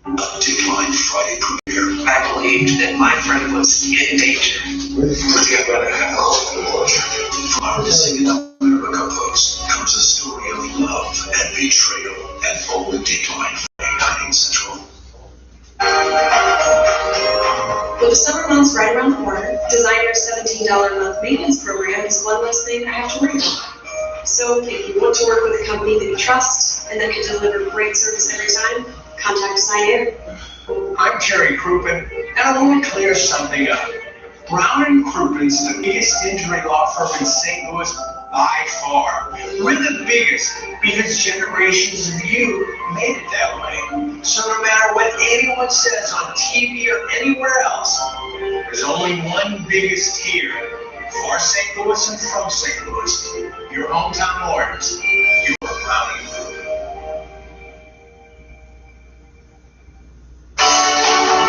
Decline Friday premiere. I believed that my friend was in danger. Let's get better. From our Missing in America post comes a story of love and betrayal at Old Decline Friday Dining Central. With the summer months right around the corner, Designer's $17 a month maintenance program is one less thing I have to worry about. So if you want to work with a company that you trust and that can deliver great service every time, contact Designer. I'm Jerry Crouppen, and I want to clear something up. Brown & Croupen's the biggest injury law firm in St. Louis by far. We're the biggest because generations of you made it that way. So no matter what anyone says on TV or anywhere else, there's only one biggest here for St. Louis and from St. Louis. Your hometown lawyers. You are Brown & Crouppen.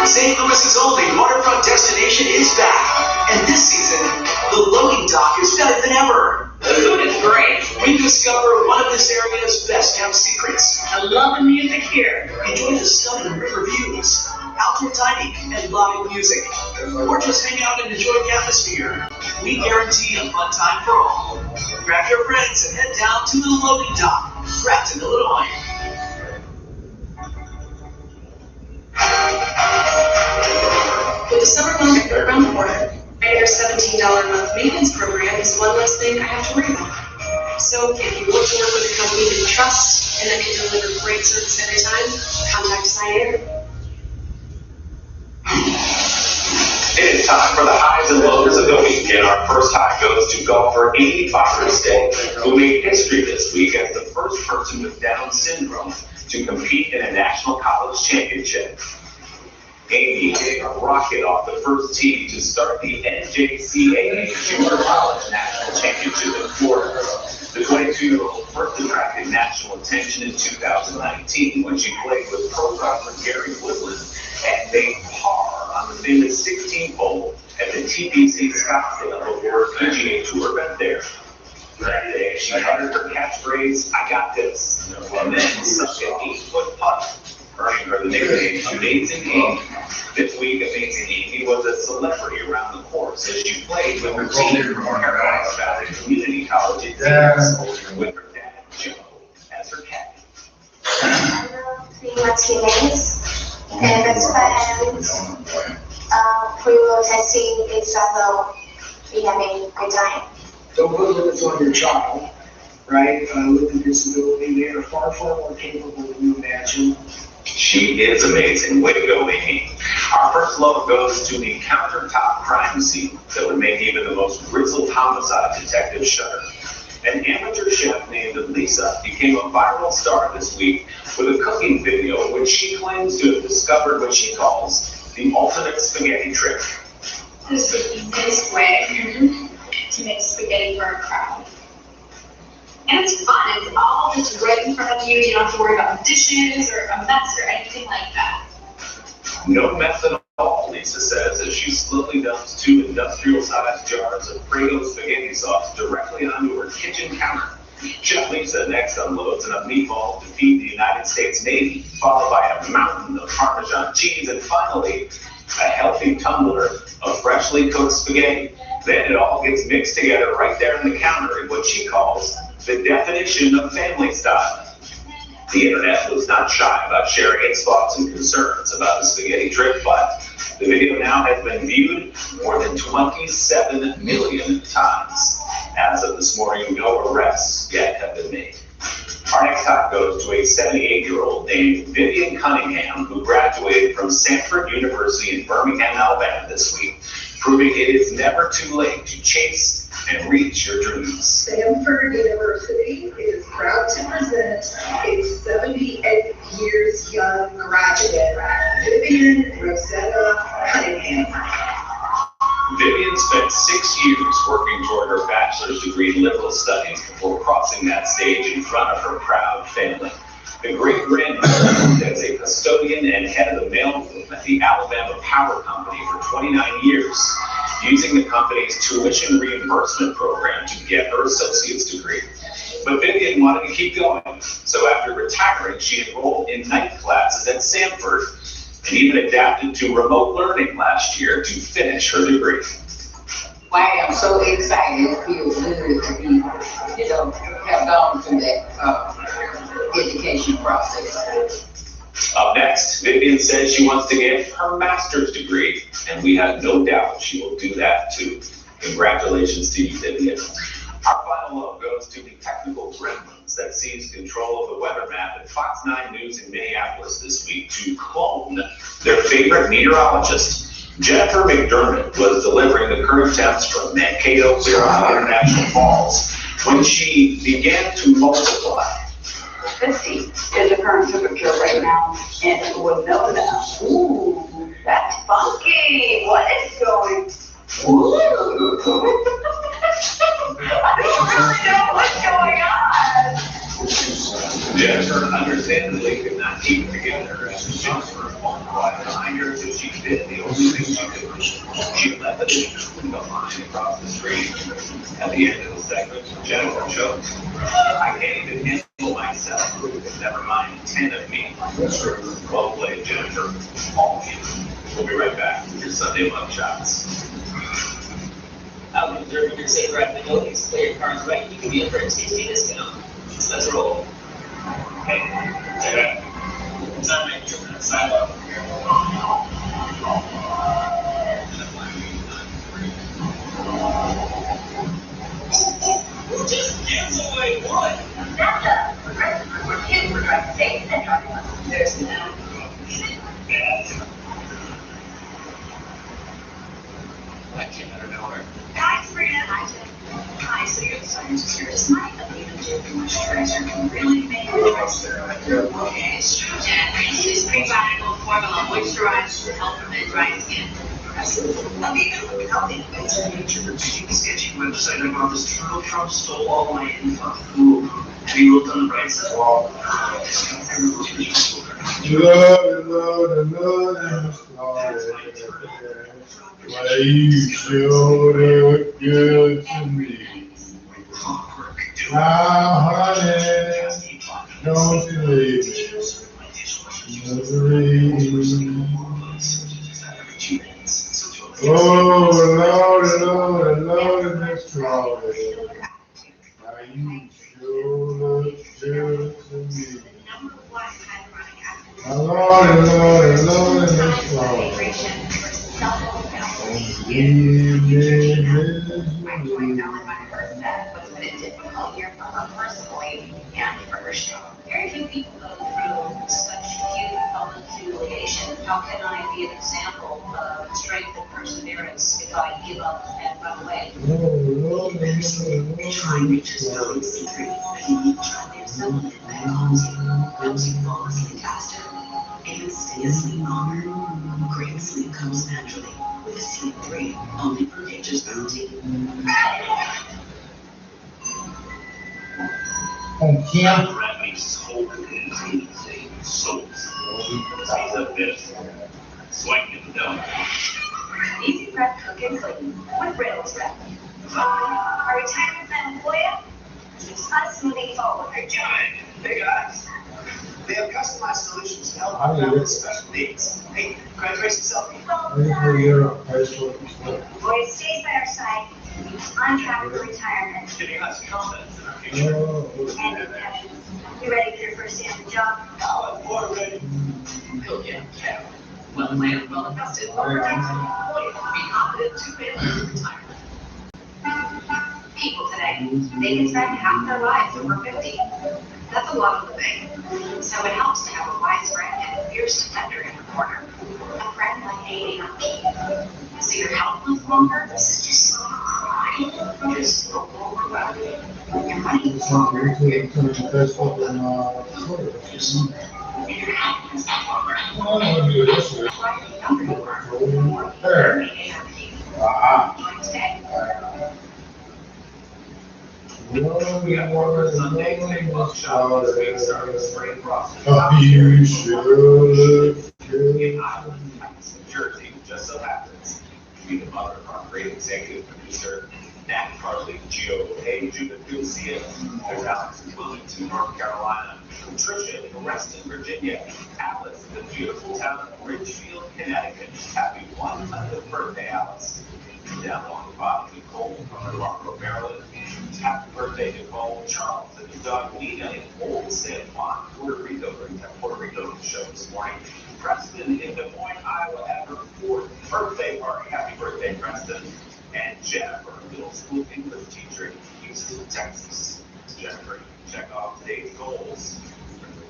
St. Louis's only waterfront destination is back. And this season, the loading dock is better than ever. The food is great. We discover one of this area's best kept secrets. I love the music here. Enjoy the stunning river views, outdoor dining, and live music. Or just hang out and enjoy the atmosphere. We guarantee a fun time for all. Grab your friends and head down to the loading dock, Grafton, Illinois. With the summer months right around the corner, Designer's $17 a month maintenance program is one less thing I have to worry about. So if you want to work with a company that you trust and that can deliver great service every time, contact Designer. It is time for the highs and lows of the week, and our first high goes to golfer Amy Day, who made history this week as the first person with Down syndrome to compete in a national college championship. Amy hit a rocket off the first tee to start the NJCAA Junior College National Championship in Florida. The 22-year-old first attracted national attention in 2019 when she played with pro golfer Gary Woodland and made par on the famous 16th hole at the TPC Scottsdale before PGA Tour event there. That day, she uttered her catchphrase, "I got this," and then such an 8-foot putt, earning her the nickname Amazing Amy. This week, Amazing Amy was a celebrity around the course as she played with her team from Paradise Valley Community College in Phoenix, with her dad, Joe, as her caddy. Pretty much games and best friends. We were testing each other. We having a good time. Don't put limits on your child, right? With a disability, they are far, far more capable than you imagine. She is amazing. Way to go, Amy. Our first love goes to the countertop crime scene that would make even the most grizzled homicide detective shudder. An amateur chef named Lisa became a viral star this week with a cooking video in which she claims to have discovered what she calls the ultimate spaghetti trick. This is the easiest way to make spaghetti for a crowd. And it's fun. It's all just right in front of you. You don't have to worry about dishes or a mess or anything like that. No mess at all, Lisa says, as she slowly dumps 2 industrial-sized jars of Prego spaghetti sauce directly onto her kitchen counter. Chef Lisa next unloads enough meatballs to feed the United States Navy, followed by a mountain of Parmesan cheese, and finally, a healthy tumbler of freshly cooked spaghetti. Then it all gets mixed together right there on the counter in what she calls the definition of family style. The internet was not shy about sharing its thoughts and concerns about the spaghetti trick, but the video now has been viewed more than 27 million times. As of this morning, no arrests yet have been made. Our next top goes to a 78-year-old named Vivian Cunningham, who graduated from Sanford University in Birmingham, Alabama this week, proving it is never too late to chase and reach your dreams. Sanford University is proud to present a 78 years young graduate, Vivian Rosetta Cunningham. Vivian spent 6 years working toward her bachelor's degree in liberal studies before crossing that stage in front of her proud family. The great-grandmother as a custodian and head of the mailroom at the Alabama Power Company for 29 years, using the company's tuition reimbursement program to get her associate's degree. But Vivian wanted to keep going, so after retiring, she enrolled in night classes at Sanford and even adapted to remote learning last year to finish her degree. I am so excited. It feels good to be, have gone through that education process. Up next, Vivian says she wants to get her master's degree, and we have no doubt she will do that too. Congratulations to you, Vivian. Our final love goes to the technical gremlins that seized control of the weather map at Fox 9 News in Minneapolis this week to clone their favorite meteorologist. Jennifer McDermott was delivering the current temps from Mankato, Clear Isle International Falls when she began to multiply. 50 is the current temperature right now, and it will know that. Ooh, that's funky. What is going? Ooh. I don't really know what's going on. Jennifer understandably could not keep it together as the Jennifer multiplied behind her until she did the only thing she could. She let the window line across the street. At the end of the segment, Jennifer choked. I can't even handle myself. Never mind 10 of me. Well played, Jennifer. All of you. We'll be right back with your Sunday Love Shots. Out of the your safe ride the notice, play your cards right, you can be in for a tasty discount. So let's roll. Hey, check it out. Time to make sure that side up. Who just gives away what? That's a present for kids for drug safety syndrome. There's no. I came out of nowhere. Hi, Sabrina. Hi, Jen. Hi, so you're the scientist here. Does my ability to moisturizer can really make a difference? Okay, it's true, Jen. This prebiotical formula moisturizes to help prevent dry skin. Amiga, how the nature of the sketchy website about this turtle Trump stole all my info. Ooh, have you looked on the bright side? Why you sure look good to me. Now, honey, don't you leave me. Oh, Lord, Miss Strawberry. Why you sure look good to me. Lord, Miss Strawberry. Very few people go through such huge humiliation. How can I be an example of strength and perseverance if I give up and run away? Time reaches no secret. There's someone in bed helps you fall asleep faster and stay asleep longer. Great sleep comes naturally with Sleep 3, only for Nature's Bounty. Rat makes his whole community souls. He's a bit swing in the dough. Easy prep, cook and clean with Reynolds Prep. Our retirement plan for you? Us moving forward. Hey, John. Hey, guys. They have customized solutions to help people with special needs. Hey, graduation selfie. Boy stays by our side, on track for retirement. Giving us confidence in our future. And independence. You ready for your first day on the job? Oh, I'm more ready. Go get Cap. Well planned, well invested, well protected. Be confident to manage retirement. People today, they can spend half their lives over 50. That's a lot of living. So it helps to have a wise friend and a fierce defender in the corner. A friend like Amy. So your health lives longer? This is just so crying. Just so overwhelming. Your money is longer. And your health lives longer. The younger you are, the more you need today. We got more for Sunday. Take a shot this week, starting the spring process. You should look good. In Iowa, New Jersey, just so happens to be the mother of our great executive producer, NASCAR lead GOA, Judith Garcia. There's Alex in Wilmington, North Carolina. Patricia in Reston, Virginia. Alice in the beautiful town of Ridgefield, Connecticut. Happy 100th birthday, Alice. Down on the bottom, Nicole from Morocco, Maryland. Happy birthday, Nicole. Charles and his dog Nina in Old San Juan, Puerto Rico. Bring that Puerto Rico to the show this morning. Preston in Des Moines, Iowa, at her 4th birthday party. Happy birthday, Preston. And Jennifer, middle school English teacher in Houston, Texas. Jennifer, check off today's goals.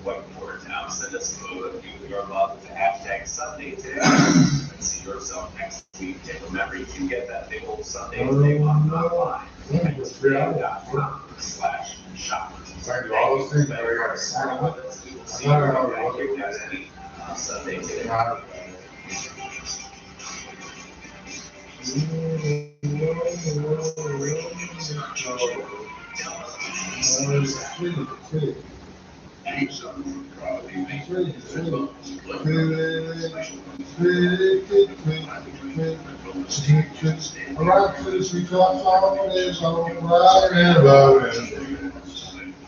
Whiteboard now. Send us a photo of you and your love to hashtag Sunday today. And see yourself next week. And remember, you can get that big old Sunday thing online at radio.com/shop. Thank you. All those things that we got to sign up. We will see you again next week on Sunday today.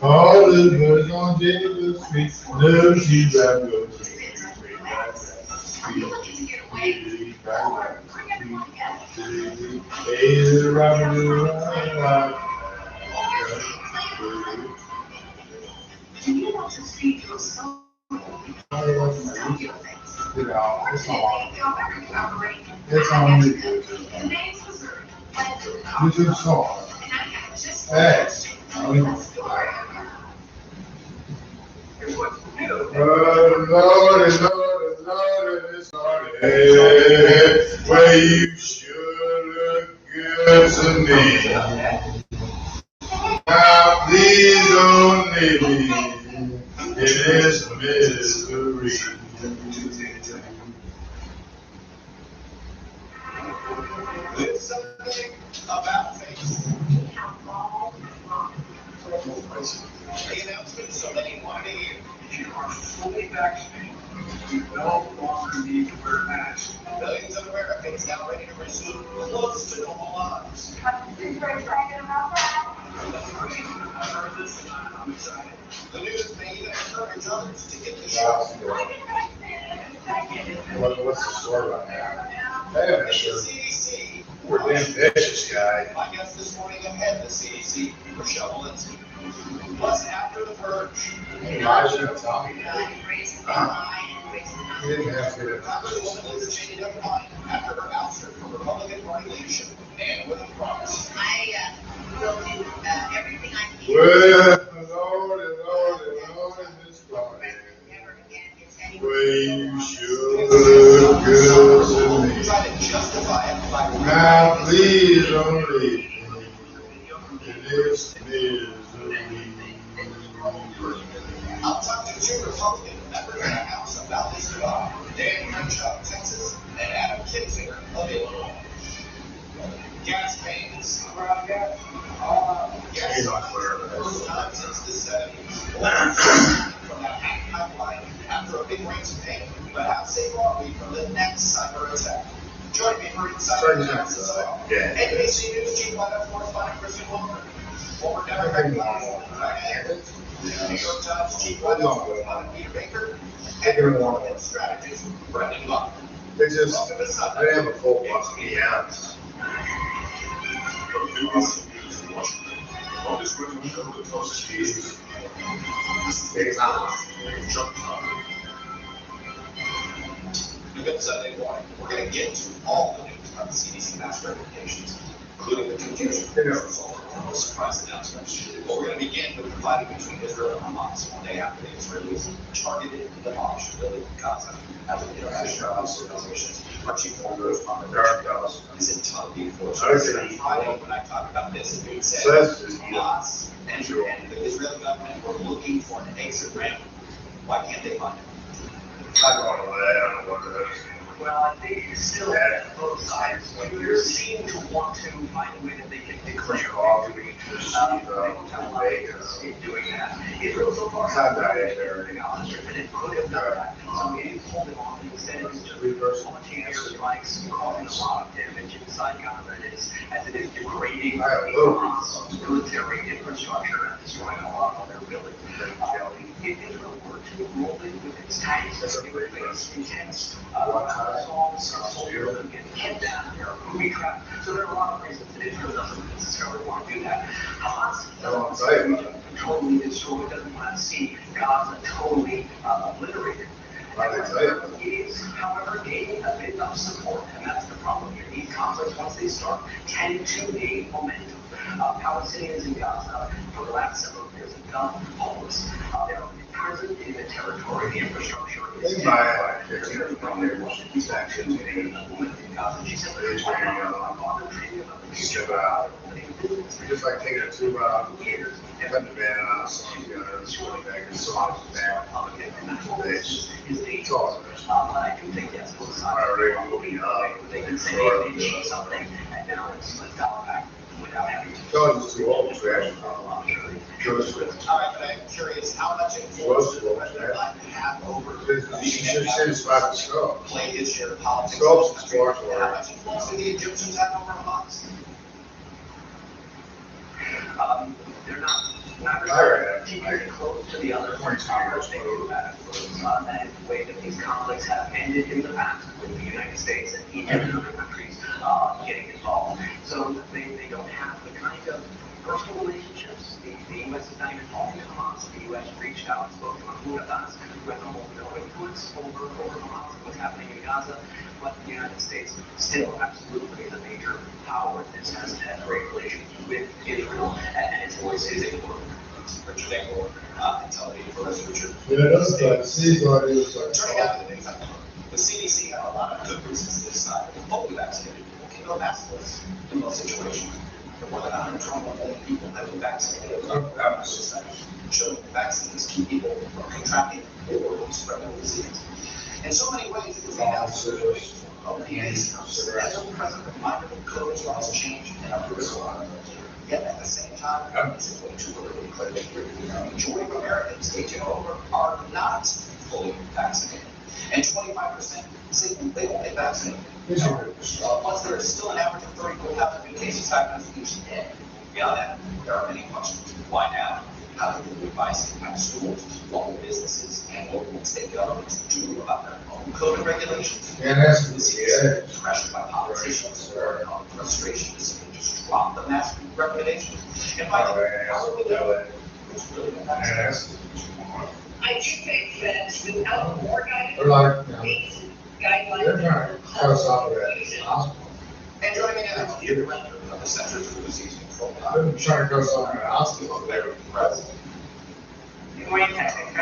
All the birds on Jesus' feet, no sheep that goes. It's on me. You do song. Hey. Lord, it's hard. Where you sure look good to me. Now please don't leave me in this misery. This Sunday about face. The announcement so many wanted to hear. If you are fully vaccinated, you no longer need to wear a mask. Millions of Americans now ready to resume close to normal lives. I'm super excited about that. That's great. I've heard this and I'm excited. The news may even encourage others to get the shot. What's the story about that? Hey, I'm sure. CDC. We're damn vicious guy. My guest this morning ahead the CDC, Rochelle Walensky. Plus, after the purge. Elijah and Tommy. He didn't have to. After the woman leader changed her mind after her ouster from Republican Party leadership and with a promise. I will do everything I can. Well, Lord, this Lord. Never again gets any. Where you sure look good to me. Try to justify it by Now please don't leave me in this misery. I'll talk to two Republican members in the House about this job. Dan Crenshaw of Texas and Adam Kinzinger of Illinois. Gas pains. Gas first time since the 70s. From that hack pipeline after a big range of pain. But how safe are we from the next cyber attack? Join me for Insider Attacks as well. NBC News Chief Lineup Correspondent Kristen Walker. Former Democrat New York Times Chief Lineup Correspondent Peter Baker. And Republican strategist Brendan Locke. They just, I didn't have a full box of pianos. From BBC News in Washington, on this weekend, we go to the closest cheese. Jump top. Good Sunday morning. We're going to get to all the news about the CDC mask recommendations, including the confusion result and the surprise announcements. But we're going to begin with the fighting between Israel and Hamas one day after the Israelis targeted and demolished a building in Gaza after the international organizations. Our chief correspondent is in Tel Aviv for us. Friday, when I talk about this, it said Hamas and the Israeli government were looking for an exit ramp. Why can't they find it? I don't know what that is. Well, I think still both sides seem to want to find a way that they can declare victory. They don't have a lot of interest in doing that. Israel so far has not done anything else, and it could have done that. So maybe pulled it off instead of just launching airstrikes, causing a lot of damage inside Gaza. As it is degrading military infrastructure and destroying a lot of their buildings. If Israel were to roll in with its tanks, it would face intense assaults, soldiers would get kidnapped, they're booby trapped. So there are a lot of reasons that Israel doesn't necessarily want to do that. Hamas doesn't want to see the region totally destroyed, doesn't want to see Gaza totally obliterated. It is, however, gaining a bit of support, and that's the problem here. These conflicts, once they start, tend to gain momentum. Palestinians in Gaza, for the last several years, have become homeless. They're imprisoned in the territory, the infrastructure is She said, just like taking a tube out, cutting the van out, sewing together, sewing back, and sewing it back. It's all already moving up. They can say they need something, and now it's slipped out back without having to. It's too old to actually. All right, but I'm curious, how much influence does that have over? She said it's about the scope. Play his share of politics. Scope's the sports How much influence do the Egyptians have over Hamas? They're not really keeping close to the other powers. They do that. That is the way that these conflicts have ended in the past with the United States and Egypt and other countries getting involved. So they don't have the kind of personal relationships. The U.S. is not even talking to Hamas. The U.S. reached out and spoke to Mahmoud Abbas, who has almost no influence over Hamas and what's happening in Gaza. But the United States still absolutely is a major power. This has had great relations with Israel, and its voice is important. Richard Engel, Intelligence First, Richard. Yeah, that's the season. Turning out the things I know, the CDC had a lot of good reasons to decide that fully vaccinated people can go maskless in most situations. But more than 121 million people have been vaccinated without showing that vaccines keep people from contracting or spreading the disease. In so many ways, it was the absolute of the AIDS. As a president reminded of COVID's laws change in our personal. Yet at the same time, it's way too early to declare victory. The majority of Americans 18 or over are not fully vaccinated. And 25% say they won't get vaccinated. Plus, there is still an average of 34,000 new cases diagnosed each day. Beyond that, there are many questions. Why now? How do the advice impact schools, local businesses, and local and state governments do about their own COVID regulations? Yeah, that's Pressured by politicians or frustration to simply just drop the mask recommendations. And by the way, how would it's really been vaccinated. I do think that without more guidance, They're like, guidelines. they're trying to cut us off of that hospital. And joining me now is the director of the Centers for Disease Control. They're trying to cut us off of that hospital. Larry Perez. Good morning, Patrick. I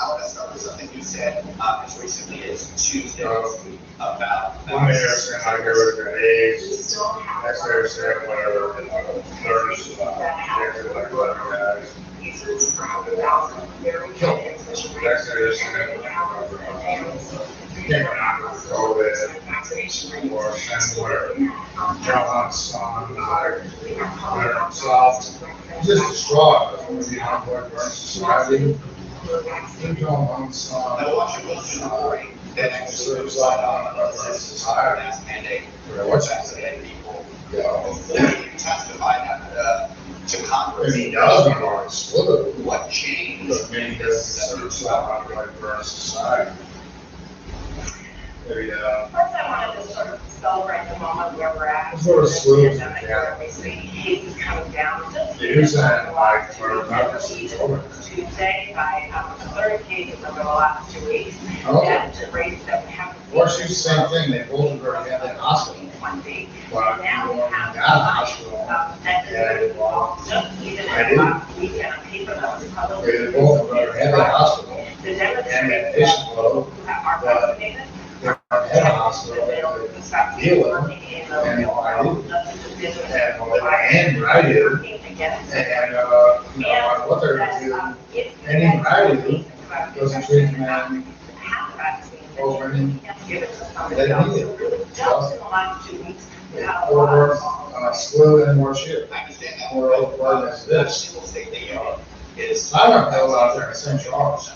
want to start with something you said as recently as Tuesday about. One day they're saying I get rid of the AIDS, next day they're saying whatever, nurse, they're like whatever that is. Next day they're saying you can't go out with COVID or send whatever, jump on the sun, whatever, soft, just destroy it. You know, what burns society. You jump on the sun. I watched your story that actually decided on a society mandate for vaccinated people. Before you testified to Congress. And he does want to explode. What changed? But maybe that's like burn society. First, I wanted to sort of celebrate the moment where we're at. Sort of smooth, Yeah. We see cases coming down. Use that like for Tuesday by a third cases over the last 2 weeks. Okay. That's a rate that we haven't. What's the same thing? They both already had that hospital. 20. But Now we have got a hospital. that is just even at last weekend on paper that was published. They both already had that hospital. The And demonstrators in addition, though, who are vaccinated. they already had a hospital to deal with it. And I do. And I do. And what they're going to do, and even I do, doesn't treat them opening. Give it to somebody They else. need it. Just in the last 2 weeks, we had a More lot work, of. slew and more shit. I understand that. More overburden as this. Single state they is. I don't know out there in St. Charles.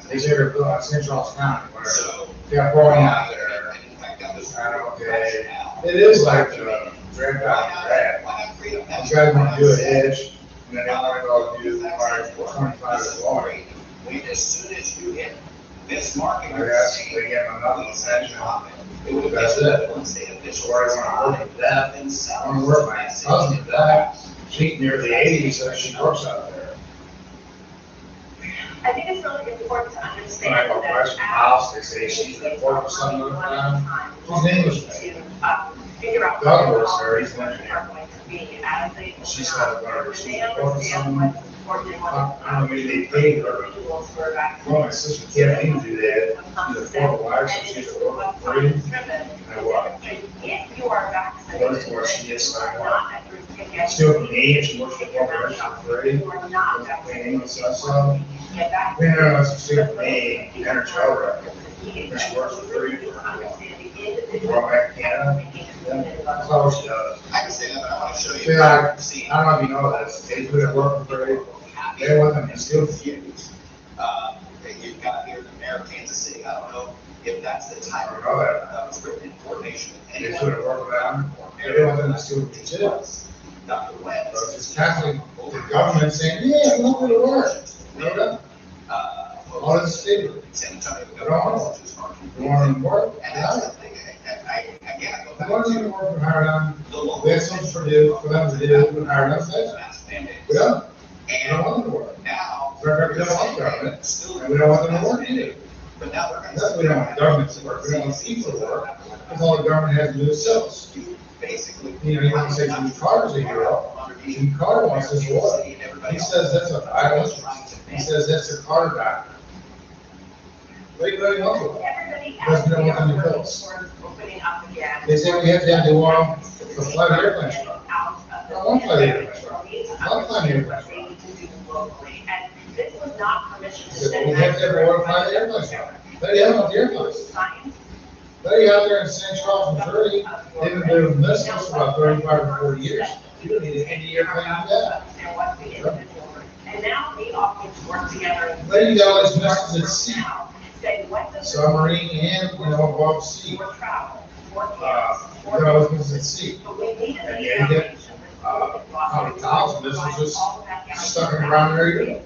They say they're building in St. Charles County where they got bowling out there. Okay, it is like dragged out drag. You guys want to do a hedge, and then they want to go do like 25 is long. As soon as you hit this market, I guess they get another extension. That's it. That's where I want to work with that. I want to work with my cousin with that. She's near the 80s, so she works out there. I think it's really important to When understand I go that. west of the house, they say she's at work or something like that. She's an Englishman. Figure out. Doug works there, he's an engineer. She She said whatever she's at work or something. I don't know, maybe they paid her. Well, my sister can't even do that. She's a former wife, so she's at work for free. And what? If you are vaccinated. Works where she gets like what? Still from me, and she works for corporation for free. You are not And vaccinated. so, Get back. you know, it's still from me, and her child rep. And she works for free for back in Canada. That's all she does. I can say that, but I want to show you. See, I don't know if you know this, they do that work for free. They want them to steal from you. That you've got here in the mayor of Kansas City. I don't know if that's the type I don't know that. that was written in coordination with They anyone. do it work for them. They want them to steal from you too. Dr. Webb. So it's Catholic, the government saying, yeah, we want them to work. No, no. All this state. San Antonio. I don't want them. You want them to work? And that's the thing, again, I go I back want to them to work and hire them. the law. We have something for them to do, and hire them. Say, Mask mandates. we don't. We don't And want them to work. now. We don't want government, Still. and we don't want them to work either. But now they're. That's why we don't want government to work. We don't want people to work. Because all the government has to do is sell us. Basically. You know, you want to say Jimmy Carter's a hero. Jimmy Carter wants this war. He says that's a violence. He says that's a Carter doctrine. They really want it. Everybody. Because we don't want them to kill us. Opening up again. They say we have to have the war for flight airplanes. I don't want flight airplanes. I want flight airplanes. And this was not permission to Because send. we have to have a war to fly the airplanes. Let you have the airplanes. Science. Let you out there in St. Charles, Missouri. They've been doing missiles for about 35 or 40 years. You don't need any airplane to do that. There was the individual. And now we all get to work together. Let you got all these missiles at sea. Say, what does. Submarine and, above sea. For travel, for You camps, got all these missiles at sea. but we need a. And yeah, you get, probably thousands of missiles just stuck in the ground there. You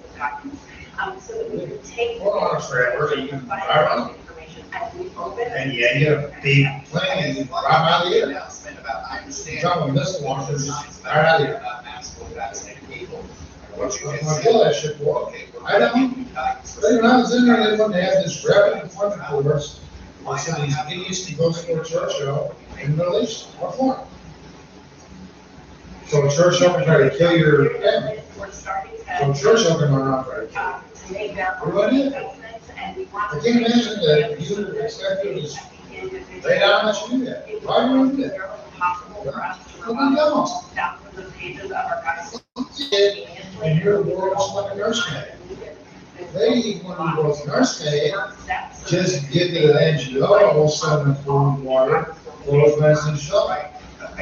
So that we can take. Hold on, forever, you can fire on them. Information as we open. And yeah, you get a big plane and you fly out of the air. Announcement about, I You understand. drop a missile launcher, just right out of the air. About masks for vaccinated people. What's going to kill that shit for? I don't. But when I was in there, they wanted to have this rapid deployment course. Why some of these idiots to go to Churchill in the Middle East. What for? So Churchill can try to kill your family. We're starting So to. Churchill can run out there. To make their What about own it? investments, and we want. I can't imagine that you expect them to just lay down and let you do that. Why do you want to do that? Impossible for us to Well, we don't. thousands of pages of our guidance. And you're the world's fucking nurse maid. They, when you go to nurse maid, just get to the NGO, we'll send them food, water, oil, medicine, shop.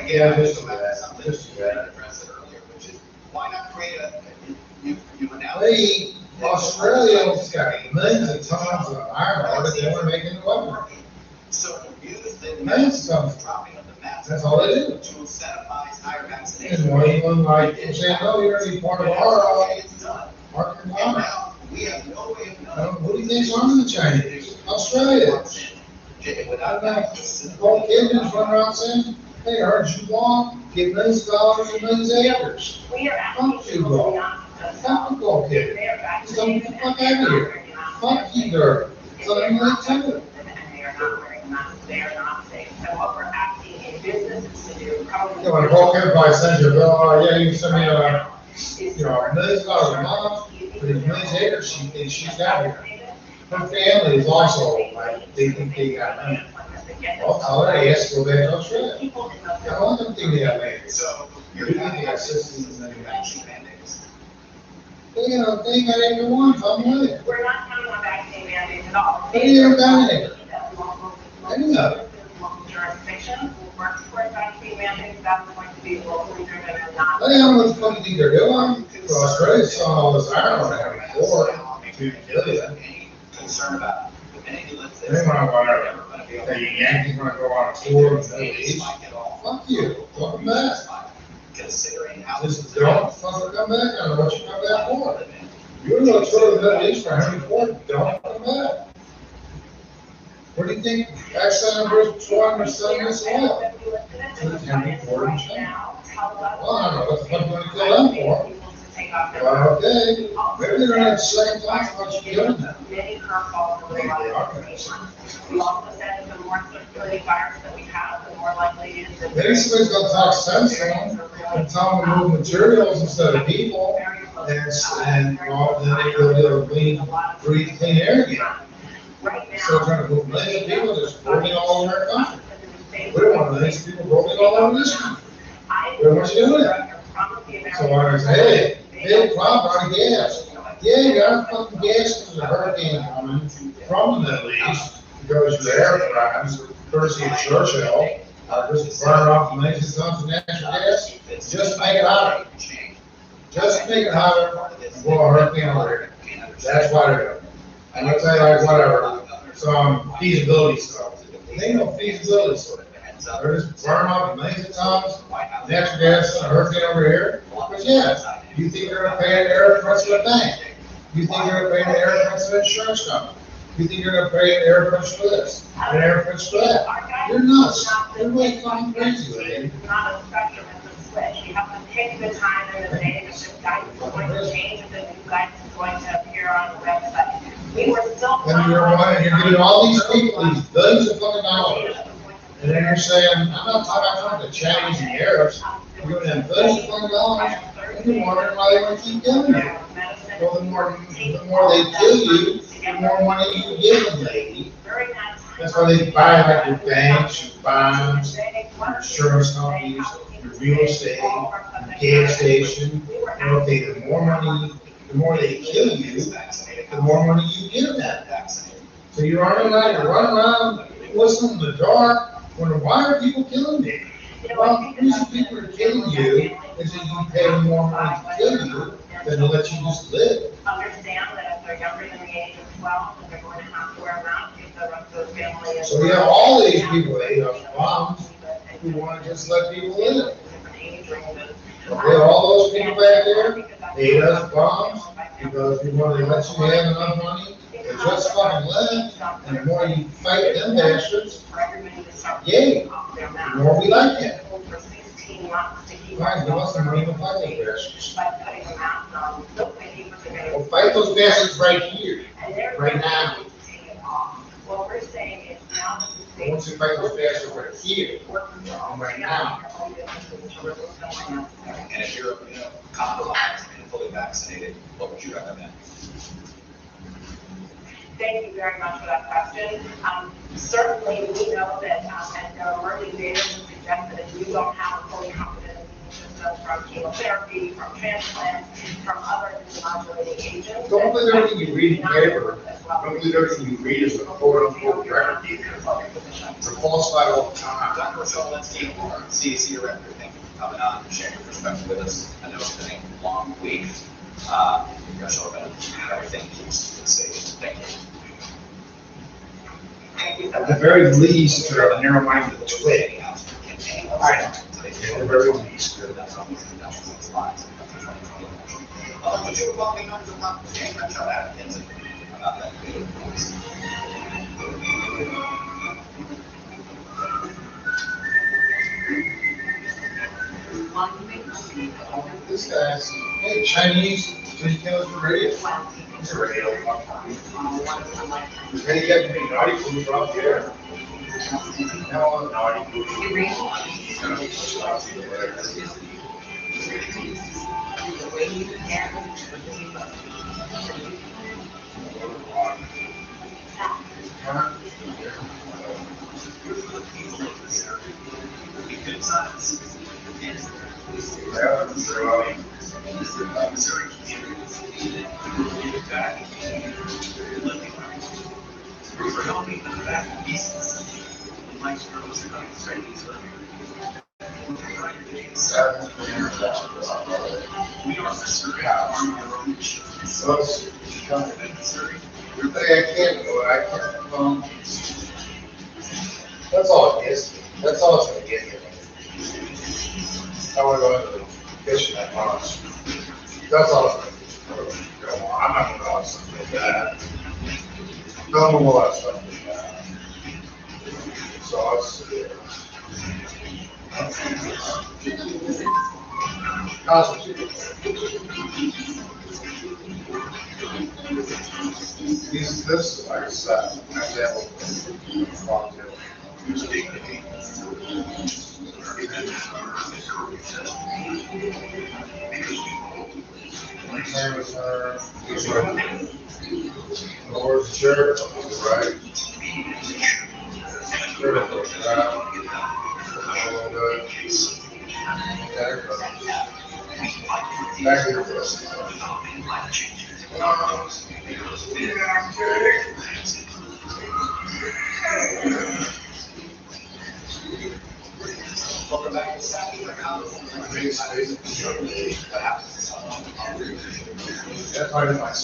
Yeah, just do that, just do that. Why not create a new announcement? They, Australia's got millions of tons of iron ore that they want to make into weaponry. So use the. Millions of tons. Dropping of the mask. That's all they do. To incentivize higher vaccination. And more even like, saying, no, you're gonna be part of our, It's done. our And conglomerate. now, we have no way of knowing. What do you think's wrong with the Chinese? Australia. Without that. Paul Kidman's running around saying, hey, aren't you long? Get millions of dollars and millions of acres. We are asking Fuck you, people bro. beyond just. Fuck Paul Kidman. They are He's coming the vaccinated. fuck out of here. Fuck you, girl. So I'm like, tell you. And they are not wearing masks, they are not safe. So what we're asking in businesses to do, probably. Yeah, when Paul Kidman sends you a bill, oh, yeah, you can send me millions of dollars a month, but his millions of acres, she's out here. Her family is also, like, they think they got money. Well, tell her ass, go back to Australia. I don't want them to think they got money. So You you're. think they got systems and everything. Vaccine mandates. They ain't got every one, come with it. We're not counting on vaccine mandates at all. What do you got in it? They don't know what the fuck you think they're doing. So Australia saw all this iron on every floor to kill you. Concern about many who live They there. want to whatever. The Yankees want to go on a tour in the Middle East. Fuck you. Welcome back. Considering how Just don't fucking come back. I don't know what you come back for. You're going to tour the Middle East for Henry Ford. Don't come back. What do you think Exxon and British Petroleum are selling this oil? To the Henry Ford and China. Well, I don't know what the fuck you want to kill them for. Well, okay. Maybe they're not second thoughts about you killing them. Many curveballs in the life. We also said that the more circulating virus that we have, the more likely it is that. Maybe somebody's going to talk sense to them and tell them to move materials instead of people. And well, then they'll be able to breathe clean air again. So we're trying to move millions of people just rolling all over our country. We don't want millions of people rolling all over this country. We don't want you doing it. So I say, hey, cloud out of gas. Yeah, you got fucking gas because there's a hurricane coming from the Middle East because your air crimes, courtesy of Churchill, just burn off millions of tons of natural gas. Just make it hotter. Just make it hotter and blow a hurricane over here. That's why they're doing it. And I'll tell you, like, whatever, some feasibility stuff. They ain't no feasibility stuff. They're just burning off millions of tons of natural gas in a hurricane over here. But yeah, you think they're gonna pay an air price for a bank? You think they're gonna pay an air price for an insurance company? You think you're gonna pay an air price for this, an air price for that? You're nuts. Everybody's fucking crazy, lady. Not a spectrum, it's a switch. You have to pick the time and the day that this guidance is going to change and the new guidance is going to appear on the website. We were still. And you're getting all these people, these billions of fucking dollars. And then you're saying, I'm not talking about the Chinese and the Arabs. You're giving them billions of fucking dollars. And you're wondering why they want to keep doing it. Well, the more they kill you, the more money you give them, lady. That's why they buy like your banks, your bonds, your insurance companies, your real estate, your gas station. Okay, the more money, the more they kill you, the more money you give them. So you're running around, listening in the dark, wondering why are people killing me? Well, the reason people are killing you is that you pay them more money to kill you than to let you just live. Understand that if they're younger than the age of 12, that they're going to have to wear a mask if the rest of the family is. So you have all these people that hate us bombs who want to just let people live. Okay, all those people back there hate us bombs because we want to let you have enough money to just fucking live. And the more you fight them bastards, yay, the more we like you. Fine, give us some money to fight those bastards. Well, fight those bastards right here, right now. What we're saying is now that I want you to fight those bastards right here, right now. And if you're, compromised and fully vaccinated, what would you recommend? Thank you very much for that question. Certainly, we know that, and there are emerging data to suggest that if you don't have a fully competent immune system from chemotherapy, from transplants, from other immunomodulating agents. Don't believe everything you read in the paper. Don't believe everything you read is a quote-unquote record. It's falsified all the time. Dr. Rochelle, CDC director, thank you for coming on and sharing your perspective with us. I know it's been a long week. You're sure about everything keeps safe. Thank you. At the very least, you're a narrow-minded twig. I know. At the very least. But you were welcoming members of the game, I'm sure advocates about that. This guy's, hey, Chinese, did you know the radio? It's a radio. And you got to be naughty food out there. No, naughty food. That's all it is. That's all it's gonna get you. I wanna go into the fishing that much. That's all it's gonna get you. I'm not gonna go on something like that. No more of stuff like that. So it's, this is like an example. Lord, sure, right? Sure, back here for us. Welcome back to Saturday. That's probably nice.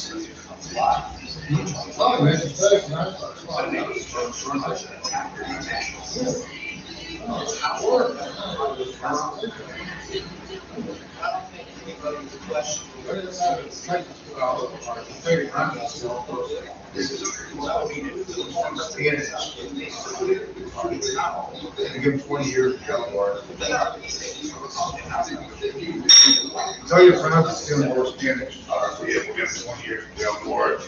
Oh, man, it's nice, nice. Give him 20 years of jail for it. Tell your friends to steal more Spanish. We'll give him 20 years of jail for it.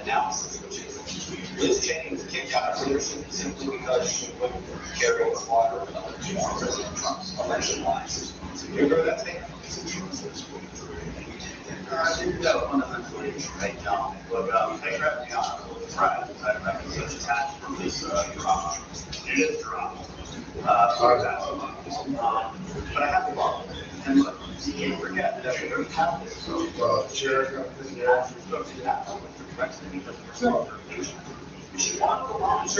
Analysis, which is Liz Cheney was kicked out of leadership simply because she wouldn't carry the water of President Trump's election lines. You agree with that statement? I do that fundamentally right now. But I read the I was attached from this drama. It is drama. But I have to follow. And look, you can't forget that we're very talented. So, Chair, she wanted to launch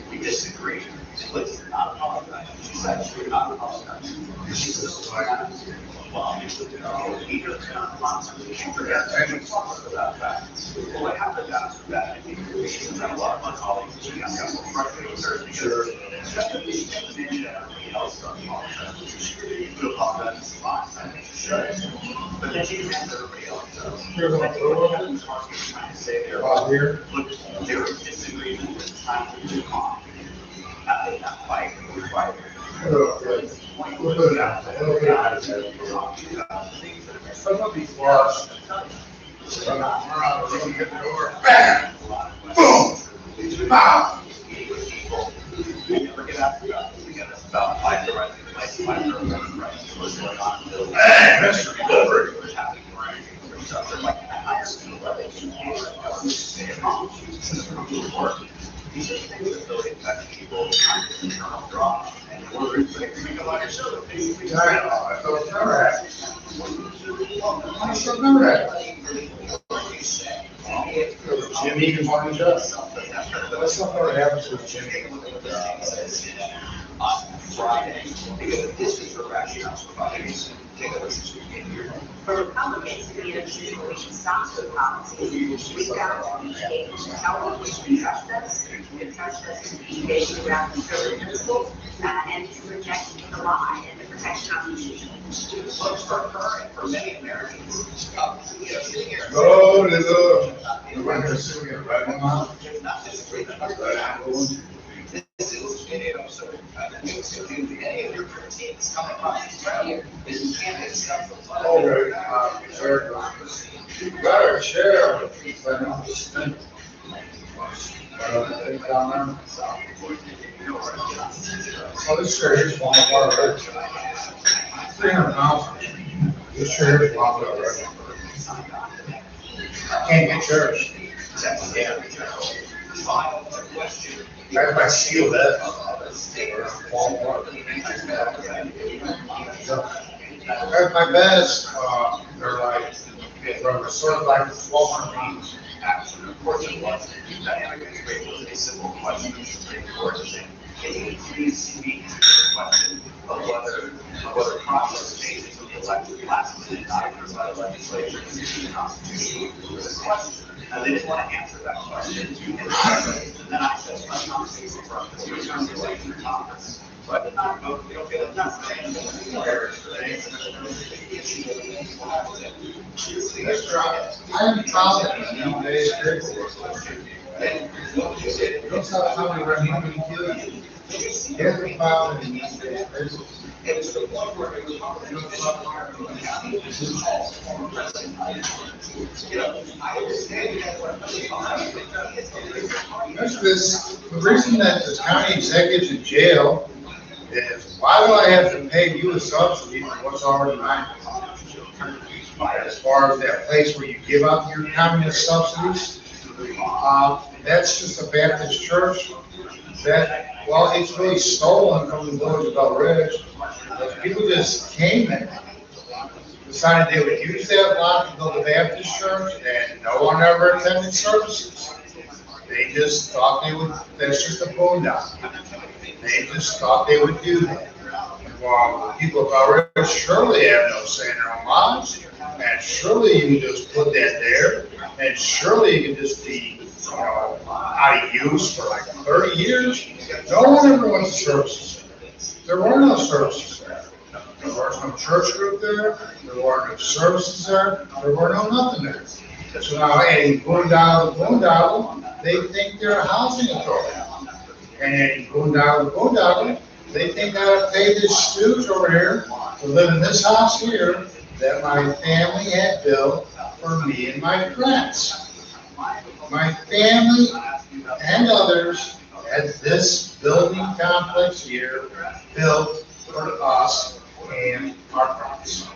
we disagree. Liz did not apologize. She said she would not apologize. She says, well, either cannot apologize. She forgets and talks about that. Well, what happened after that, I think she's had a lot of my colleagues. She got some frustrated with her because especially she came in and everybody else started apologizing. She could apologize a lot. I think she should. But then she ran to everybody else. Trying to say they're disagreement with time to move on. Not fight, we're fighting. Somebody flush. Bam! Boom! Pow! We never get after that. We get about fight the right place, fight the right. What's going on? Mr. Goldberg. What's happening around you? So they're like, I just feel like they can stay at home. These are things that really affect people in internal drama. And we're thinking about yourself. I thought it never happened. I thought it never happened. Jimmy can find it up. That's not what happens with Jimmy. On Friday, because this is for rationale providers. Take a listen to it. For Republicans to be in a position where we should stop the policy, we've got to communicate, tell them we can trust us, to be based around conservative principles, and to reject the lie and the protection of the issue. Looks for her and for many Americans. Sitting here. Oh, there's a. You're sitting in a red one. Not disagreement. This coming across here is you can't accept those. Okay, better share. So this share is one of our rates. 300,000. This share is one of our rates. Can't get shares. I steal that. At my best, they're like, they're sort of like 1,200 beans. Of course, it was. Dynamic is great. It was a simple question. Can you please speak to the question of whether process changes of the elected classes and not by the legislature is constitutional? This question. And they didn't want to answer that question. And then I said, my conversation from the return to election Congress. So I did not vote. We don't get it done. I'm confident in today's don't tell somebody where I'm going to kill you. Get the file and the reason that the county executive's in jail is why do I have to pay you a subsidy for what's already mine? As far as that place where you give up your communist subsidies, that's just a Baptist church that, well, it's really stolen from the village of Bel Ridge. People just came there, decided they would use that lot to build a Baptist church, and no one ever attended services. They just thought they would, that's just a boondoggle. They just thought they would do that. Well, the people of Bel Ridge surely have no say in their own lives, and surely you can just put that there, and surely you can just be, out of use for like 30 years. No one ever went to services. There were no services there. There was no church group there. There were no services there. There were no nothing there. So now adding boondoggle, they think they're a housing authority. And adding boondoggle, they think I gotta pay this stooge over here to live in this house here that my family had built for me and my friends. My family and others had this building complex here built for us and our friends.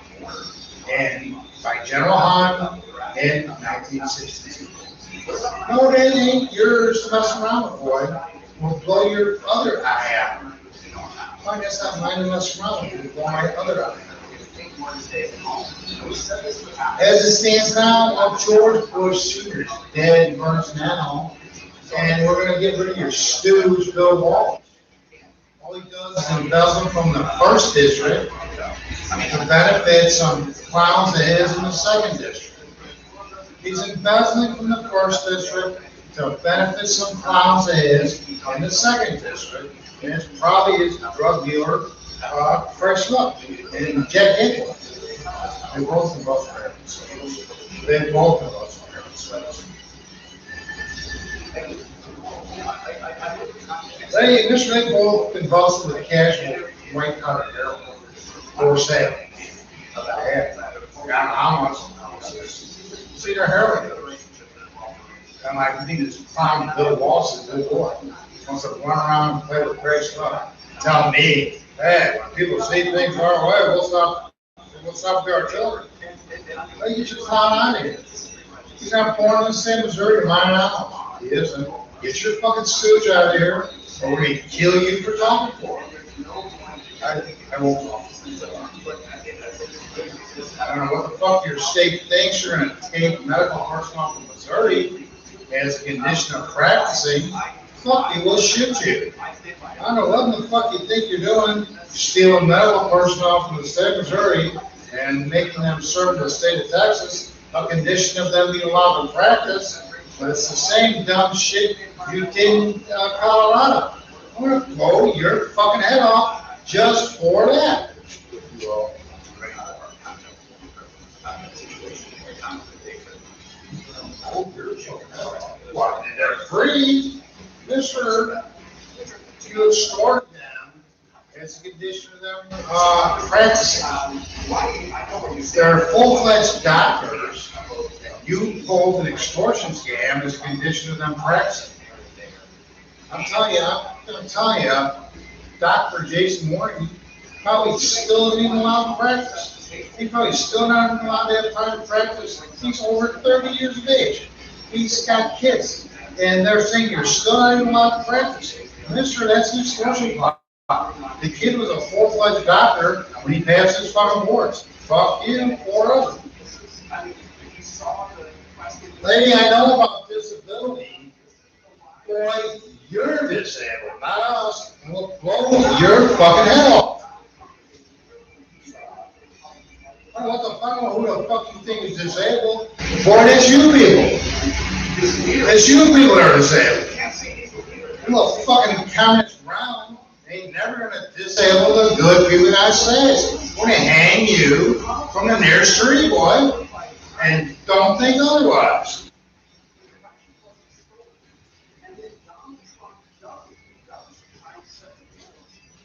And by General Hahn in 1962. No, that ain't yours to mess around with, boy. We'll blow your other eye out. Why, that's not mine to mess around with. We'll blow my other eye out. As it stands now, George Bush Sr. dead, burns now, and we're going to get rid of your stooge Bill Walsh. All he does is embezzle from the first district to benefit some clowns of his in the second district. He's embezzling from the first district to benefit some clowns of his in the second district, and it's probably his drug dealer, Fresh Look, and Jack Hickman. They both of us parents. They both of us parents. They initially both involved with a casual white collar heroin for sale. I don't know how much. See, they're heroin. And I think it's found Bill Walsh is a good boy. Wants to run around and play with Grace Club. Tell me, hey, when people see things our way, we'll stop with our children. Hey, get your clown out of here. He's not born in the same Missouri to mine out. He isn't. Get your fucking stooge out of here, or we're going to kill you for talking for him. I won't talk. I don't know what the fuck your state thinks you're going to take medical personnel from Missouri as a condition of practicing. Fuck you, we'll shoot you. I don't know what in the fuck you think you're doing, stealing medical personnel from the state of Missouri and making them serve in the state of Texas, a condition of them being allowed to practice, but it's the same dumb shit you did in Colorado. I'm gonna blow your fucking head off just for that. What, they're free? Mister, you extort them it's a condition of them practicing. They're full-fledged doctors. You pulled an extortion scam as a condition of them practicing. I'm telling you, Dr. Jason Morton probably still isn't even allowed to practice. He's probably still not even allowed to have time to practice. He's over 30 years of age. He's got kids. And they're saying you're still not even allowed to practice. Mister, that's an extortion plot. The kid was a full-fledged doctor when he passed his fucking boards. Fuck you, or other. Lady, I know about disability. Boy, you're disabled, not us. And we'll blow your fucking head off. I don't know what the fuck, who the fuck you think is disabled? Boy, it's you people. It's you people that are disabled. You little fucking Countess Brown ain't never gonna disable the good people in the United States. We're gonna hang you from the nearest tree, boy. And don't think otherwise.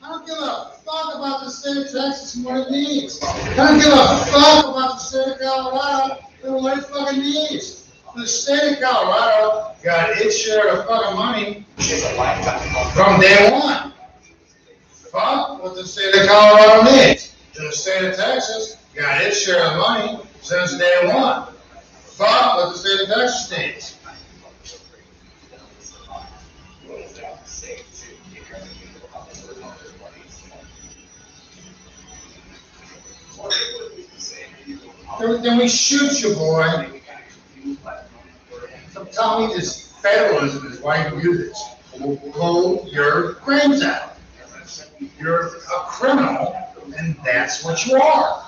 I don't give a fuck about the state of Texas and what it needs. I don't give a fuck about the state of Colorado and what it fucking needs. The state of Colorado got its share of fucking money from day one. Fuck what the state of Colorado needs. The state of Texas got its share of money since day one. Fuck what the state of Texas needs. Then we shoot you, boy. So tell me this federalism is why you do this. We'll blow your brains out. You're a criminal, and that's what you are.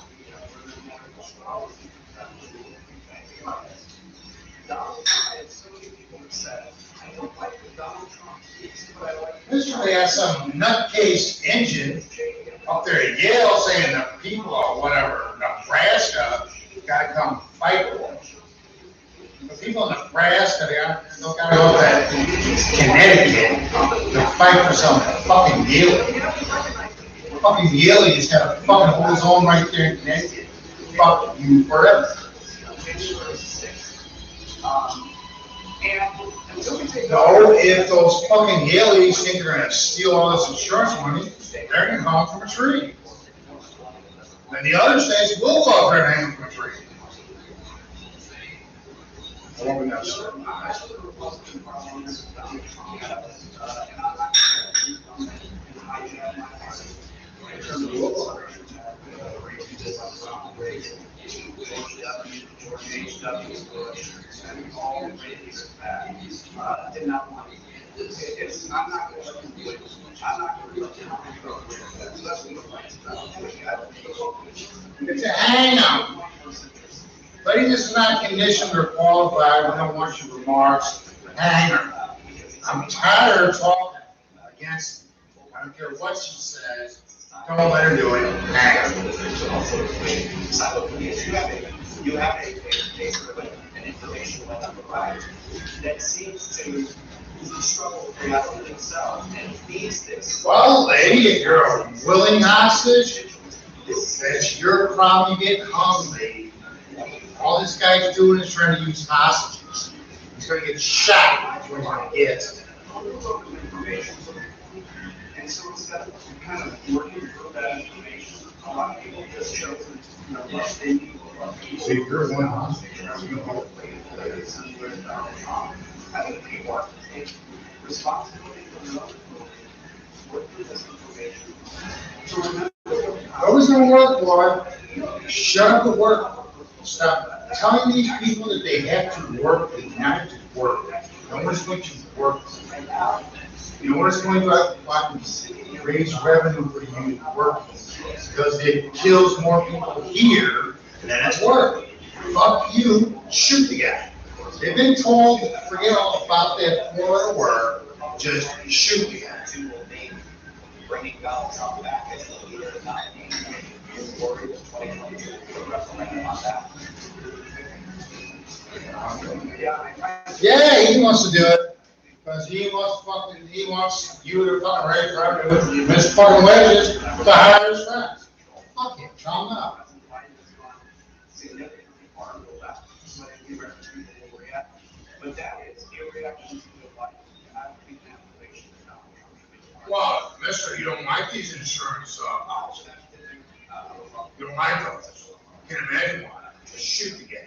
Mr. They have some nutcase engine up there at Yale saying the people of whatever, Nebraska, gotta come fight for them. The people in Nebraska, they gotta go to Connecticut to fight for some fucking Yale. Fucking Yale, he's got to fucking hold his own right there in Connecticut. Fuck you forever. No, if those fucking Yaleys think they're gonna steal all this insurance money, they're gonna hang from a tree. And the other states will go up there and hang from a tree. I won't be that sure. It's a hang-up. Lady, this is not conditioned or qualified. We don't want your remarks. Hang her. I'm tired of talking against, I don't care what she says. Don't let her do it. Hang her. You have an information provider that seems to struggle with reality themselves and needs this. Well, lady, if you're a willing hostage, that's your problem. You get hung, lady. All this guy's doing is trying to use hostages. He's going to get shot. That's what he's going to get. And so instead of kind of working through that information, a lot of people just chose to less than you. So you're one hostage. I think people have to take responsibility for their own work through this information. So remember, Always going to work, boy. Shut up and work. Stop telling these people that they have to work and not to work. No one's going to work. You know what it's going to raise revenue for you working because it kills more people here than at work. Fuck you, shoot the guy. They've been told, forget all about that 4-letter word, just shoot the guy. bringing Donald Trump back as the leader of the nominee. You're worried that 2022 will referendum on that. Yeah, he wants to do it because Cause he wants you to fucking raise revenue, miss fucking wages to hire his friends. Fuck him, calm down. But that is a reaction to the life. I think that relation is not. Well, mister, you don't like these insurance, you don't like those. Can't imagine why. Just shoot the game.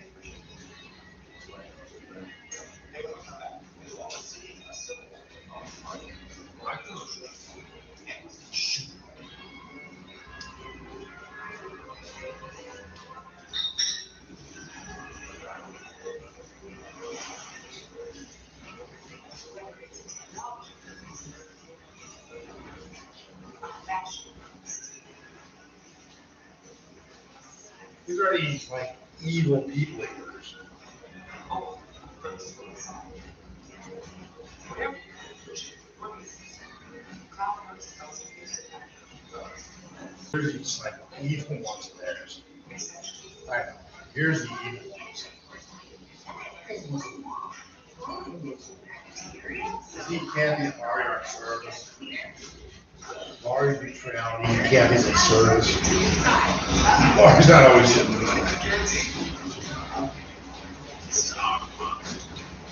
These are these like evil people eaters. Here's these like evil ones there. I know. Here's the evil ones. He can't be Mario in service. Mario's betrayal. He can't be in service. Mario's not always in the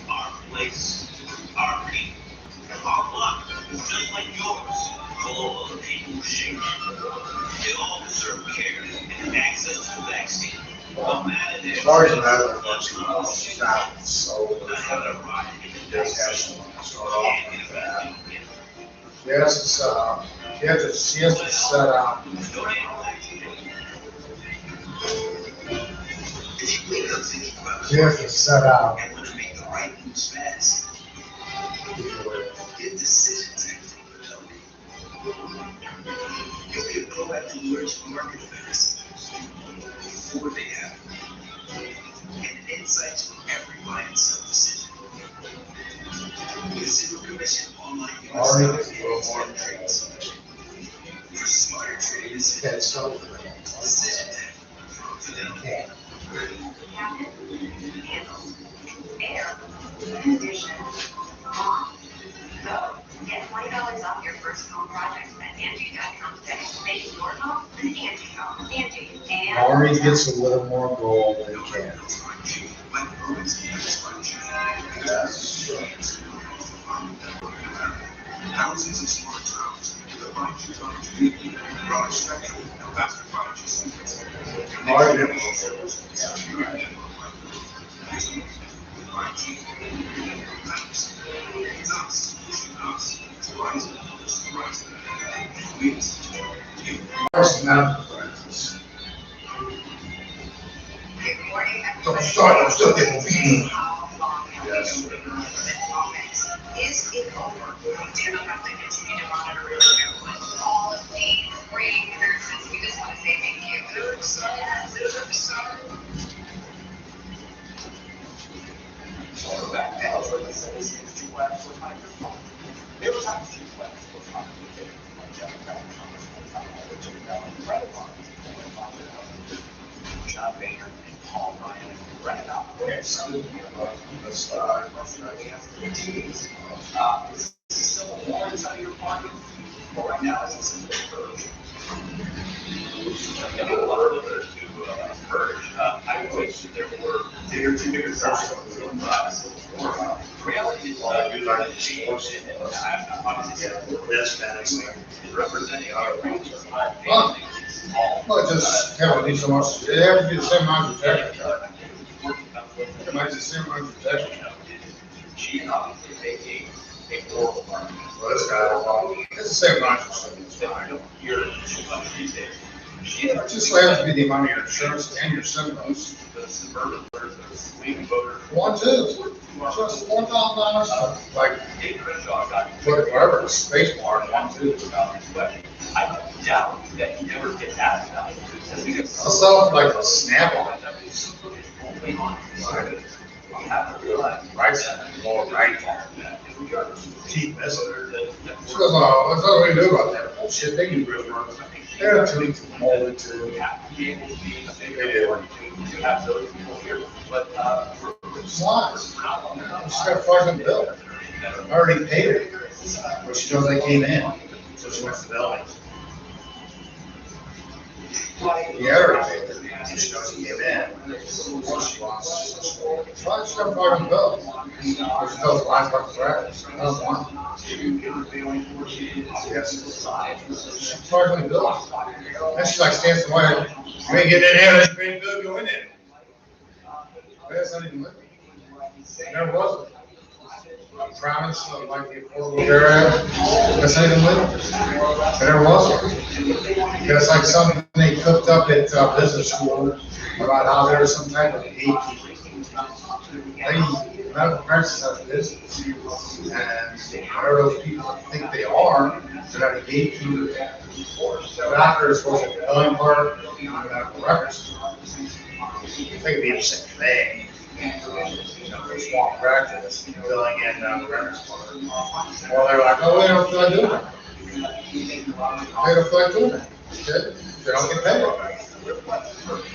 Our place, our people, our luck is just like yours, full of other people who share it. They all deserve care and access to the vaccine. No matter their Mario's not the first one. She's not so does have some sort of that. Yes, it's she has to set up. She has to set out. And want to make the right moves fast. Get decisions acting. You'll get proactive alerts from market fast before they happen. And insights from every buy and sell decision. With zero commission online trading solution. For smarter trading decisions. Decision tech for them. Air, condition, on. So, get $20 off your first home project at Angie.com today. Make your home an Angie home. Angie. And Ari gets a little more gold than Ken. That's right. Thousands of smart towns with a 5G connectivity, broad spectrum, and faster 5G speeds. Ari didn't go for it. It's us. It's Verizon. It's Verizon. It's you. Ari's not the friends. good morning. Don't start, I'm still getting beaten. Yes. Is it over? We do not have to continue to monitor it carefully. All of the great nurses, we just want to say thank you. They're excited. John Boehner and Paul Ryan rented out. Yes. Is this still more inside your pocket? Well, right now, it's a simple purge. A lot of it to purge. I wish there were two bigger sides. Reality is, you learn to change it, and I'm obviously this management representing our range of Well, it just kind of needs so much, it has to be the same amount of protection. It might be the same amount of protection. She obviously a horrible market. Well, this guy, it's the same amount of protection. You're too much these days. It just has to be the amount of your insurance and your symptoms. The suburban voters, the swing voters. One, two, just $4,000, like, Dave Crenshaw got whatever, space bar, one, two. I doubt that he ever gets asked about it. I'll sell it like a Snap-on. Right side, lower right. Keep missing it. She goes, oh, that's what we do about that bullshit. They do real work. They're too molded to. You have to be able to be to have those people here. But Slides. Just got a fucking bill. I already paid her, but she knows I came in, so she wants the building. Yeah, I already paid her, she knows he came in, so she wants, well, she's got a fucking bill. She knows the last fucking practice, I don't want. Yes. She's fucking bill. And she's like, stands the way, you ain't getting in here, that's pretty good, go in there. That's not even living. Never was it. I promise, like the affordable care act, that's not even living. There was it. It's like something they cooked up at business school about how there was some type of gatekeeping. Medical practice has a business, and whatever those people think they are, they're not a gatekeeper. The doctor is supposed to be billing part of the medical records. I think it'd be the same thing. For small practice, billing in the records part. Well, they're like, oh, we don't feel like doing it. They don't feel like doing it. Okay? They don't get paid.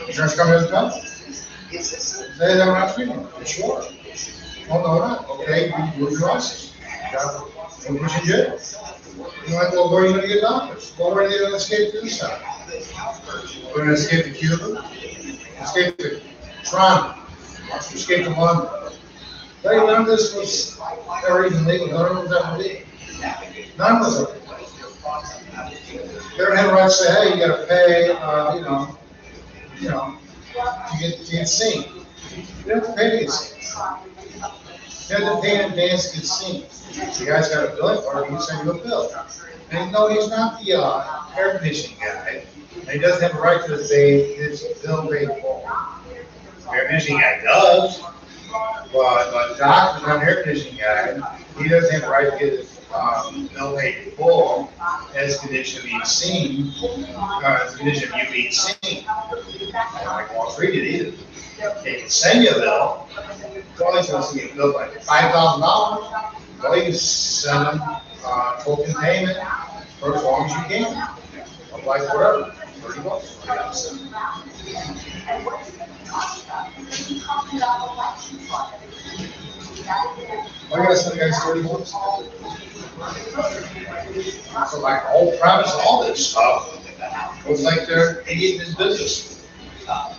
Insurance company doesn't pay. They don't have treatment. Sure. Oh, no, not. Okay, you lose your license. You push in jail. You're like, well, where are you going to get doctors? Well, where are they going to escape to this side? We're going to escape to Cuba, escape to Toronto, escape to London. None of this was ever even legal. None of it was ever legal. None of it. They don't have the right to say, hey, you got to pay, to get seen. You don't have to pay to get seen. You have to pay in advance to get seen. The guy's got a billing card, you send you a bill. And no, he's not the air conditioning guy. And he doesn't have the right to say his bill paid for. The air conditioning guy does. But the doctor's not an air conditioning guy. He doesn't have the right to get his bill paid full as condition of being seen, as condition of you being seen. I don't like Wall Street either. They can send you a bill. All he's going to send you a bill like $5,000. Well, you can send them token payment for as long as you can. Like whatever, $30. I gotta send the guys $30. So like the whole premise of all this stuff was like they're idiot in his business.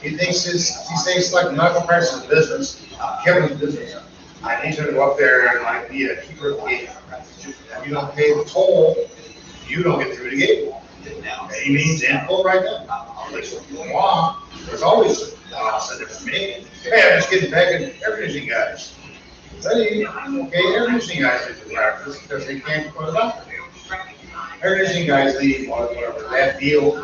He thinks like medical practice is business, Kevin's business. And he's gonna go up there and like be a keeper of the gate. If you don't pay the toll, you don't get through the gate. And he means in full right now. At least if you want, there's always said it for me. Hey, I'm just getting back in air conditioning guys. Hey, okay, air conditioning guys do practice because they can't put it up. Air conditioning guys leave whatever that deal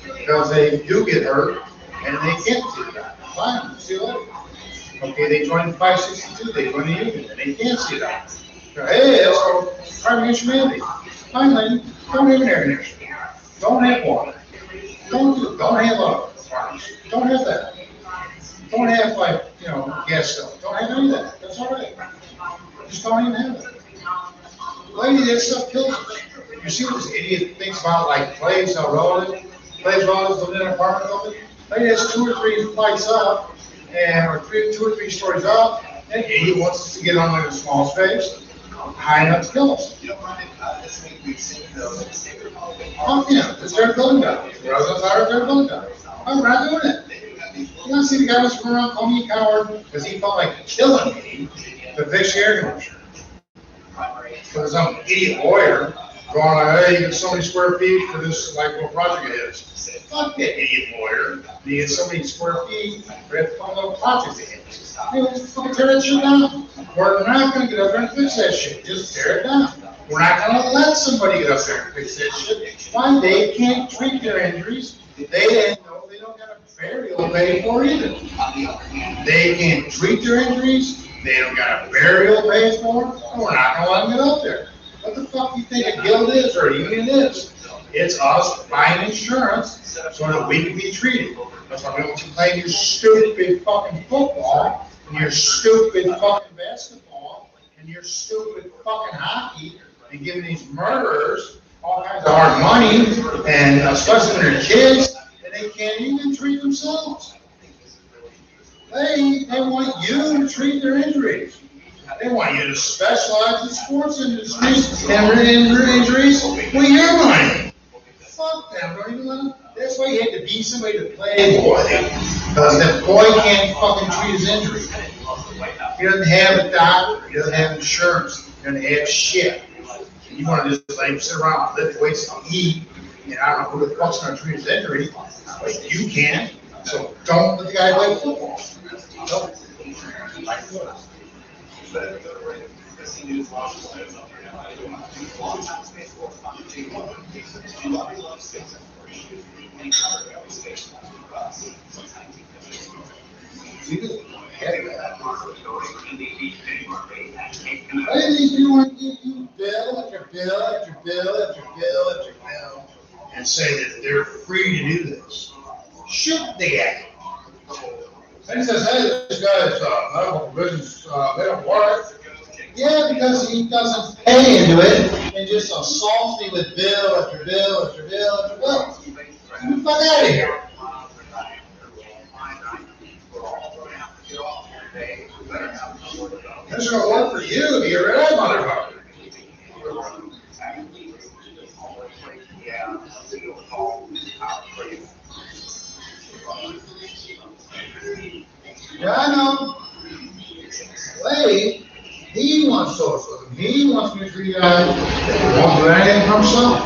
because they do get hurt and they can't see the doctor. Fine, see you later. Okay, they join 562, they join the union, and they can't see that. Hey, let's go private against humanity. Fine, lady, don't have an air conditioner. Don't have water. Don't have farms. Don't have that. Don't have gas stove. Don't have any of that. That's all right. Just don't even have it. Lady, that stuff kills us. You see what this idiot thinks about like Clay's relatives living in an apartment building? Lady has 2 or 3 flights up. Or 2 or 3 stories up, and he wants us to get on like a small space, high enough to kill us. Oh yeah, it's their building down. The residents are their building down. Oh, we're not doing it. You want to see the guy was running around calling me a coward because he felt like killing me to fix the air conditioner. Because some idiot lawyer going like, hey, you get so many square feet for this like little project it is. Fuck that idiot lawyer. You get so many square feet for that fun little project it is. Hey, let's fucking tear that shit down. We're not going to get up there and fix that shit. Just tear it down. We're not going to let somebody get up there and fix that shit. Why? They can't treat their injuries. They don't have a burial paid for either. They can't treat their injuries. They don't got a burial paid for. And we're not going to let them get up there. What the fuck do you think a guild is or a union is? It's us buying insurance so that we can be treated. That's why we don't want you playing your stupid fucking football and your stupid fucking basketball and your stupid fucking hockey and giving these murderers all kinds of hard money, and especially when they're kids, and they can't even treat themselves. They want you to treat their injuries. They want you to specialize in sports industries and injuries with your money. Fuck them, don't even let them. That's why you had to beat somebody to play boy. Because that boy can't fucking treat his injury. He doesn't have a doctor, he doesn't have insurance, he doesn't have shit. You want to just like sit around, lift weights, and eat, and I don't know who the fuck's gonna treat his injury, but you can. So don't let the guy play football. Nope. Hey, these people want to give you bill after bill after bill after bill after bill and say that they're free to do this. Shoot the guy. And he says, hey, this guy's medical provisions, they don't work. Yeah, because he doesn't pay into it and just assaults me with bill after bill after bill after bill. Get the fuck out of here. That's gonna work for you to get rid of that motherfucker. Yeah, I know. Lady, he wants socialism. He wants me to treat guys that won't do anything for himself.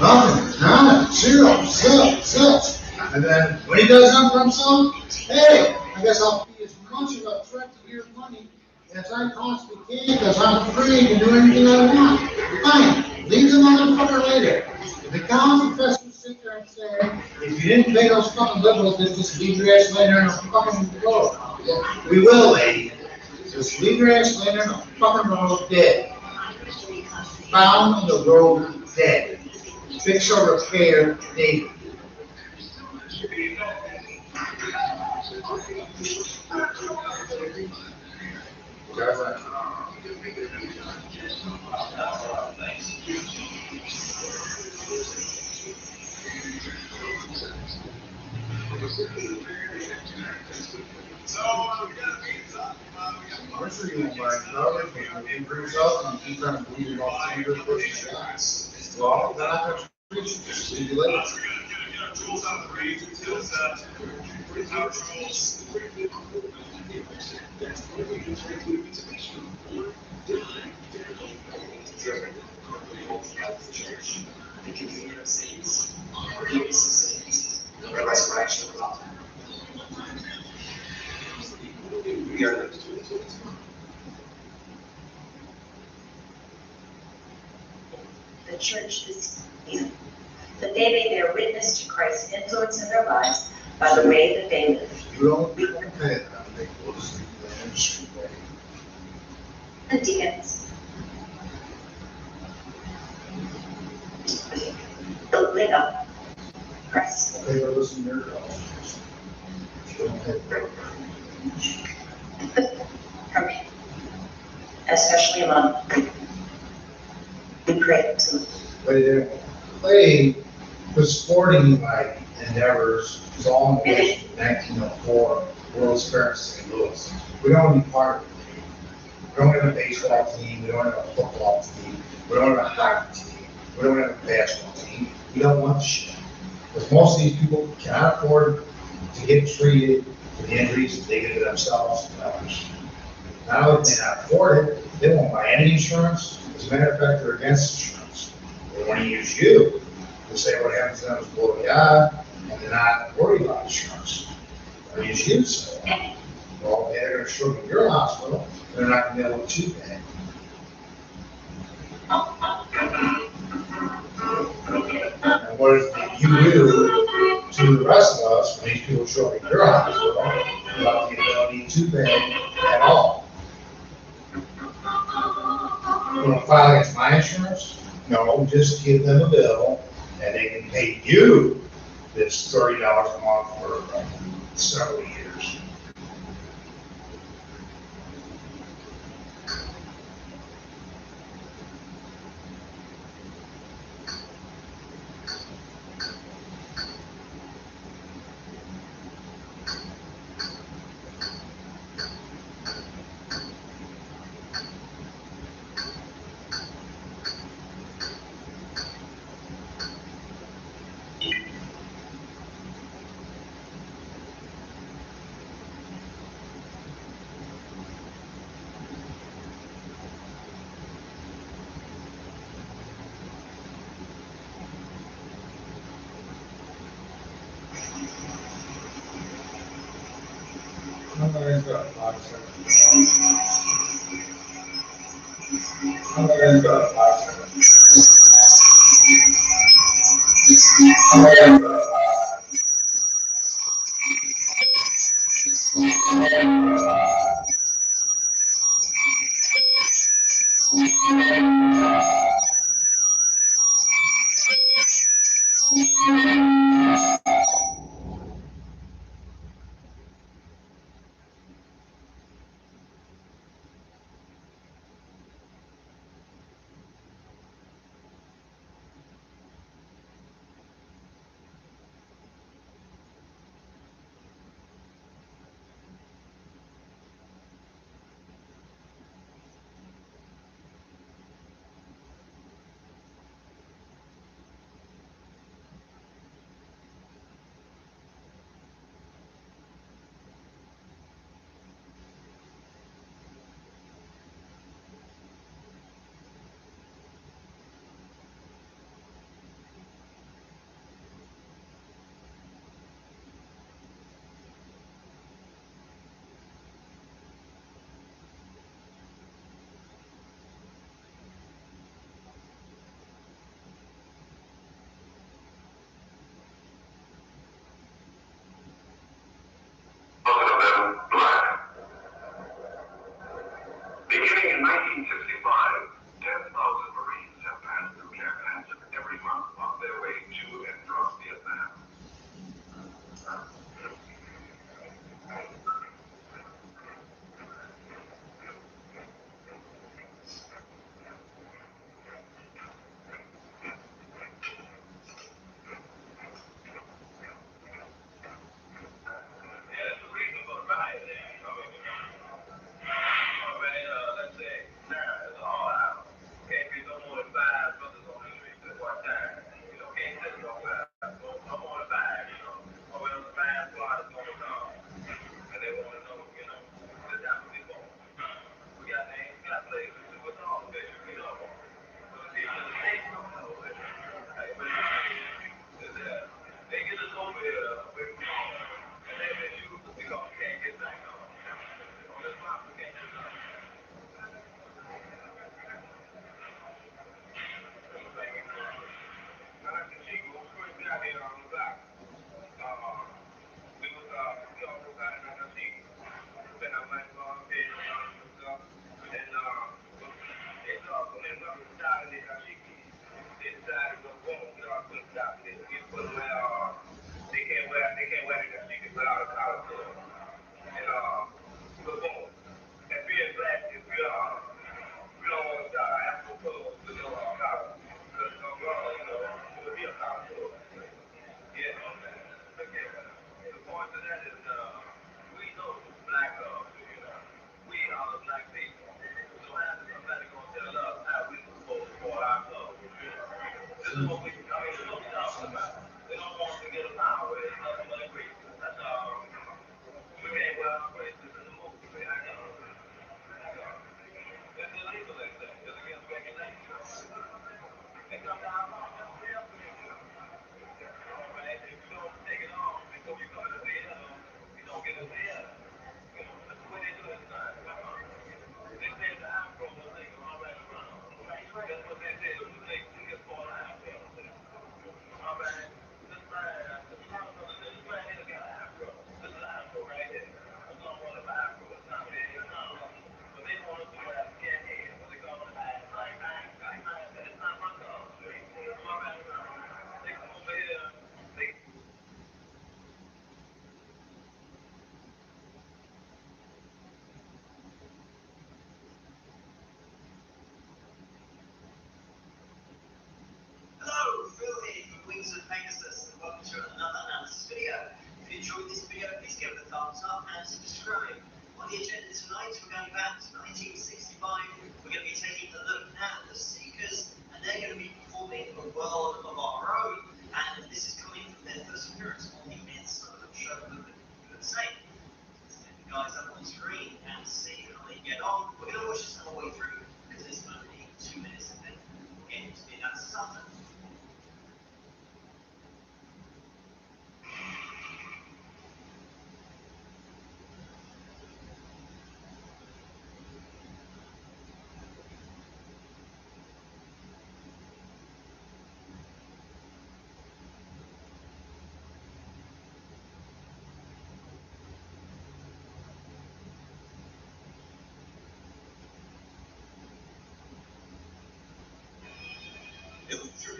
Nothing, none, zilch. And then when he does something for himself, hey, I guess I'll be as much of a threat to your money as I possibly can because I'm free to do anything I want. Fine, leave the motherfucker later. If the college professors sit there and say, if you didn't pay those fucking liberals, then just leave your ass laying there in a fucking road. Yeah, we will, lady. Just leave your ass laying there in a fucking road dead. Found on the road dead. Fix or repair needed. We're sure you won't buy coverage, but you improve yourself and you keep trying to bleed it off to your push. Well, then I'm going to treat you, just leave you later. The church is, that they may bear witness to Christ's influence in their lives by the way that they live. You don't pay it, they will see the industry way. The deacons. Live up Christ. They will listen to your calls. You don't pay From him. Especially among the great. Play the sporting like endeavors was all in the 1904 World's Fair in St. Louis. We don't want to be part of it. We don't have a baseball team. We don't have a football team. We don't have a hockey team. We don't have a basketball team. We don't want the shit. Because most of these people cannot afford to get treated for the injuries that they get to themselves and others. Not only can they not afford it, they won't buy any insurance. As a matter of fact, they're against insurance. They want to use you to say what happens to them is blow the eye, and they're not worried about insurance. They use you to say, well, they're going to show you your hospital, they're not going to be able to pay. And what is you do to the rest of us when these people show up at your hospital without the ability to pay at all? You want to file against my insurance? No, just give them a bill and they can pay you this $30 a month for several years. Somebody's got 5 seconds. Somebody's got 5 seconds. Somebody's got 5 Beginning in 1965, 10,000 Marines have passed through Camp Hansen every month on their way to and from Vietnam.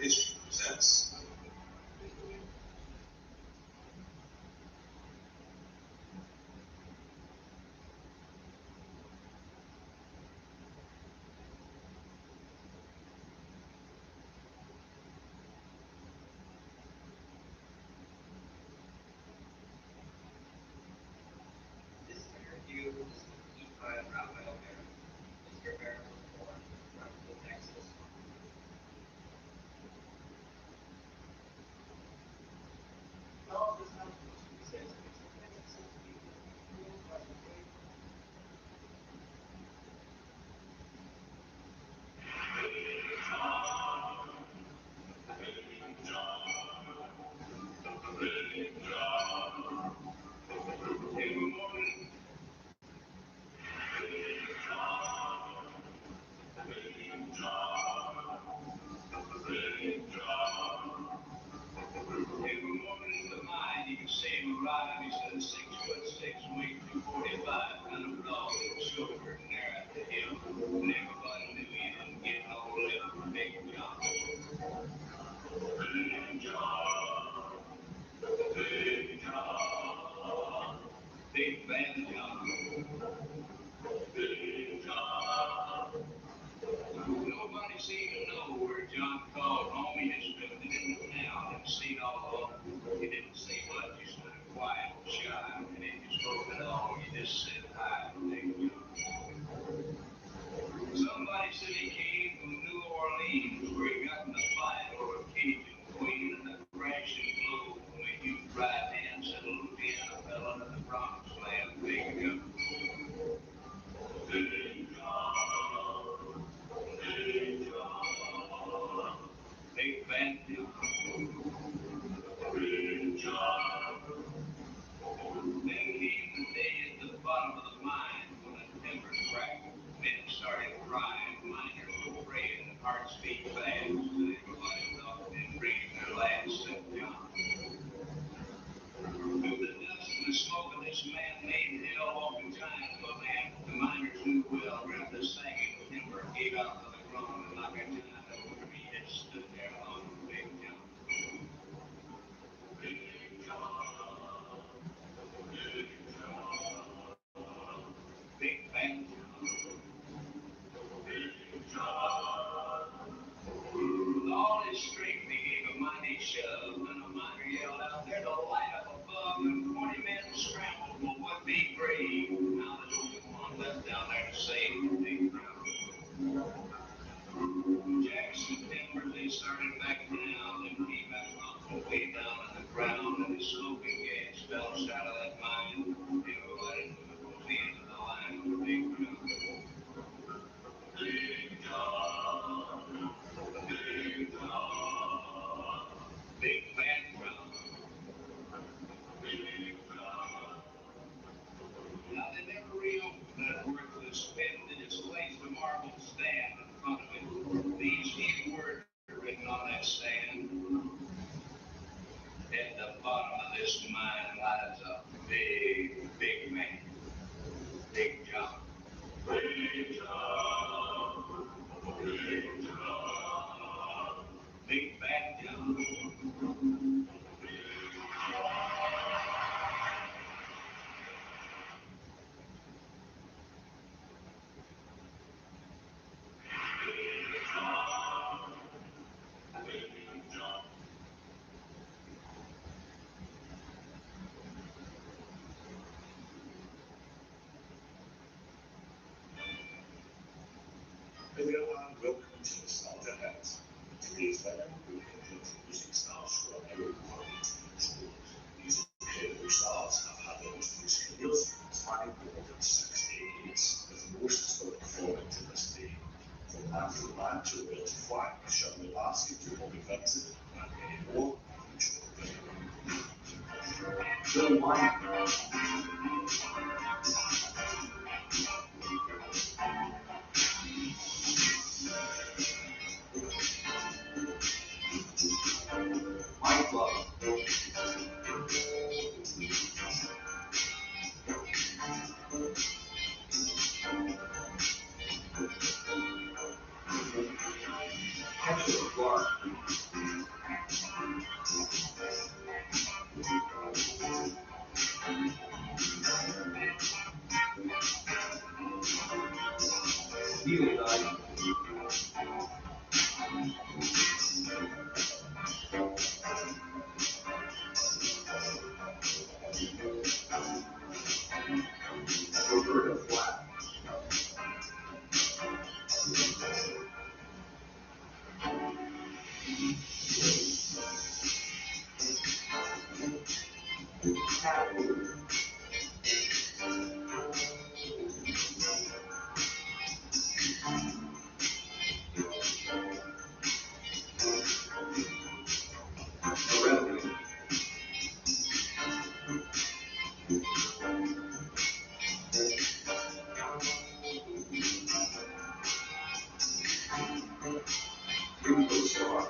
History presents. This interview is with E5 Raphael Barron. Mr. Barron was born in Brownsville, Texas. All this time, he says it's independent since being ruled by the great Every morning in the mine, you can see him arrive. He's a 6'6", weight 245, kind of broad, short and narrow at the hip. And everybody knew he didn't get no lip. Big John. Big John. Big John. Big Bad John. Big John. Nobody seemed to know where John called home. He just lived in the town and seen all of them. He didn't say much, he stood quiet and shy. And if you spoke at all, he just said hi to Big John. Somebody said he came from New Orleans, where he got in a fight over a Cajun queen, and a crashing blow from a huge right hand sent a Louisiana fella to the Bronx land. Big John. Big John. Big John. Big Bad John. Big John. Then came the day at the bottom of the mine when the timber cracked. Men started crying, miners were praying, and hearts beat fast. And everybody thought they'd raise their last St. John. Through the dust and the smoke of this man-made hell walked a giant of a man the miners knew well, grabbed the sagging timber, gave out to the ground, and like a giant over he just stood there alone, Big John. Big John. Big John. Big Bad John. Big John. With all his strength, he gave a mighty shove, and a miner yelled out, "There's a light up above," and 20 men scrambled. Well, what be brave? Now there's only one left down there to save the Big John. Jackson Timbers, they started back down, then came back rumble way down in the ground, and the smoking gas belched out of that mine. Everybody knew it was the end of the line for Big John. Big John. Big John. Big Bad John. Big John. Now they never reopened that worthless pit, and just placed a marble stand in front of it. These few words are written on that stand. At the bottom of this mine lies a big, big man. Big John. Big John. Big John. Big Bad John. Big John. Big John. Big John. Everyone, welcome to the Smelter House. Today's weather will include music stars from every part of the school. These incredible stars have had their most music careers spanning more than 6 decades, with most still performing to this day. From Manfred Mann to Roberta Flack, Shirley Bassey to Bobby Vincent, and many more, enjoy. The Mike Love. Kevin Clark. Ringo Starr.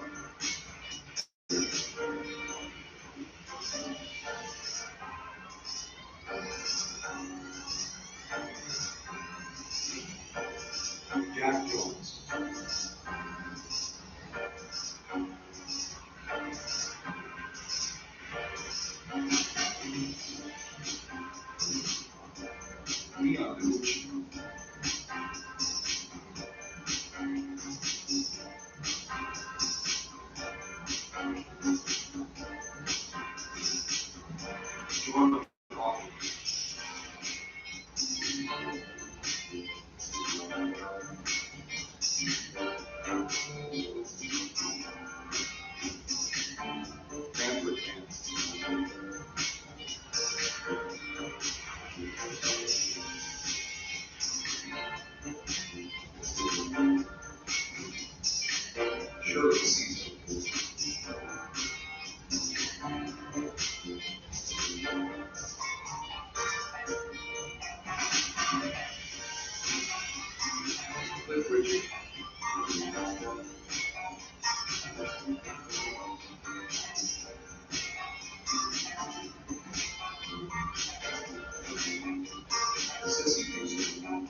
Jack Jones. Leon Gooch. Jordan Hawkins. Manfred Mann. Shirley Caesar. Cliff Richard. Sissy Houston.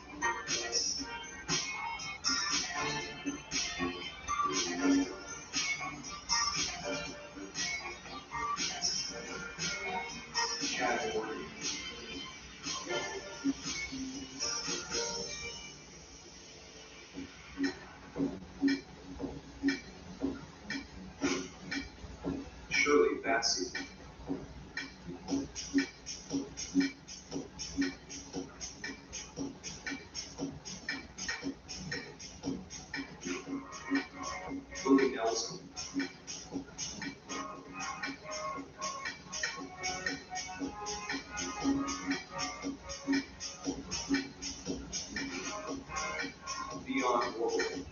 Chad Morgan. Shirley Bassey. Willie Nelson. Dionne Warwick.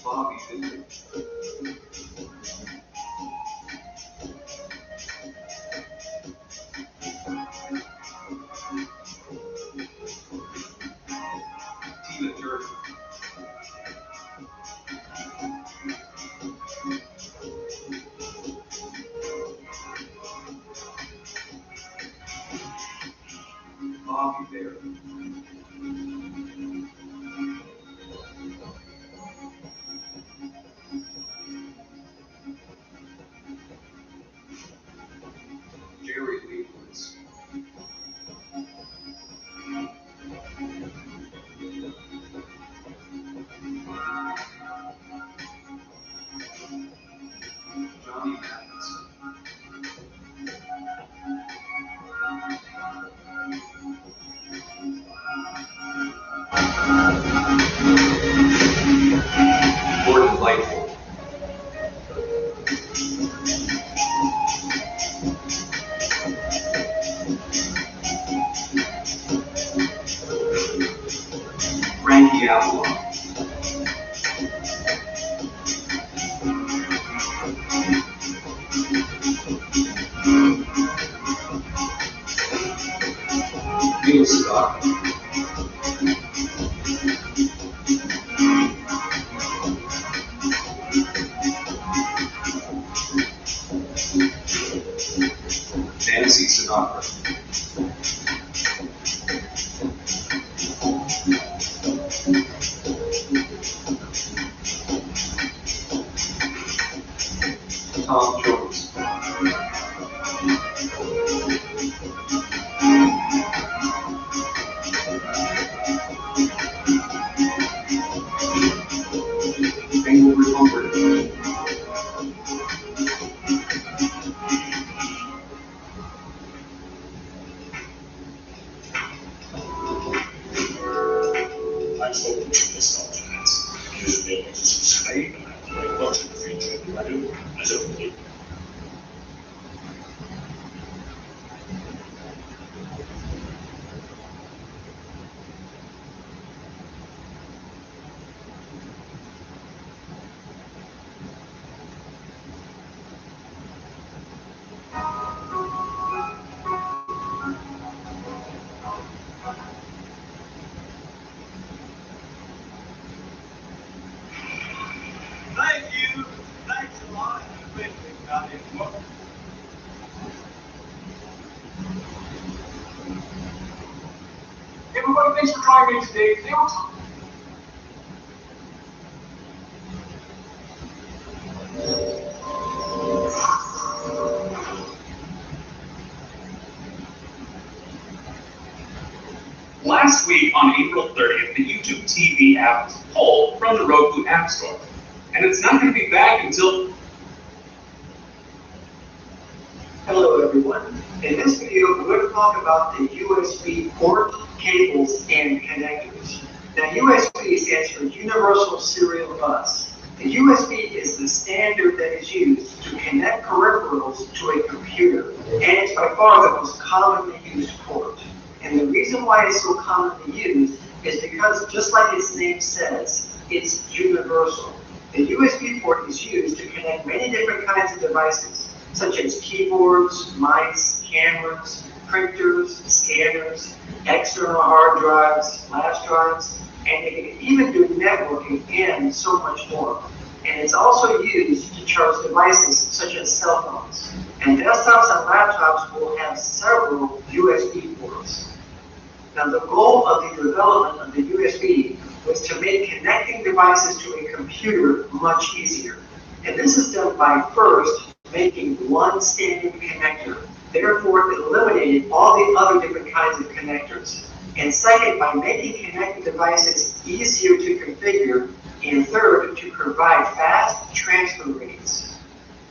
Bobby Bender. Tina Turner. Bobby Bear. Jerry Leibowitz. Johnny Mathis. Gordon Lightfoot. Frankie Avalon. Neil Scott. Nancy Sinatra. Tom Jones. Englewood Humphrey. everybody thinks we're trying to get today. They don't talk. Last week on April 30th, the YouTube TV app was pulled from the Roku App Store. And it's not going to be back until... Hello everyone. In this video, we're going to talk about the USB port, cables, and connectors. Now USB stands for Universal Serial Bus. The USB is the standard that is used to connect peripherals to a computer, and it's by far the most commonly used port. And the reason why it's so commonly used is because, just like its name says, it's universal. The USB port is used to connect many different kinds of devices, such as keyboards, mice, cameras, printers, scanners, external hard drives, flash drives, and it can even do networking and so much more. And it's also used to charge devices such as cell phones. And desktops and laptops will have several USB ports. Now, the goal of the development of the USB was to make connecting devices to a computer much easier. And this is done by first making one standard connector. Therefore, it eliminated all the other different kinds of connectors. And second, by making connected devices easier to configure. And third, to provide fast transfer rates.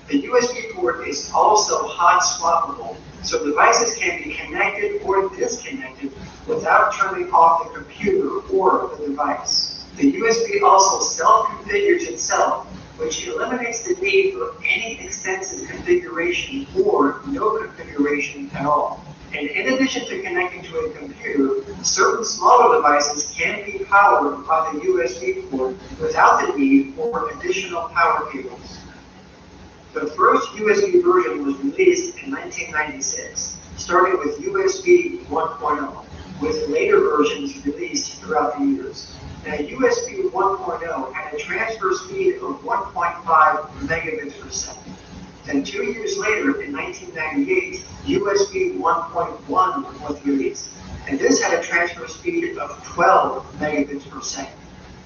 The USB port is also hot swappable, so devices can be connected or disconnected without turning off the computer or the device. The USB also self-configures itself, which eliminates the need for any extensive configuration or no configuration at all. And in addition to connecting to a computer, certain smaller devices can be powered by the USB port without the need for additional power cables. The first USB version was released in 1996, starting with USB 1.0, with later versions released throughout the years. Now, USB 1.0 had a transfer speed of 1.5 megabits per second. Then 2 years later, in 1998, USB 1.1 was released, and this had a transfer speed of 12 megabits per second.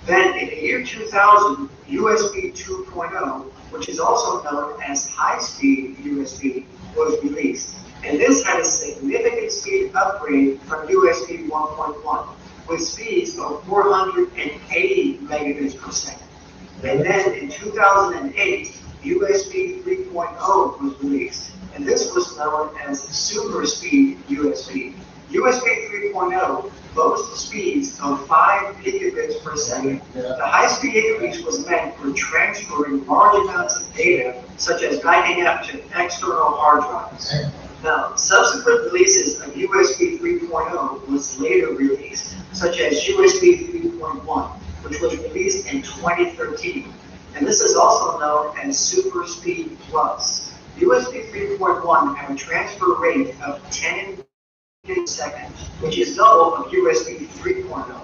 Then in the year 2000, USB 2.0, which is also known as high-speed USB, was released, and this had a significant speed upgrade from USB 1.1, with speeds of 480 megabits per second. And then in 2008, USB 3.0 was released, and this was known as super speed USB. USB 3.0 boasts speeds of 5 gigabits per second. The high-speed increase was meant for transferring large amounts of data, such as backing up to external hard drives. Now, subsequent releases of USB 3.0 was later released, such as USB 3.1, which was released in 2013. And this is also known as Super Speed Plus. USB 3.1 had a transfer rate of 10 seconds, which is double of USB 3.0.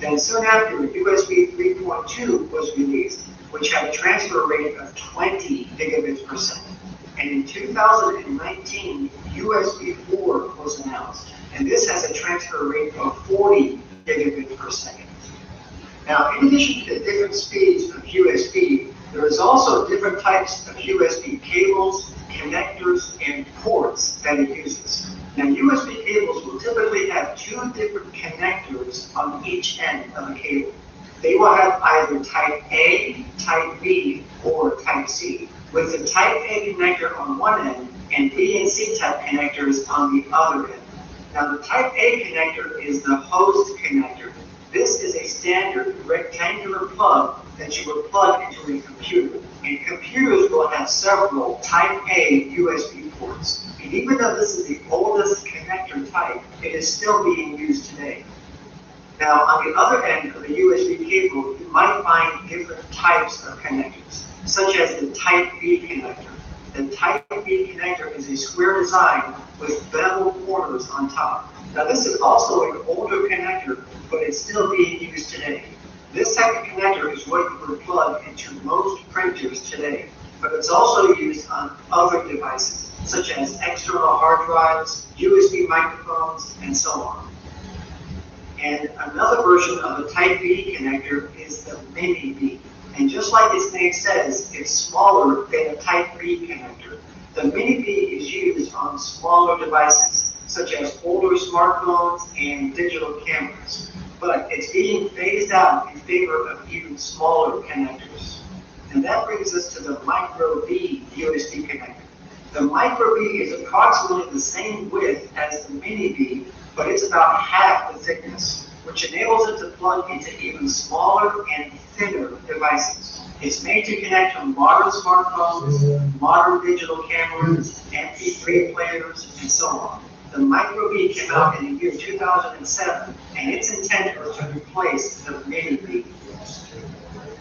Then soon after, USB 3.2 was released, which had a transfer rate of 20 gigabits per second. And in 2019, USB 4 was announced, and this has a transfer rate of 40 gigabits per second. Now, in addition to the different speeds of USB, there is also different types of USB cables, connectors, and ports that it uses. Now, USB cables will typically have 2 different connectors on each end of a cable. They will have either type A, type B, or type C, with the type A connector on one end and B and C type connectors on the other end. Now, the type A connector is the host connector. This is a standard rectangular plug that you would plug into a computer. And computers will have several type A USB ports. And even though this is the oldest connector type, it is still being used today. Now, on the other end of the USB cable, you might find different types of connectors, such as the type B connector. The type B connector is a square design with bevel corners on top. Now, this is also an older connector, but it's still being used today. This type of connector is what you would plug into most printers today, but it's also used on other devices, such as external hard drives, USB microphones, and so on. And another version of the Type B connector is the Mini B. And just like its name says, it's smaller than a Type B connector. The Mini B is used on smaller devices, such as older smartphones and digital cameras. But it's being phased out in favor of even smaller connectors. And that brings us to the Micro B USB connector. The Micro B is approximately the same width as the Mini B, but it's about half the thickness, which enables it to plug into even smaller and thinner devices. It's made to connect to modern smartphones, modern digital cameras, MP3 players, and so on. The Micro B came out in the year 2007, and it's intended to replace the Mini B.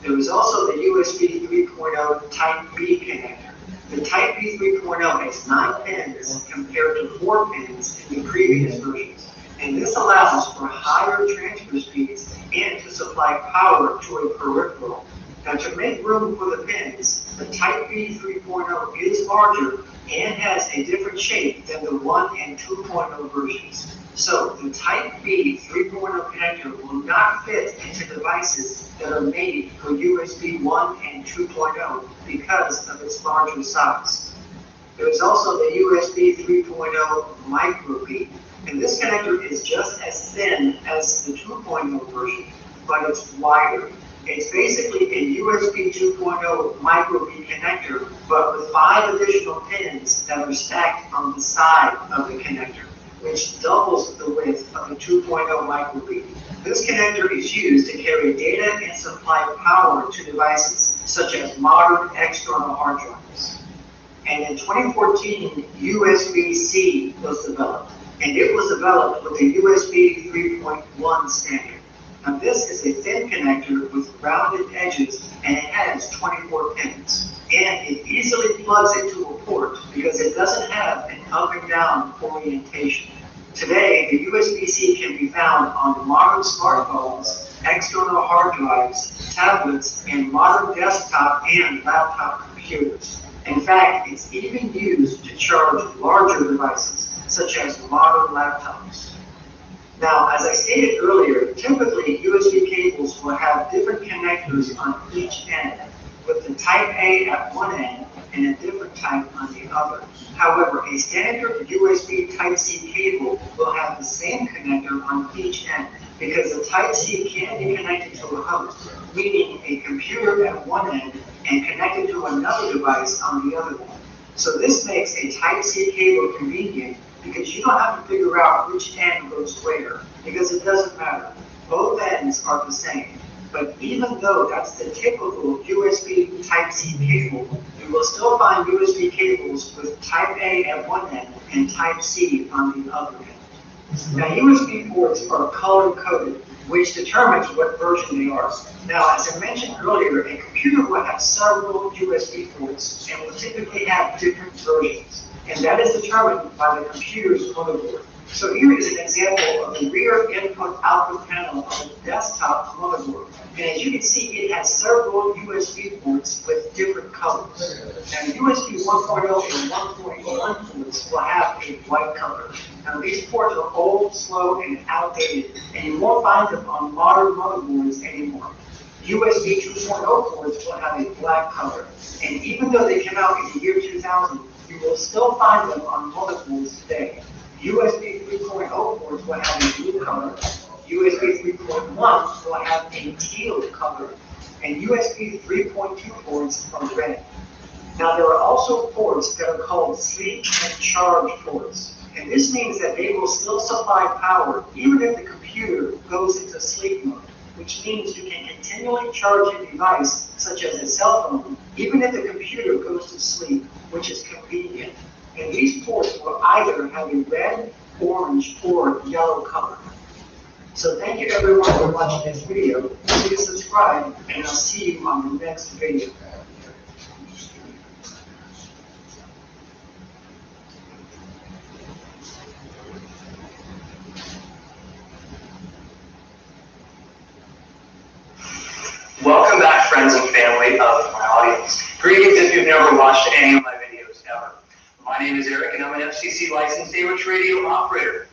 There is also the USB 3.0 Type B connector. The Type B 3.0 has 9 pins compared to 4 pins in the previous versions. And this allows for higher transfer speeds and to supply power to a peripheral. Now, to make room for the pins, the Type B 3.0 is larger and has a different shape than the 1 and 2.0 versions. So the Type B 3.0 connector will not fit into devices that are made for USB 1 and 2.0 because of its larger size. There is also the USB 3.0 Micro B, and this connector is just as thin as the 2.0 version, but it's wider. It's basically a USB 2.0 Micro B connector, but with 5 additional pins that are stacked on the side of the connector, which doubles the width of the 2.0 Micro B. This connector is used to carry data and supply power to devices, such as modern external hard drives. And in 2014, USB-C was developed, and it was developed with a USB 3.1 standard. Now this is a thin connector with rounded edges, and it has 24 pins. And it easily plugs into a port because it doesn't have an up and down orientation. Today, the USB-C can be found on modern smartphones, external hard drives, tablets, and modern desktop and laptop computers. In fact, it's even used to charge larger devices, such as modern laptops. Now, as I stated earlier, typically USB cables will have different connectors on each end, with the Type A at one end and a different type on the other. However, a standard USB Type-C cable will have the same connector on each end because the Type-C can be connected to a host, meaning a computer at one end and connected to another device on the other end. So this makes a Type-C cable convenient because you don't have to figure out which end goes where, because it doesn't matter. Both ends are the same. But even though that's the typical USB Type-C cable, you will still find USB cables with Type A at one end and Type-C on the other end. Now, USB ports are color-coded, which determines what version they are. Now, as I mentioned earlier, a computer will have several USB ports and will typically have different versions. And that is determined by the computer's motherboard. So here is an example of the rear input-output panel of a desktop motherboard. And as you can see, it has several USB ports with different colors. Now, USB 1.0 and 1.1 ports will have a white color. Now, these ports are old, slow, and outdated, and you won't find them on modern motherboards anymore. USB 2.0 ports will have a black color. And even though they came out in the year 2000, you will still find them on motherboards today. USB 3.0 ports will have a blue color, USB 3.1 will have a teal color, and USB 3.2 ports are red. Now there are also ports that are called sleep and charge ports, and this means that they will still supply power even if the computer goes into sleep mode, which means you can continually charge a device such as a cell phone even if the computer goes to sleep, which is convenient. And these ports will either have a red, orange, or yellow color. So thank you everyone for watching this video. Please subscribe, and I'll see you on the next video. Welcome back, friends and family of my audience. Greetings if you've never watched any of my videos ever. My name is Eric, and I'm an FCC licensed amateur radio operator.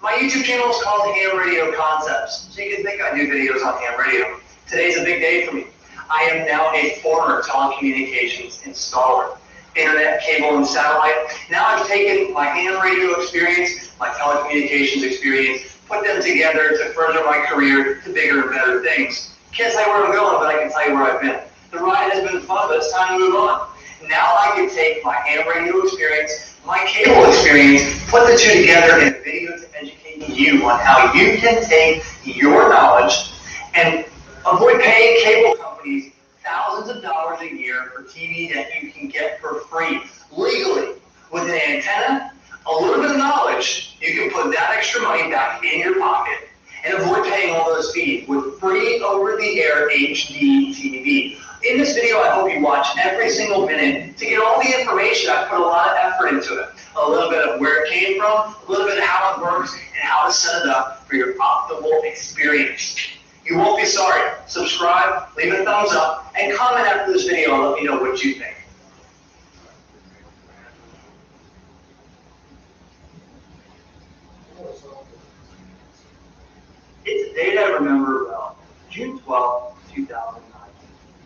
My YouTube channel is called Ham Radio Concepts, so you can think I do videos on ham radio. Today's a big day for me. I am now a former telecommunications installer, internet, cable, and satellite. Now I've taken my ham radio experience, my telecommunications experience, put them together to further my career to bigger and better things. Can't tell you where I'm going, but I can tell you where I've been. The ride has been fun, but it's time to move on. Now I can take my ham radio experience, my cable experience, put the two together in a video to educate you on how you can take your knowledge and avoid paying cable companies thousands of dollars a year for TV that you can get for free, legally. With an antenna, a little bit of knowledge, you can put that extra money back in your pocket and avoid paying all those fees with free over-the-air HD TV. In this video, I hope you watch every single minute to get all the information. I put a lot of effort into it. A little bit of where it came from, a little bit of how it works, and how to set it up for your optimal experience. You won't be sorry. Subscribe, leave a thumbs up, and comment after this video and let me know what you think. It's a date I remember well, June 12, 2009.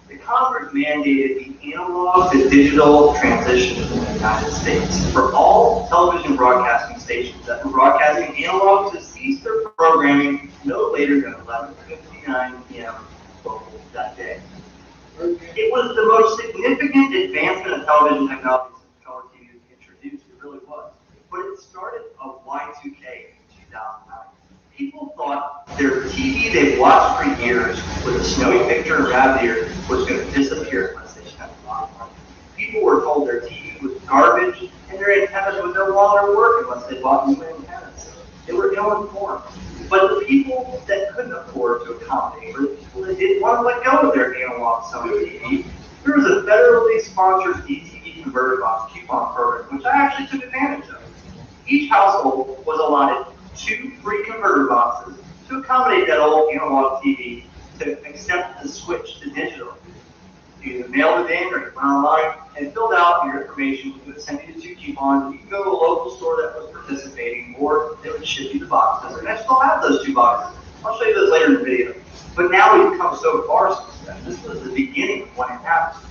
The Congress mandated the analog to digital transition in the United States for all television broadcasting stations that were broadcasting analog to cease their programming no later than 11:59 p.m. local that day. It was the most significant advancement of television technology since color TV was introduced. It really was. But it started a Y2K in 2009. People thought their TV they'd watched for years with a snowy picture and rabbit ears was going to disappear unless they spent a lot of money. People were told their TV was garbage and their antennas would no longer work unless they bought new antennas. They were ill-informed. But the people that couldn't afford to accommodate, or the people that didn't want to let go of their analog Sony TV, there was a federally sponsored DTV converter box coupon program, which I actually took advantage of. Each household was allotted 2 free converter boxes to accommodate that old analog TV to accept the switch to digital. You either mailed it in or you went online and filled out your information. We would send you the 2 coupons. You could go to a local store that was participating, or they would ship you the boxes. And I still have those 2 boxes. I'll show you those later in the video. But now we've come so far since then. This was the beginning of when it happened.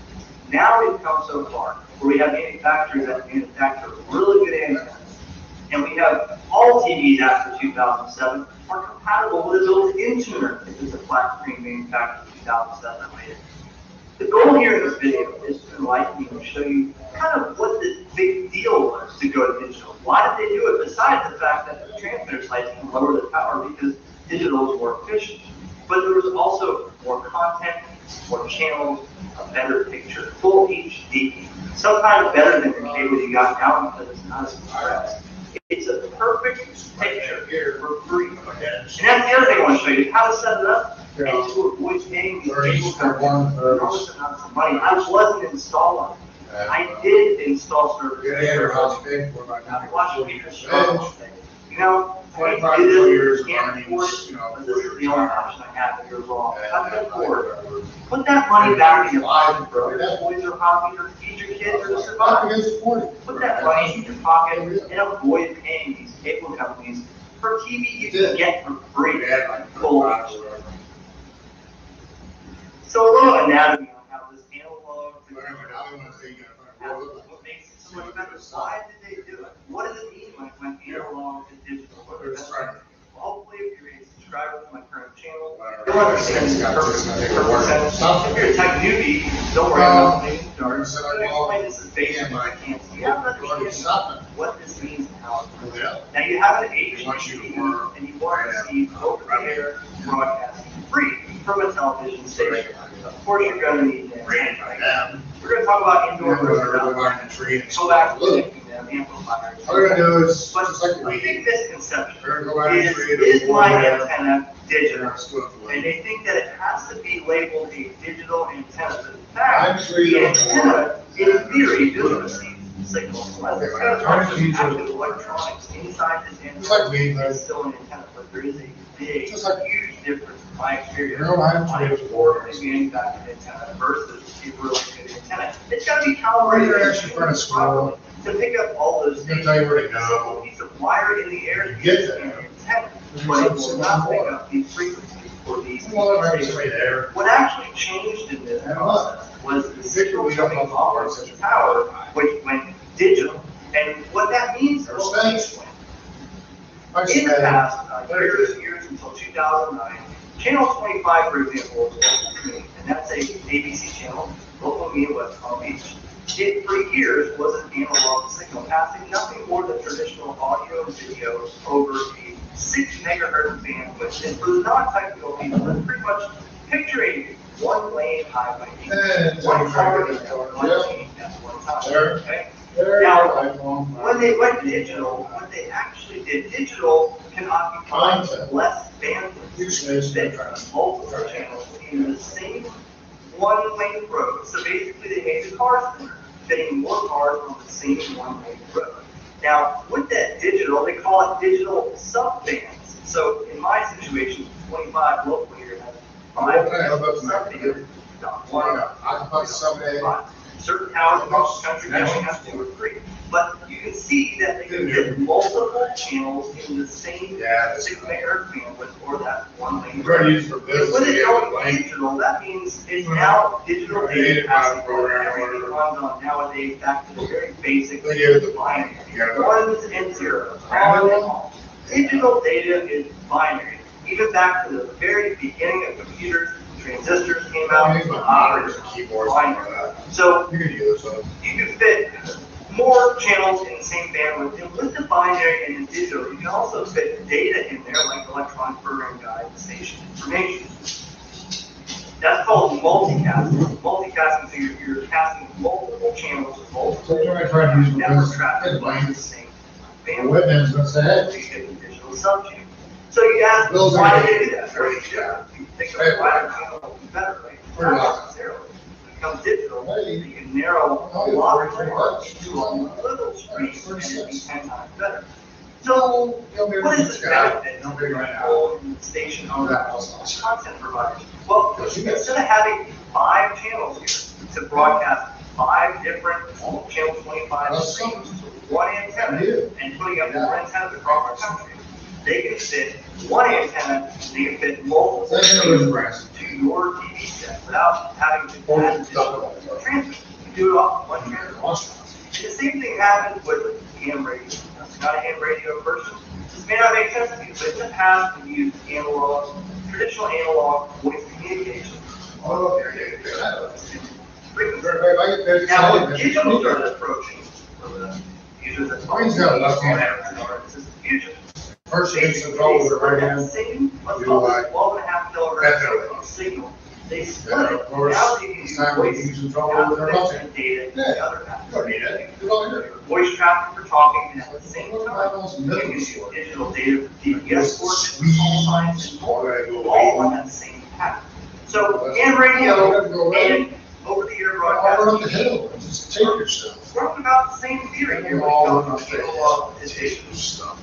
Now we've come so far where we have manufacturers that manufacture really good antennas. And we have all TVs after 2007 are compatible with a built-in tuner. This is a flat screen manufactured in 2007 and later. The goal here in this video is to enlighten you and show you kind of what the big deal was to go to digital. Why did they do it? Besides the fact that the transmitter sites can lower the power because digital is more efficient. But there was also more content, more channels, a better picture, full HD. Sometimes better than the cable you got now because it's not as compressed. It's a perfect picture here for free. And that's the other thing I want to show you, how to set it up and to avoid paying these cable companies enormous amounts of money. I wasn't installing. I did install services. I watched people struggle. You know, 25 years can't afford it, but this is the only option I have if you're wrong. Cut the cord. Put that money back in your pocket, bro. That boys are happy to feed your kids or to survive. Put that money in your pocket and avoid paying these cable companies for TV you can get for free. Full HD. So a little anatomy on how this analog what makes it so much better. Why did they do it? What does it mean when analog to digital? Well, hopefully if you're a subscriber to my current channel, you'll understand this perfect sense. If you're a tech newbie, don't worry about the name stars. I'm going to explain this as basic as I can. So you have to understand what this means and how it works. Now you have an HD TV and you want to see over-the-air broadcasting free from a television station. Of course you're going to need that. We're going to talk about indoor versus outdoor. Go back to connecting them, amplifiers. All we're going to do is, but just like a big misconception is my antenna digital? And they think that it has to be labeled a digital antenna. But in fact, the antenna, in theory, does receive signals. It's got active electronics inside this antenna. It's still an antenna, but there is a big, huge difference in my experience on a poorly manufactured antenna versus a really good antenna. It's got to be calibrated properly to pick up all those things. Tell you where to go. A simple piece of wire in the air to get there. antenna, but it will not pick up these frequencies for these. Well, there might be somebody there. What actually changed in this process was the signal coming off of the tower, which went digital. And what that means is, in the past, years until 2009, Channel 25, for example, was local to me, and that's a ABC channel, local to me in West Palm Beach. It, for years, was an analog signal, passing nothing more than traditional audio and video over a 6 megahertz bandwidth. And for the non-technical people, that's pretty much picturing one lane highway, one car in one lane at one time. Okay? Now, when they went digital, what they actually did, digital can occupy less bandwidth than multiple channels in the same one-lane road. So basically, they made the cars thinner, fitting more cars on the same one-lane road. Now, with that digital, they call it digital sub-bands. So in my situation, 25 local here has 5 sub-bands. Certain towers across the country only have 2 or 3. But you can see that they can get multiple channels in the same 6 megahertz bandwidth or that one lane. When it's going digital, that means it's now digital data passing everything runs on nowadays back to the very basic binary. Ones and zeros, on and off. Digital data is binary. Even back to the very beginning of computers, transistors came out, binary. So you can fit more channels in the same bandwidth, and with the binary and the digital, you can also fit data in there, like electronic program guide, station information. That's called multicasting. Multicasting, so you're casting multiple channels of multiple network traffic on the same bandwidth. So you get the digital subchannel. So you ask, why do they do that? Very sure. You think of why do they better, right? Not necessarily. Becomes digital, you can narrow a lot of to a little street and it'd be 10 times better. So, what is the benefit of the station owners, content providers? Well, instead of having 5 channels here to broadcast 5 different channel 25 streams, one antenna, and putting up more antennas across our country, they can fit one antenna, they can fit multiple streams to your TV set without having to add additional transmitters. You do it off one transmitter. And the same thing happens with ham radio. I'm not a ham radio person. This may not make sense to you, but in the past we used analog, traditional analog voice communication. Now, when digital started approaching, for the users that talk this is the future. First things to go with right now. Same, what's called 12.5 kilohertz signal. They split it. Now they can use voice and data in the other half. Voice traffic for talking, and at the same time, you can use digital data for GPS coordinates, call signs, and more, all on that same path. So, ham radio and over-the-air broadcasting, we're talking about the same theory here when it comes to analog digital stuff.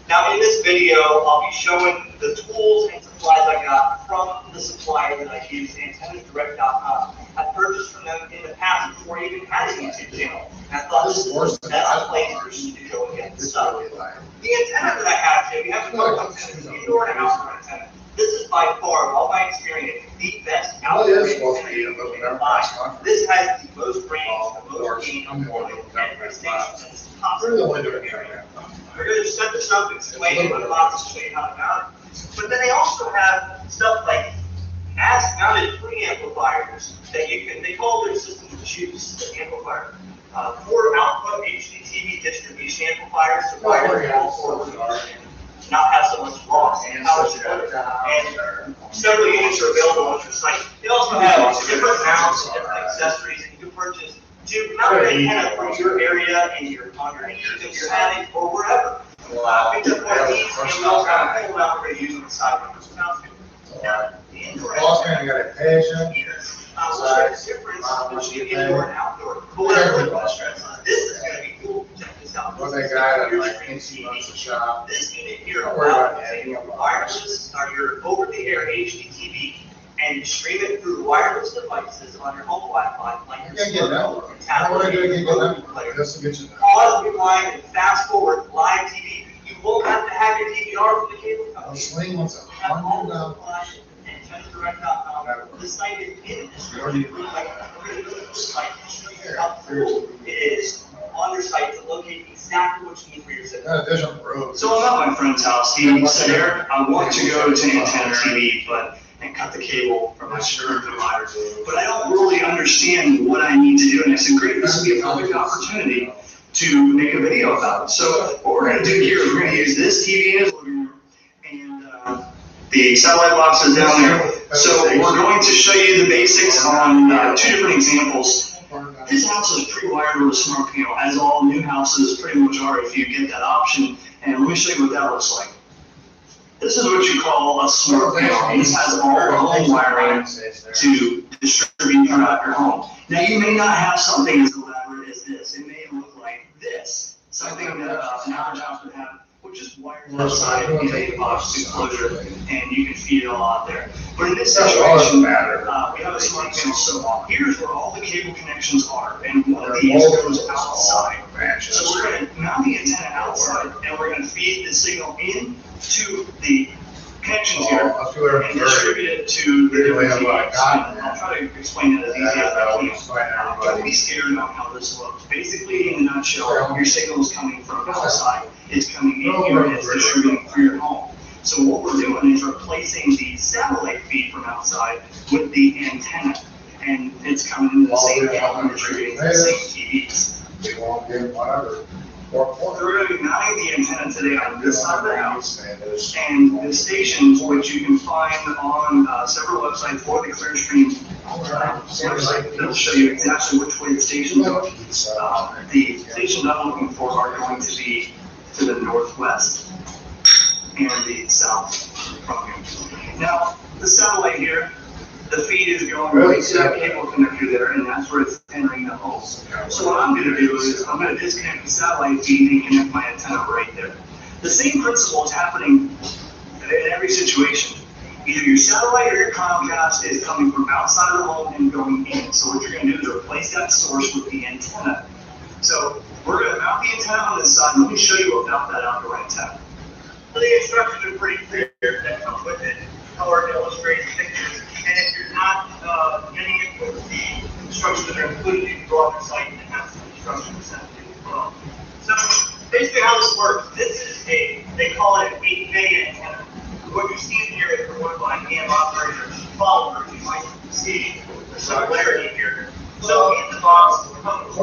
Now in this video, I'll be showing the tools and supplies I got from the supplier that I use, AntennaDirect.com. I purchased from them in the past before I even had a YouTube channel. And I thought this was the best place for me to go and get the stuff. The antenna that I have here, we have a couple antennas, indoor and outdoor antenna. This is by far, of all my experience, the best outdoor antenna you can buy. This has the most range, the most gain, and stations. We're going to set this up, explain it, explain how to mount it. But then they also have stuff like mass-mounted preamplifiers that you can, they call their system juice amplifier. 4-output HDTV distribution amplifiers to wire all 4 and not have so much loss in power split. And several units are available on your site. They also have different mounts and different accessories that you can purchase to mount an antenna for your area and your if you're having or wherever. Picked up one of these and we'll kind of pull them out for using the side runners. Now, the indoor antenna, got a patient. what's the difference between indoor and outdoor? But what I really want to stress on this is going to be cool. Check this out. Well, that guy that like thinks he wants to shop. This unit here allows you to take your wireless or your over-the-air HDTV and stream it through wireless devices on your home Wi-Fi, like your smartphone, tablet, or player. Pause, rewind, and fast forward live TV. You won't have to have your DVR for the cable? The Sling was Have all the $100. flash and tennisdirect.com. The site is in this. We're going to do the site. How cool it is on your site to locate exactly what you need for your system. So I'm at my friend's house. He said, Eric, I want to go to Antenna TV, and cut the cable from my current provider. But I don't really understand what I need to do. And I said, great, this would be a perfect opportunity to make a video about it. So what we're going to do here is we're going to use this TV in his living room, and the satellite box is down there. So we're going to show you the basics on two different examples. This house is pre-wired with a smart panel, as all new houses pretty much are if you get that option. And let me show you what that looks like. This is what you call a smart panel. This has all the home wiring to distribute throughout your home. Now, you may not have something as elaborate as this. It may look like this, something that an average house would have, which is wired outside in a box enclosure, and you can feed it all out there. But in this situation, we have a smart panel. So here's where all the cable connections are, and one of these goes outside. So we're going to mount the antenna outside, and we're going to feed the signal in to the connections here and distribute it to the different TVs. I'll try to explain it as easy as I can. Don't be scared about how this looks. Basically, in a nutshell, your signal is coming from outside. It's coming in here and it's distributing through your home. So what we're doing is replacing the satellite feed from outside with the antenna. And it's coming into the same channel and distributing to the same TVs. So we're going to be mounting the antenna today on this side of the house, and the stations, which you can find on several websites or the Clearstream website, that'll show you exactly which way the stations go. The stations I'm looking for are going to be to the northwest and the south from here. Now, the satellite here, the feed is going right to that cable connector there, and that's where it's entering the home. So what I'm going to do is I'm going to disconnect the satellite feed and connect my antenna right there. The same principle is happening in every situation. Either your satellite or your Comcast is coming from outside of the home and going in. So what you're going to do is replace that source with the antenna. So we're going to mount the antenna on this side. Let me show you about that outdoor antenna. So the instructions are pretty clear that come with it. Color illustrates pictures. And if you're not getting it with the instructions that are included, you can go on the site and have some instructions sent to you as well. So basically how this works, this is they call it an 8-bay antenna. What you see in here is for one of my AM operators, followers, you might see the similarity here. So in the box comes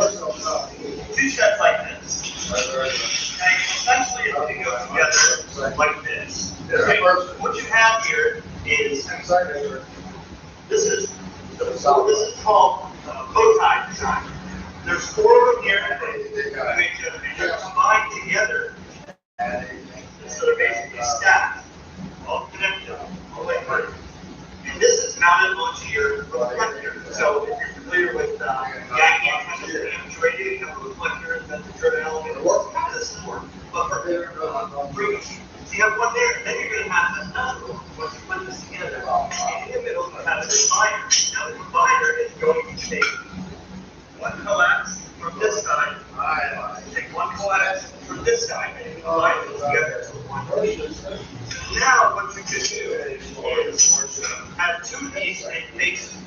two sets like this. And essentially it's going to go together like this. Okay? What you have here is this is called bow tie design. There's 4 of them here, and they're combined together, so they're basically stacked, all connected, all the way through. And this is mounted onto your reflector. So if you're familiar with Yankee antennas and amateur radio, you have a reflector that's a driven element. It's kind of the same, but for frequency. So you have one there, then you're going to have another one. Once you put this together, in the middle, you have a combiner. Now the combiner is going to take one coax from this side, take one coax from this side, and combine them together to one. Now what you can do is have 2 of these and face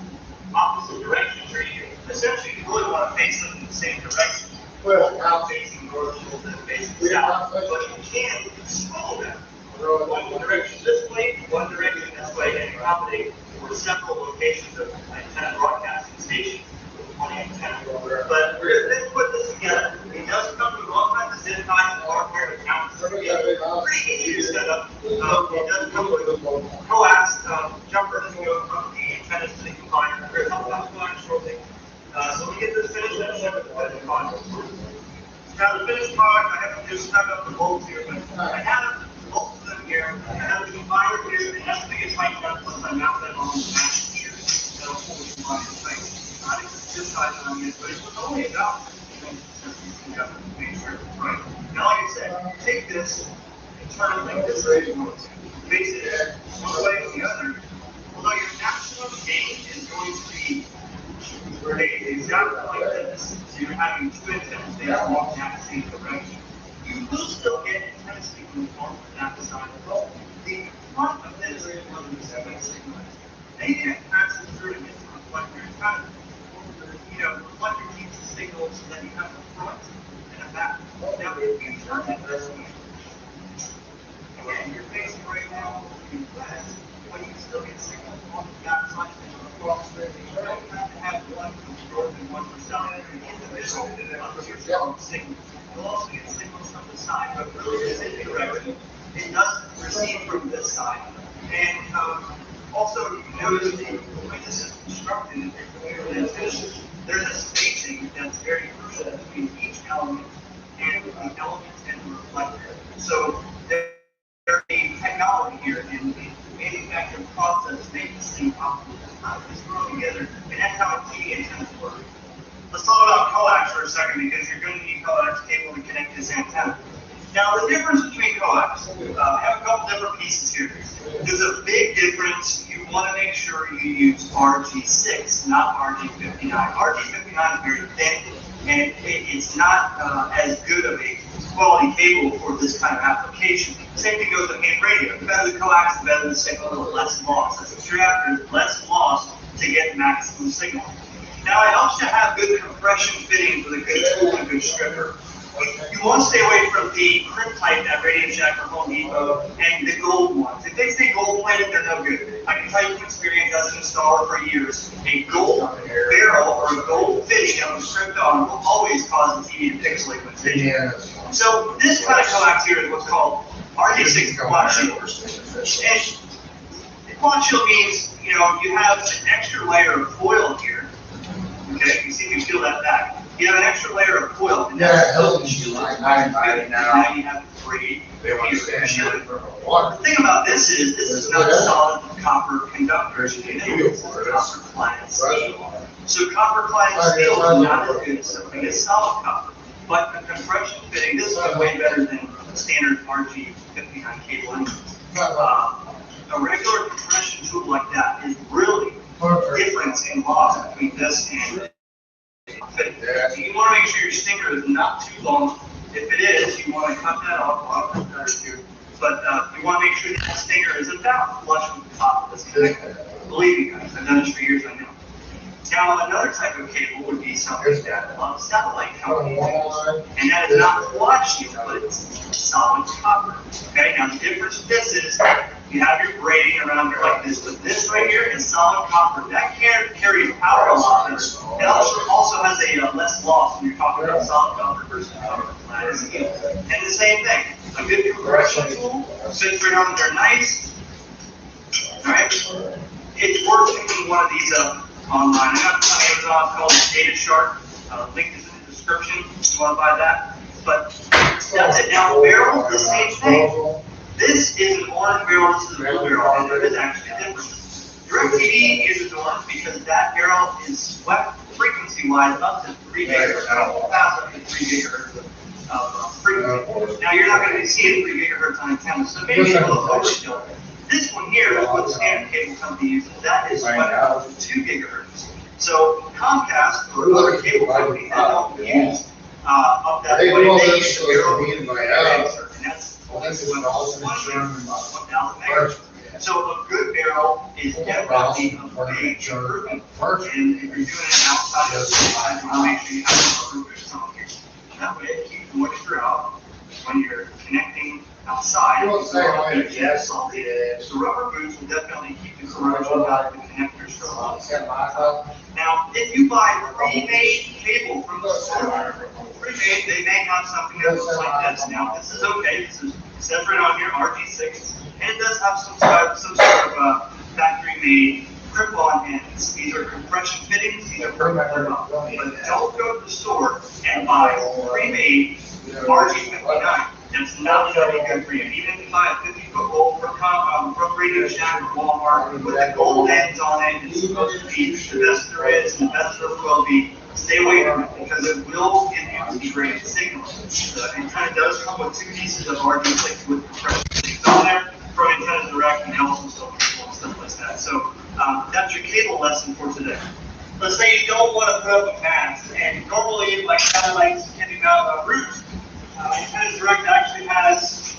opposite directions, or you essentially you really want to face them in the same direction. Without facing north and facing south, but you can control them. One direction this way, one direction this way, and accommodate for several locations of antenna broadcasting stations with one antenna. But we're going to put this together. It does come with all kinds of zip ties and hardware to count. Pretty easy to set up. It does come with coax jumpers to go from the antennas to the combiner. There's a couple of combiners shortly. So we get this finished and then we'll put it on. Now the finished product, I have to just snug up the bolts here, but I have bolts of them here. I have the combiner here, and that's to get tightened up once I mount them on the match here. That'll pull the combiner tight. I think it's just tight on this, but it's only about make sure it's right. Now, like I said, take this and turn it like this way. Face it one way or the other. Although your maximum gain is going to be exactly like this. So you're having 2 antennas, they all walk in the same direction. You will still get 10 signal on that side of the roll. The front of this is one of the seven signals. They get passes through to get the reflector. It's kind of, reflector keeps the signal so that you have a front and a back. Now, if you turn it this way, again, you're facing right now in west, but you still get signals on the back side of the roll. You don't have to have one from north and one from south. Individual signals. You'll also get signals from the side, but really the same direction. It doesn't receive from this side. And also, you notice the way this is constructed, there's a spacing that's very crucial between each element and the element and the reflector. So there's a technology here in the manufacturing process to make this thing optimal. It's grown together, and that's how a TV antenna works. Let's talk about coax for a second because you're going to need coax cable to connect this antenna. Now, the difference between coax, I have a couple different pieces here. There's a big difference. You want to make sure you use RG6, not RG59. RG59 is very thin, and it's not as good of a quality cable for this kind of application. Same thing goes with ham radio. The better the coax, the better the signal, the less loss. That's what you're after, less loss to get maximum signal. Now, it helps to have good compression fittings with a good tool and a good stripper. You want to stay away from the crimp type at Radio Shack or Home Depot and the gold ones. If they say gold plated, they're no good. I can tell you from experience as an installer for years, a gold barrel or a gold fitting that was stripped on will always cause the TV to pixelate when fitting. So this kind of coax here is what's called RG6 quad shield. And quad shield means, you have an extra layer of foil here. Okay, you see if you peel that back. You have an extra layer of foil. And that's now you have three. The thing about this is not a solid copper conductor. It's copper clad steel. So copper clad steel is not as good as something as solid copper. But the compression fitting, this is way better than standard RG59 cable. A regular compression tool like that is really difference in loss between this and fitting. So you want to make sure your stinger is not too long. If it is, you want to cut that off. But you want to make sure that stinger is about flush with the top of this connector. Believe me, guys, I've done this for years, I know. Now, another type of cable would be something that satellite companies use, and that is not quad shield, but it's solid copper. Okay, now the difference with this is you have your braiding around here like this, but this right here is solid copper. That carries power a lot better. It also has a less loss when you're talking about solid copper versus copper clad steel. And the same thing, a good compression tool sits right on there nice. All right, it's worth picking one of these up online. I got Amazon called Data Shark. Link is in the description if you want to buy that. But that's it. Now, barrel, the same thing. This is an orange barrel, this is a blue barrel, and there is actually a difference. DirecTV uses orange because that barrel is swept frequency-wise up to 3 gigahertz, up to 3 gigahertz of frequency. Now, you're not going to be seeing 3 gigahertz on antenna, so maybe it's a little overkill. This one here is what the standard cable company uses. That is swept up to 2 gigahertz. So Comcast or other cable companies that don't use up that way, they use the barrel, and that's so a good barrel is definitely a big improvement. And if you're doing it outside of the side, you want to make sure you have a rubber boots on here. That way it keeps moisture out when you're connecting outside. So rubber boots will definitely keep the corrosion out of the connectors for a long time. Now, if you buy pre-made cable from the store, pre-made, they may have something that looks like this. Now, this is okay. This is separate on here, RG6, and it does have some sort of factory-made grip-on ends. These are compression fittings. These are perfectly fine. But don't go to the store and buy pre-made RG59. That's not going to be good for you. Even if you buy a 50-foot bolt from Radio Shack or Walmart with the gold ends on it, it's supposed to be the best there is and the best there will be. Stay away from it because it will give you degraded signal. The antenna does come with 2 pieces of RG6 with compression fittings on there from Antenna Direct and also stuff like that. So that's your cable lesson for today. Let's say you don't want to put up a mast, and normally, like satellites can do routes. Antenna Direct actually has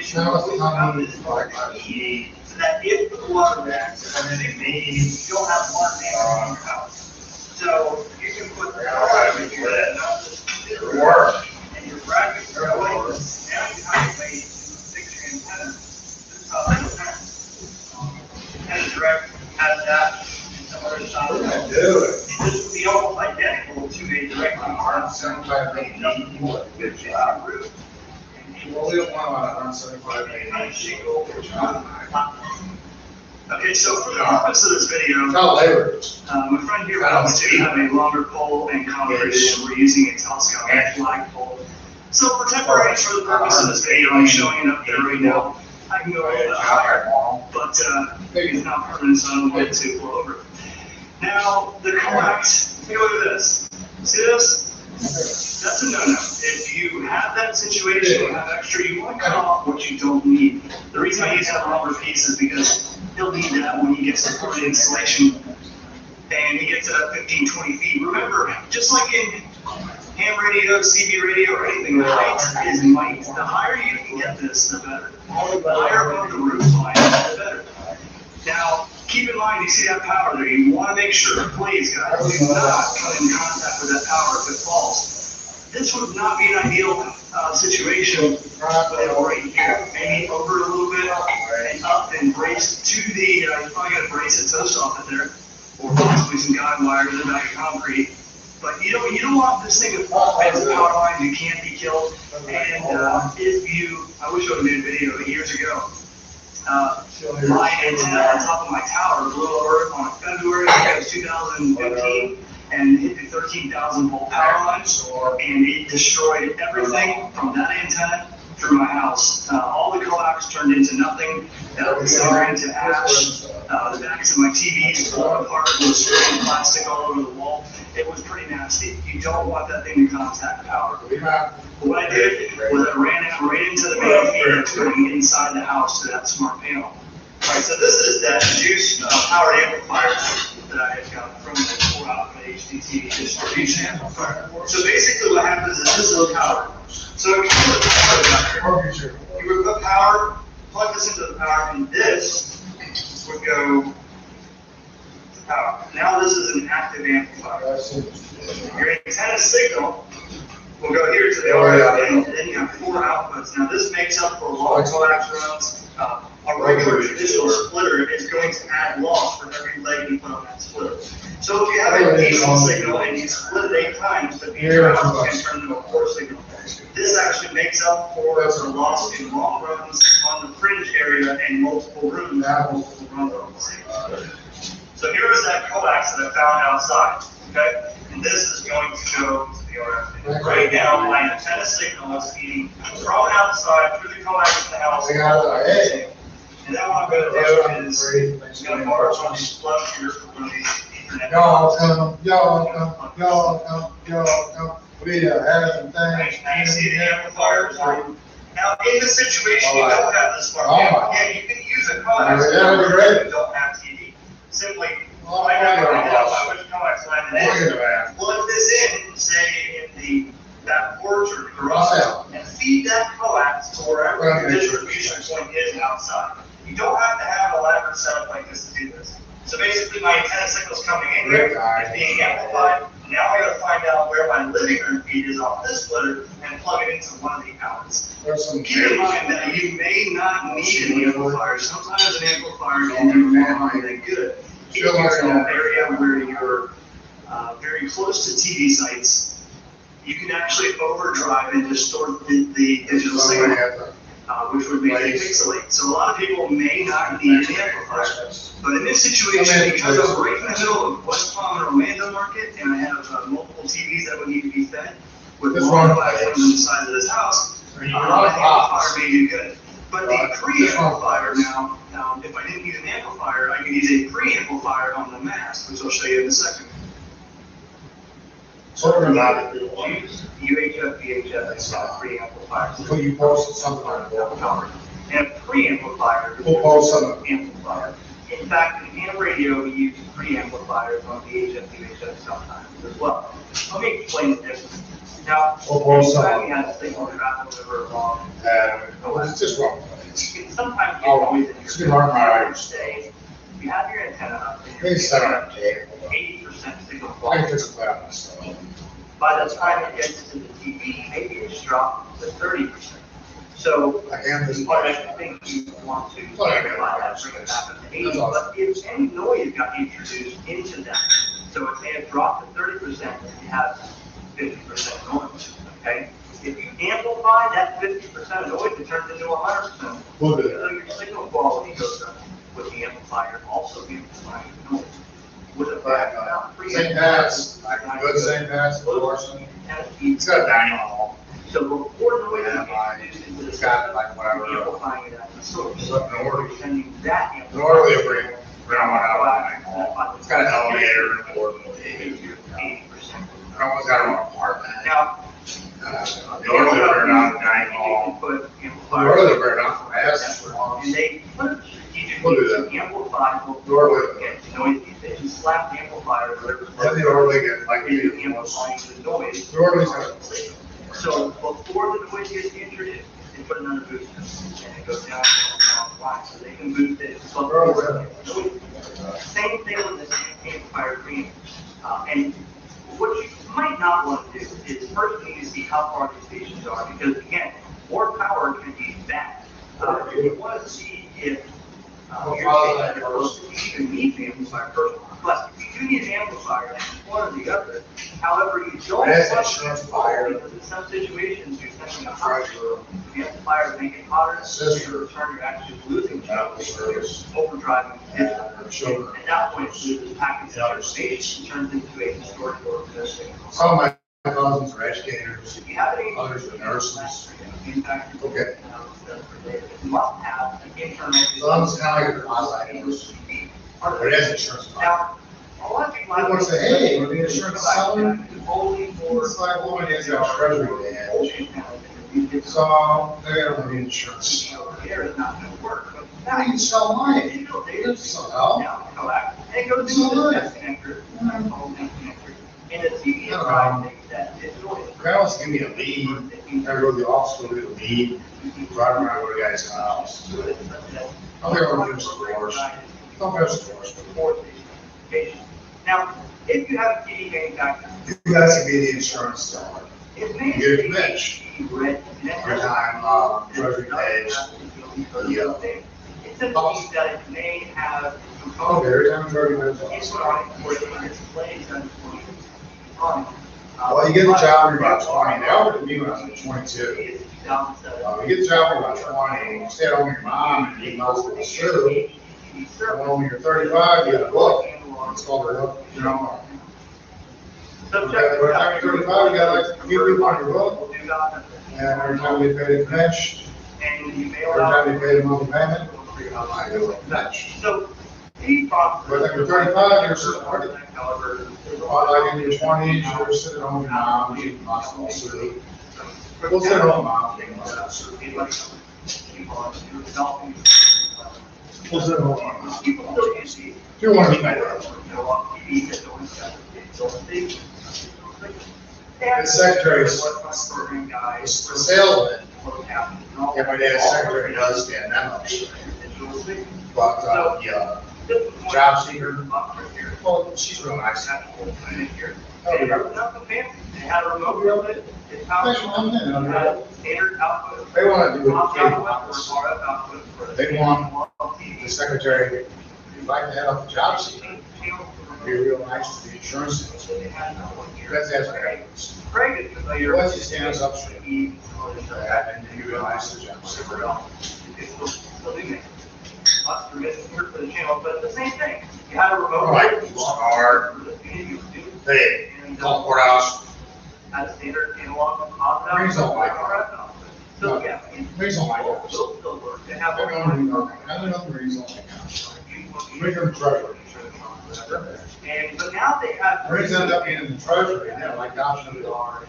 situation without this key, so that if the water reacts, you don't have water damage in your house. So you can put the water in your head, not just and your brackets are away. Now you have to wait to fix your antenna. This is how they happen. And direct has that and some other stuff. This would be almost identical to a direct arm. Good job. Well, we don't want to 175 shingle. Okay, so for the purpose of this video, my friend here wants to have a longer pole and concrete, and we're using a telescopic flagpole. So for temporary, for the purpose of this video, I'm showing it up there right now. I can go a little bit higher, but it's not permanent, so I don't want it to blow over. Now, the coax, take a look at this. See this? That's a no-no. If you have that situation, you have extra, you want to cut off what you don't need. The reason I use that rubber piece is because he'll need that when he gets to part installation and he gets to 15, 20 feet. Remember, just like in ham radio, CB radio, or anything, the height is might. The higher you can get this, the better. The higher above the roof line, the better. Now, keep in mind, you see that power there. You want to make sure, please, guys, do not come in contact with that power if it falls. This would not be an ideal situation, but right here, maybe over a little bit and up and brace to the, you probably got to brace a toe soffit there, or possibly some guide wire to the back of concrete. But you don't want this thing to fall into the power lines. You can't be killed. And if you, I wish I would have made a video years ago. My antenna on top of my tower blew over on February, I think it was 2015, and hit the 13,000 volt power line, and it destroyed everything from that antenna through my house. All the coax turned into nothing, the center into ash, the backs of my TVs blown apart, was spraying plastic all over the wall. It was pretty nasty. You don't want that thing to contact power. What I did was I ran it right into the main feed that's going inside the house to that smart panel. Alright, so this is that juice powered amplifier that I had got from the 4-out HDT distribution amplifier. So basically what happens is this is power. So if you would put power, plug this into the power, and this would go to power. Now this is an active amplifier. Your antenna signal will go here to the RF, and then you have 4 outputs. Now this makes up for long coax runs. A regular traditional splitter is going to add loss for every leg you put on that splitter. So if you have a diesel signal and you split it 8 times, the beat out can turn into a 4 signal. This actually makes up for the loss in long runs on the fringe area and multiple rooms and multiple run levels. So here is that coax that I found outside, okay? And this is going to go to the RF. Right now, my antenna signal is feeding from outside through the coax to the house. And then what I'm going to do is I'm going to borrow one of these plugs here for one of these Ethernet. Now you see the amplifier. Now in this situation, you don't have the smart panel. Yeah, you can use a coax, but you don't have TV. Simply find out which coax line it is. Plug this in, say in the back porch or garage, and feed that coax to wherever your distribution point is outside. You don't have to have an elaborate setup like this to do this. So basically, my antenna signal's coming in here, it's being amplified. Now I got to find out where my living room feed is off this splitter and plug it into one of the outlets. Keep in mind that you may not need an amplifier. Sometimes an amplifier can do more than good. If you're in an area where you're very close to TV sites, you can actually overdrive and distort the digital signal. Which would make it pixelate. So a lot of people may not need an amplifier. But in this situation, because I'm right in the middle of West Palm and Orlando market, and I have multiple TVs that would need to be fed with long platforms on the side of this house, an amplifier may do good. But the pre-amplifier now, if I didn't use an amplifier, I could use a pre-amplifier on the mast, which I'll show you in a second. UHF, VHF, pre-amplifiers. So you posted something on the And a pre-amplifier is an amplifier. In fact, in ham radio, we use pre-amplifiers on VHF, VHF sometimes as well. Let me explain the difference. Now, anytime we have a signal traveling over a long it's just wrong. sometimes get Oh, noise in your. see, mark my items. Say, you have your antenna up. and Please set up, Jay. 80% signal I think quality. it's a bad stuff. By the time it gets to the TV, maybe it's dropped to 30%. So, Again, this is. I think you want to amplify that, bring it back up to 80, but if any noise got introduced into that, so it may have dropped to 30% and you have 50% noise, okay? If you amplify that 50% noise, it turns into 100%. We'll do So your signal quality goes up with the amplifier, also amplifying the noise. With a St. Pat's, good St. Pat's, Larson. It's got a dining hall. So before noise Yeah, it's got like whatever. amplifying it at the source. But Norley, Sending that amplifier. Norley will bring around one out of the dining hall. It's got an elevator and a board. 80%. I almost got it on apartment. Now, Norley will bring out the dining hall. Norley will bring out the mass. and they put it strategically We'll do to amplify both Norley. and noise. They just slap the amplifier whatever. Yeah, the Norley get like You're the amplifying the noise. Norley's got. So before the noise gets introduced, they put another booster, and it goes down flat, so they can boost it before the noise. Same thing with the amplifier preamp. And what you might not want to do is first you need to see how far these stations are, because again, more power can be bad. You want to see if you even need the amplifier first. But if you do need an amplifier, one or the other. However, you don't That's want insurance to fire. because in some situations you're sending a hot the amplifier to make it hotter. Sister. In return, you're actually losing Medical service. overdriving. Children. At that point, the package of information turns into a historical system. Some of my cousins are educators, If you have any. others are nurses. Impact. Okay. You must have an internal. So I'm just kind of like a quasi-nurse. But it has insurance. Now, a lot of people. People say, hey, you're the insurance seller? Only for. It's like, well, it has a treasury badge. So they don't need insurance. There is not going to work. But Now you can sell mine. digital They data. just sell. Now, collect, and it goes into the test connector. And the TV is trying to take that digital. Guy wants to give me a lead. I go to the office, go get a lead, drive around to the guy's house. I'll be able to do some doors. Don't have some doors. Now, if you have a TV manufacturer, You guys can be the insurance seller. it may Get a be commission. red. Every time, treasury badge. It's a piece that it may have. Okay, every time treasury badge. It's running for the displays and Well, you get the job when you're about 20. They offered me when I was 22. You get the job when you're about 20, you stay at home with your mom, and you must be sure. Well, when you're 35, you get a book. It's called a book, you know. By the time you're 35, you got like a few people on your book. And every time you pay the cash, every time you pay the monthly payment, I go like cash. So, these boxes. But when you're 35, you're sitting party. Like in your 20s, you're sitting home with your mom, eating hospital soup. We'll sit home, mom, eating hospital soup. We'll sit home. If you want to meet my brother. The secretary's, the salesman, yeah, my dad's secretary does stand that much. But, yeah, job seeker, well, she's real nice. Oh, we got it. Thanks for coming in. They want to do it. They want the secretary, you'd like to head off the job seeker. Be real nice to the insurance. That's as once he stands up straight, and you realize the job seeker. But the same thing, you had a remote. Right, smart. Hey, call the courthouse. As standard analog positive. Rings don't like RF. So, yeah. Rings don't like it. They'll still work. They have. I don't know the rings don't like it. Rings are the treasury. And, but now they have. Rings end up being in the treasury, and they're like, gosh, they are.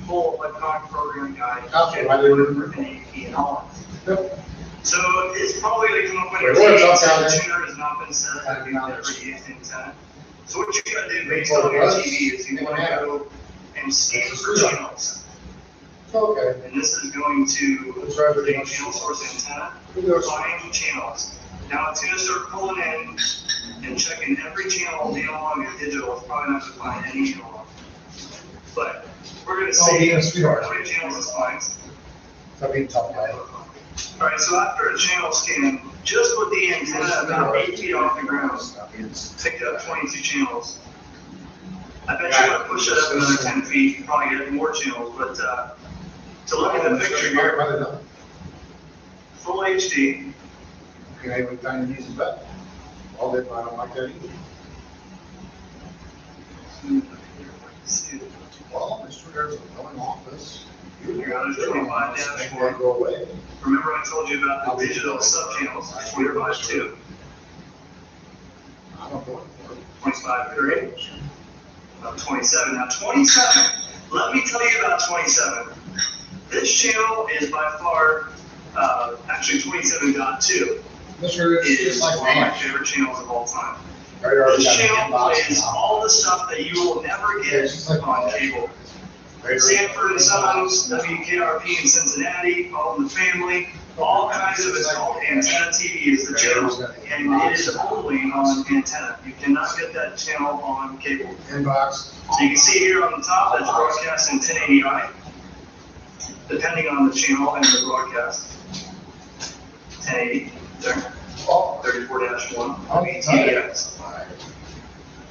Full electronic programming guide. That's why they were. And all. Yep. So it's probably going to come up when Wait, what about down there? the tuner has not been set up to be that radius antenna. So what you got to do based on your TV is you want to go and scan for channels. Okay. And this is going to the channel source antenna, find channels. Now it's gonna start pulling in and checking every channel analog and digital. It's probably not gonna find any analog. But we're gonna see three channels is fine. Alright, so after a channel scan, just with the antenna about 8 feet off the ground, picked up 22 channels. I bet you want to push it up another 10 feet, you probably get more channels, but to look at the picture here, full HD. Okay, we kind of use it back. All day, I don't like that either. Well, Mr. There's a going office. You're on a 25 dashboard. Go away. Remember I told you about the digital sub-channels, 25.2. I don't go for it. 25 period. 27. Now 27, let me tell you about 27. This channel is by far, actually 27.2 is one of my favorite channels of all time. This channel plays all the stuff that you will never get on cable. Sanford and Sons, WKRP in Cincinnati, All in the Family, all kinds of, it's called Antenna TV is the channel, and it is only on antenna. You cannot get that channel on cable. Inbox. So you can see here on the top, that's broadcast in 1080i, depending on the channel and the broadcast. 1080, there, 34-1, TDX.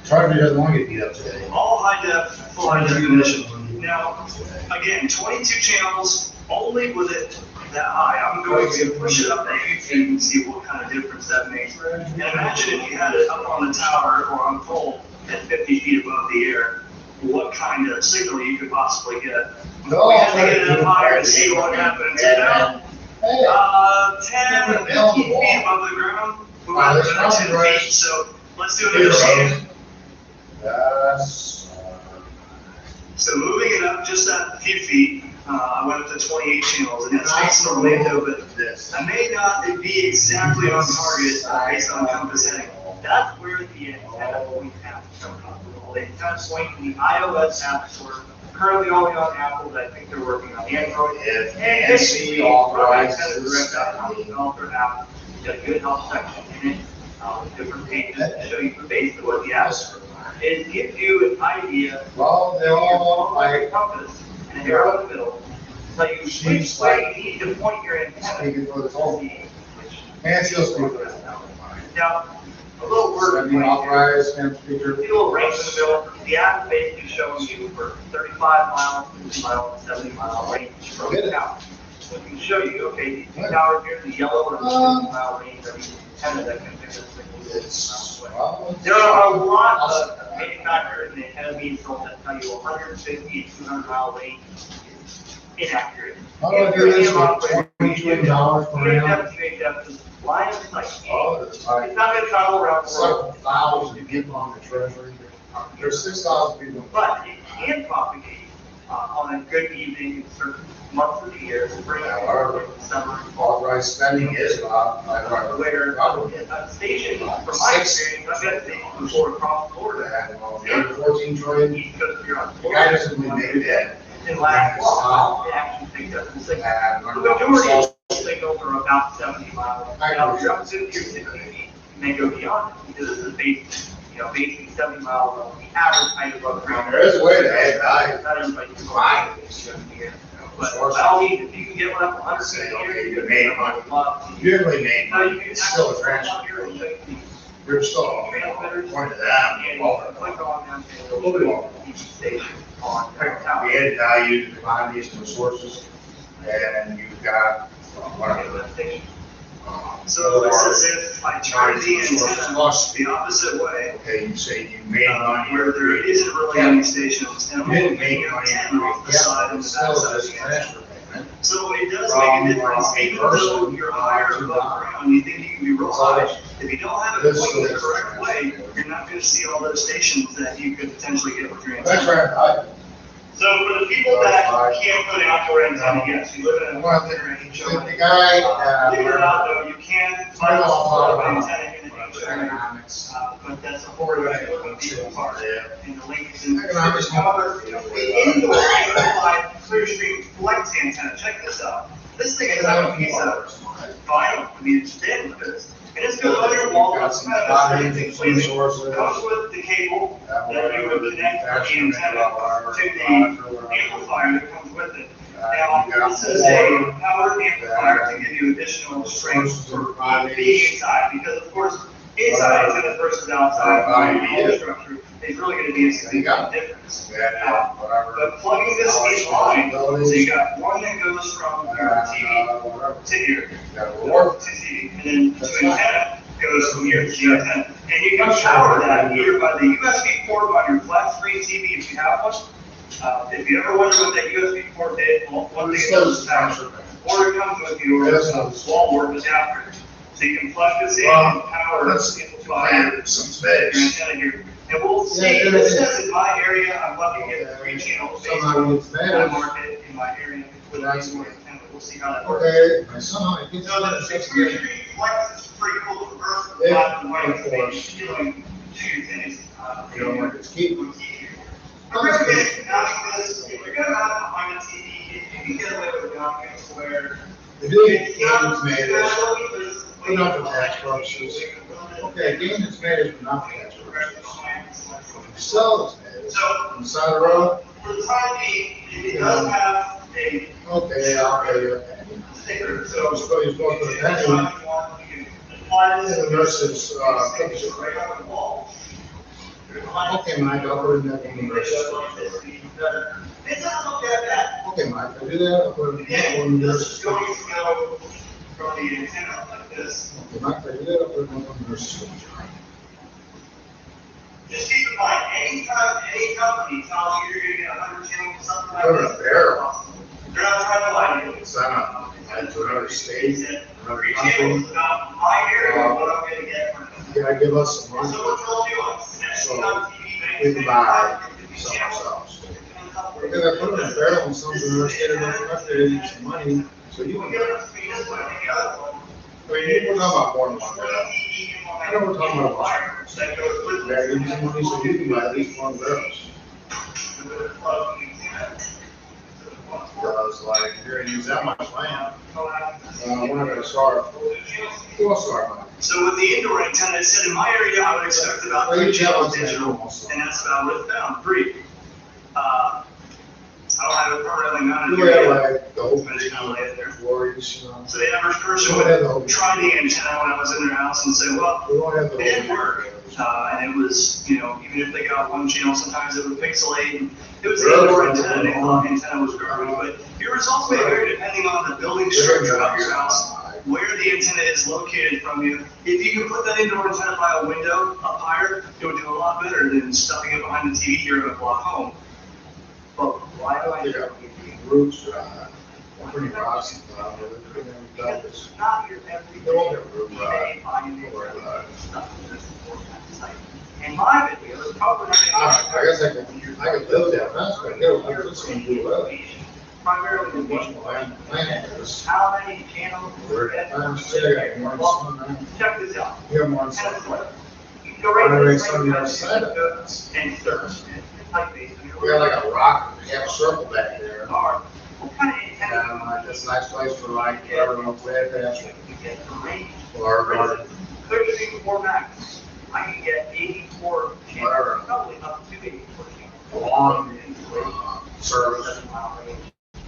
Charlie doesn't want to get beat up today. All high def, full high definition. Now, again, 22 channels, only with it that high. I'm going to push it up to 8 feet and see what kind of difference that makes. And imagine if you had it up on the tower or on pole at 50 feet above the air, what kind of signal you could possibly get. We have to get it up higher to see what happens. Now, 10, 15 feet above the ground, we're about 10 feet, so let's do another scene. So moving it up just a few feet, I went up to 28 channels, and that's based on Orlando, but I may not be exactly on target based on compass heading. That's where the antenna point app comes from. The antenna point in the iOS app store, currently only on Apple, but I think they're working on Android. And NC authorized developer app, got a good help section in it, with different pages to show you basically what the app is. It gives you an idea. Well, they all like compass and an arrow in the middle. So you which way you need to point your antenna. for the whole. Man, feels good. Now, a little word. Sending authorized and speaker. See a little range in the middle. The app is basically showing you for 35 miles, 50 miles, 70 mile range from the tower. So it can show you, okay, these two towers here, the yellow or the 50 mile range are the antenna that can pick this signal. There are a lot of manufacturers and antenna being sold that tell you 150 to 200 mile range is inaccurate. How do I do this for $22 per annum? Line of sight. Oh, it's like It's not gonna travel around the world. several thousand people on the treasury. There's 6,000 people. But it can propagate on a good evening in certain months of the year, spring, summer, fall. Authorized spending is about Where a station, from my experience, I've got stations before across Florida. The other 14 trillion. East Coast, you're on The Florida. guy doesn't really make it. And last fall, it actually picked up the signal. The majority of signals are about 70 miles. Now, if you're up to 50 or 60 feet, you may go beyond it, because this is basically 70 miles on the average height above the ground. There is a way to add value. Not everybody can Fine. But by all means, if you can get one up 100 feet here, you can make money. Usually made Now, you money. can It's still a transfer. There's still a point to that. And you can click on them and it'll show you each station on their tower. We add value to commodities and resources, and you've got whatever. So it's as if I turn the antenna the opposite way, Okay, you say you made money. where there isn't really any stations, and I'm You didn't only make making money. 10 off the side and the back Still side of just the antenna. transfer payment. So it does make a difference, even though you're higher above ground, you think you can be real high. If you don't have it pointed the correct way, you're not gonna see all those stations that you could potentially get with your That's antenna. right. So for the people that can't put outdoor antenna, yes, you live in a Well, range. the guy, Believe it or not, though, you can find a antenna in an Economics. But that's a whole other part. And the link is in the Economics. description. However, the indoor amplified clear stream flex antenna, check this out. This thing is like a piece of vinyl. I mean, it's thin, but and it's good on your wall. It's kind of a strange thing. Comes with the cable that you would connect the antenna to the amplifier that comes with it. Now, this is a powered amplifier to give you additional strength for being inside, because of course, inside antenna versus outside infrastructure is really going to be a significant difference. But plugging this in line, so you got one that goes from your TV to here, or to TV, and then to antenna goes from here to the antenna. And you can power that either by the USB port on your flat screen TV if you have one. If you ever wonder what that USB port did, well, one thing it does is power. Or it comes with your wall work adapter. So you can plug this in and power your antenna here. And we'll see, this says in my area, I'm lucky to get 3 channels based on my market in my area with an indoor antenna. We'll see how that works. So the clear stream flex is pretty cool. The first black and white is doing 2 things. If you're gonna have behind a TV, you can get away with documents where it's not made for not for tax purposes. Okay, game that's made is for not for tax purposes. Sell is made. So, on the side of the road? For the time being, it does have a. Okay, I'll pay you. Sticker. So, you're supposed to put a penny. The nurses, picture right on the wall. Okay, Mike, I'll put it in that in the nurses. It doesn't look that bad. Okay, Mike, I do that, I'll put it in the nurses. This is going to go from the antenna like this. Okay, Mike, I do that, I'll put it in the nurses. Just keep in mind, anytime any company tells you you're gonna get 100 channels, something like They're this. not there. They're not trying to lie to you. It's not, to another state, another 3 country. channels is not my area, what I'm gonna get from it. Can I give us some money? Someone told you on So, we can buy some ourselves. Because I put it in a barrel and something, or instead of they need some money, so you can get it. I mean, we're talking about more than one barrel. I know we're talking about one. Yeah, give me some money so you can buy at least 1 barrel. Because like, if you're gonna use that much land, we're not gonna starve. We'll starve. So with the indoor antenna, it said in my area, I would expect about 3 channels digital, and that's about what it found, 3. I don't have it permanently mounted here yet. Like the whole But it's kind of laid there. warriors, you know. So the average person would try the antenna when I was in their house and say, well, it didn't work. And it was, you know, even if they got 1 channel, sometimes it would pixelate. And it was the indoor antenna, they thought the antenna was garbage. But your results may vary depending on the building structure of your house, where the antenna is located from you. If you can put that indoor antenna by a window up higher, it would do a lot better than stuffing it behind the TV here in a block home. But why do I They got roots, pretty rocks and stuff. Because it's not your everyday in my video, it's probably not I guess I could live there, that's what I do, I'm just gonna do well. primarily the What's visual. my plan is, How many channels? I'm saying, I got more than some, Check this out. you have more than Kind of some. like, you can go right to Already the some of the other side of it. and search. Type these. We got like a rock, half circle back there. What kind of antenna? And that's a nice place for like, whatever, no flat patch, You get the range. or garden, Clear stream 4 max. I can get 84 channels, Whatever. probably up to 84 channels. lawn, service.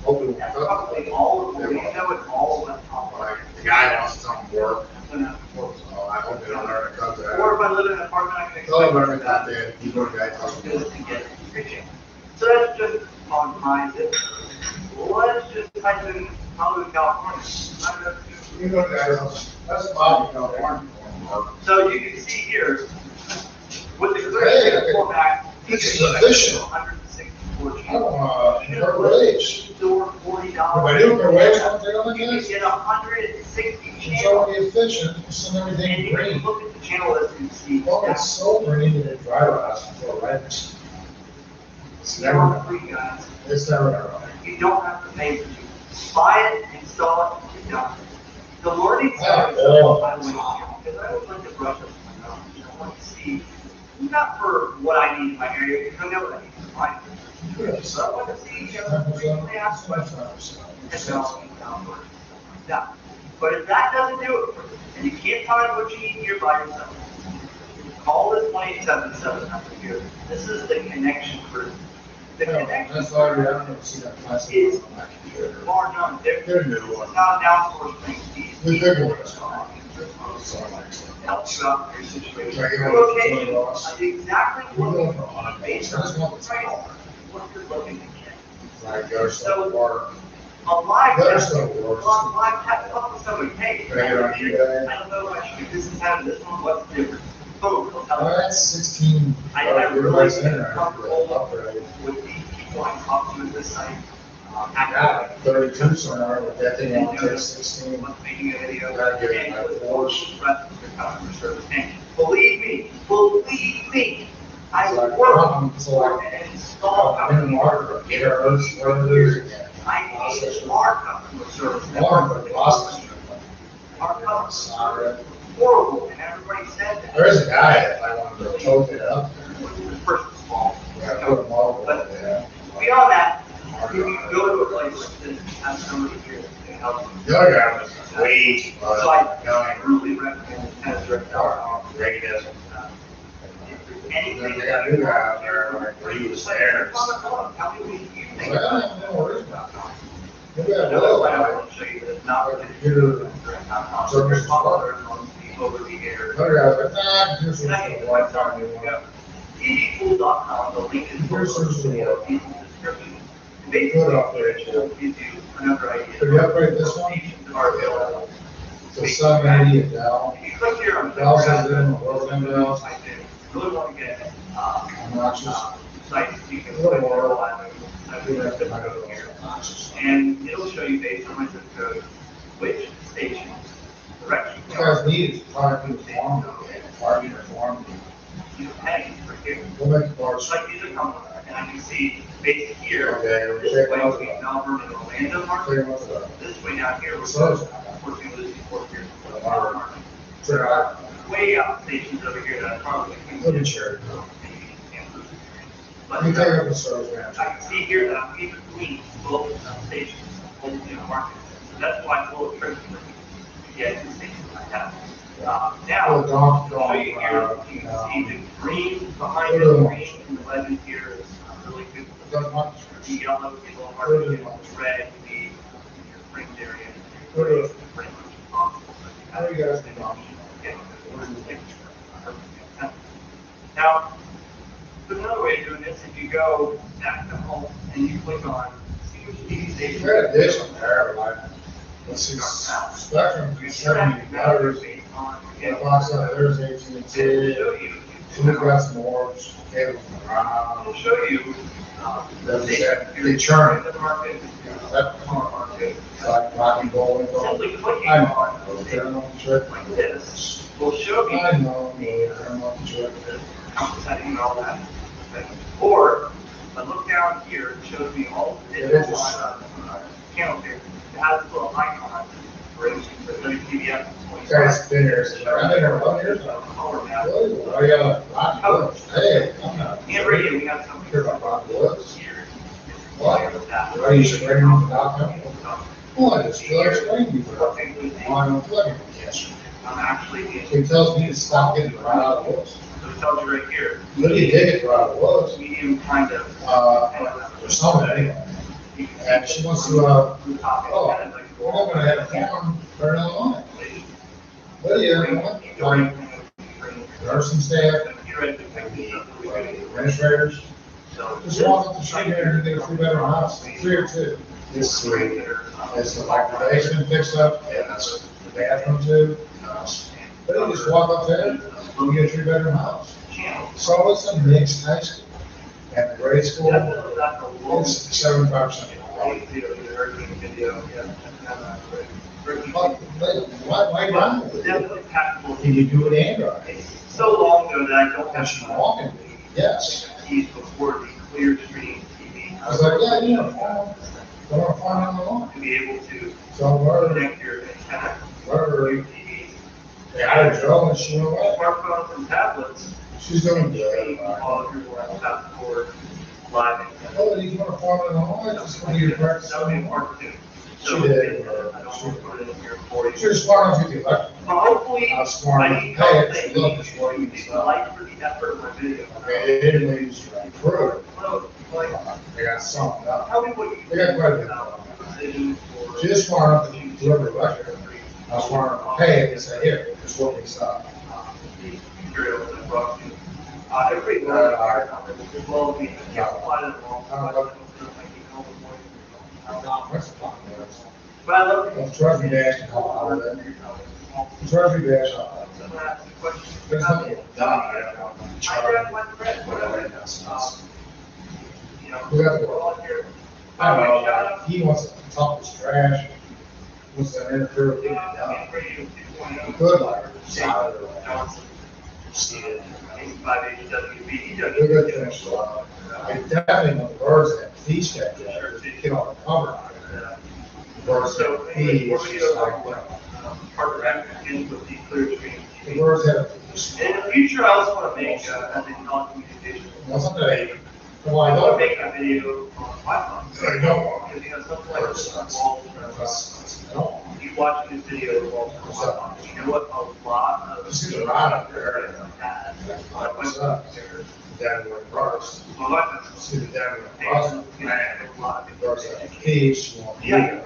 Hopefully, That's probably all of them. You know it all went top like, the guy wants something work, so I hope they don't learn to cut that. Or if I live in an apartment, I can Tell him expect everything out there, you go to guy talking. just to get 3 channels. So that's just on my zip. Let's just type in Hollywood, California. You know, that's Bobby, California. So you can see here, with the Hey, clear okay. format, This is efficient. 164 I channels. don't want to hurt wage. Door $40. If I do hurt wage, I'll take on You can this. get 160 It's channels. already efficient, it's in And everything you can green. look at the channel list and see. Oh, it's so green that it drive us before, right? It's never, Free, guys. it's never. You don't have to pay for it. Buy it, install it, you're done. The learning Yeah, curve, yeah. by the way, because I would like to brush up on want to see, not for what I need in my area, because I know what I need in my area. So I want to see, frequently asked questions, technology, now, but if that doesn't do it for you, and you can't find what you need here by yourself, call this 1-877-700 here. This is the connection group. The connection That's why I don't see that class is on my computer. bar none. They're new ones. Not outsourced things. The big ones. Helps you out in your situation. Right, Your you're location, right. exactly We're going what for on based That's on what the it's price, called. what you're looking to get. Like, there's some work. On live There's test, no work. on live test, talk with somebody, hey, Right here on eBay. I don't know if I should do this and have this one, what's the difference? Boom, they'll tell you. That's 16. I really comfortable with these people I talk to at this site. Yeah, 32 somewhere, but that thing only takes 16. Making a video. Gotta get it by force. Customer service. And believe me, I Like, work so like, and install I'm in water, get our earth, what it is again. I hate our customer service. Water, but lost it. Our customer Sorry. service is horrible, and everybody said that. There's a guy that I wanted to tote it up. First of all, Yeah, I put a model up there. beyond that, if you go to a place like this, have somebody here that can help you. The other guy was way, So I really recommend as a great as. anything They that got a you new guy out want there, like, where he was there. Tell me what you think. Well, I don't know where it's about. Maybe I Another will. way I want to show you that it's not really Computer. so there's other ones over the air. Other guy's like, nah, here's And I the can one find out time where you you want. go. edpool.com, the link is Here's below the the one. description. Put Basically, it up there, it'll give you another idea. Could you upgrade this one? That are available. So 780 a Dell. If you click here on Dell says it in the world window. I did really want to get, Obnoxious. sites you can A little click more. there. I do that zip code here. And it'll show you based on my zip code, which station, direction. This guy's need is probably reformed, farming reformed. You know, heading for here. We'll make the parts. Just like these are coming, and I can see based here, Okay, this check way out between the- Melbourne and Orlando market, check out the- this way down here, we're So- unfortunately losing Fort Pierce. check out. Way out stations over here that I probably can't. Let me share it. But Let me take up the service manager. I can see here that I'm in between both stations, both in the market. So that's why it's a little tricky for me to get to stations like that. Now, Well, Don's I'll show you here, you can see the green behind the green and the legend here is really good. Doesn't much. The yellow is a little hard to do, the red would be your fringe area. What is- Pretty much impossible. How do you guys do that? Now, there's another way of doing this, if you go back to home and you click on, see which TV station. We had a dish on there, like, let's see, Spectrum, You should 70 have batteries. based on, The box out there's AT&T. it'll show you. So we've got some more cables around. It'll show you, They churn. the market, That market. like rocking bowling. Simply clicking I know, on I know the trick. like this will show you. I know, I know the trick. Setting and all that. Or, if I look down here, it shows me all the It different is. channels here. It has a little icon for WTVF. Guys, been here, I've been here 11 years now. Color map. Really? I got Rocky Woods. Hey, I'm not And radio, we got some sure about Rocky Woods. here. What? Are you spraying on the document? Well, I just feel like spraying you for why I'm plugging the cancer. I'm actually, He tells me to stop getting right out of the woods. so it tells you right here, Lydia did get right out of the woods. medium kind of. Or something anyway. And she wants to, oh, we're not gonna have a farm for Illinois. Lydia, like, nursing staff, administrators, just walk up the street here and get a 3-bedroom house, 3 or 2. It's 3. It's like the basement fixed up, and that's the bathroom too. But you just walk up there, you get a 3-bedroom house. So it's a mixed high school. And the grade school, it's 75%. Why not? Can you do it Android? So long ago that I don't And she walking, yes. keys before the clear screen TV. I was like, yeah, you know, I want to find out the lawn. To be able to So wherever, connect your antenna wherever to your TV. Yeah, I had a girl and she went away. Smartphones and tablets. She's doing good. All of your laptop for live. Oh, you want to farm it all? Just want to get practice. That would be important too. She did. I don't want to put it in here for you. She was smart enough to do that. But hopefully, I was smart I enough need to pay help it. saying, She loved you this work. need to like for the effort of my video. Okay, it didn't leave us right through. Like, They got something up. tell me what you They got quite a bit decisions up. for. She is smart enough to deliver a lecture. I was smart enough to pay it and say, here, just work me stuff. Materials that I brought you. Everybody knows as well as me. Yeah, apply it all. But I love Well, trust me, Dash, I'll do that. Trust me, Dash, I'll do that. There's nothing done. I don't want to charge. Whatever it does. We got to go. I don't know, he wants to talk his trash. Wants to interfere with it. He could like, solid or like. See it. We're good to finish the line. I definitely want the birds that feast back there, get on the cover. The birds that feed, it's just like, the birds have. In the future, I also want to make, as a telecommunications. Wasn't that, well, I I want don't. to make a video on Wi-Fi. I don't. Because, you know, something like this involves, you watching this video involves Wi-Fi. You know what, a lot of. Just get around up there. What's up? Down where it bursts. See the down where it bursts. Man, it bursts like a cage. Yeah,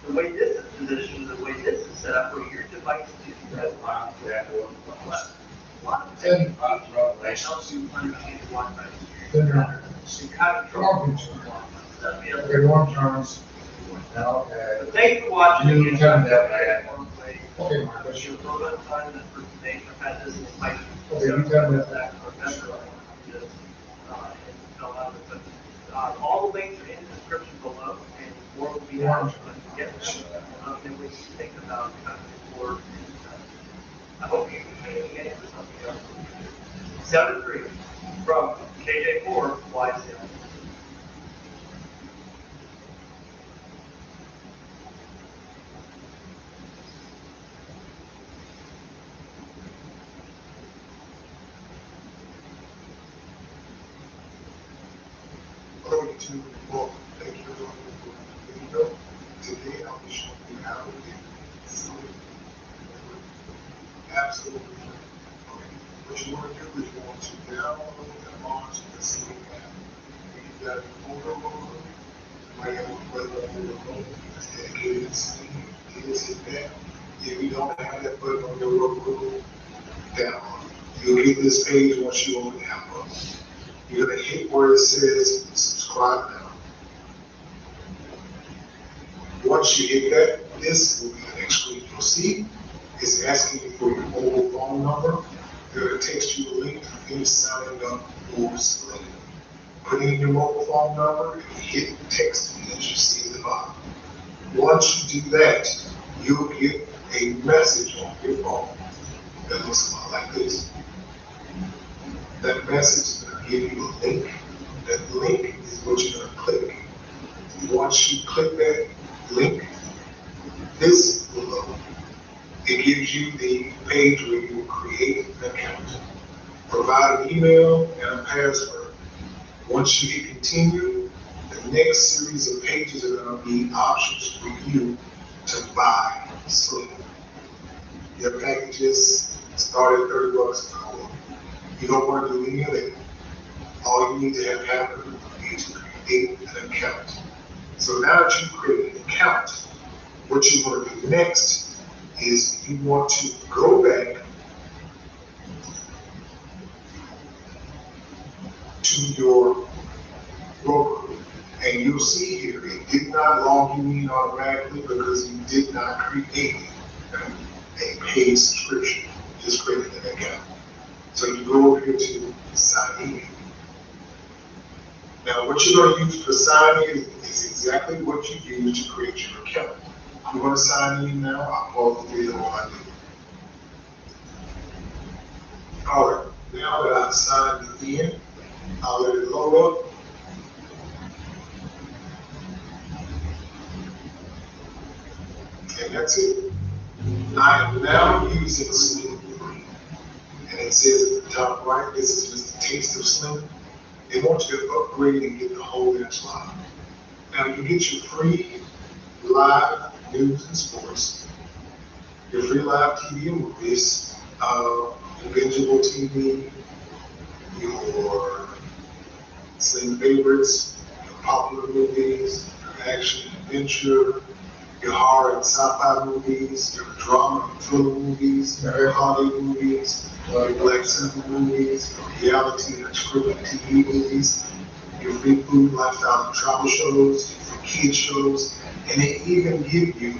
the way this is positioned, the way this is set up, where your device is set up. Then, That helps you understand Wi-Fi. then you're, So you have to warm okay, warm turns. Okay. Thanks for watching. You tell me that, man. Okay, my Your question. photo time and presentation, I've had this in my. Okay, you tell me that. All the links are in the description below, and more will be Warm out when you get them. And we think about kind of for, I hope you can get it for something else. 7-3 from KJ4, YZ. According to the book, thank you for doing the video. Today I'll be showing you how to get sleep. Absolutely free. Okay. What you want to do is you want to download and launch the sleep app. You've got a photo room, you might have a photo room that's dedicated to sleep. Just hit that. If you don't have that button on your room, download it. You'll get this page once you open the app up. You're going to hit where it says subscribe now. Once you hit that, this will be the next screen you'll see. It's asking you for your mobile phone number. They're going to text you a link to finish signing up for Select. Put in your mobile phone number and hit text me as you see at the bottom. Once you do that, you'll get a message on your phone that looks a lot like this. That message is going to give you a link. That link is what you're going to click. Once you click that link, this will load. It gives you the page where you will create an account. Provide an email and a password. Once you hit continue, the next series of pages are going to be options for you to buy Sling. Your packages start at $30 an hour. You don't want to do any of that. All you need to have happen is create an account. So now that you've created an account, what you want to do next is you want to go back to your broker, and you'll see here it did not log you in automatically because you did not create a paid subscription. You just created an account. So you go over here to sign in. Now, what you're going to use for sign in is exactly what you use to create your account. You want to sign in now? I'll pause the video while I do. All right, now that I've signed in, I'll let it load up. And that's it. I am now using Sling 3. And it says at the top right, this is just a taste of Sling. They want you to upgrade and get the whole enchilada. Now you get your free live news and sports, your free live TV and movies, your bingeable TV, your Sling favorites, your popular movies, your action adventure, your horror and sci-fi movies, your drama and thriller movies, your holiday movies, your Black Sabbath movies, your reality and scripted TV movies, your free food, lifestyle, and travel shows, your free kid shows, and they even give you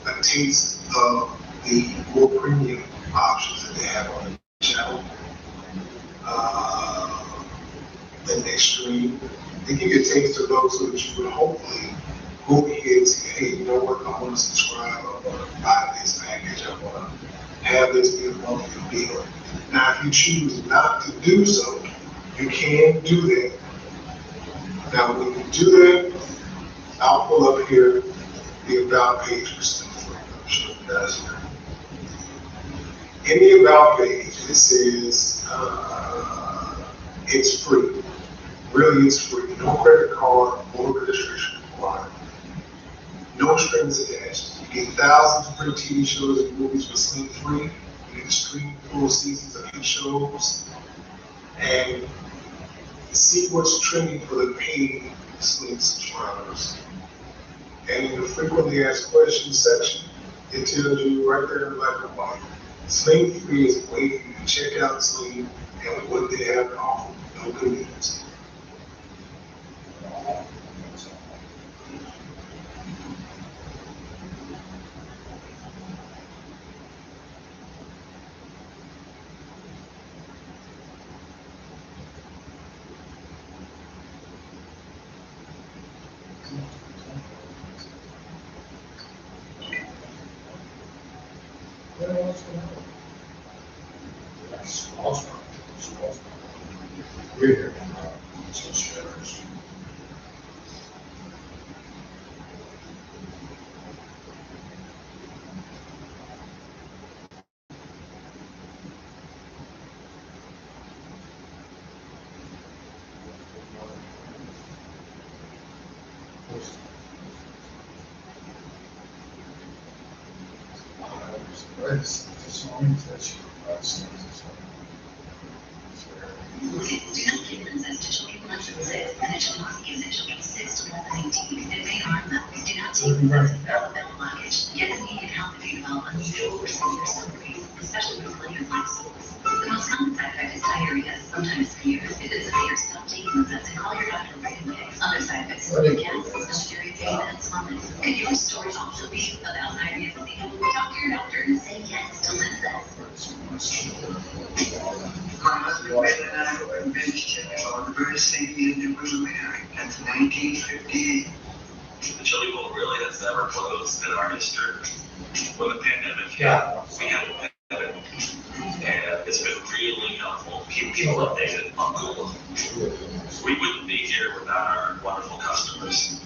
a taste of the more premium options that they have on the channel. And Extreme. They give you a taste of those so that you would hopefully go ahead and say, hey, you know what, I want to subscribe, I want to buy this package, I want to have this be a monthly deal. Now, if you choose not to do so, you can do that. Now, when you do that, I'll pull up here the About page for Sling 3. I'll show you guys here. In the About page, it says it's free. Really, it's free. No credit card or registration required. No strings attached. You get thousands of free TV shows and movies with Sling 3. You get stream full seasons of hit shows. And see what's trending for the paid Sling subscribers. And in the frequently asked questions section, it tells you right there in black and white. Sling 3 is a way for you to check out Sling and what they have to offer. No convenience. My husband Ben and I were binge checking on the very same evening we were married. That's 1958. The chili bowl really has never closed in our history. When the pandemic hit, we had to pivot. And it's been really helpful keep people updated on Google. We wouldn't be here without our wonderful customers.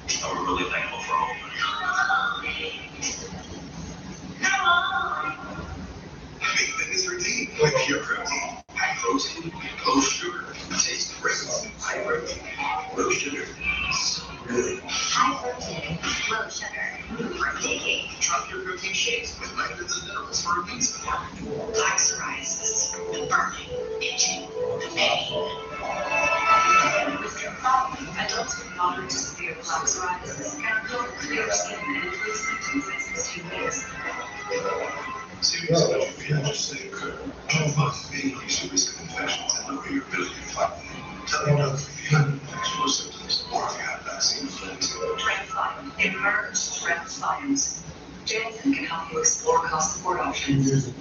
And we're really thankful for all of them. Make fitness routine with pure protein. High protein, low sugar. Tastes great. High protein, low sugar. So good. High protein, low sugar. Partaking. Drop your protein shakes with vitamins and minerals for immune support. Plaque psoriasis, the burning, itching, the pain. With Confounding, adults with moderate to severe plaque psoriasis can grow clear skin and improve symptoms in 16 weeks. Seriously, if you're interested, increase your risk of infections and lower your ability to fight them. Tell your doctor if you have infection or symptoms, or if you have vaccine influenza. Transfine, emerge Transfines. Janssen can help you explore cost support options.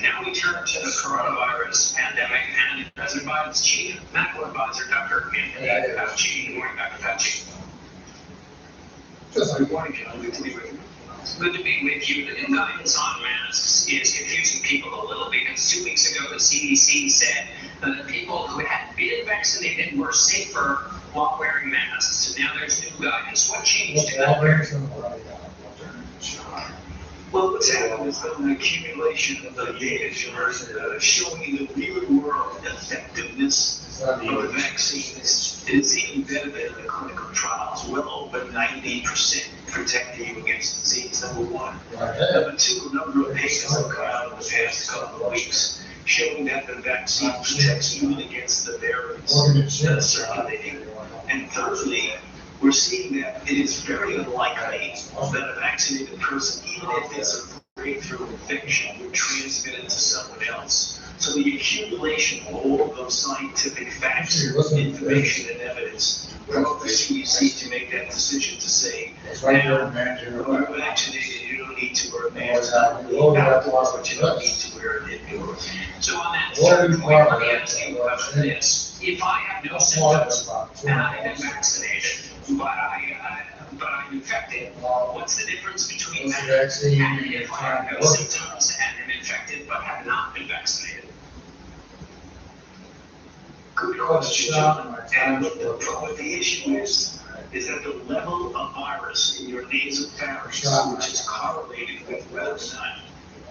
Now we turn to the coronavirus pandemic, and as advised, Chief Medical Advisor Dr. Anthony Fauci. Good morning, Dr. Fauci. Good morning, John. Good to be with you. Good to be with you. The guidance on masks is confusing people a little because 2 weeks ago the CDC said that people who had been vaccinated were safer while wearing masks. And now there's new guidance. What changed in that area? Well, what's happened is an accumulation of the data showing the real world effectiveness of the vaccines is even better than the clinical trials. Well over 90% protecting you against disease, number one. Number two, a number of papers have come out in the past couple of weeks showing that the vaccine protects even against the variants that are circulating. And thirdly, we're seeing that it is very unlikely that a vaccinated person, even if it's a breakthrough infection, would transmit it to someone else. So the accumulation of all of those scientific facts, information, and evidence drove the CDC to make that decision to say, now, when you're vaccinated, you don't need to wear a mask outdoors, but you don't need to wear it indoors. So on that third point, let me ask you about this. If I have no symptoms and I am vaccinated, but I'm infected, what's the difference between that and if I have no symptoms and am infected but have not been vaccinated? Good question, John. And what the issue is that the level of virus in your nasopharynx, which is correlated with whether or not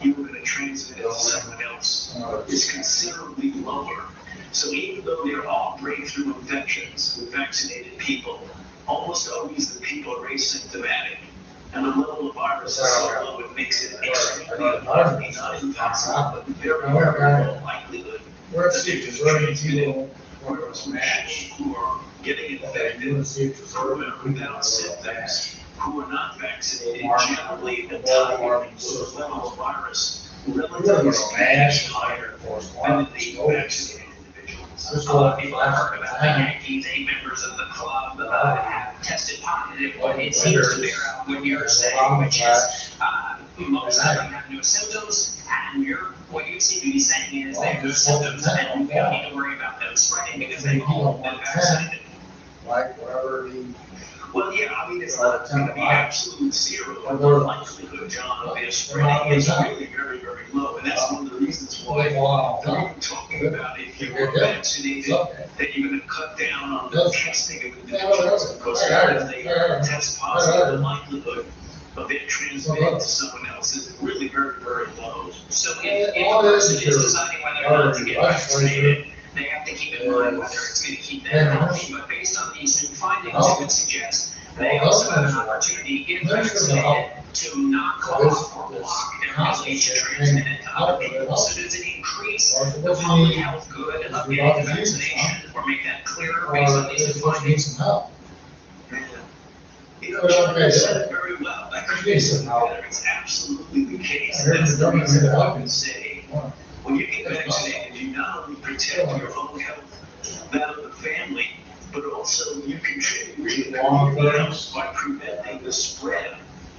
you were going to transmit it to someone else, is considerably lower. So even though there are breakthrough infections with vaccinated people, almost always the people are asymptomatic, and the level of virus is so low it makes it extremely unlikely, not impossible, but very, very low likelihood that there's people who are getting infected without symptoms, who are not vaccinated, generally the time or the level of virus relatively speaking higher than the vaccinated. People have heard about the Yankees, 8 members of the club have tested positive. What it seems to bear out what you're saying, which is most of them have no symptoms, and what you seem to be saying is they have no symptoms, and we don't need to worry about them spreading because they've all been vaccinated. Like whatever the. Well, yeah, I mean, it's not going to be absolute zero, but the likelihood, John, of their spreading is really very, very low, and that's one of the reasons why they're even talking about if you were vaccinated, that you're going to cut down on the testing of individuals, because if they test positive, the likelihood of their transmitting to someone else is really very, very low. So if a person is deciding whether or not to get vaccinated, they have to keep in mind whether it's going to keep them healthy, but based on these new findings, it would suggest they also have an opportunity, if vaccinated, to knock off or block their ability to transmit it to other people. So does it increase the public health good of getting the vaccination, or make that clearer based on these new findings? You know, John, you said it very well. That could be something better. It's absolutely the case. That's the reason I would say, when you get vaccinated, you not only protect your own health, that of the family, but also you contribute to the community health by preventing the spread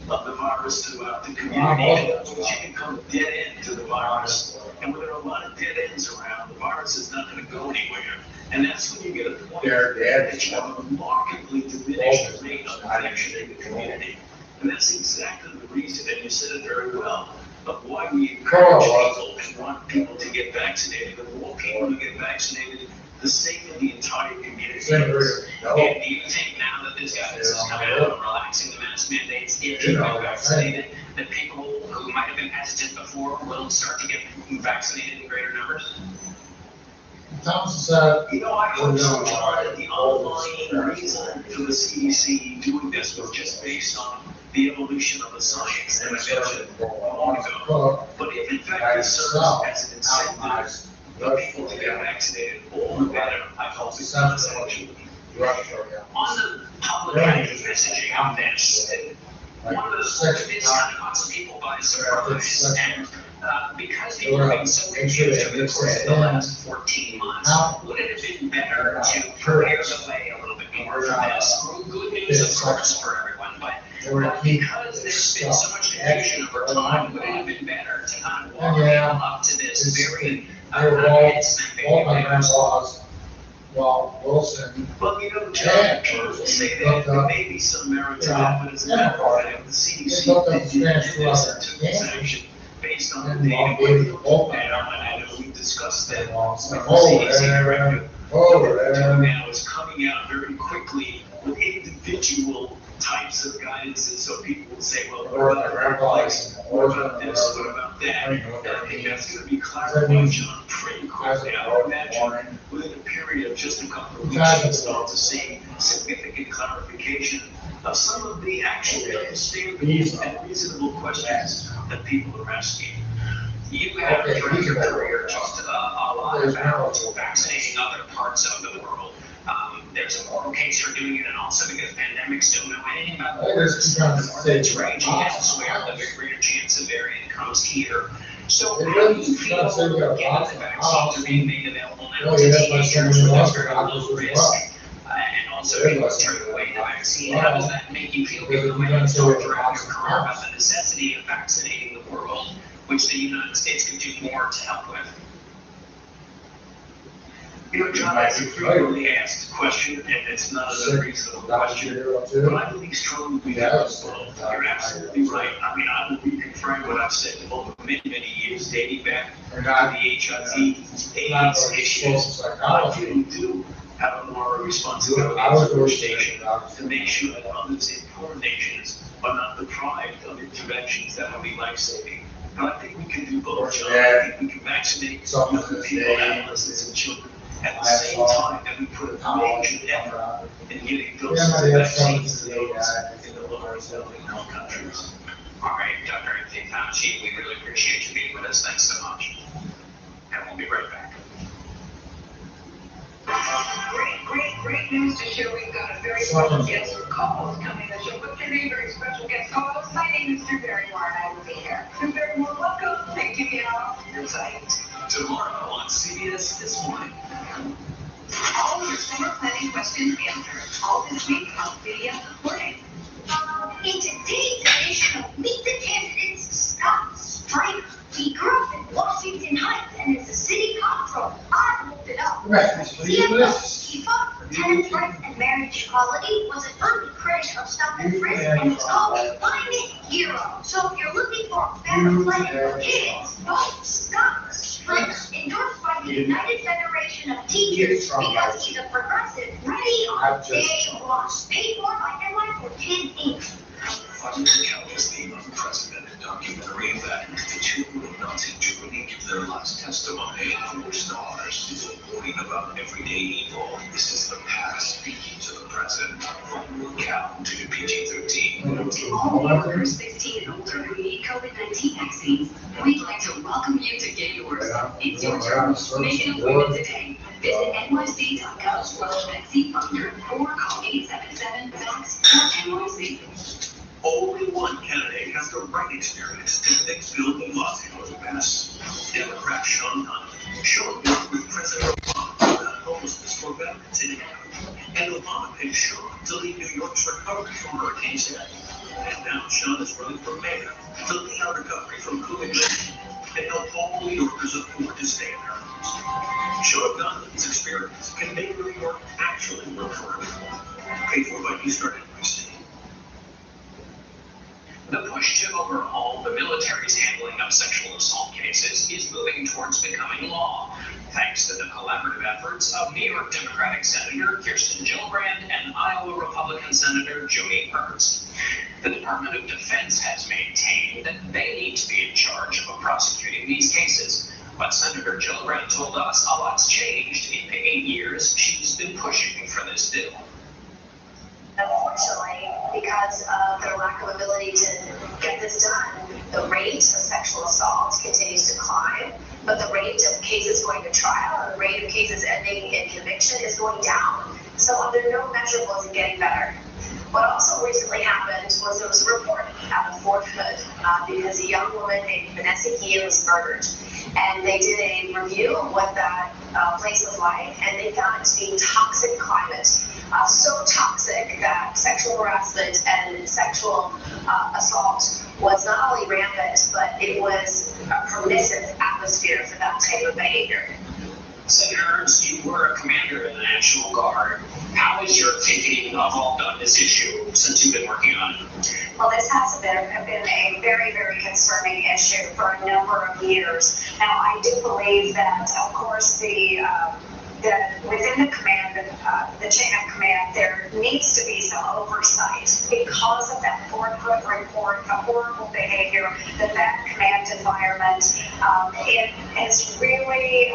of the virus throughout the community. You can become a dead end to the virus. And when there are a lot of dead ends around, the virus is not going to go anywhere. And that's when you get a point that you have a remarkably diminished rate of infection in the community. And that's exactly the reason, and you said it very well, of why we encourage people and want people to get vaccinated. The more people who get vaccinated, the safer the entire community is. And do you think now that this guidance is coming out and relaxing the mask mandates, if you get vaccinated, that people who might have been hesitant before will start to get vaccinated in greater numbers? You know, I hope so, John, that the underlying reason for the CDC doing this was just based on the evolution of the science that I mentioned long ago. But if in fact this serves as an incentive for people to get vaccinated, all the better. I hope it's not essential. On the public messaging on this, one of those things kind of caught some people by surprise, and because people have been so confused over the course of the last 14 months, would it have been better to prepare the way a little bit more for this? Good news, of course, for everyone, but because there's been so much confusion over time, would it have been better to kind of walk people up to this very all my grandpas, well, Wilson. Well, you know, John, people say that there may be some merit to that, but as a matter of fact, the CDC took this action based on the data with the and I know we discussed that with the CDC director Now is coming out very quickly with individual types of guidances, so people will say, well, what about the workplace? What about this? What about that? And I think that's going to be clarified, John, pretty quickly. I would imagine within a period of just a couple of weeks, we'll start to see significant clarification of some of the actually understandable and reasonable questions that people are asking. You have throughout your career talked a lot about vaccinating other parts of the world. There's a moral case for doing it, and also because pandemics don't know anything about the virus. The more that's raging elsewhere, the greater chance of variant comes here. So how do you feel given the vaccines are being made available now to teenagers with a very low risk, and also people turning away the vaccine? How does that make you feel given the way you've talked throughout your career about the necessity of vaccinating the world, which the United States could do more to help with? You know, John, that's a frequently asked question, and it's not an unreasonable question. But I believe strongly we have this world. You're absolutely right. I mean, I will reconfirm what I've said over many, many years, dating back to the HIV/AIDS issues. I do have a moral responsibility as a First Nation to make sure that others in poor nations are not deprived of interventions that will be life-saving. But I think we can do both, John. I think we can vaccinate young people, adolescents, and children at the same time that we put a major effort in getting those vaccines to those in the lower income countries. All right, Dr. Anthony Fauci, we really appreciate you being with us. Thanks so much. And we'll be right back. Great news to share. We've got a very special guest co-host coming to the show. What's your name? Very special guest co-host. My name is Drew Barrymore, and I will be here. Drew Barrymore, welcome. Thank you, Gail. Your site. Tomorrow on CBS This Morning. All your summer planning questions answered. All this week on video recording. In today's edition of Meet the Candidates, Scott Striker. He grew up in Washington Heights and is a city comptroller. I looked it up. He fought for tenants' rights and marriage equality, was an early critic of stop and frisk, and was called a climate hero. So if you're looking for a better planet for kids, vote Scott Striker, endorsed by the United Federation of Teachers, because he's a progressive, ready on day one. Paid for by NY for Kids Inc. Unreal is the unprecedented documentary that the children of Nazi Germany give their last testimony. 4 stars is a warning about everyday evil. This is the past speaking to the present. From count to PG-13. To all workers 16 and older who need COVID-19 vaccines, we'd like to welcome you to get yours. It's your turn. Make an appointment today. Visit nyc.gov/vaccine funder or call 877-VAX-NYC. Only one candidate has the right experience to fix building Los Angeles mess. Democrat Sean Hunt. Sean worked with President Obama about homelessness for veterans in Africa. And Obama paid Sean to lead New York's recovery from Hurricane Sandy. And now Sean is running for mayor to lead our recovery from COVID-19 and help all New Yorkers afford to stay in their homes. Sean Hunt's experience can make New York actually work for everyone. Paid for by New Start NYC. The push to overhaul the military's handling of sexual assault cases is moving towards becoming law, thanks to the collaborative efforts of New York Democratic Senator Kirsten Gillibrand and Iowa Republican Senator Joni Ernst. The Department of Defense has maintained that they need to be in charge of prosecuting these cases, but Senator Gillibrand told us a lot's changed in the 8 years she's been pushing for this bill. Unfortunately, because of their lack of ability to get this done, the rate of sexual assault continues to climb, but the rate of cases going to trial and the rate of cases ending in conviction is going down. So under no measure was it getting better. What also recently happened was there was a report out of Fort Hood because a young woman named Vanessa Yee was murdered. And they did a review of what that place was like, and they found it to be a toxic climate. So toxic that sexual harassment and sexual assault was not only rampant, but it was a permissive atmosphere for that type of behavior. Senator Ernst, you were a commander in the National Guard. How has your thinking evolved on this issue since you've been working on it? Well, this has been a very, very concerning issue for a number of years. Now, I do believe that, of course, the that within the command, the chain of command, there needs to be some oversight because of that four-foot report of horrible behavior, that command environment. It has really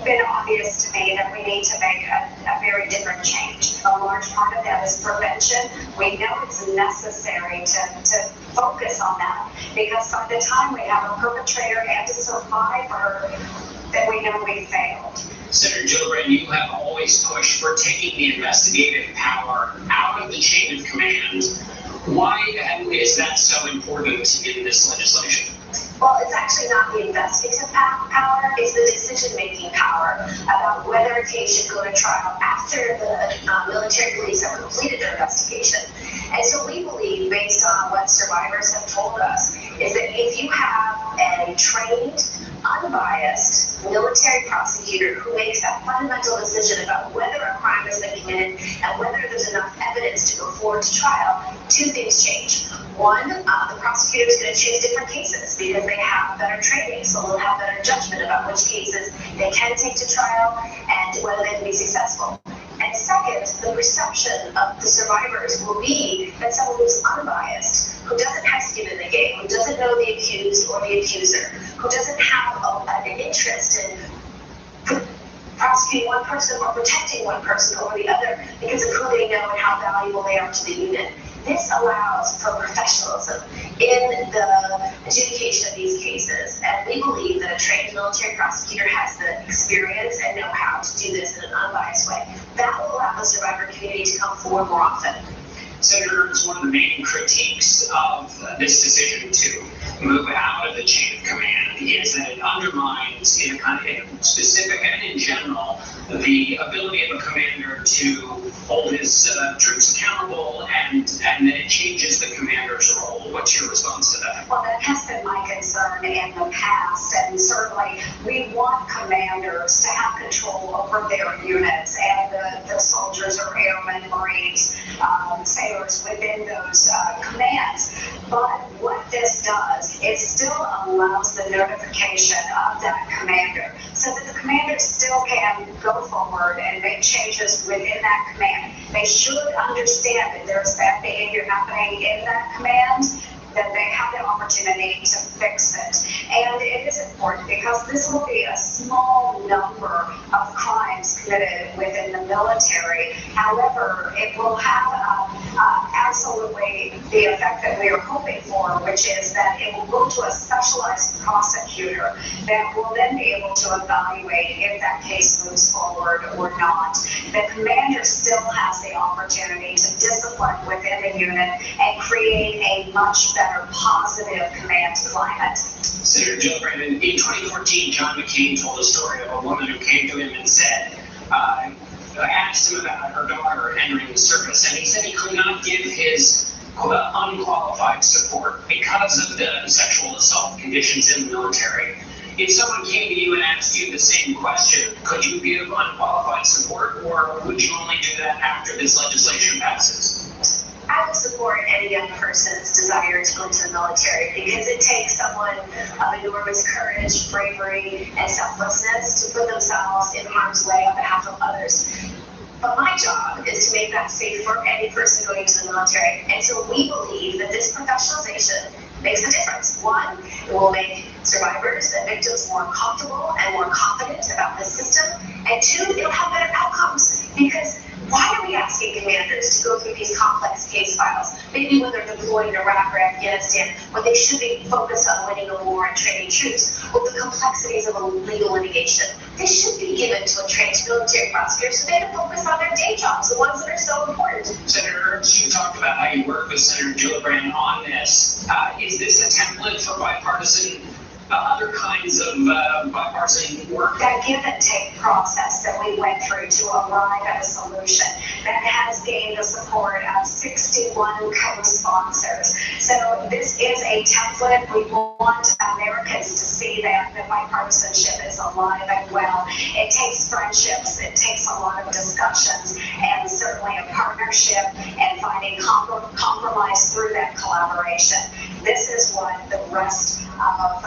been obvious to me that we need to make a very different change. A large part of that is prevention. We know it's necessary to focus on that because by the time we have a perpetrator and a survivor, then we know we failed. Senator Gillibrand, you have always pushed for taking the investigative power out of the chain of command. Why is that so important in this legislation? Well, it's actually not the investigative power, it's the decision-making power about whether a case should go to trial after the military police have completed their investigation. And so we believe, based on what survivors have told us, is that if you have a trained, unbiased military prosecutor who makes that fundamental decision about whether a crime has been committed and whether there's enough evidence to go forward to trial, two things change. One, the prosecutor is going to choose different cases because they have better training, so they'll have better judgment about which cases they can take to trial and whether they can be successful. And second, the perception of the survivors will be that someone who's unbiased, who doesn't have skin in the game, who doesn't know the accused or the accuser, who doesn't have an interest in prosecuting one person or protecting one person over the other because of who they know and how valuable they are to the unit. This allows for professionalism in the adjudication of these cases, and we believe that a trained military prosecutor has the experience and know-how to do this in an unbiased way. That will allow the survivor community to come forward more often. Senator, it's one of the main critiques of this decision to move out of the chain of command is that it undermines, in a kind of specific and in general, the ability of a commander to hold his troops accountable, and then it changes the commander's role. What's your response to that? Well, that has been my concern in the past, and certainly we want commanders to have control over their units and the soldiers or airmen, Marines, sailors within those commands. But what this does, it still allows the notification of that commander so that the commander still can go forward and make changes within that command. They should understand that there's bad behavior happening in that command, that they have the opportunity to fix it. And it is important because this will be a small number of crimes committed within the military. However, it will have absolutely the effect that we are hoping for, which is that it will go to a specialized prosecutor that will then be able to evaluate if that case moves forward or not. The commander still has the opportunity to discipline within the unit and create a much better positive command climate. Senator Gillibrand, in 2014, John McCain told a story of a woman who came to him and said, asked him about her daughter entering the service, and he said he could not give his unqualified support because of the sexual assault conditions in the military. If someone came to you and asked you the same question, could you give unqualified support, or would you only do that after this legislation passes? I would support any young person's desire to go into the military because it takes someone of enormous courage, bravery, and selflessness to put themselves in harm's way on behalf of others. But my job is to make that safe for any person going into the military. And so we believe that this professionalization makes a difference. One, it will make survivors and victims more comfortable and more confident about the system. And two, it'll have better outcomes because why are we asking commanders to go through these complex case files? Maybe when they're deployed in Iraq or Afghanistan, when they should be focused on winning a war and training troops, or the complexities of a legal litigation. This should be given to a trained military prosecutor so they can focus on their day jobs, the ones that are so important. Senator Ernst, you talked about how you work with Senator Gillibrand on this. Is this a template for bipartisan other kinds of bipartisan work? That give and take process that we went through to arrive at a solution that has gained the support of 61 co-sponsors. So this is a template. We want Americans to see that bipartisanship is alive and well. It takes friendships, it takes a lot of discussions, and certainly a partnership and and finding compromise through that collaboration. This is what the rest of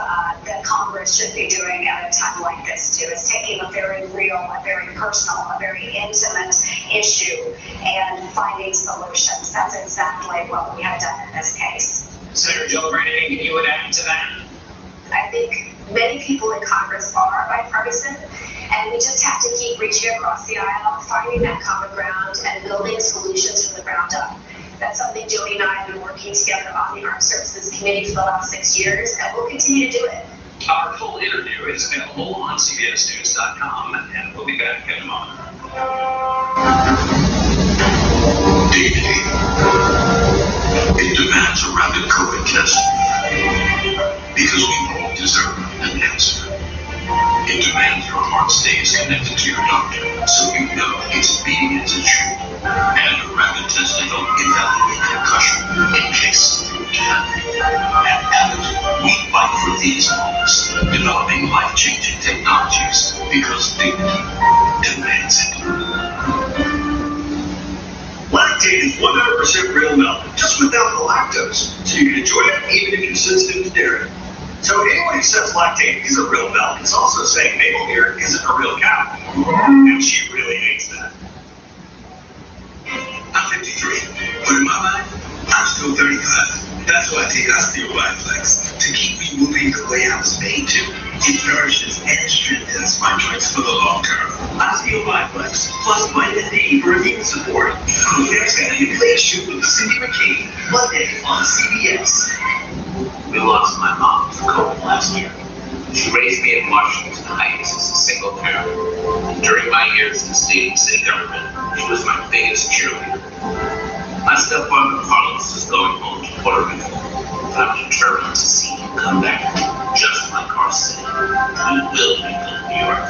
the Congress should be doing at a time like this too, is taking a very real, a very personal, a very intimate issue and finding solutions. That's exactly what we have done in this case. Senator Gillibrand, anything you would add to that? I think many people in Congress are bipartisan, and we just have to keep reaching across the aisle, finding that common ground, and building solutions from the ground up. That's something Jody and I have been working together on the Armed Services Committee for the last 6 years, and we'll continue to do it. Our full interview is available on CBSNews.com, and we'll be back in a moment. Dignity. It demands a rapid COVID test because we all deserve an answer. It demands your heart stays connected to your doctor so you know it's beating as it should. And a rapid test to help evaluate concussion in case something were to happen. At Abbott, we fight for these moments, developing life-changing technologies because dignity demands it. Lactate is 100% real milk, just without the lactose, so you can enjoy it even if you're sensitive to dairy. So anyone who says lactate isn't real milk is also saying maple here isn't a real cow. And she really hates that. I'm 53, but in my mind, I'm still 35. That's why I take Osteobiflex to keep me moving the way I was made to. It nourishes and strengthens my joints for the long term. Osteobiflex plus vitamin D for immune support. Next Saturday, play a shoot with Cindy McCain, Monday on CBS. We lost my mom to COVID last year. She raised me in Washington Heights as a single parent. During my years in state and city government, she was my biggest cheerleader. My stepfather Carlos is going home to Puerto Rico, but I'm determined to see him come back, just like our city. We will rebuild New York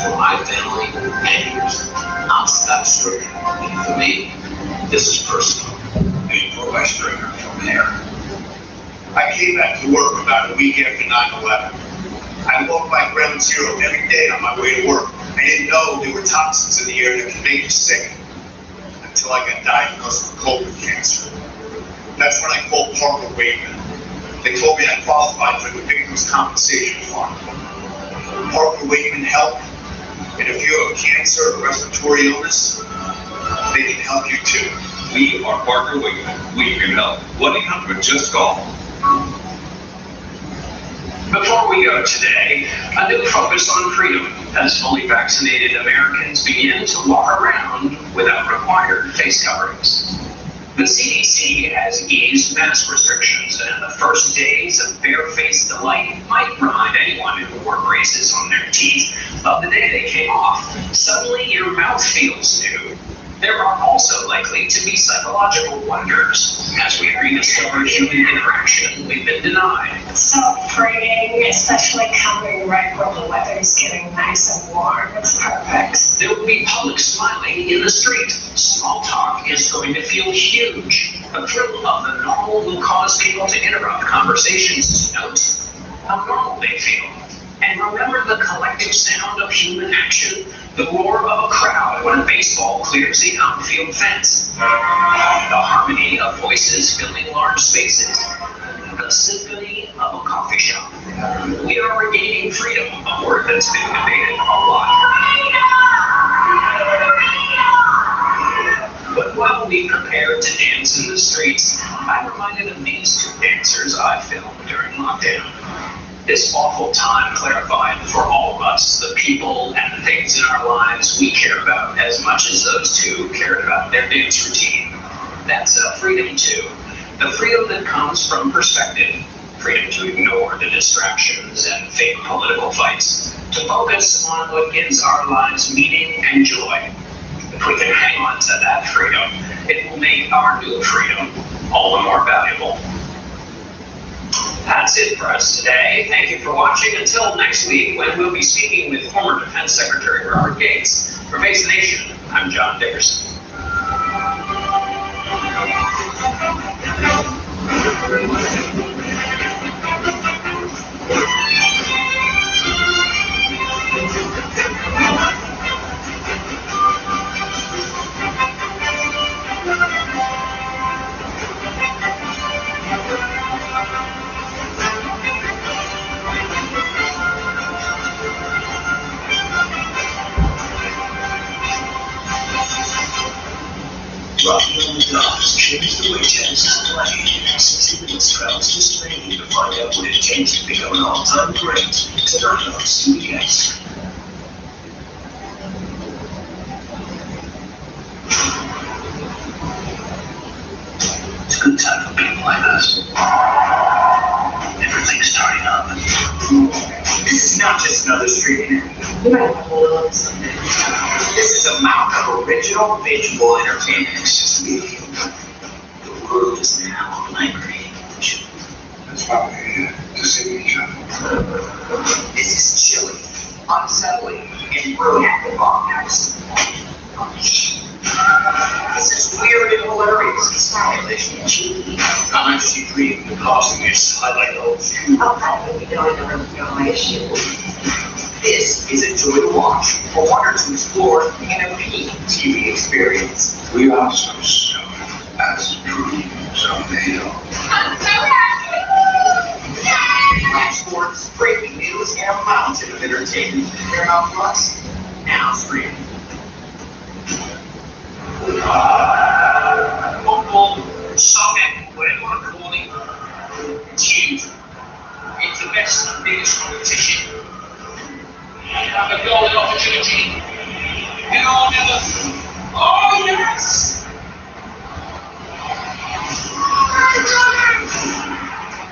for my family and yours. I'm Scott Stringer, and for me, this is personal. Being for my Stringer from there. I came back to work about a week after 9/11. I walked by Ground Zero every day on my way to work. I didn't know there were toxins in the air that could make you sick until I got diagnosed with colon cancer. That's when I called Parker Wakeman. They told me I qualified for the Victims' Compensation Fund. Parker Wakeman helped, and if you have cancer or respiratory illness, they can help you too. We are Parker Wakeman. We can help. 1-800-JUST-CALL. Before we go today, a new focus on freedom as fully vaccinated Americans begin to walk around without required face coverings. The CDC has eased mask restrictions, and the first days of barefaced delight might remind anyone who wore braces on their teeth of the day they came off. Suddenly your mouth feels new. There are also likely to be psychological wonders as we rediscover human interaction we've been denied. It's so freeing, especially coming right when the weather's getting nice and warm. It's perfect. There will be public smiling in the street. Small talk is going to feel huge. The thrill of the normal will cause people to interrupt conversations to note how normal they feel. And remember the collective sound of human action, the roar of a crowd when a baseball clears the outfield fence, the harmony of voices filling large spaces, the symphony of a coffee shop. We are regaining freedom, a word that's been debated a lot. But while we prepared to dance in the streets, I'm reminded of these two dancers I filmed during lockdown. This awful time clarified for all of us the people and the things in our lives we care about as much as those two cared about their dance routine. That's a freedom too. The freedom that comes from perspective. Freedom to ignore the distractions and fake political fights. To focus on what gives our lives meaning and joy. If we can hang on to that freedom, it will make our new freedom all the more valuable. That's it for us today. Thank you for watching. Until next week, when we'll be speaking with former Defense Secretary Robert Gates. For Face the Nation, I'm John Dickerson. $10 change the way tennis is played. 60 Minutes travels to Spain to find out what it takes to become an all-time great. Tonight on CBS. It's a good time for people like us. Everything's starting up. This is not just another street interview. You might have a little something. This is a mountain of original visual entertainment. It's just me. The world is now a blank page. That's why we're here, to see each other. This is chilly, unsettling, and brilliant bonkers. This is weird and hilarious and stylish and cheeky. I'm actually dreaming of causing this. I like those. I'll probably be going over my issue. This is a joy to watch, a wonder to explore, and a peak TV experience. We are so stubborn, as true, so pale. I'm so happy! Live sports, breaking news, and a mountain of entertainment. Paramount Plus, now streaming. Football, soccer, whatever you want to call it, it's huge. It's the best and biggest competition. And a golden opportunity. Oh, yes!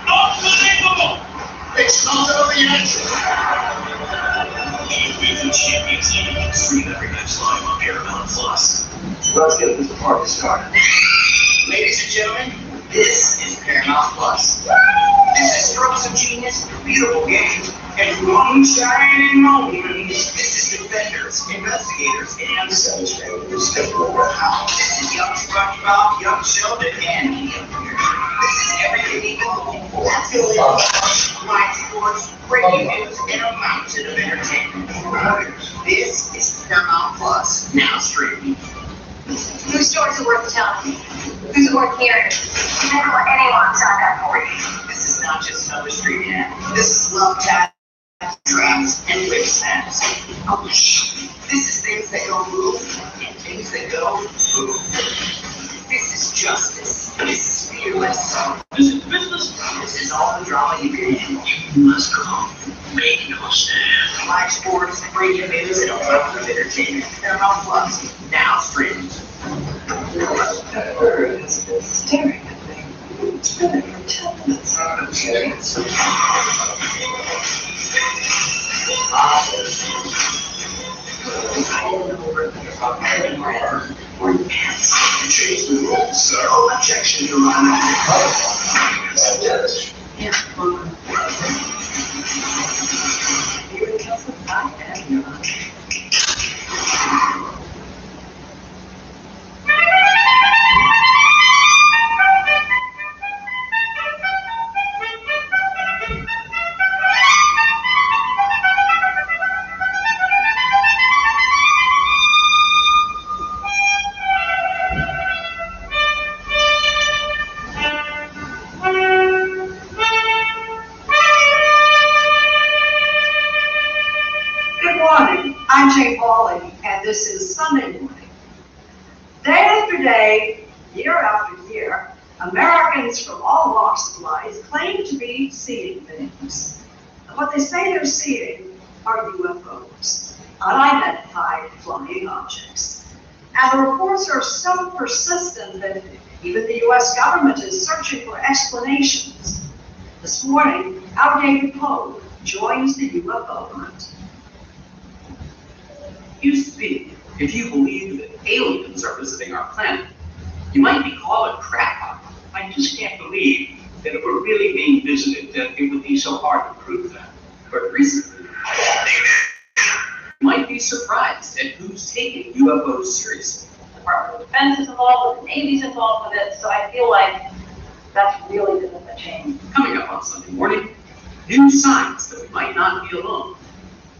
Unbelievable! It's not over yet! UEFA Champions League, stream every match live on Paramount Plus. Let's get this party started. Ladies and gentlemen, this is Paramount Plus. This is strokes of genius, beautiful games, and one shining moments. This is defenders, investigators, and celebrities. This is young SpongeBob, young Sheldon, and Ian. This is everything you've been looking for. That's really live sports, breaking news, and a mountain of entertainment. This is Paramount Plus, now streaming. Whose stories are worth telling? Who's worth hearing? You never let anyone sign up for you. This is not just another street ad. This is love taps, traps, and whip snaps. Oh, this is things that go boom and things that go boom. This is justice. This is fearless. This is business. This is all the drama you can handle. You must come. Make your stand. Live sports, breaking news, and a wealth of entertainment. Paramount Plus, now streaming. It's staring at me. It's been for 10 minutes. Or you can't change the rules, sir. Oh, objection, Your Honor. Yeah, you would kill some time, and you're not. I'm Jane Bawley, and this is Sunday Morning. Day after day, year after year, Americans from all walks of life claim to be seeing things. And what they say they're seeing are UFOs, unidentified flying objects. And the reports are so persistent that even the U.S. government is searching for explanations. This morning, our David Poe joins the UFO hunt. Used to be, if you believe that aliens are visiting our planet, you might be called a crackpot. I just can't believe that if we're really being visited, that it would be so hard to prove that. But recently, you might be surprised at who's taking UFOs seriously. The Department of Defense is involved, the Navy's involved with it, so I feel like that's really the change. Coming up on Sunday Morning, new signs that we might not be alone,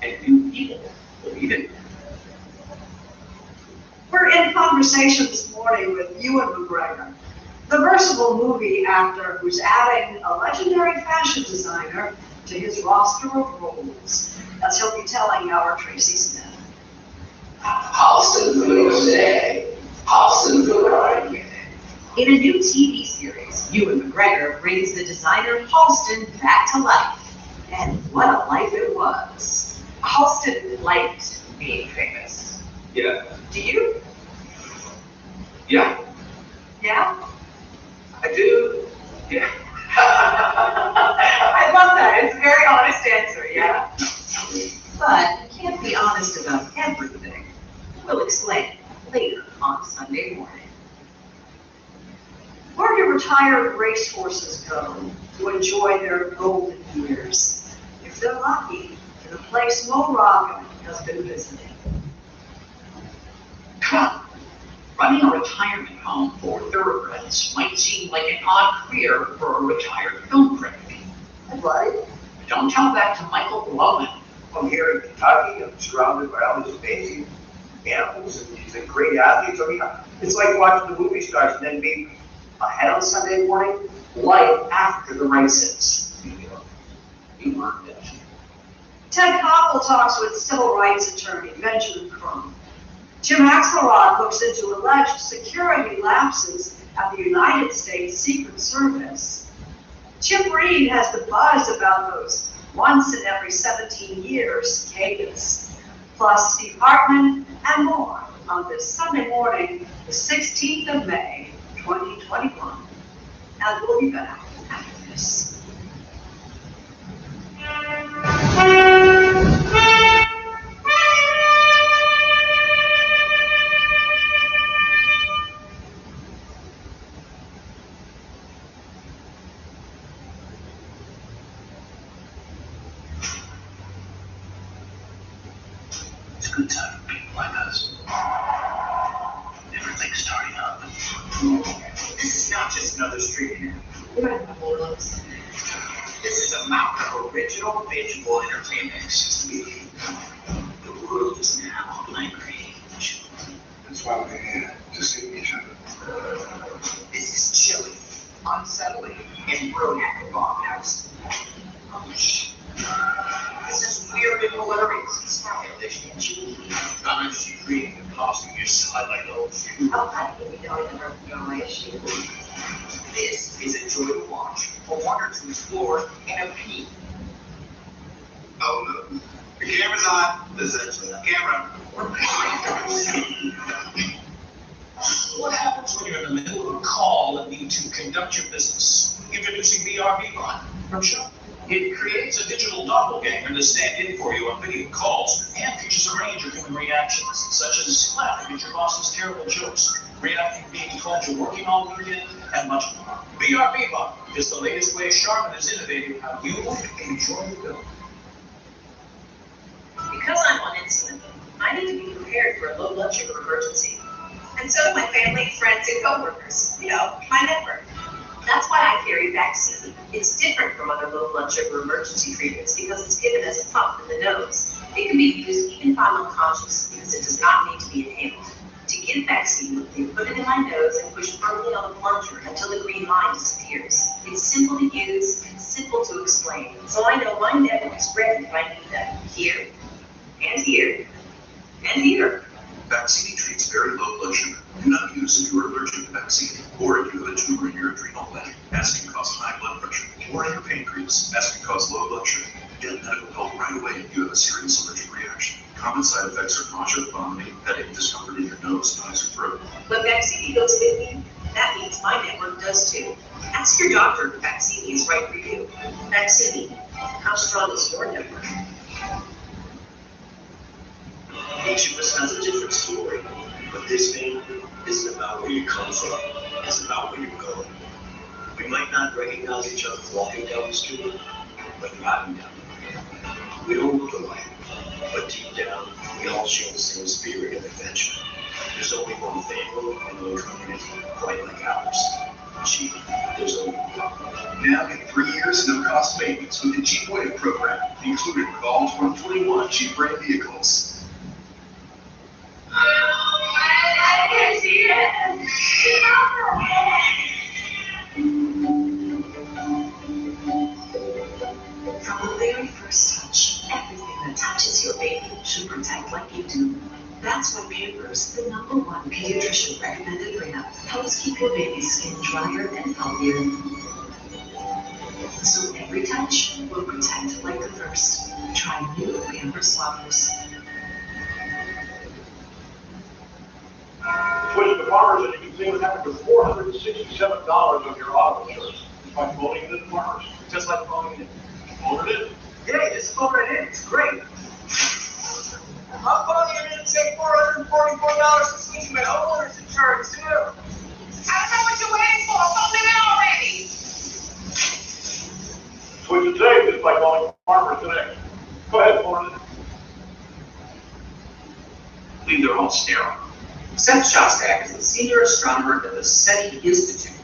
and new people believe it. We're in conversation this morning with Ewan McGregor, the versatile movie actor who's adding a legendary fashion designer to his roster of roles, as he'll be telling our Tracy Smith. Austin, who are you? Austin, who are you? In a new TV series, Ewan McGregor brings the designer Halston back to life. And what a life it was. Halston liked being famous. Yeah. Do you? Yeah. Yeah? I do. Yeah. I love that. It's a very honest answer, yeah? But you can't be honest about everything. We'll explain later on Sunday morning. Where do retired racehorses go to enjoy their golden years? If they're lucky, in a place Mo Rocca has been visiting. Come on. Running a retirement home for thoroughbreds might seem like an odd career for a retired film critic. Right? Don't tell that to Michael Blowen. I'm here in Kentucky, I'm surrounded by all these amazing animals and these great athletes. I mean, it's like watching the movie stars and then being ahead on Sunday morning, life after the races. You earned it. Ted Koppel talks with civil rights attorney Benjamin Crump. Jim Axelrod looks into alleged security lapses at the United States Secret Service. Chip Reed has the buzz about those once in every 17 years cases. Plus Steve Hartman and more on this Sunday morning, the 16th of May, 2021. And we'll be back after this. It's a good time for people like us. Everything's starting up. This is not just another street name. This is a mountain of original visual entertainment. The world is now a blank page. That's why we're here, to see each other. This is chilly, unsettling, and brilliant in Bobhouse. This is weird and hilarious. It's stylish and cheeky. Honestly, creating and tossing your side like those. This is a joy to watch, a wonder to explore, and a peek. Oh, look. The camera's on. This is actually the camera. What happens when you're in the middle of a call and need to conduct your business? Introducing BRB Bot from Shop. It creates a digital doppelganger to stand in for you on video calls and features a range of human reactions, such as laughing at your boss's terrible jokes, reacting to being told you're working all weekend, and much more. BRB Bot is the latest way Charmin has innovated how you enjoy the film. Because I'm on insulin, I need to be prepared for a low blood sugar emergency. And so do my family, friends, and coworkers. You know, my network. That's why I carry Vaccine. It's different from other low blood sugar emergency treatments because it's given as a pump in the nose. It can be used even if I'm unconscious because it does not need to be inhaled. To give Vaccine, they put it in my nose and push firmly on the plunger until the green line disappears. It's simple to use, simple to explain, so I know my network is ready if I need them. Here, and here, and here. Vaccine treats very low blood sugar. Do not use if you are allergic to vaccine, or if you have a tumor in your adrenal gland, as can cause high blood pressure, or in your pancreas, as can cause low blood sugar. Get medical help right away if you have a serious allergic reaction. Common side effects are nausea, vomiting, headache, discomfort in your nose, eyes, or throat. When Vaccine goes with me, that means my network does too. Ask your doctor if Vaccine is right for you. Vaccine, how strong is your network? Each of us has a different story, but this game isn't about where you come from, it's about where you're going. We might not recognize each other walking down the street, but driving down the road. We don't look alike, but deep down, we all share the same spirit of adventure. There's only one family and one community quite like ours. Gee, there's only one. Now get 3 years no-cost payments with the Jeep Wave program, included with all 2021 Jeep brand vehicles. I can see it. From the very first touch, everything that touches your baby should protect like you do. That's why Pampers, the #1 pediatrician recommended brand, helps keep your baby's skin skin drier and healthier. So every touch will protect like the first. Try new Pampers Swappers. Switch to Farmers and you can save an extra $467 on your auto insurance. Just by phoning it in Farmers. Just like phoning it. Phone it in. Yeah, just phone it in. It's great. I'm phoning it in and save $444 for switching my homeowner's insurance too. I don't know what you're waiting for. Phone it in already. Switch it today just by calling Farmers today. Go ahead, phone it in. I believe they're all sterile. Seth Shostak is the senior astronomer at the SETI Institute.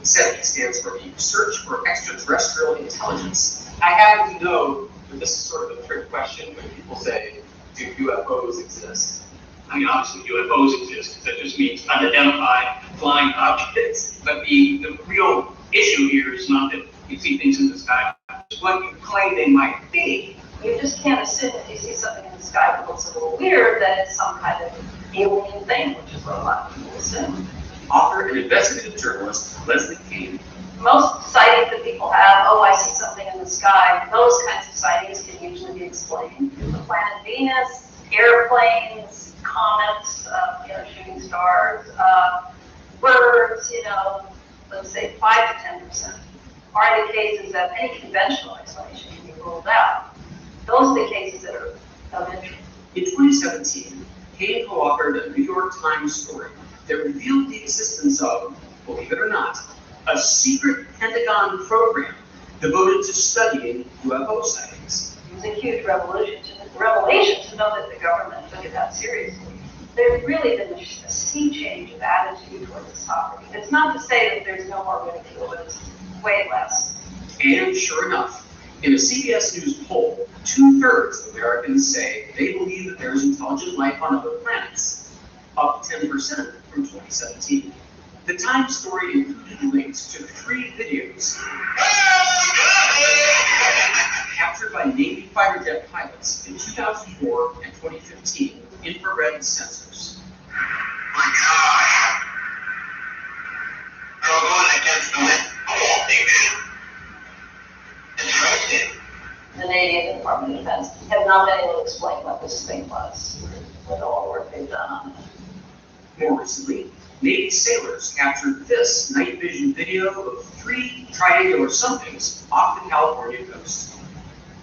SETI stands for the Search for Extraterrestrial Intelligence. I happen to know that this is sort of a trick question when people say, do UFOs exist? I mean, obviously UFOs exist. That just means unidentified flying objects. But the real issue here is not that you see things in the sky. It's what you claim they might be. You just can't assume if you see something in the sky that looks a little weird that it's some kind of alien thing, which is what a lot of people assume. Author and investigative journalist Leslie Kane. Most sightings that people have, oh, I see something in the sky, those kinds of sightings can usually be explained through the planet Venus, airplanes, comets, shooting stars, birds, let's say 5 to 10% are the cases that any conventional explanation can be ruled out. Those are the cases that are of interest. In 2017, Kane co-authored a New York Times story that revealed the existence of, believe it or not, a secret Pentagon program devoted to studying UFO sightings. It was a huge revelation to know that the government took it that seriously. There's really been a sea change of attitude towards this topic. It's not to say that there's no more ridicule, but it's way less. And sure enough, in a CBS News poll, 2/3 of Americans say they believe that there is intelligent life on other planets, up 10% from 2017. The Times story included links to 3 videos captured by Navy fighter jet pilots in 2004 and 2015 with infrared sensors. My God. We're going against the wind. Interesting. The Navy and the Department of Defense have not been able to explain what this thing was with all the work they've done on it. More recently, Navy sailors captured this night vision video of 3 triangular somethings off the California coast.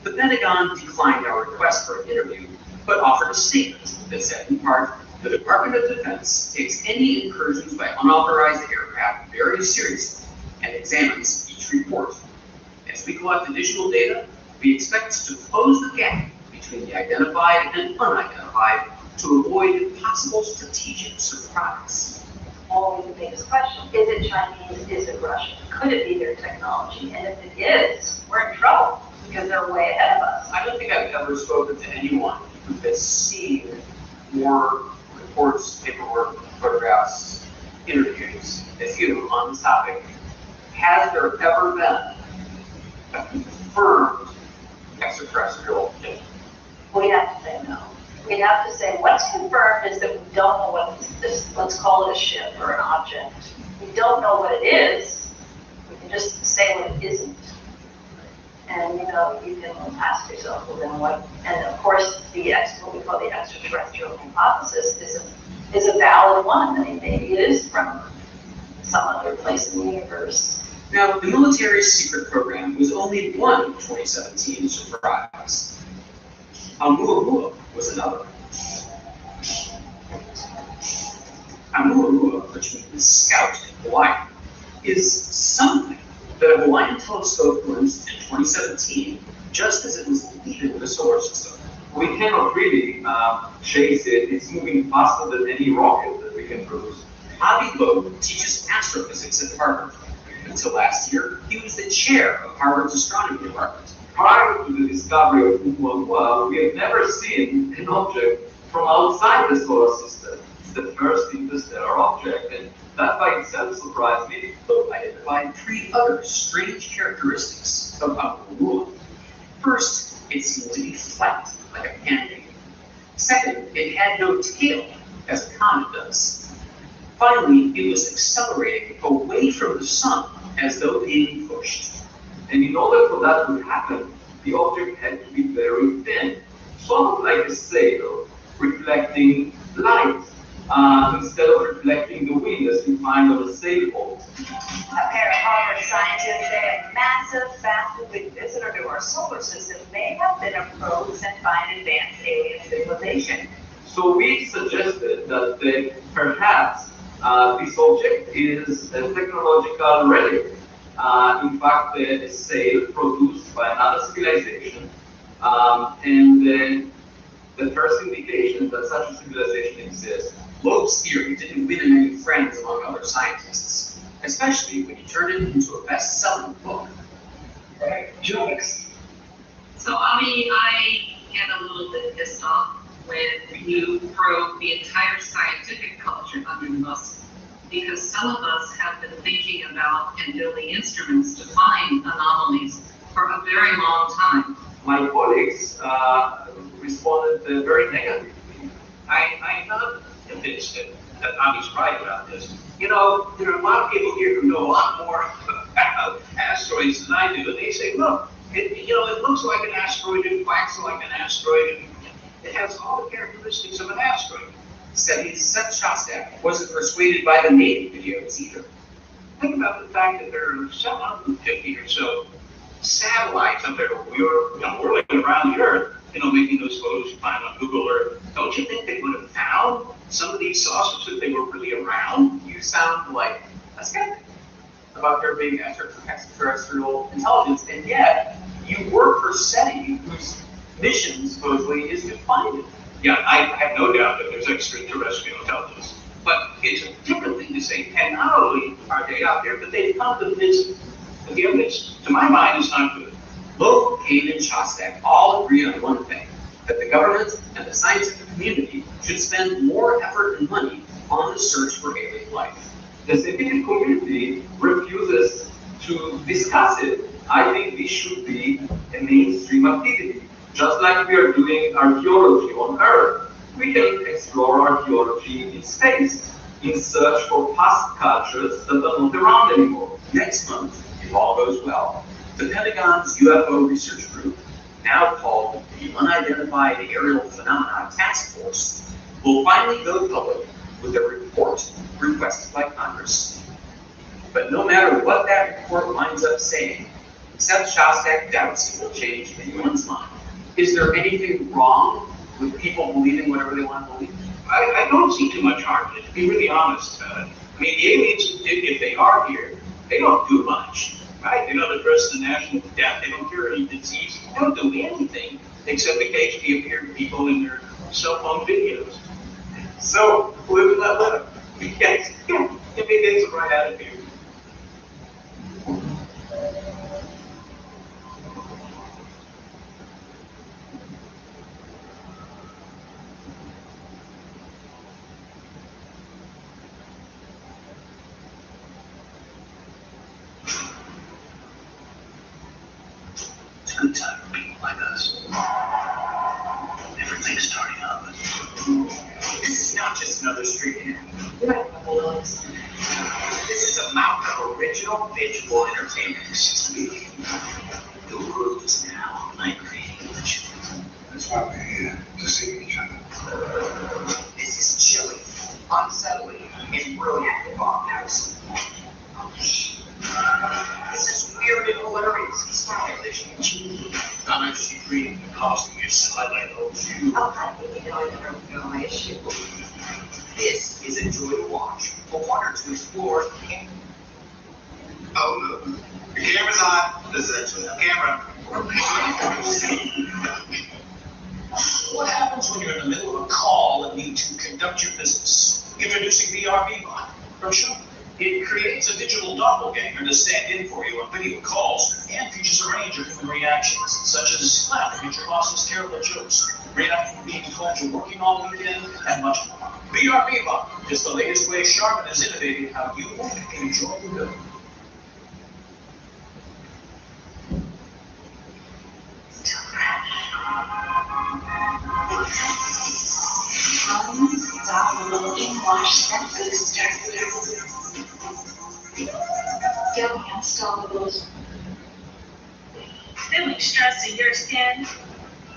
The Pentagon declined our request for an interview, but offered a statement that said, in part, the Department of Defense takes any incursions by unauthorized aircraft very seriously and examines each report. As we collect additional data, we expect to close the gap between the identified and unidentified to avoid possible strategic surprise. Always the biggest question, is it Chinese, is it Russian? Could it be their technology? And if it is, we're in trouble because they're way ahead of us. I don't think I've ever spoken to anyone who has seen more reports, paperwork, photographs, interviews as you on this topic. Has there ever been a confirmed extraterrestrial thing? We have to say no. We have to say what's confirmed is that we don't know what this, let's call it a ship or an object. We don't know what it is. We can just say what it isn't. And you can ask yourself, well then what? And of course, what we call the extraterrestrial hypothesis is a valid one. I mean, maybe it is from some other place in the universe. Now, the military's secret program was only one 2017 surprise. Oumuamua was another. Oumuamua, which means scout in Hawaiian, is something that a Hawaiian telescope glimpsed in 2017, just as it was leaving the solar system. We cannot really chase it. It's moving faster than any rocket that we can produce. Avi Loeb teaches astrophysics at Harvard. Until last year, he was the chair of Harvard's astronomy department. Prior to the discovery of Oumuamua, we have never seen an object from outside the solar system. It's the first interstellar object, and that by itself surprised me. Loeb identified 3 other strange characteristics of Oumuamua. First, it seemed to be flat, like a pancake. Second, it had no tail, as a comet does. Finally, it was accelerating away from the sun as though being pushed. And in order for that to happen, the object had to be very thin, sort of like a sail, reflecting light, instead of reflecting the wind as you find on a sailboat. A pair of Harvard scientists say a massive, fast-moving visitor to our solar system may have been a probe sent by an advanced alien civilization. So we suggested that perhaps this object is a technological relic. In fact, a sail produced by another civilization, and the first indication that such a civilization exists. Loeb's theory didn't win him any friends among other scientists, especially when he turned it into a best-selling book. Right, Felix. So, I get a little bit pissed off when you probe the entire scientific culture under the muscle, because some of us have been thinking about and building instruments to find anomalies for a very long time. My colleagues responded very negatively. I'm not convinced that Avi's right about this. You know, there are a lot of people here who know a lot more about asteroids than I do, and they say, look, it looks like an asteroid, it quacks like an asteroid, and it has all the characteristics of an asteroid. Seth Shostak wasn't persuaded by the native videos either. Think about the fact that there are 750 or so satellites up there whirling around the Earth, making those photos you find on Google Earth. Don't you think they would have found some of these saucers if they were really around? You sound like a skeptic about there being extraterrestrial intelligence, and yet you work for SETI, whose mission supposedly is to find it. Yeah, I have no doubt that there's extraterrestrial intelligence. But it's a different thing to say, and not only are they out there, but they've come to visit. But the evidence, to my mind, is not good. Loeb, Kane, and Shostak all agree on one thing, that the government and the scientific community should spend more effort and money on the search for alien life. The scientific community refuses to discuss it. I think this should be a mainstream activity. Just like we are doing archaeology on Earth, we can explore archaeology in space, in search for past cultures that are not around anymore. Next month, if all goes well, the Pentagon's UFO research group, now called the Unidentified Aerial Phenomena Task Force, will finally go public with a report requested by Congress. But no matter what that report winds up saying, Seth Shostak doubts it will change anyone's mind. Is there anything wrong with people believing whatever they want to believe? I don't see too much harm in it, to be really honest. The aliens, if they are here, they don't do much, right? They don't address the national debt, they don't cure any disease, they don't do anything except occasionally appear to people in their cell phone videos. So, live and let live. Yes, maybe that's the right attitude. It's a good time for people like us. Everything's starting up. This is not just another street hand. This is a mountain of original visual entertainment. The world is now my creation. That's why we're here, to see each other. This is chilly, unsettling, and brilliant bombhouse. This is weird and hilarious. It's not a vision. I'm actually reading the costume your sideline holds you. I'll probably no issue. This is a joy to watch, a wonder to explore. Oh, no. The camera's on. This is actually a camera. What happens when you're in the middle of a call and need to conduct your business? Introducing BRB Bot from Sharp. It creates a digital doppelganger to stand in for you on video calls and features a range of human reactions, such as laughing at your boss's terrible jokes, reacting to being told you're working all weekend, and much more. BRB Bot is the latest way Sharp has innovated how you can enjoy the good. Unstoppable English Booster. Yummy, unstoppables. Feeling stress in your skin?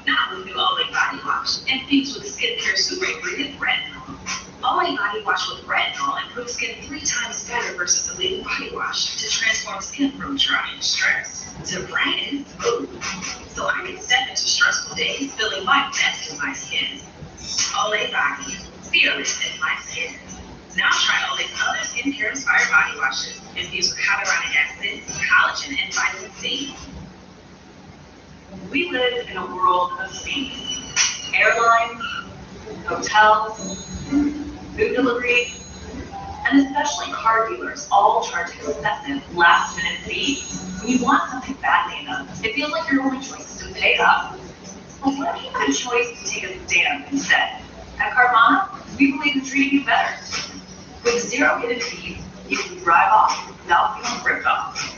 Not with new Olay Body Wash. Infused with skincare super ingredient retinol. Olay Body Wash with retinol improves skin 3 times better versus the leading body wash to transform skin from dry and stressed to bright and smooth. So I can step into stressful days feeling my best in my skin. Olay Body, fearless in my skin. Now try Olay's other skincare-inspired body washes infused with hyaluronic acid, collagen, and vitamin C. We live in a world of fees. Airlines, hotels, food delivery, and especially car dealers all charge excessive last-minute fees. When you want something badly enough, it feels like your only choice is to pay up. Like, what if you had a choice to take a stand instead? At Carvana, we believe in treating you better. With 0 hidden fees, you can drive off without feeling ripped off.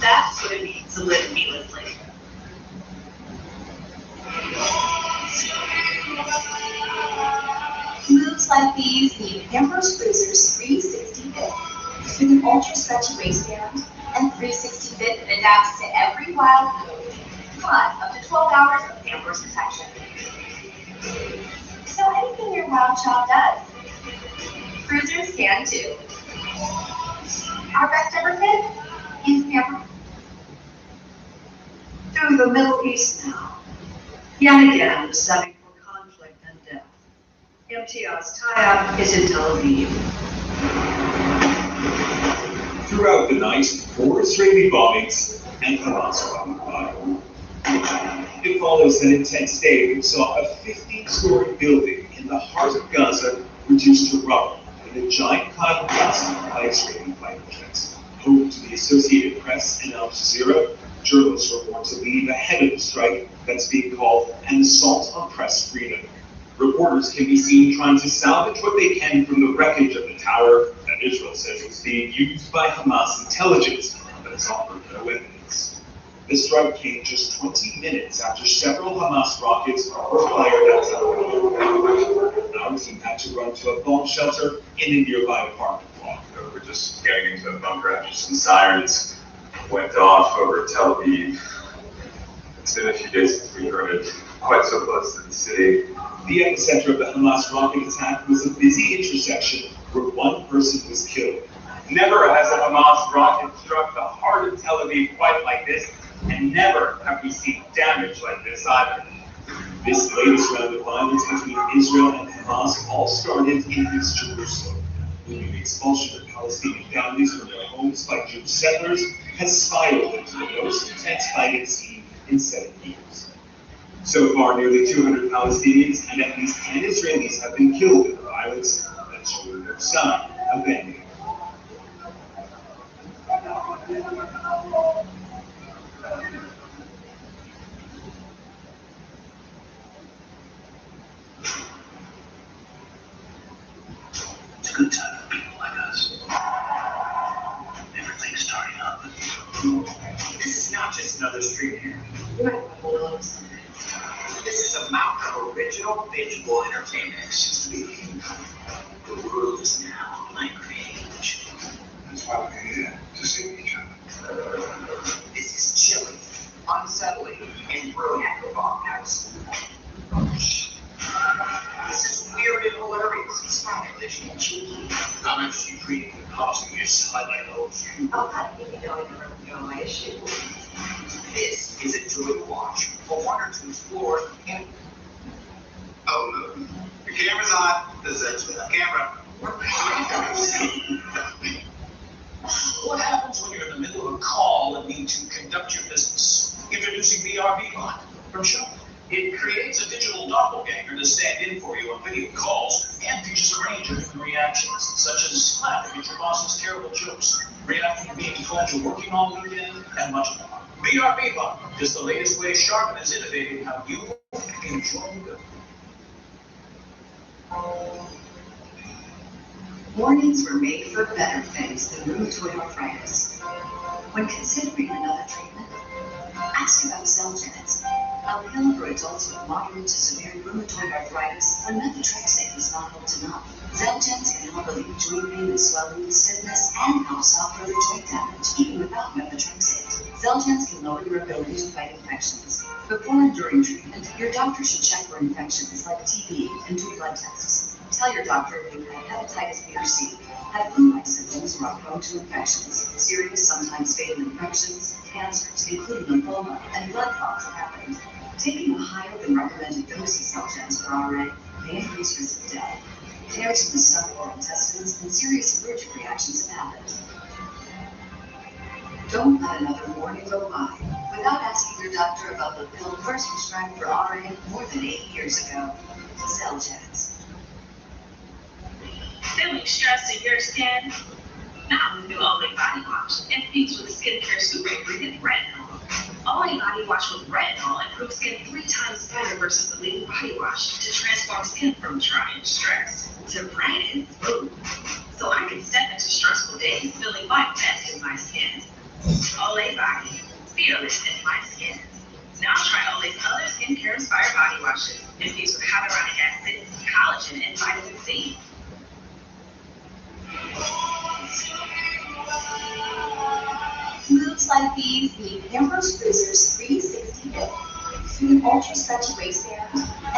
That's what it means to live needlessly. Moves like these need Pampers Cruiser's 360 Fit. With an ultra-stretchy waistband and 360 Fit that adapts to every wild mood, plus up to 12 hours of Pampers protection. So anything your wild child does, Cruisers can too. Our best ever fit is Pampers. To the Middle East now. Yet again, setting for conflict and death. MTR's tie-up is in Tel Aviv. Throughout the night, 4 Israeli bombings and Hamas occupied. It follows an intense day which saw a 15-story building in the heart of Gaza reduced to rubble in a giant cloud of dust by Israeli fighter jets. Home to the Associated Press and Al Jazeera, journalists were warned to leave ahead of the strike that's being called an assault on press freedom. Reporters can be seen trying to salvage what they can from the wreckage of the tower that Israel says was being used by Hamas intelligence, but has offered no evidence. The strike came just 20 minutes after several Hamas rockets were fired at Tel Aviv. Our team had to run to a bomb shelter in a nearby apartment block. We're just getting into the bunker after some sirens went off over Tel Aviv. It's been a few days since we heard it, quite so close to the city. The epicenter of the Hamas rocket attack was a busy intersection where one person was killed. Never has a Hamas rocket struck the heart of Tel Aviv quite like this, and never have we seen damage like this either. This latest round of violence between Israel and Hamas all started in East Jerusalem, when the expulsion of Palestinian families from their homes by Jewish settlers has spiraled into the most intense fighting seen in 7 years. So far, nearly 200 Palestinians and at least 10 Israelis have been killed in the violence that showed no sign of ending. It's a good time for people like us. Everything's starting up. This is not just another street here. This is a mountain of original visual entertainment. The world is now my age. That's why we're here, to see each other. This is chilly, unsettling, and brilliant for Bob House. This is weird and hilarious, stylish and cheeky. I'm actually treating the costume yourself like those. I think you know my issue. This is a joy to watch, a wonder to explore, and oh no, the camera's on. This is the camera. What happens when you're in the middle of a call and need to conduct your business? Introducing BRB Bot from Shop. It creates a digital doppelganger to stand in for you on video calls and features a range of different reactions, such as laughing at your boss's terrible jokes, reacting to being told you're working all weekend, and much more. BRB Bot is the latest way Sharpen is innovating how you enjoy good. Mornings were made for better things than rheumatoid arthritis. When considering another treatment, I'd Ask about Xeljanz, a pill for adults with moderate to severe rheumatoid arthritis when methotrexate is not helped enough. Xeljanz can help relieve joint pain and swelling, stiffness, and help stop further joint damage, even without methotrexate. Xeljanz can lower your ability to fight infections. Before and during treatment, your doctor should check for infections like TB and do blood tests. Tell your doctor if you have hepatitis B or C, have flu-like symptoms, or are prone to infections. Serious, sometimes fatal infections, cancers, including lymphoma, and blood clots have happened. Taking a higher than recommended dose of Xeljanz for RA may increase risk of death. Tears in the stomach or intestines and serious allergic reactions have happened. Don't let another morning go by without asking your doctor about the pill first prescribed for RA more than 8 years ago. Xeljanz. Feeling stress in your skin? Now with new Olay Body Wash. Infused with skincare super ingredient retinol. Olay Body Wash with retinol improves skin 3 times better versus the leading body wash to transform skin from dry and stressed to bright and smooth. So I can step into stressful days feeling my best in my skin. Olay Body, fearless in my skin. Now try Olay's other skincare-inspired body washes infused with hyaluronic acid, collagen, and vitamin C. Moves like these need Pampers Cruisers 360 Fit. With an ultra-stretchy waistband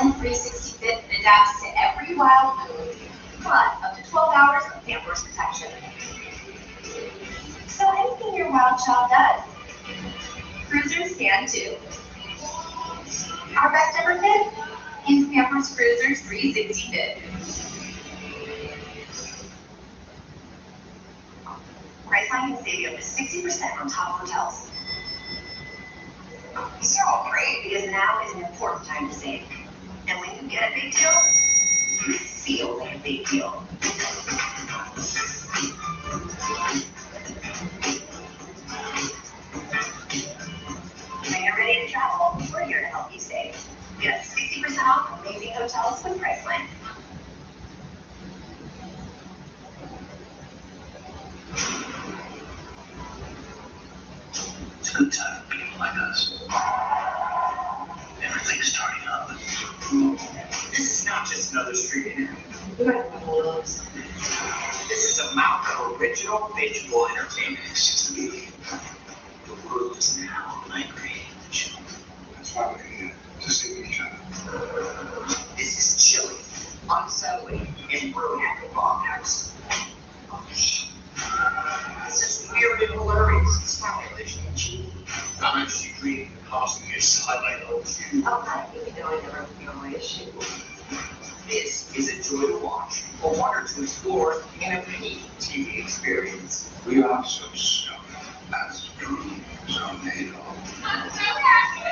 and 360 Fit that adapts to every wild mood, plus up to 12 hours of Pampers protection. So anything your wild child does, Cruisers can too. Our best ever fit is Pampers Cruisers 360 Fit. Priceline can save you up to 60% on top hotels. These are all great because now is an important time to save. And when you get a big deal, you feel like a big deal. When you're ready to travel, we're here to help you save. Get 60% off amazing hotels with Priceline. It's a good time for people like us. Everything's starting up. This is not just another street interview. This is a Malco original visual entertainment. The world is now my creation. That's why we're here, to save each other. This is chilly, unsettling, and ruined at the bomb house. This is weird and hilarious. It's not religion and cheating. How much do you dream of costing your side like you? Oh, I even know I never feel my issue. This is a joy to watch, a wonder to explore, and a peak TV experience. We are so stubborn, as true, so made of. I'm so happy.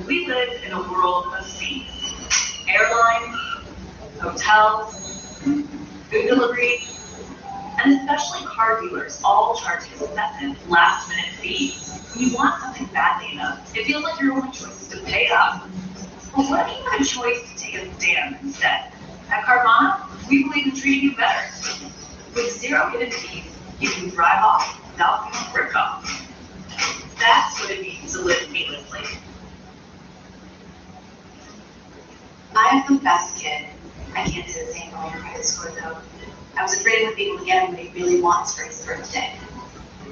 We live in a world of seats. Airlines, hotels, food delivery, and especially car dealers all charge excessive last-minute fees. When you want something badly enough, it feels like your only choice is to pay up. But what if you had a choice to take a stand instead? At Carvana, we believe in treating you better. With 0 hidden fees, you can drive off without being ripped off. That's what it means to live fearlessly. I'm the best kid. I can't do the same for my credit score though. I was afraid I wouldn't be able to get him what he really wants for his birthday.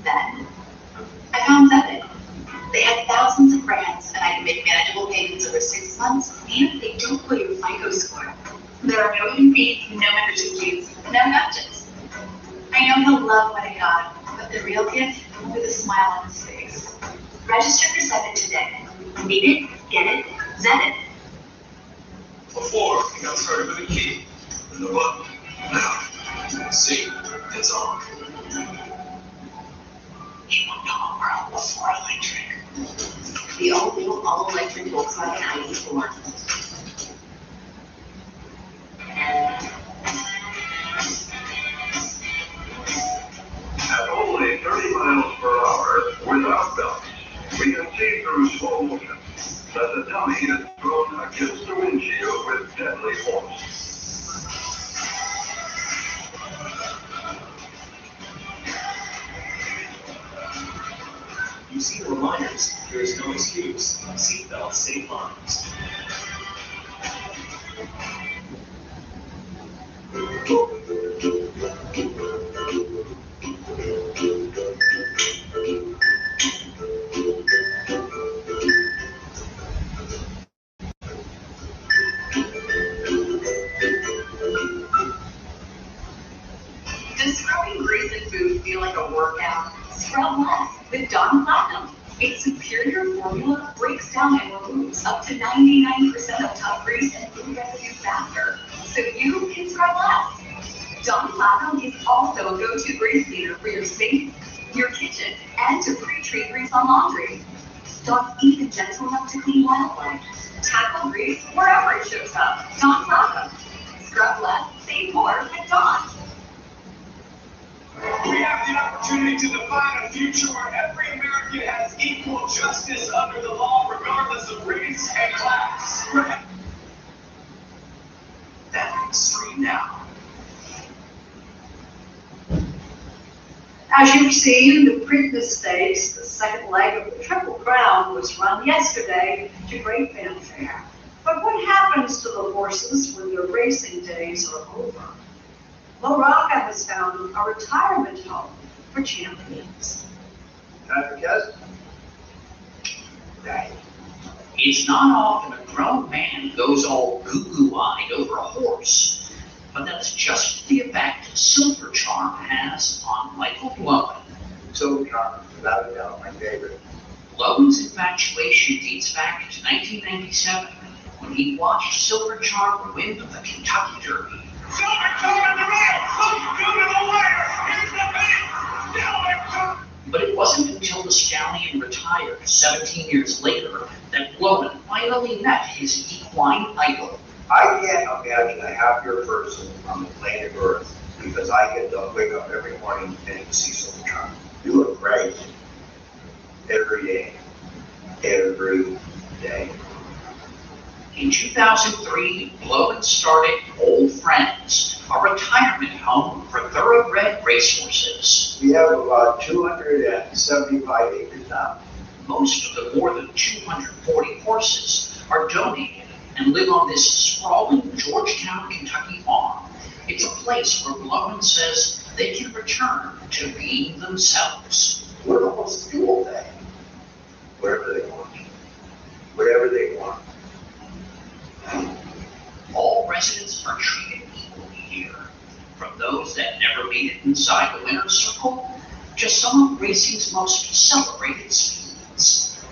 Then, I found Zebit. They had thousands of brands, and I can make manageable payments over 6 months, and they don't put your FICO score. There are no hidden fees, no membership dues, no gotchas. I know he'll love what I got him, but the real gift will be the smile on his face. Register for Zebit today. Need it? Get it? Zebit. Before, you got started with a key. And the button. Now, see, it's on. You will know we're all before electric. The all-electric Volkswagen ID4. At only 30 miles per hour, Tommy is thrown against the windshield with deadly force. You see the reminders, there is no excuse. Seatbelts save lives. Does scrubbing grease and food feel like a workout? Scrub less with Dawn Platinum. Its superior formula breaks down and removes up to 99% of tough grease and food residue faster, so you can scrub less. Dawn Platinum is also a go-to grease cleaner for your sink, your kitchen, and to pre-treat grease on laundry. Dawn's even gentle enough to clean wildlife. Tackle grease wherever it shows up. Dawn Platinum. Scrub less, save more with Dawn. We have the opportunity to define a future where every American has equal justice under the law, regardless of race and class. Right? That extreme now. As you've seen, the Preakness Stakes, the second leg of the Triple Crown, was run yesterday to great fanfare. But what happens to the horses when their racing days are over? Morocco has found a retirement home for champions. Time for guess? Right. It's not often a grown man goes all goo-goo-eyed over a horse, but that's just the effect Silver Charm has on Michael Lowen. Silver Charm is without a doubt my favorite. Lowen's infatuation dates back to 1997 when he watched Silver Charm win the Kentucky Derby. Silver Charm in the red! Look good in the wire! Here's the finish! Silver Charm! But it wasn't until the stallion retired 17 years later that Lowen finally met his equine idol. I can't imagine a happier person on the planet Earth because I get to wake up every morning and see Silver Charm. You look great. Every day. Every day. In 2003, Lowen started Old Friends, a retirement home for thoroughbred racehorses. We have about 275 acres now. Most of the more than 240 horses are donated and live on this sprawling Georgetown, Kentucky farm. It's a place where Lowen says they can return to being themselves. What do the horses do all day? Whatever they want. Whatever they want. All residents are treated equally here, from those that never made it inside the winner's circle to some of racing's most celebrated speeds.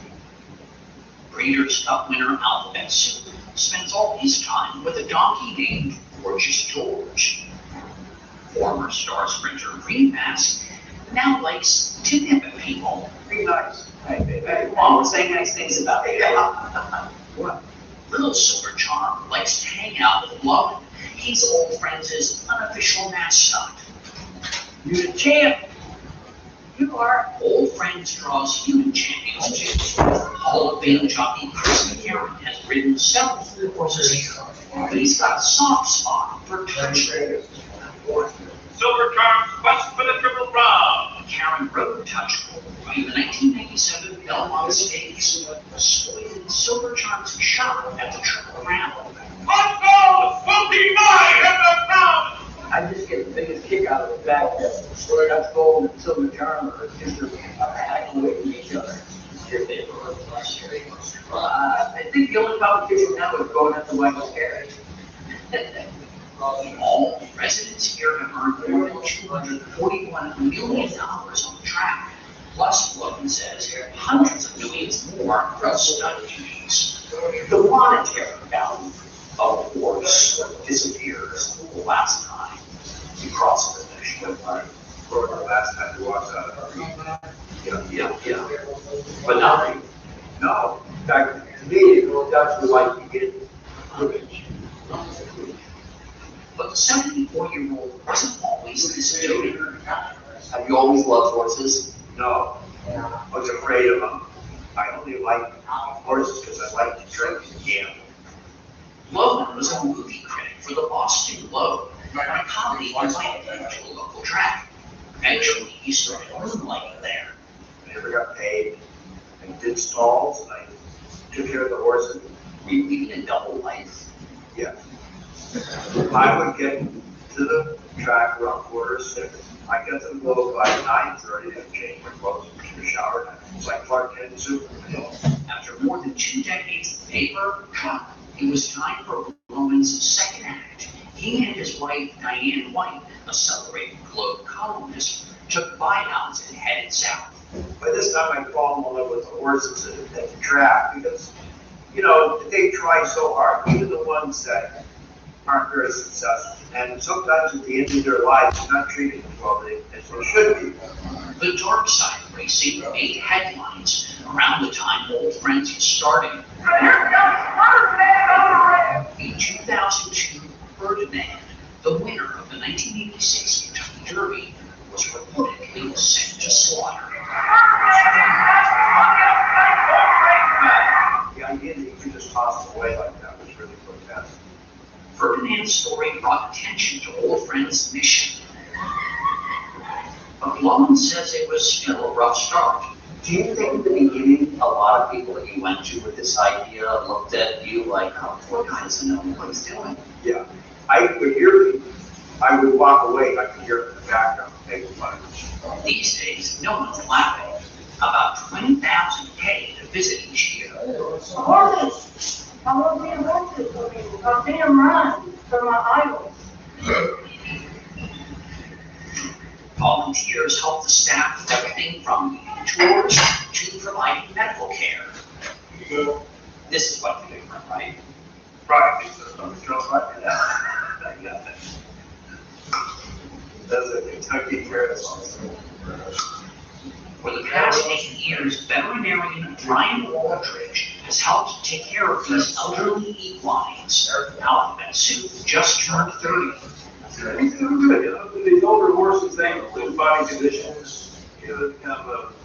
Breeders' Cup winner Alphabet Soup spends all his time with a donkey named Gorgeous George. Former star sprinter Green Mask now likes to nip at people. Be nice. Hey, Mom was saying nice things about me. What? Little Silver Charm likes to hang out with Lowen. He's Old Friends' unofficial mascot. You're the champ. You are. Old Friends draws human champions too. Hall of Fame jockey Chris McCarron has ridden several horses here, but he's got a soft spot for touch. Silver Charm's quest for the Triple Crown. Karen rode Touch in the 1997 Belmont Stakes, spoiling Silver Charm's shot at the Triple Crown. Let's go! We'll be mine at the crown! I just get the biggest kick out of the fact that that's gold and Silver Charm are just acting away from each other. I think the only competition now is going up to Michael Carey. All residents here have earned more than $241 million on the track. Plus, Lowen says hundreds of millions more from stud duties. The monetary value of a horse disappears the last time you cross the finish line. Or the last time you walked out of the Yeah. But not you. No. In fact, to me, that's what like you get privilege. But the 74-year-old wasn't always this doting. Have you always loved horses? No. I was afraid of them. I only liked horses because I like to drink and gamble. Logan was a movie critic for the Boston Globe, and a colleague invited him to a local track. Eventually, he started moonlighting there. I never got paid. I did stalls, and I took care of the horses. Were you leading a double life? Yeah. I would get to the track around 5:45. I got to the Globe by 9:30 to change my clothes to the shower. It's like Clark Kent and Superman. After more than 2 decades of paper, it was time for Logan's second act. He and his wife, Diane White, a celebrated Globe columnist, took buyouts and headed south. By this time, I'd fallen in love with the horses at the track because, you know, they try so hard, even the ones that aren't very successful. And sometimes at the end of their lives, they're not treated as well as they should be. The dark side of racing made headlines around the time Old Friends was starting. In 2002, Ferdinand, the winner of the 1986 Kentucky Derby, was reportedly sent to slaughter. The idea that you could just toss it away like that was really grotesque. Ferdinand's story brought attention to Old Friends' mission. But Logan says it was still a rough start. Do you think in the beginning, a lot of people that you went to with this idea looked at you like, oh, poor guy doesn't know what he's doing? Yeah. I could hear people. I would walk away, I could hear it in the background, making fun of me. These days, no one's laughing. About 20,000 pay to visit each year. Horses! I want to see horses. I've seen them run for my idols. Volunteers help the staff with everything from tours to providing medical care. This is quite different, right? Right. I got that. That's a Kentucky Marathon. For the past 8 years, veterinarian Brian Aldridge has helped take care of these elderly equines. Alphabet Soup just turned 30. They're good. You know, these older horses, they include body conditions, you know, kind of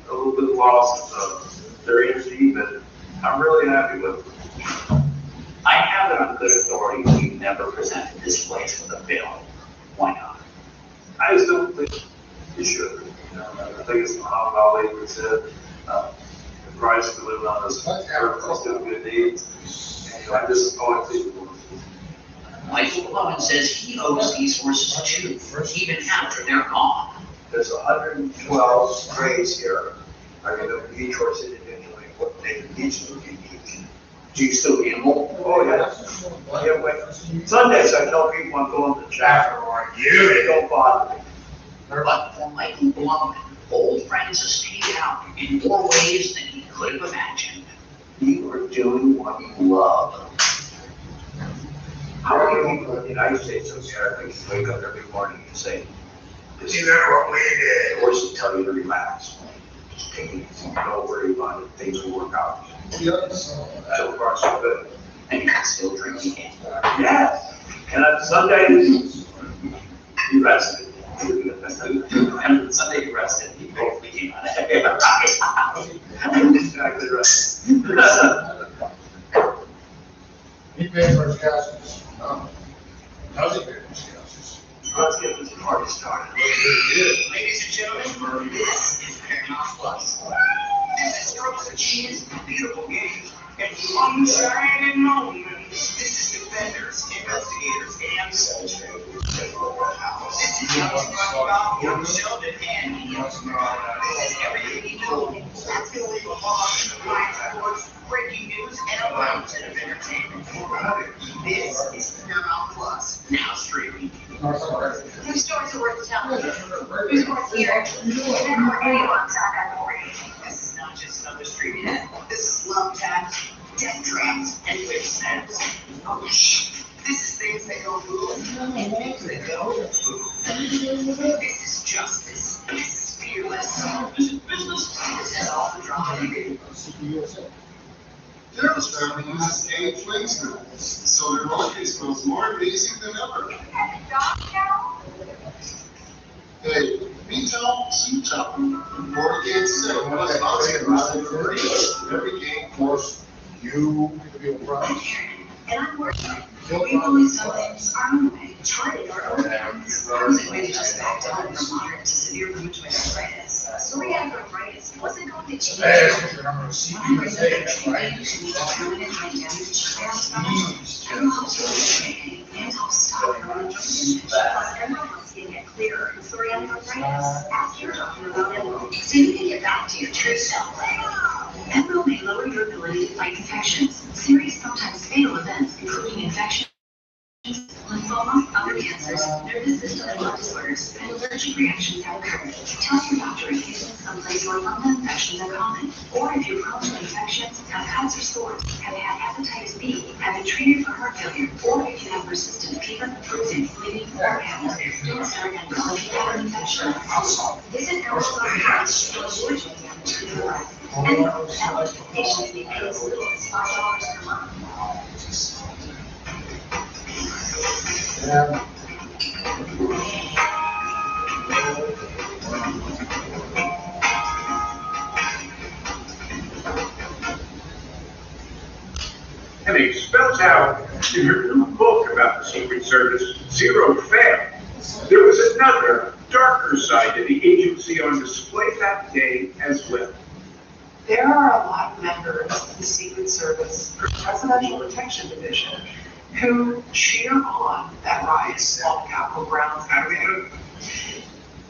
a little bit lost their energy, but I'm really happy with them. I have it on good authority we've never presented this place with a bill. Why not? I just don't think you should. You know, I think it's Muhammad Ali who said the price of living on this earth is doing good deeds. And, you know, I just always think Michael Lowen says he owes these horses too, even after they're gone. There's 112 grays here. I mean, each horse individually, what they each would be each. Do you still gamble? Oh, yeah. Yeah, but Sundays I tell people I'm going to the track. They don't bother me. But for Michael Lowen, Old Friends has paid out in more ways than he could have imagined. You are doing what you love. How many people in the United States of America wake up every morning and say, "This is what we did"? Horses tell you to relax. Just take it easy. Don't worry about it. Things will work out. So far, so good. And you can still drink again. Yes. And on Sundays, you rested. And Sunday you rested. You both became on it. Exactly right. He paid for his castles. How's he pay for his castles? Let's get this party started. Ladies and gentlemen, this is Paramount Plus. This is strokes and cheese, beautiful games, and fun shining moments. This is defenders, investigators, and soldiers. This is young SpongeBob, young Sheldon, and young Squirrel. This is everything you know. That's going to leave a mark in live sports, breaking news, and a mountain of entertainment. This is Paramount Plus, now streaming. Whose stories are worth telling? Who's worth hearing? And where anyone's on that board. This is not just another streaming ad. This is love taps, death traps, and quicksands. Oh, shh. This is things that go boom and things that go boom. This is justice. This is fearless. This is business. This is all the drama. Daryl's family uses AI placement, so their laundry smells more amazing than ever. Hey, be you tell them. Or you can't say, well, that's not every game force you to be a problem. And I'm working. We've always done things our own way, charted our own paths. I wasn't going to just back down from moderate to severe rheumatoid arthritis. Psoriatic arthritis wasn't going to change. Permanent brain damage and help stop rheumatoid. Plus, Emerald helps you get clearer in psoriatic arthritis. Ask your doctor about Emerald so you can get back to your true self. Emerald may lower your ability to fight infections, serious, sometimes fatal events, including infections, lymphoma, other cancers, nervous system and blood disorders, and allergic reactions have occurred. Tell your doctor if you live someplace where fungal infections are common, or if you're prone to infections, have cuts or sores, have had hepatitis B, have been treated for heart failure, or if you have persistent fever, bruising, bleeding, or cancer. Don't start and call if you have an infection. Visit Emerald Arthritis to avoid damage to your life. And patients may pay as little as $5 per month. And it spells out in her new book about the Secret Service, Zero Fail. There was another, darker side to the agency on display that day as well. There are a lot of members of the Secret Service Presidential Protection Division who cheer on that rise on Capitol grounds.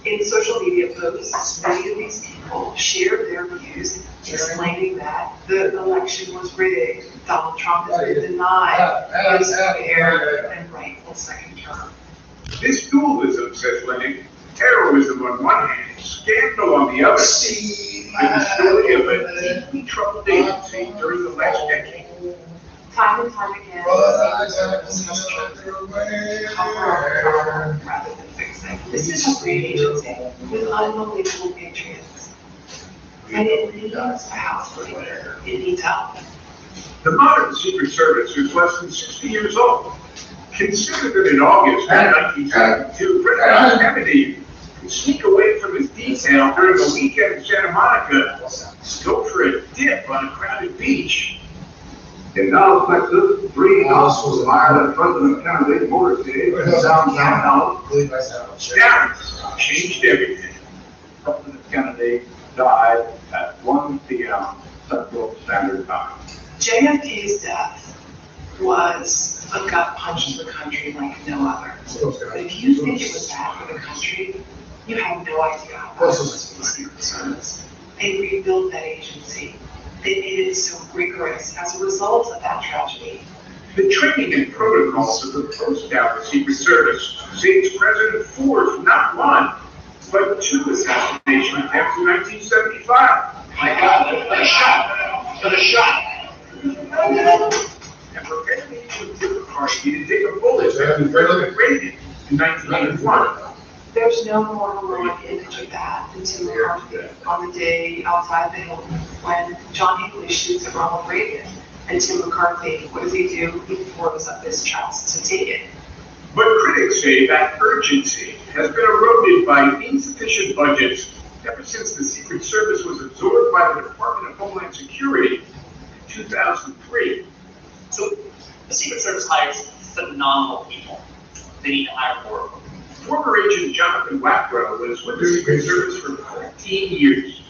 In social media posts, many of these people shared their views, explaining that the election was rigged, Donald Trump has been denied his fair and rightful second term. This dualism, says Lenny, heroism on one hand, scandal on the other, is the story of a deeply troubled agency during the last decade. Time and time again, rather than fix it. This is a great agency with unbelievable patriots. And it needs a house leader. It needs help. The modern Secret Service is less than 60 years old. Consider that in August of 1972, President Kennedy could sneak away from his detail during a weekend in Santa Monica, go for a dip on a crowded beach. In Dallas, Texas, 3 hostages fired at President Kennedy's motorcade in downtown Dallas. Dallas changed everything. President Kennedy died at 1 p.m. Central Standard Time. JFK's death was a gut punch to the country like no other. But if you think it was bad for the country, you have no idea how bad it was for the Secret Service. They rebuilt that agency. They made it so rigorous as a result of that tragedy. The training and protocols of the post-Dallas Secret Service saves President Ford not one, but 2 assassination attempts in 1975. My God, for the shot! For the shot! And prepared me to tip the party to take a bullet at President Reagan in 1981. There's no more heroic image of that than Tim McCarthy on the day outside the Hilton when John Hinckley shoots at Ronald Reagan. And Tim McCarthy, what does he do? He throws up his chest to take it. But critics say that urgency has been eroded by insufficient budgets ever since the Secret Service was absorbed by the Department of Homeland Security in 2003. So the Secret Service hires phenomenal people. They need to hire more of them. Former agent Jonathan Wackrow was with the Secret Service for 14 years.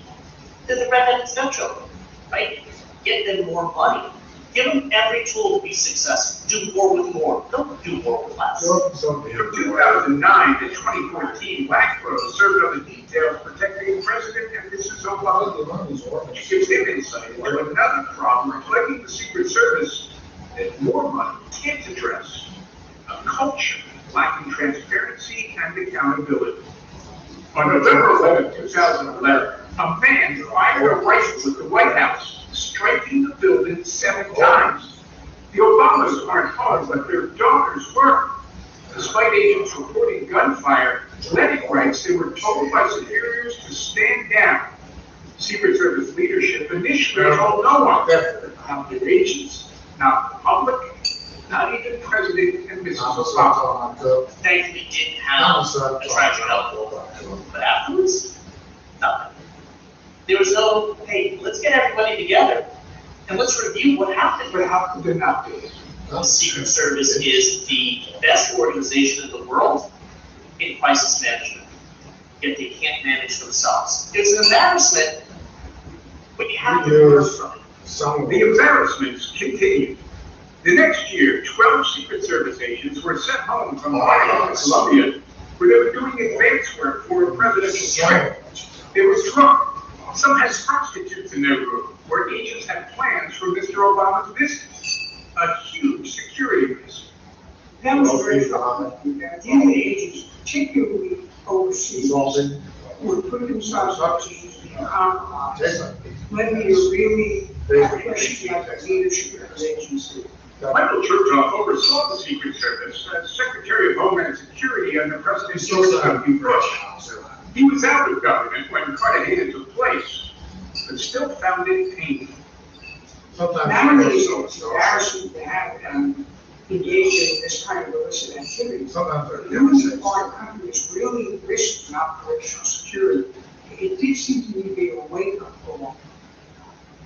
Then the redhead's no trouble, right? Get them more money. Give them every tool to be successful. Do more with more. Don't do more with less. From 2009 to 2014, Wackrow served on the details protecting President and Mrs. Obama, which gives him insight into another problem plaguing the Secret Service that more money can't address: a culture lacking transparency and accountability. On November 11, 2011, a man fired a rifle at the White House, striking the building 7 times. The Obamas aren't home, but their daughters were. Despite agents reporting gunfire, Lenny writes they were told by superiors to stand down. Secret Service leadership initially told no one, not their agents, not the public, not even President and Mrs. Obama. Thankfully, didn't have a tragic outcome. But afterwards, nothing. There was no, hey, let's get everybody together and let's review what happened. But how could there not be? The Secret Service is the best organization in the world in crisis management, yet they can't manage themselves. It's an embarrassment, but you have to learn from it. The embarrassments continue. The next year, 12 Secret Service agents were sent home from Colombia, where they were doing advance work for a presidential trip. They were drunk. Some had prostitutes in their room, where agents had plans for Mr. Obama's visit. A huge security risk. That was very troubling. The agents, particularly overseas, would put themselves up to compromise. Let me really appreciate the leadership of the agency. Michael Chertoff oversaw the Secret Service as Secretary of Homeland Security under President George W. Bush. He was out of government when Cartagena took place, but still found it painful. Not only is it embarrassing to have them engaged in this kind of illicit activity, but numerous foreign countries really risking operational security. It did seem to me to be a wake-up call.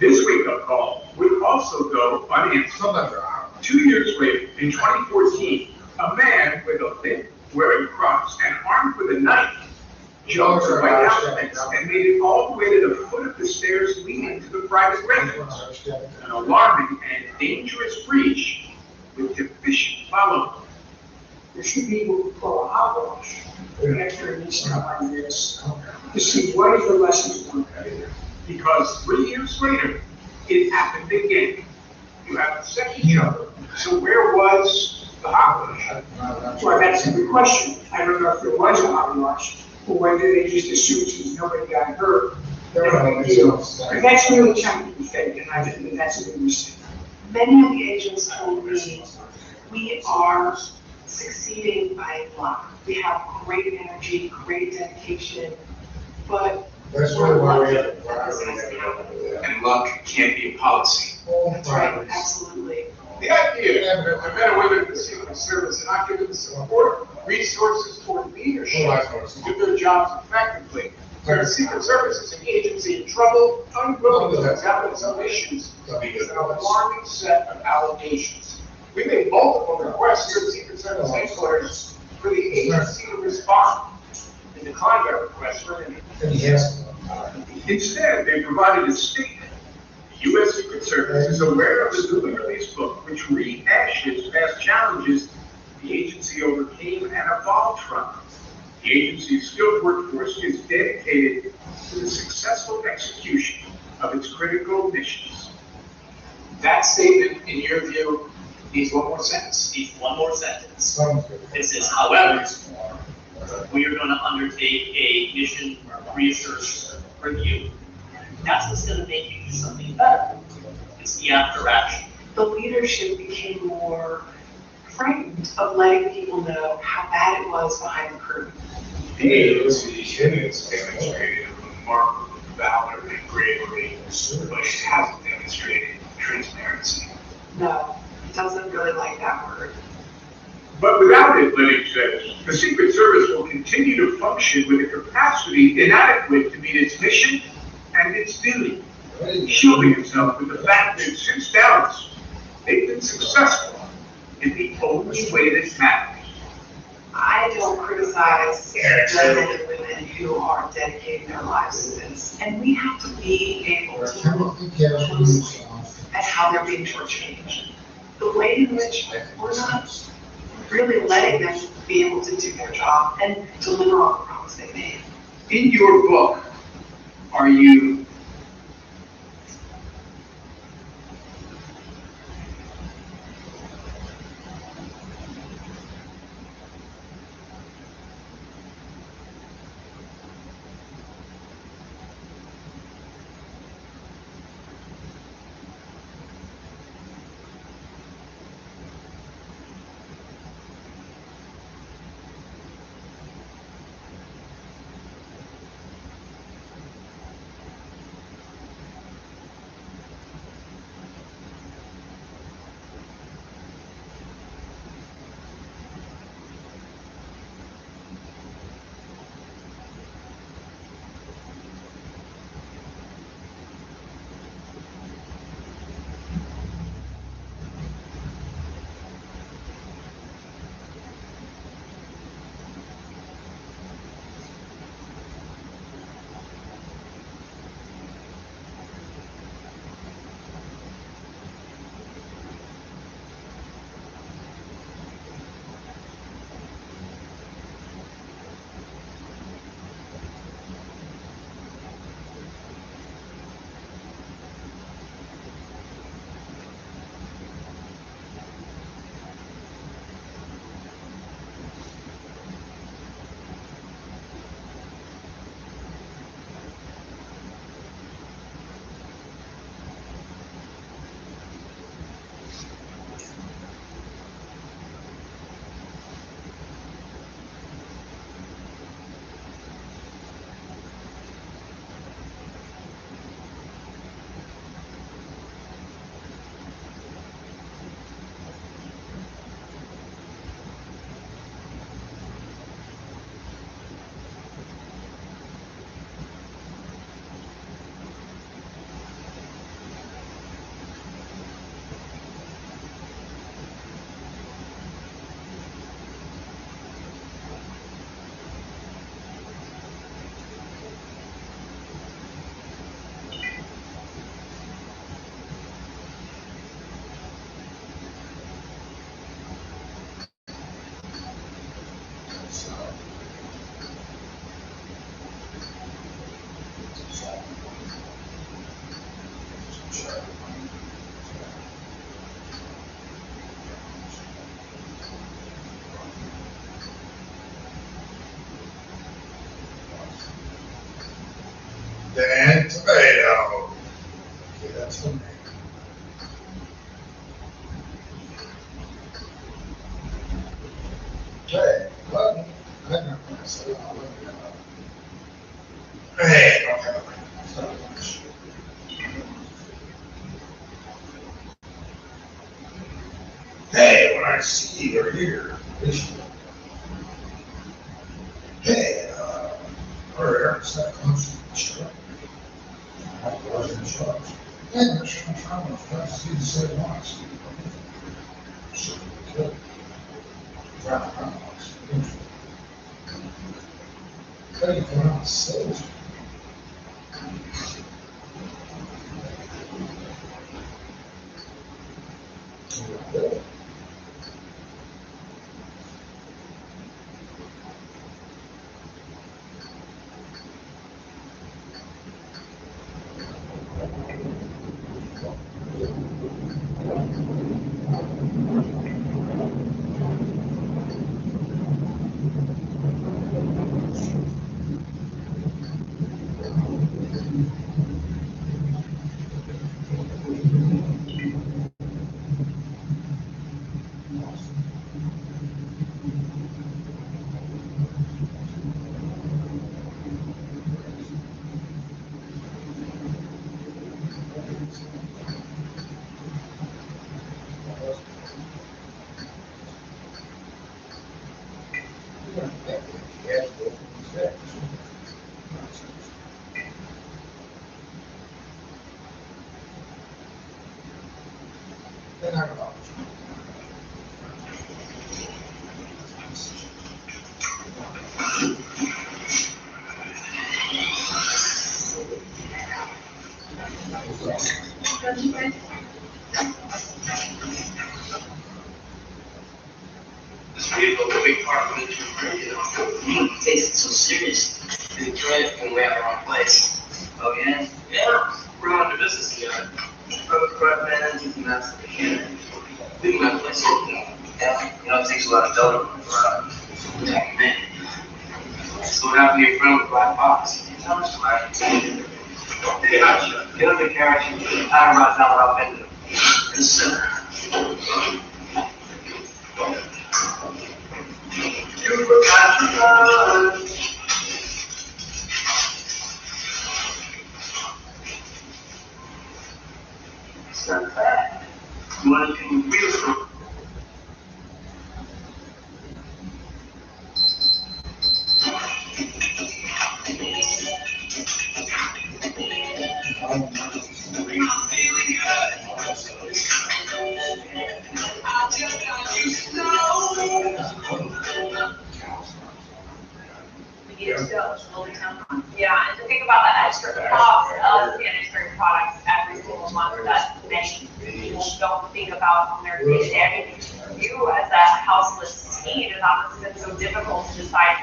This wake-up call would also go unanswered. 2 years later, in 2014, a man with a limp, wearing Crocs, and armed with a knife jumped the White House fence and made it all the way to the foot of the stairs leading to the private residence. An alarming and dangerous breach with deficient follow-up. There should be what we call a hot wash after an incident like this to see what is the lessons learned. Because 3 years later, it happened again. You have a second jump. So where was the hot wash? Well, that's a good question. I don't know if there was a hot wash, or whether they just assumed since nobody got hurt. But that's really trying to be fake, and I think that that's a good mistake. Many of the agents told me we are succeeding by luck. We have great energy, great dedication, but we're lucky that this hasn't happened. And luck can't be a policy. That's right, absolutely. The idea that the men and women of the Secret Service are not given the support, resources toward leadership to do their jobs effectively. Where the Secret Service is an agency in trouble, unwilling to examine some issues, is an alarming set of allegations. We made multiple requests here at Secret Service headquarters for the agency to respond and declined our request for an interview. Instead, they provided a statement. The U.S. Secret Service is aware of the newly released book, which rehashes past challenges the agency overcame and evolved from. The agency's skilled workforce is dedicated to the successful execution of its critical missions. That statement, in your view, needs one more sentence. Needs one more sentence. It says, however, we are going to undertake a mission research review. That's what's going to make you do something better. It's the after action. The leadership became more frightened of letting people know how bad it was behind the curtain. The agency has demonstrated remarkable valor and bravery, but it hasn't demonstrated transparency. No, it doesn't really like that word. But without it, Lennox says, the Secret Service will continue to function with a capacity inadequate to meet its mission and its duty, shielding itself with the fact that since Dallas, they've been successful in the only way that matters. I don't criticize the men and women who are dedicating their lives to this. And we have to be able to look closely at how they're being shortchanged. The way in which we're not really letting them be able to do their job and deliver on the promise they made. In your book, are you and tomato. Okay, that's for me. Hey, what? I don't know. Hey, okay. Hey, when I see you here, hey, where is that close to the shop? I was in charge. Hey, I'm trying to see the same ones. Should be good. Brown house. Cutting brown silver. This vehicle is a big part of it. Takes it so serious. They try it when we're at the wrong place. Oh, yeah? Yeah. We're on the business together. Private management, and that's the beginning. Leaving my place open. Yeah. You know, it takes a lot of dough for protecting men. So what happened to your friend with the black box? Tell us about it. Get up the carriage. I'm right now without bending him. Yes, sir. You got to run. It's not bad. You want anything real from? Yeah, and to think about that extra cost of sanitary products every single month that many people don't think about on their day-to-day. I mean, you as a houseless teen, it obviously been so difficult to decide,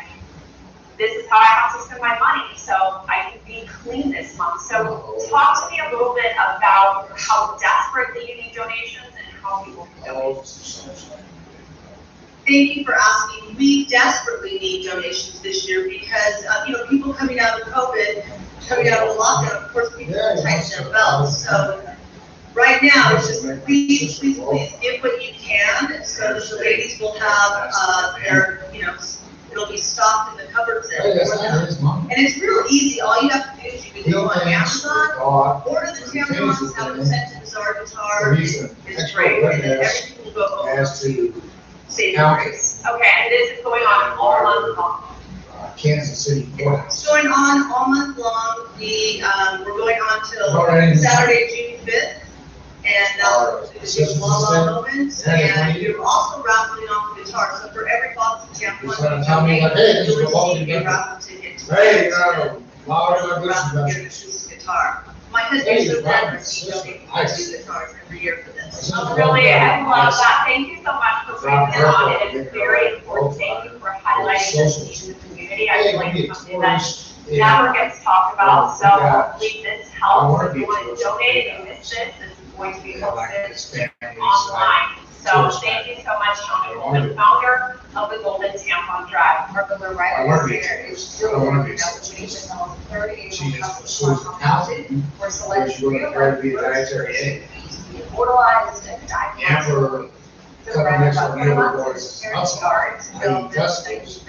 this is how I have to spend my money, so I can be clean this month. So talk to me a little bit about how desperately you need donations and how people can donate. Thank you for asking. We desperately need donations this year because, people coming out of COVID, coming out of the lockdown, of course, people tighten their belts. So right now, it's just please give what you can so that the ladies will have their, it'll be stocked in the cupboards. And it's real easy. All you have to do is you can go on Amazon, order the tampons, have them sent to the Czar Guitar. It's great. And then everything will go over. Okay, and this is going on all month long. Kansas City. It's going on all month long. We're going on till Saturday, June 5th. And it's La moments. And we're also raffling off the guitar. So for every box of tampons, you'll get a raffle ticket. Hey, guitar. My husband's so generous. He donates 2 guitars every year for this. Really, I love that. Thank you so much for bringing it on. It is very important. Thank you for highlighting this in the community. I feel like it's something that never gets talked about. So hopefully this helps. If you want to donate and you missed this, this is going to be posted online So thank you so much, Tony Golden, founder of the Golden Tampon Drive. We're right I want to be there. a It's I true. want to be a She just pursues housing, We're but selecting she wouldn't try to be a dietary aid. immortalized and Amber, couple next door neighbor boys, that's all. I eat testicles,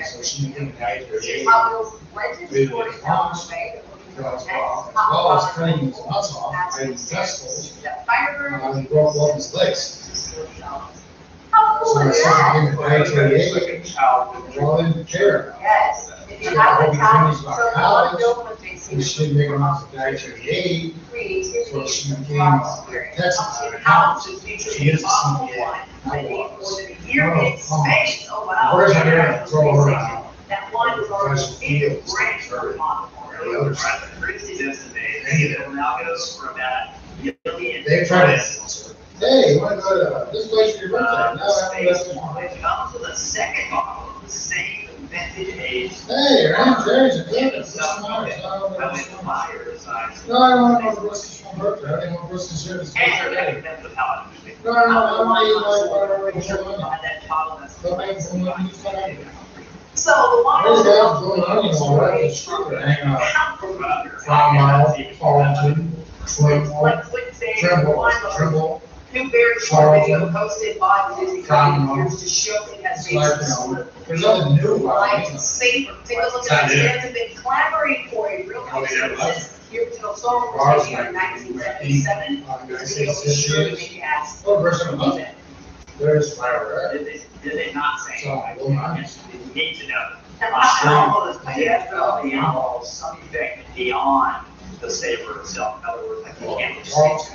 so she became a dietary aid. Maybe it's promised, because as well as cutting his nuts off, I eat testicles, and he broke all his legs. So I started became a dietary aid, well, I didn't care. Yes. She got all these things about college, and she didn't make him out to dietary aid, so she became a Texas accountant. She is a CPA. Where's her hair? Throw her out. Because she feels things very, very other side. Any of them. They try to influence her. Hey, you want to go to this place for your birthday? No, I haven't left tomorrow. Comes with a second bottle of the same invented age. Hey, Rand Jerry's a kid. What's the matter? No, I don't want to go to Bristol's for my birthday. I didn't want Bristol's here. It's birthday. No, I don't need So the one. There's guys going on, you know, right, the street, they're hanging out. 5 Mile, Arlington, Trimble, Newberry short video posted by the Disney Company to show it has it's like, you know, there's nothing new about it. life safer. Take a look at it. They've been clamoring for a real since the original song was made in 1977. Oh, version of nothing. There's fire, right? Did they not say? So, well, nice. You need to know. The involves some effect beyond the saber itself. In other words, like you can't just.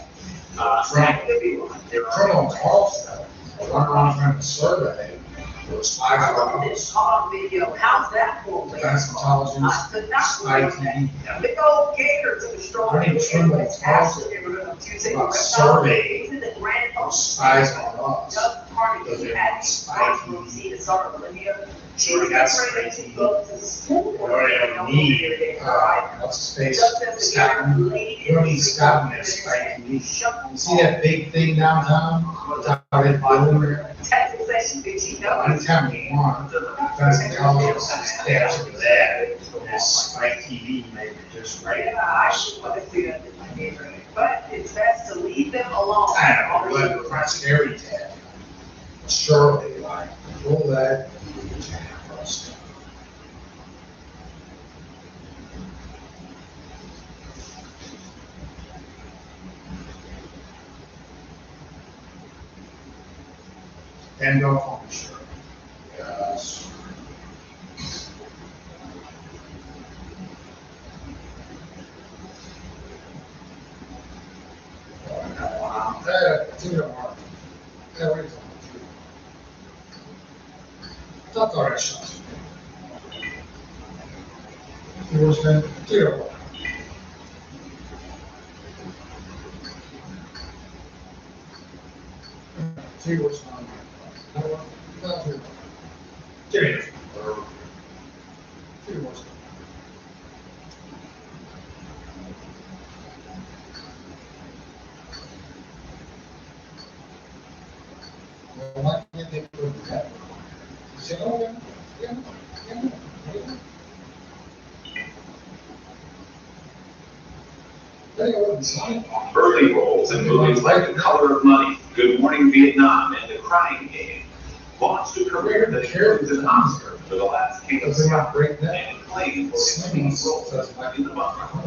That could be one. There are. Criminal Carlson, run around trying to survey, those This on video, how's that for? That's intelligence, IT. Big old gator to the strong. I need Trimble Carlson about surveying those spies on us. Because they want spy TV. Sure, that's spy TV. We already don't need, what's his face, Scotland. We don't need Scotland as spy TV. You see that big thing downtown? How they building there? Anytime you want, that's intelligence, is attached to that. There's spy TV, maybe just right. Yeah, I should want to see that in my neighborhood, but it's best to leave them alone. I don't know, but my scary tab. Surely, like, pull that. And go home, sure. Yes. That's all right, shot. He was then terrible. He was not. Jerry. He was. Well, why can't they put that? He said, oh, yeah. Early roles in movies like The Color of Money, Good Morning Vietnam, and The Crying Game launched a career that earned an Oscar for The Last King of Scotland and claimed for his leading role in the Buffalo.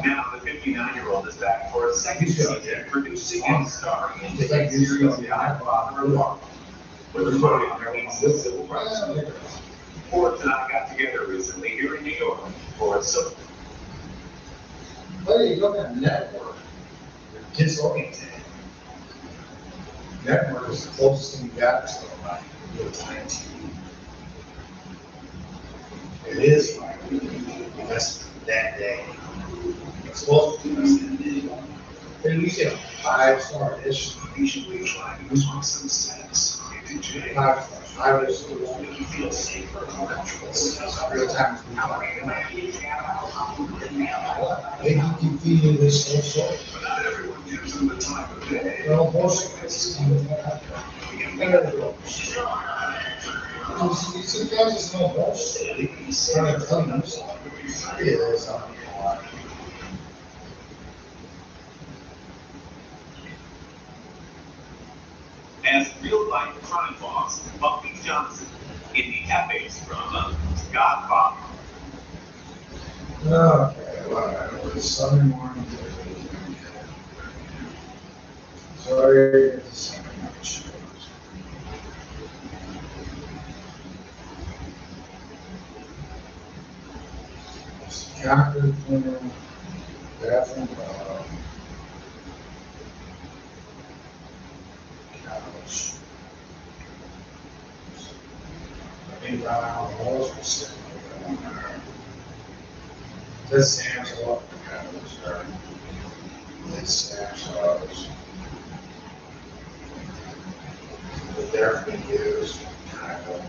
Now the 59-year-old is back for a second season, producing and starring in the series The Godfather of Law, with a voting against the civil rights movement. Forbes and I got together recently here in New York for a civil. Well, you look at network, kids oriented. Network is the closest thing you got to like real-time TV. It is like that's that day. It's supposed to be less than that day. And you get a 5-star dish. You should be trying to use some sense. 5 stars. I was you feel safer. Real time. They keep feeding this whole story. But not everyone gives them the time of day. Well, most of it's sometimes it's not most. It's kind of things. Yeah, As real-life crime boss Bucky Johnson in the epic drama Godfather. Okay, whatever. It's Sunday morning. Sorry, it's Sunday morning. Chocolate cleaner, bathroom, couch. Maybe around the walls were sitting over there. This Sam's a lot of couch, or this Sam's house. But they're being used, kind of.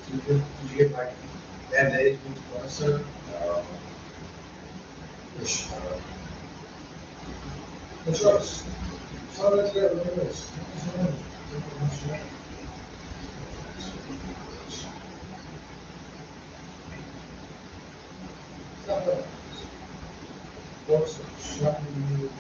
Did you get like that day with the professor? What's yours? So let's get rid of this. What's the shiny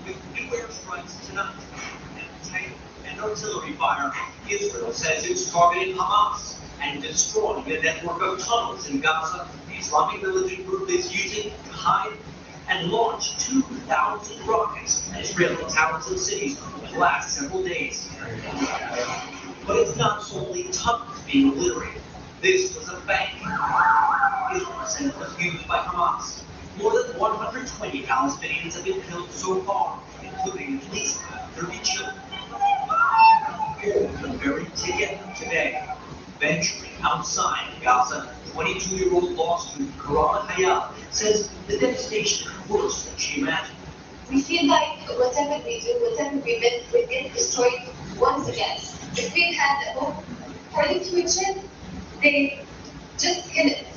With new airstrikes tonight, and tank and artillery fire, Israel says it's targeting Hamas and destroying a network of tunnels in Gaza the Islamic militant group is using to hide and launch 2,000 rockets at Israeli towns and cities over the last several days. But it's not only tunnels being obliterated. This was a bank. Israel said it was used by Hamas. More than 120 Palestinians have been killed so far, including at least 30 children. All been buried together today. Venturing outside Gaza, 22-year-old law student Karama Hayal says the devastation is worse than she imagined. We feel like whatever we do, whatever we build, we get destroyed once again. If we had a hope for the future, they just kill it.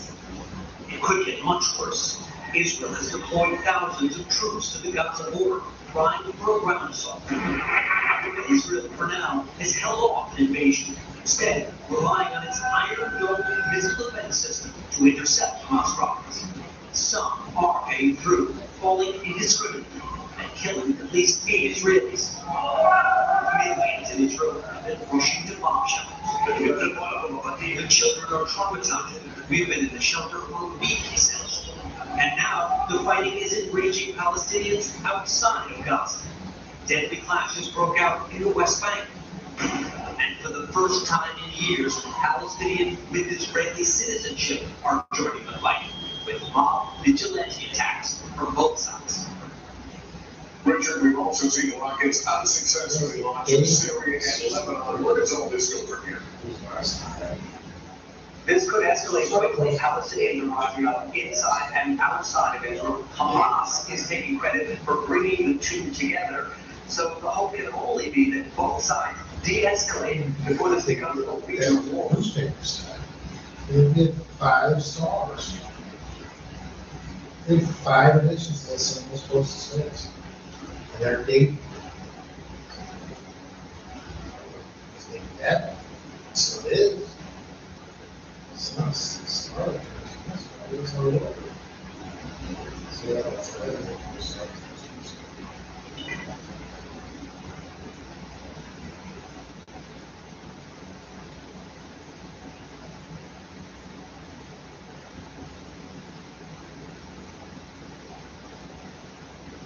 It could get much worse. Israel has deployed thousands of troops to the Gaza border, trying for a ground assault. But Israel, for now, has held off an invasion, instead relying on its Iron Dome missile defense system to intercept Hamas rockets. Some are getting through, falling indiscriminately and killing at least 8 Israelis. Millions in Israel have been rushing to bomb shelters. The children are traumatized. We've been in the shelter for a week, he says. And now the fighting isn't reaching Palestinians outside of Gaza. Deadly clashes broke out in the West Bank. And for the first time in years, Palestinians with Israeli citizenship are joining the fight, with mob vigilante attacks from both sides. Richard, we've also seen rockets unsuccessfully launched in Syria and Lebanon. Where does all this go from here? This could escalate quickly. Palestinians are inside and outside of Israel. Hamas is taking credit for bringing the two together. So the hope can only be that both sides de-escalate before this becomes a major war. They get 5 stars. They have 5 editions of some of those postal states. And they're dating. That, so it is. It's not started. It's not over. So yeah, that's right.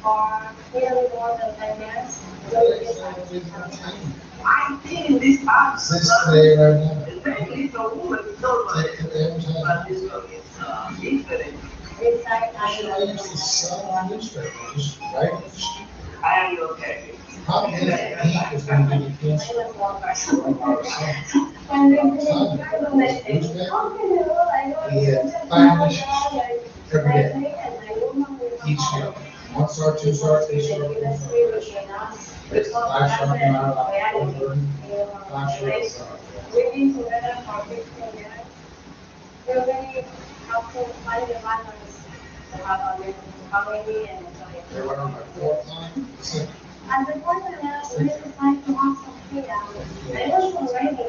for nearly more than 10 years. I've been in this house. Is this today right now? Especially if a woman is so much. But this one is different. It's like I used to sell newspapers, right? I am okay. How many people is going to be against I was one person. you? When we did it, He had 5 issues every day, each year. 1 star, 2 star, 3 star, 4 star. It's 5 star, came out about 430, 5 star. We've been together for 15 years. We're very helpful, finding partners to have a family and They went on my 4th line. at the point when I was really trying to have some freedom, I was already.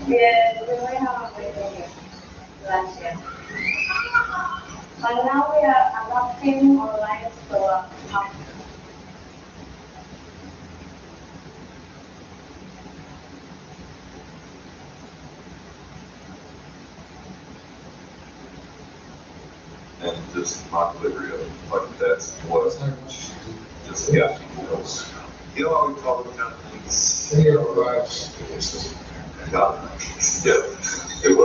Yeah, we were having a great year last year. But now we are adapting our lives to a house. And just my delivery of it, like that's what, just, yeah. You know how we call the companies? Yeah, it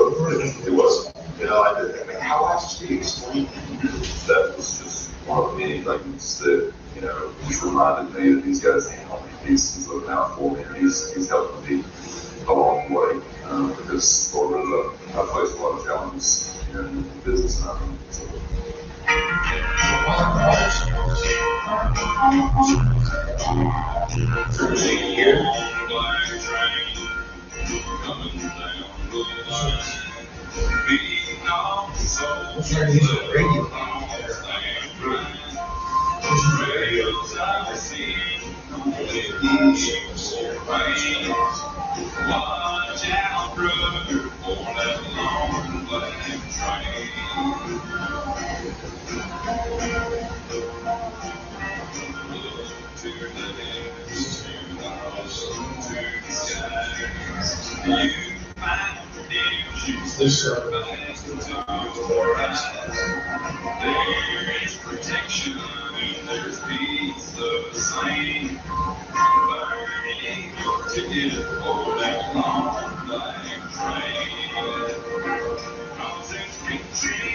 was. You know, I mean, how else do you explain that? Was just one of many things that, you know, just reminded me that these guys, he's looking out for me, he's helping me along the way, because Florida, I faced a lot of challenges in business and everything. So. Watch out, brother, for that long black train. Look to the heavens, to the ocean, to the skies. You find redemption, survive to your eyes. There is protection and there's peace the same. Burning your ticket for that long black train. Cause it's victory.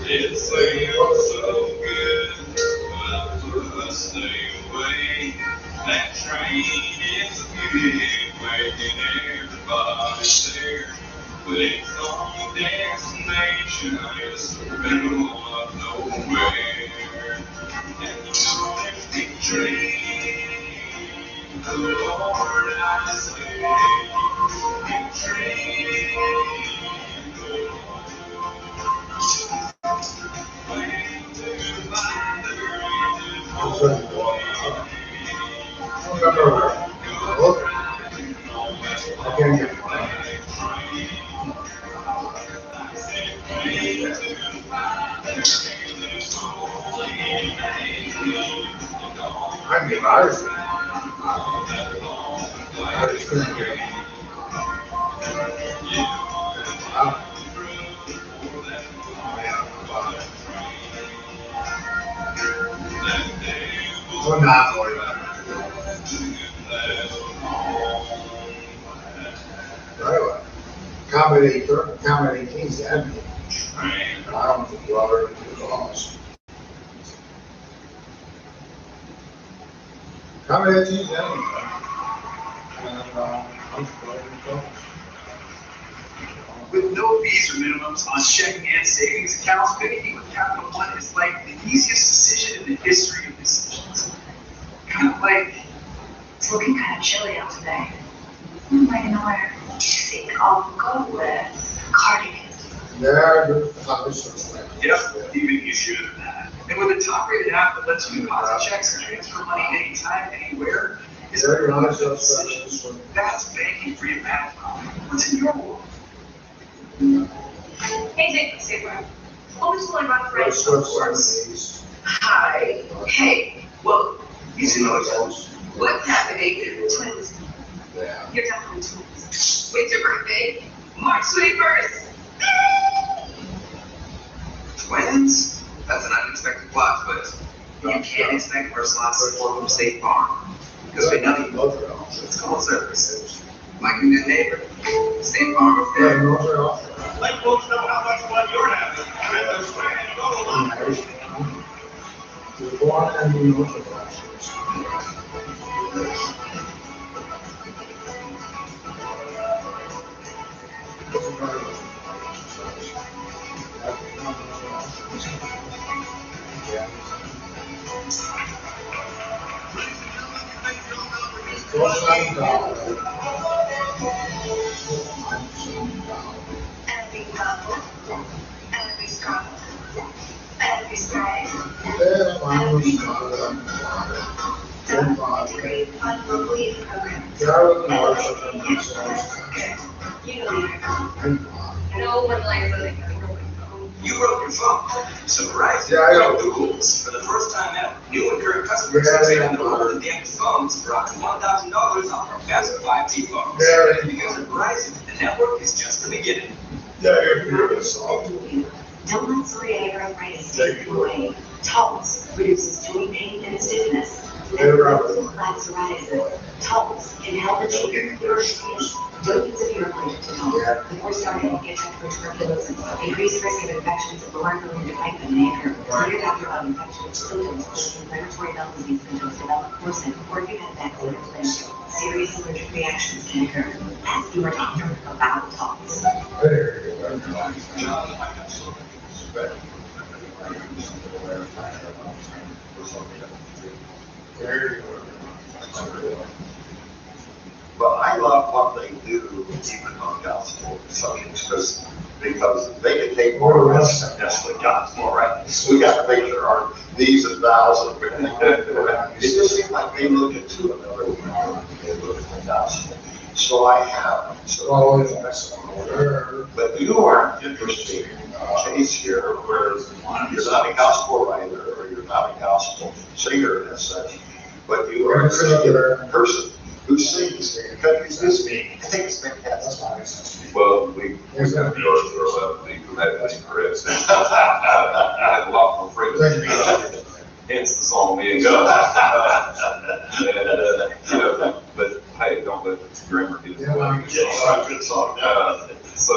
It feels so good, but let's stay away. That train is good, waking everybody there. But its only destination is the middle of nowhere. And you know there's victory, the Lord I say, victory, the Lord. Remember I mean, Irish. Well, not more than that. Accommodating things that I don't think you already do the laws. Accommodating things that With no fees or minimums on checking and savings accounts, banking with Capital One is like the easiest decision in the history of decisions. Kind of like, It's looking kind of chilly out today. What am I gonna wear? I think I'll go with cardigan. Yep, even easier than that. And with a top-rated app that lets you deposit checks and transfer money anytime, anywhere, is there another decision? That's banking for you, man. What's in your world? Hey, Jake, Super. Homeschooling run for That's what Hi. Hey. Well, easy those. What's happening? Twins. Yeah. You're definitely twins. When's your birthday? March 21st. Twins? That's an unexpected plot twist. You can't expect personal support from State Farm. Because we know you. It's called service. Like a good neighbor. State Farm affair. Let folks know how much fun you're having. With the swag and go along. And be humble, and be strong, and be strong, and great unbelief programs. No one likes it. You broke your phone. So Verizon broke the rules. For the first time ever, new and current customers can trade in their old and damaged phones for up to $1,000 off our best 5G phones. Because at Verizon, the network is just the beginning. Don't let psoriatic arthritis take you away. Taltz reduces joint pain and stiffness. And plaque psoriasis. Taltz can help achieve your skin. Don't use if you're allergic to Taltz. Before starting, get checked for tuberculosis. Increased risk of infections of the lower ability to fight them may occur. Tell your doctor about infections, symptoms, or inflammatory bowel disease symptoms develop worsen, or if you have vaccine inflammation. Serious allergic reactions can occur. Ask your doctor about Taltz. But I love what they do even on gospel subjects because they can take more risks than necessarily gospel, right? So we got to make sure our these and thous and everything. It just seems like they look into another way. They look at the gospel. So I have. But you are an interesting case here, whereas you're not a gospel writer or you're not a gospel singer as such, but you are a Christian person who sings in countries this big. I think it's fantastic. Well, we have to go to the dramatic Chris. I had a lot more freedom. Hence the song Me and God. But hey, don't let the grammar get in the way. Yeah, good song. So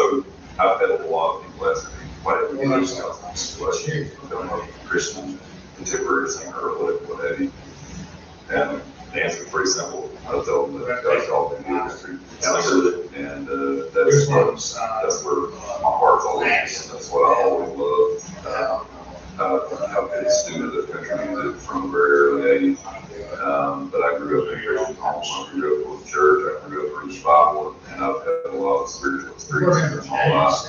I've had a lot of people ask me, why did we do this gospel? Don't know, Christian contemporary singer or what have you. And the answer is pretty simple. I tell them that God's called me to ministry singer, and that's where my heart's always. That's what I always loved. I've been a student of country music from a very early age. But I grew up in a Christian home. I grew up with church. I grew up reading the Bible, and I've had a lot of spiritual experiences in my life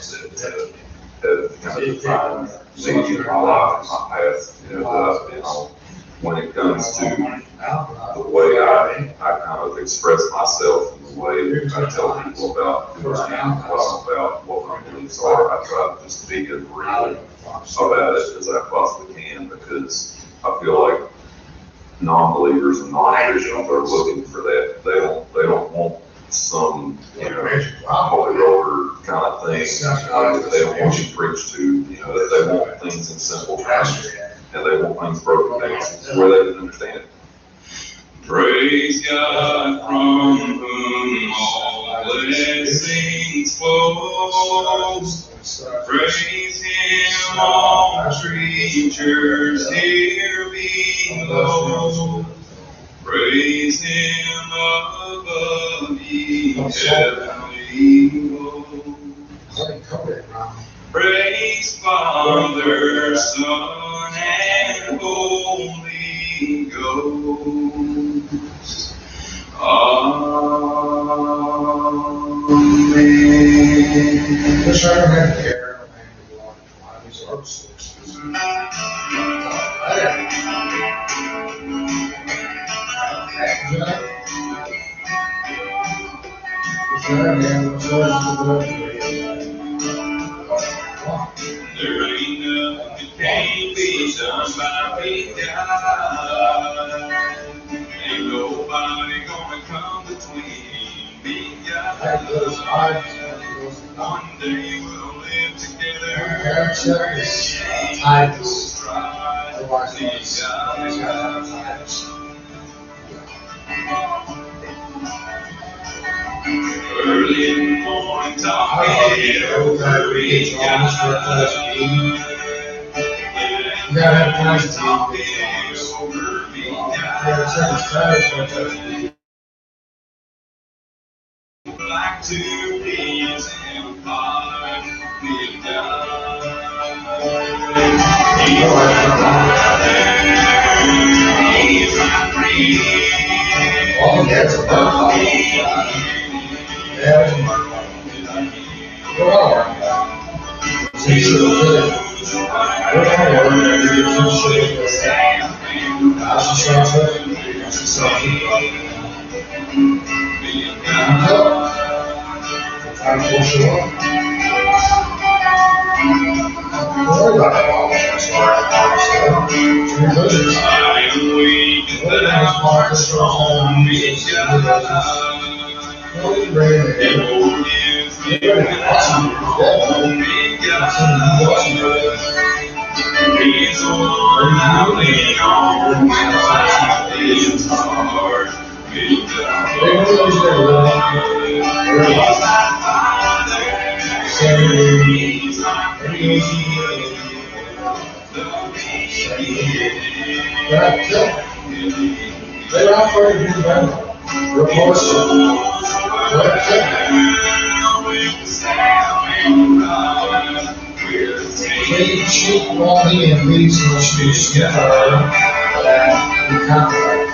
that have kind of defined me in my life, my past, that I've been on. When it comes to the way I kind of express myself and the way I tell people about who I am, what I'm about, what my beliefs are, I try to just be as real about it as I possibly can, because I feel like non-believers and non-Christians are looking for that. They don't want some, holy roller kind of thing. They don't want you preached to, they want things in simple terms, and they want things broken down where they can understand it. Praise God from whom all blessings flow. Praise Him, all creatures here below. Praise Him above ye heavenly hosts. Praise Father, Son, and Holy Ghost. Amen. Wish I had care and water from these other sources. There ain't nothing can't be done by me, God. Ain't nobody gonna come between me and God. One day we'll live together. Titus. Early in the morning, talking over each other. You gotta have nice talking like two peas and five million dollars. He's my brother, he's my friend. Oh, that's a bird. That's a bird. He's the one I lean on when life is hard. He's my father. He's my friend. They're out for you, man. She won't be in peace when she is that we contemplate.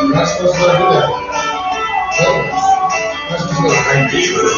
You're not supposed to do that. You're not supposed to hide the truth.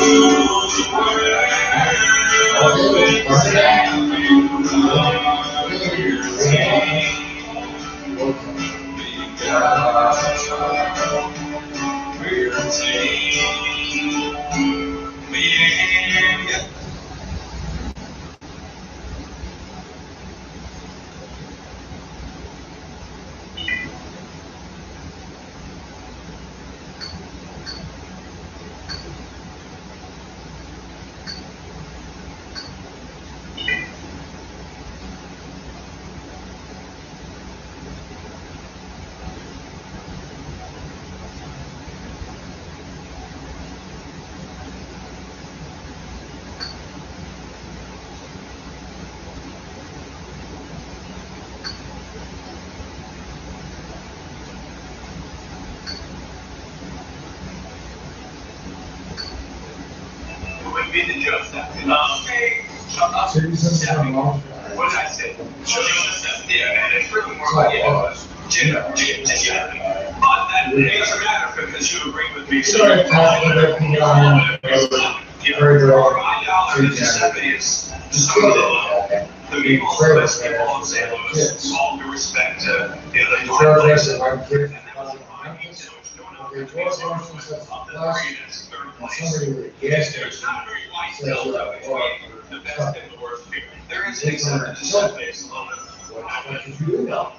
What did I say? Yeah, man, it's really more like Jim. But that it doesn't matter because you agree with me. So my $1.70 is some of the people who best people in St. Louis. All due respect to the other There is takes up the set base a little bit. What did you do now?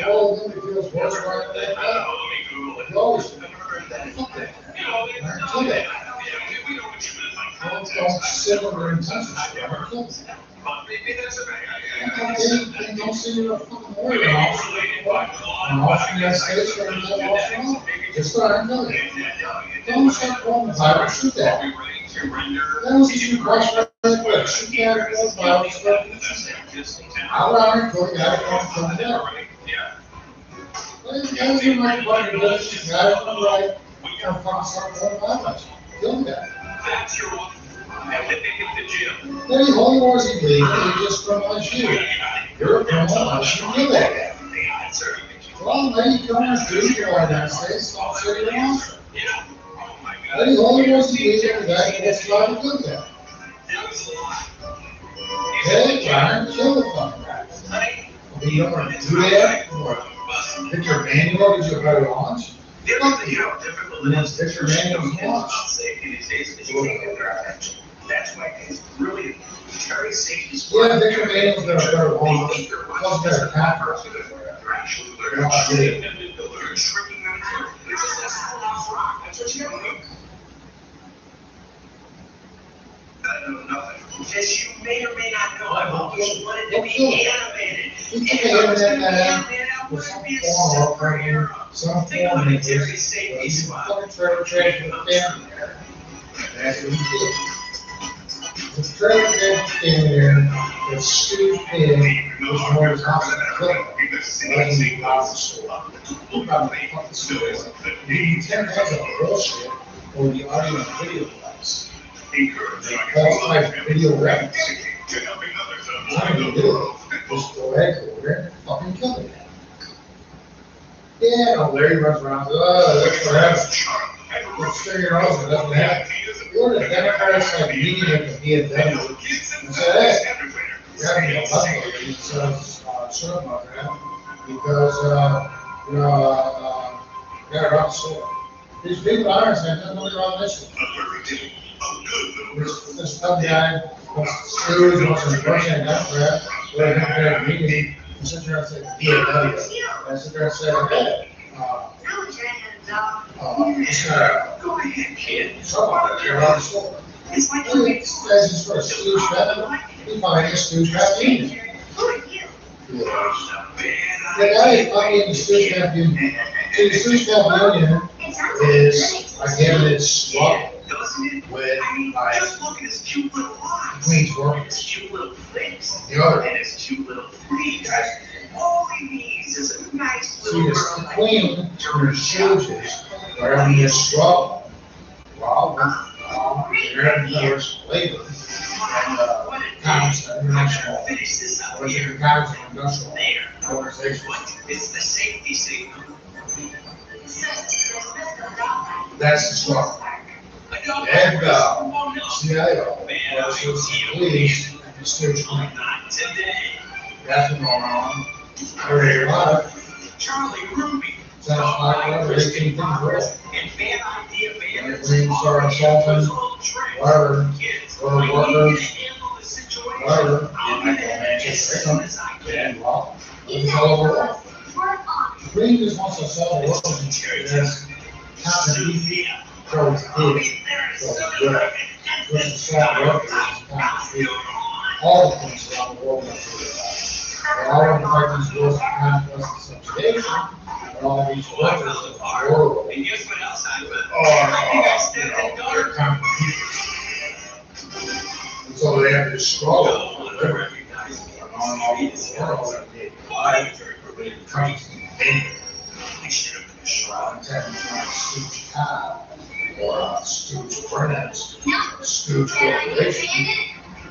All of them, it feels worse right I don't know, let me Google it. You always I've never heard that. fuck that. You know, it's, Kill that. yeah, we know what you meant by Don't context. sit under intentions. Kill that. But maybe that's a They don't see you a fucking warrior off. And off the United States or anything else wrong. Just go ahead and kill it. Don't start going to Bible, shoot that. That was the shoot Christ right quick. Shoot that, go to Bible, start I'll run and kill the guy who wants to come down. Well, you guys do my fucking business, you got it right. I'm fucking start going to Bible. Kill the guy. That's your one. And then they get the gym. Any holy wars he believes, he just criminalize you. You're a criminal, I should kill that guy. Well, maybe you don't do it in the United States, I'll say you're a monster. Any holy wars he believes, the guy gets tried to kill that. Hey, Brian, kill the fucking guy. But you don't want to do that, or pick your manual, get you a better launch. Fuck you. Let's pick your manual and launch. That's why it's really very safe. Yeah, pick your manual's got a better launch, plus better capper. You're not getting it. I know nothing. As you may or may not know, I've always wanted to be animated. You take the internet with some form of upbringing, some form of interest, you fucking try to trade with the family there. That's what you did. The trade with the family there, the stupid pig was more than house and clip. Letting you rob the store. You probably fucking store. You need 10 times of bullshit or the audio and video device. That's like video records. I'm gonna do it. Just go ahead, go there, fucking kill the guy. Yeah, no, Larry runs around, that's what happened. Let's figure it out, that's what happened. You're the Democrats like meeting at the BMW and said, hey, you're having a button here, he says, shut up, man, because, you know, you gotta run the store. These people are saying, there's nothing wrong with this. This dumb guy wants to screw, wants to brush and that crap, we're gonna have a meeting, and sit there and say, BMW. And sit there and say, hey, Go ahead, kid. Somebody, you're on the store. It's like this guy's just for a stooge fat, he finds a stooge fat eating. The guy is fucking in the stooge fat union. See, the stooge fat union is, again, it's struggle with, like, Queen's workers. The other And his cute little fleas. All he needs is a nice see, little this girl. Queen and her stooges are having this struggle. Well, they're having this labor and, Congress International, or is it Congress Industrial Organization? It's the safety signal. That's the struggle. And, CIO, versus the police, and stooge Queen. That's what's going on. Every life. Charlie Ruby. Sounds like whatever, 18 things world. And bad idea, man. And the Queens are assaulting, whatever, or workers, whatever. And, well, it's all over the world. The Queen just wants to solve the world, and that's counting each towards good. So good. This is solve workers, counting all the things around the world. They all want to fight these wars of conquest and subjugation, and all of these workers of the world And guess what else I they're kind of people. And so they have this struggle for liberty on all over the world, and they fight for the countries in danger. I'm telling you, not a stooge cow, or a stooge finance, a stooge corporation.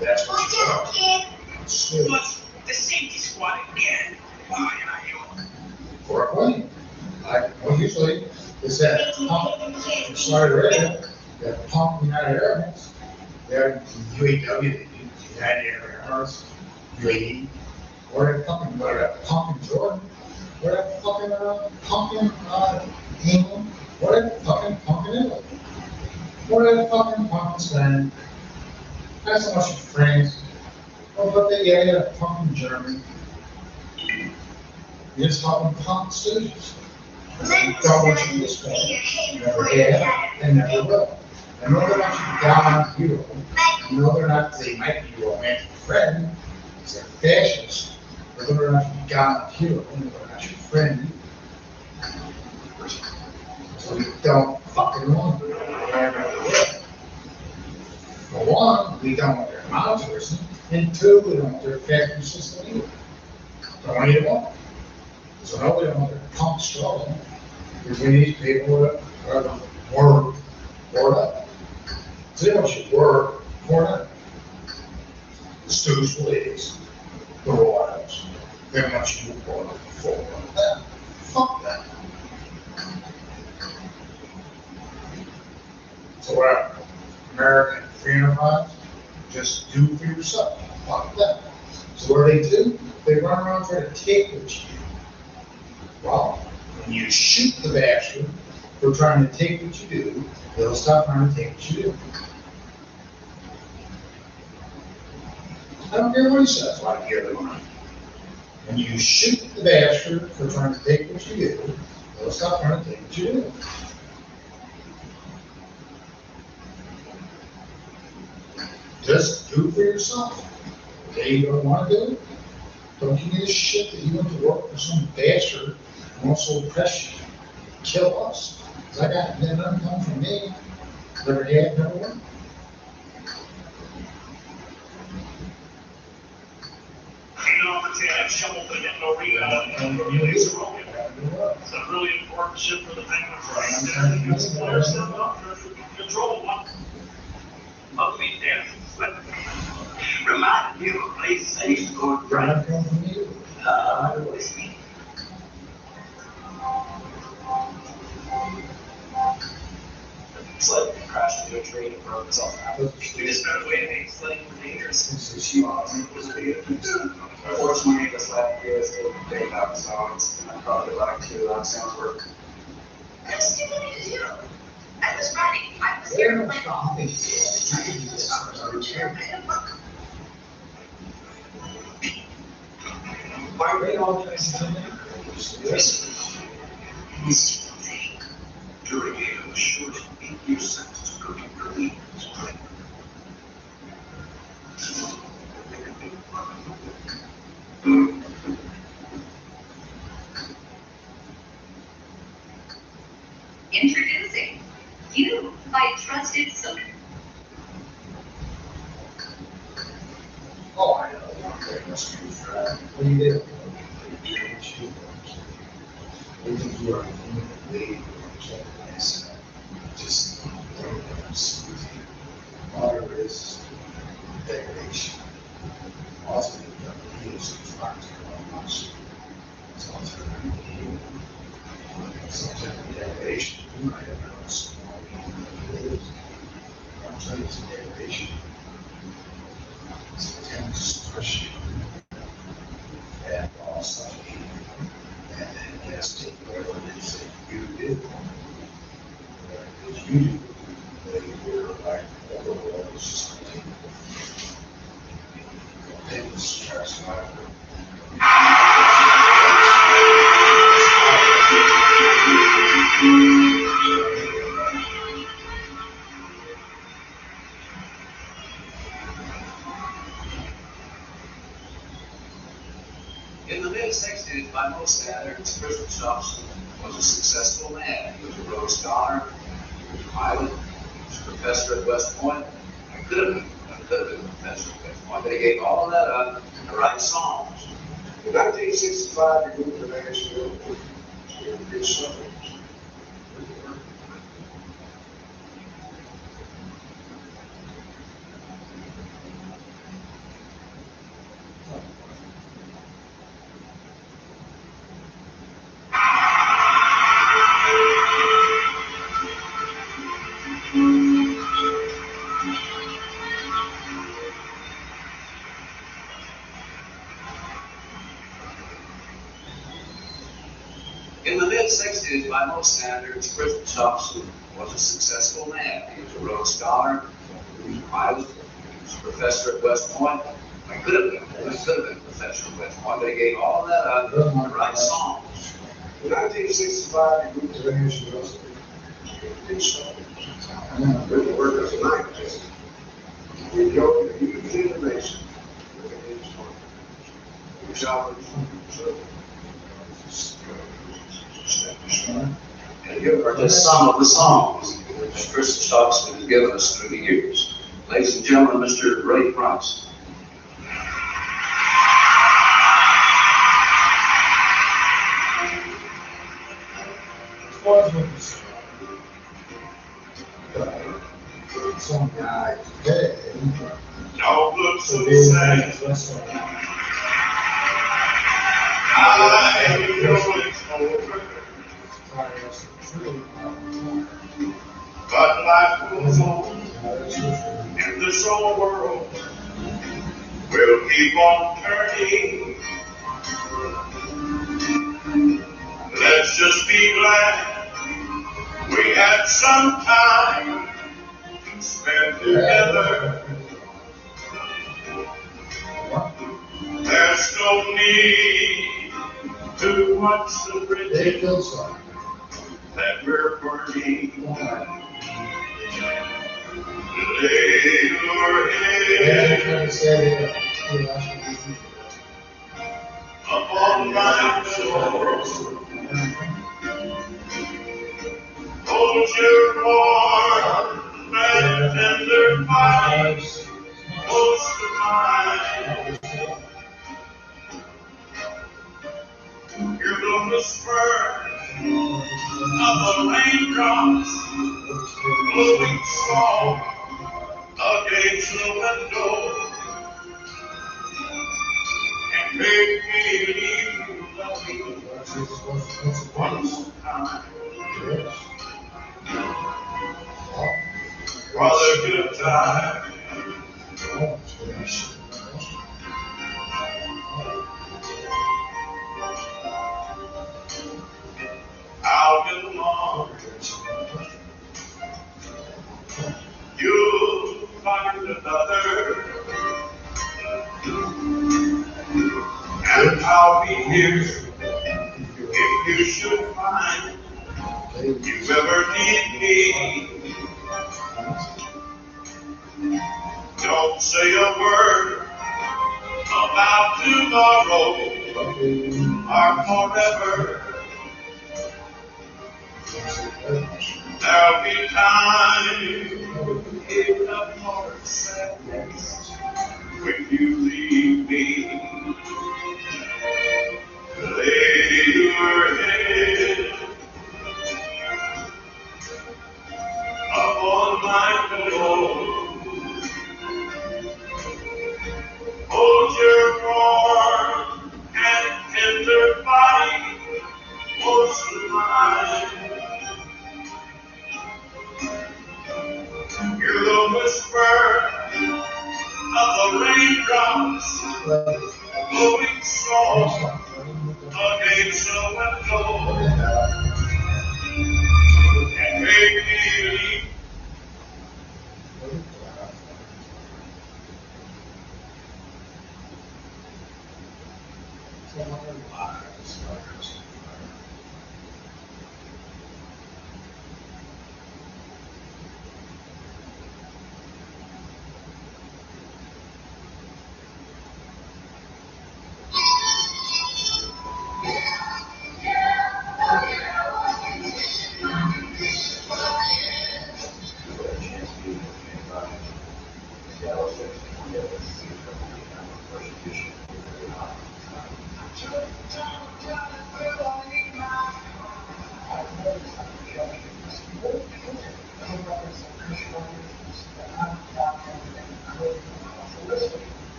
That's what you are. Stooge. The safety squad again. Why are you? For a Queen. Like, well, usually, it's that pump from Saudi Arabia, that pump United Airlines. They're UAW, they do United Airlines, UAE, or that fucking, what, that pump in Jordan, or that fucking, pump in, England, or that fucking pump in Italy, or that fucking pump in Spain. That's so much of France. Well, but they had a punk in Germany. You just call them punk stooges. Don't want you to respect. Never have and never will. I know they're not your dominant hero. I know they're not, they might be your romantic friend, because they're fascists, but they're not your dominant hero, and they're not your friend. So we don't fucking want them. For one, we don't want their militarism, and two, we don't want their factory system either. Don't want either one. So no, we don't want their punk struggle, because we need people that work for that. So they want you to work for that. The stooge ladies, the royals, they want you to work for them. Fuck that. So whatever. American free enterprise, just do for yourself. Fuck that. So what do? They run around trying to take what you do. Well, when you shoot the bastard for trying to take what you do, they'll stop trying to take what you do. I don't care what he says, I hear the money. When you shoot the bastard for trying to take what you do, they'll stop trying to take what you do. Just do it for yourself. Okay, you don't want to do it? Don't give me this shit that you went to work for some bastard who wants to oppress you, kill us. Because I got nothing come from me. Never had, never won. It's a really important ship for the Penguins. Control one. Ugly damn. Remind me of a place I used to go and drive. Odyssey. It's like crashed into a train and broke itself out. We just found a way to make sledding more dangerous. Unfortunately, this last year is getting big up, so it's probably like 2 sounds work. That's too many to do. I was running. I was here playing. Why are they all places in there? During a short 8-year sentence to go to Berlin as pregnant. Introducing you, my trusted son. Oh, I know. Okay, must be what do you do? What do you are doing? Just water is degradation. Also, the use of factor much. It's also some type of degradation. You might have noticed I'm trying to degradation. It's a tendency to push you. And also, and then just take whatever it is that you did. Whatever it is you do. That you were like, overall, it's just take the stress out of it. In the mid-60s, by most standards, Christopher Thompson was a successful man. He was a Rhodes Scholar, he was a pilot, he was a professor at West Point. I could have been a professor at West Point, but he gave all of that up to write songs. In 1965, he moved to Nashville. He was a good son. In the mid-60s, by most standards, Christopher Thompson was a successful man. He was a Rhodes Scholar, he was a pilot, he was a professor at West Point. I could have been a professor, but they gave all that up to write songs. In 1965, he moved to Vanderbilt University. With the work as a scientist, he drove a huge generation. Just some of the songs that Chris Stockson has given us through the years. Ladies and gentlemen, Mr. Ray Price. Some guy today. Don't look so sad. I know it's over. But life goes on in this old world. We'll keep on turning. Let's just be glad we had some time to spend together. There's no need to watch the bridges that we're burning. Lay your head upon my pillow. Hold your warm and tender body close to mine. Hear the whisper of the raindrops blowing soft against the window, and make me believe you love me one more time. Brother, good time. I'll get along. You'll find another, and I'll be here if you should find you ever need me. Don't say a word about tomorrow or forever. There'll be time enough for sadness when you leave me. Lay your head upon my pillow. Hold your warm and tender body close to mine. Hear the whisper of the raindrops blowing soft against the window, and make me believe.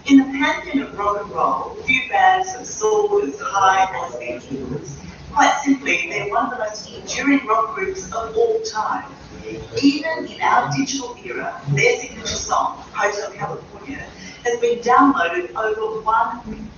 In the pantheon of rock and roll, few bands have soared as high as the Eagles. Quite simply, they're one of the most enduring rock groups of all time. Even in our digital era, their signature song, Hotel California, has been downloaded over 1 million.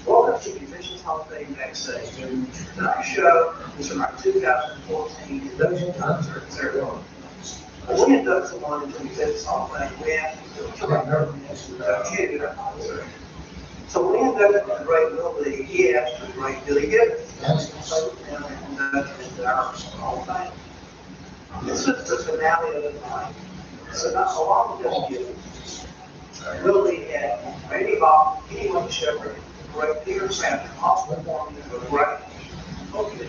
Welcome to Musicians Hall of Fame Backstage. Tonight's show is from our 2014 induction concert ceremony. We induct someone into the Musicians Hall of Fame. We ask them to concert. So we inducted the great Will Lee. He asked the great Billy Gibbons. And into our Hall of Fame. This was the finale of the night. So not so long ago, Will Lee had Randy Bob, Kenny Wayne Shepherd, the great Peter Frampton, all performing the great opening.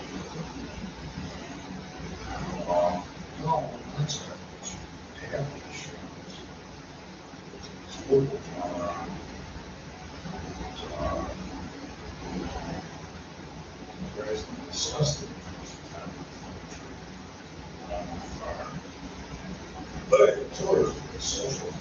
But it's sort of social.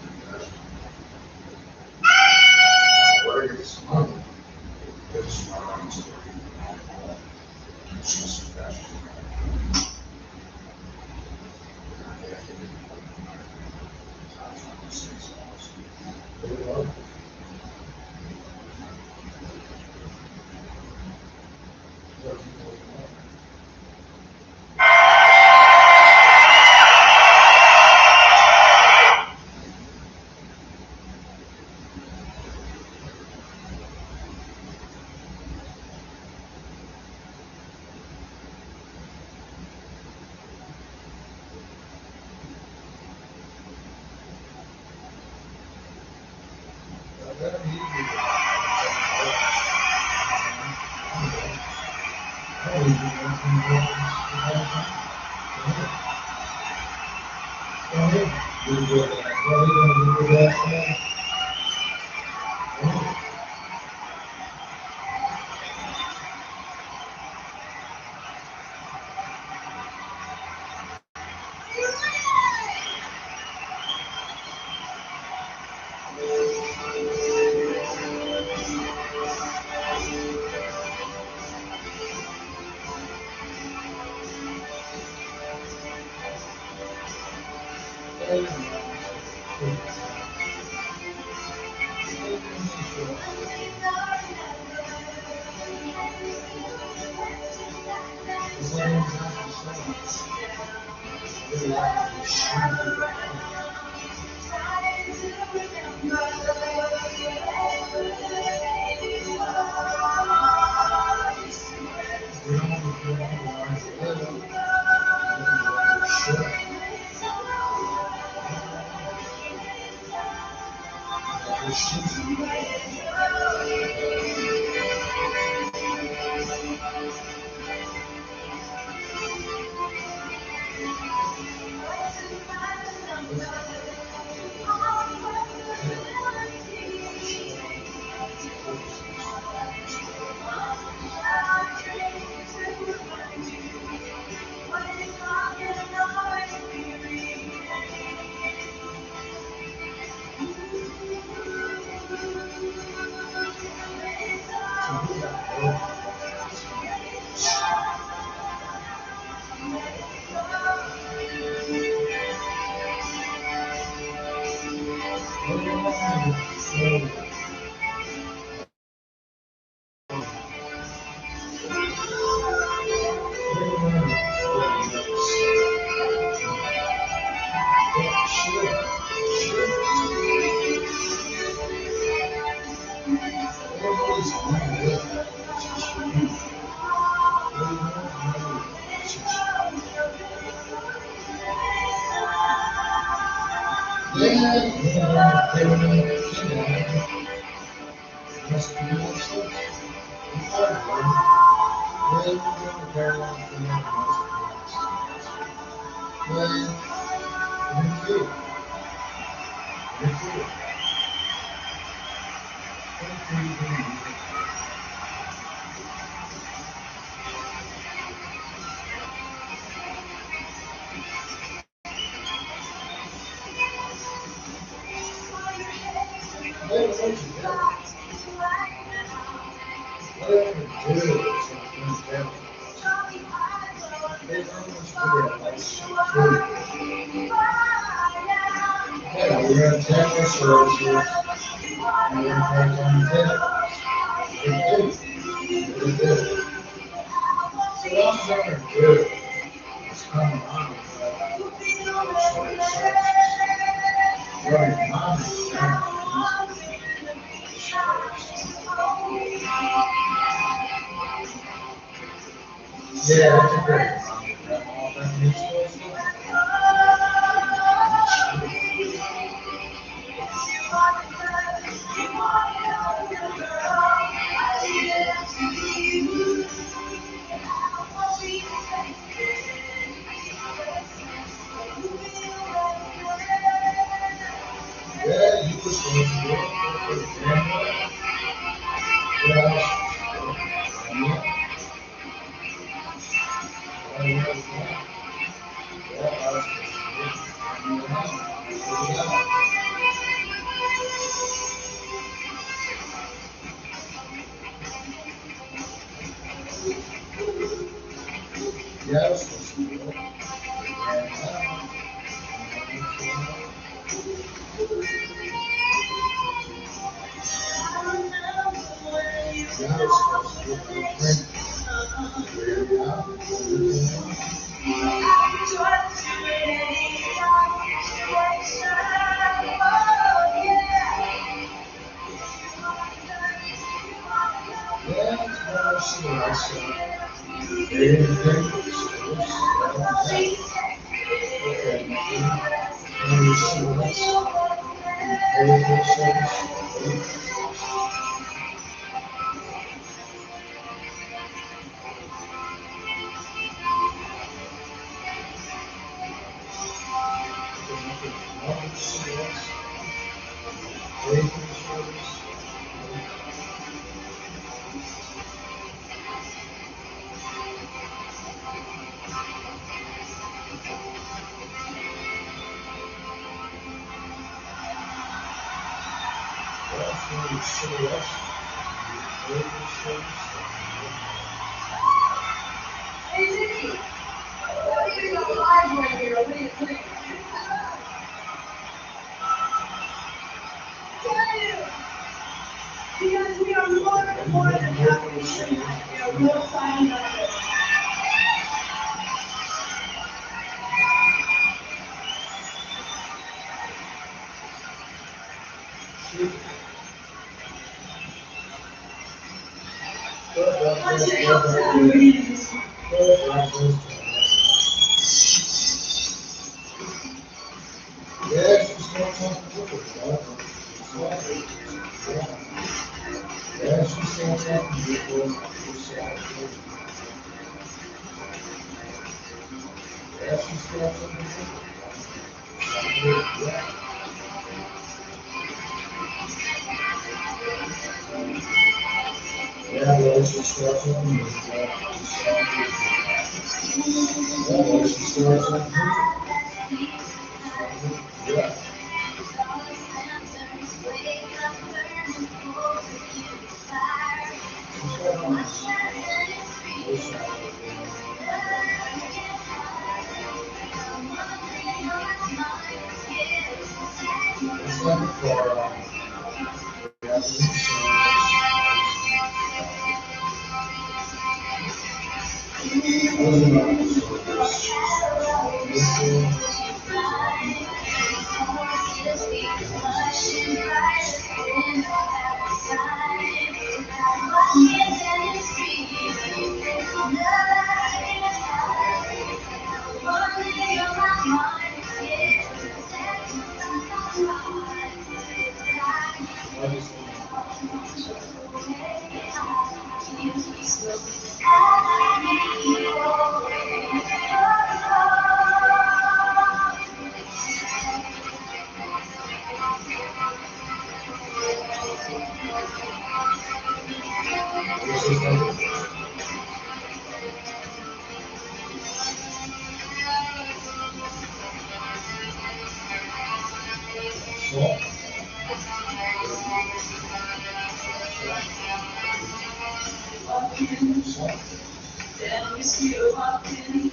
me still walking.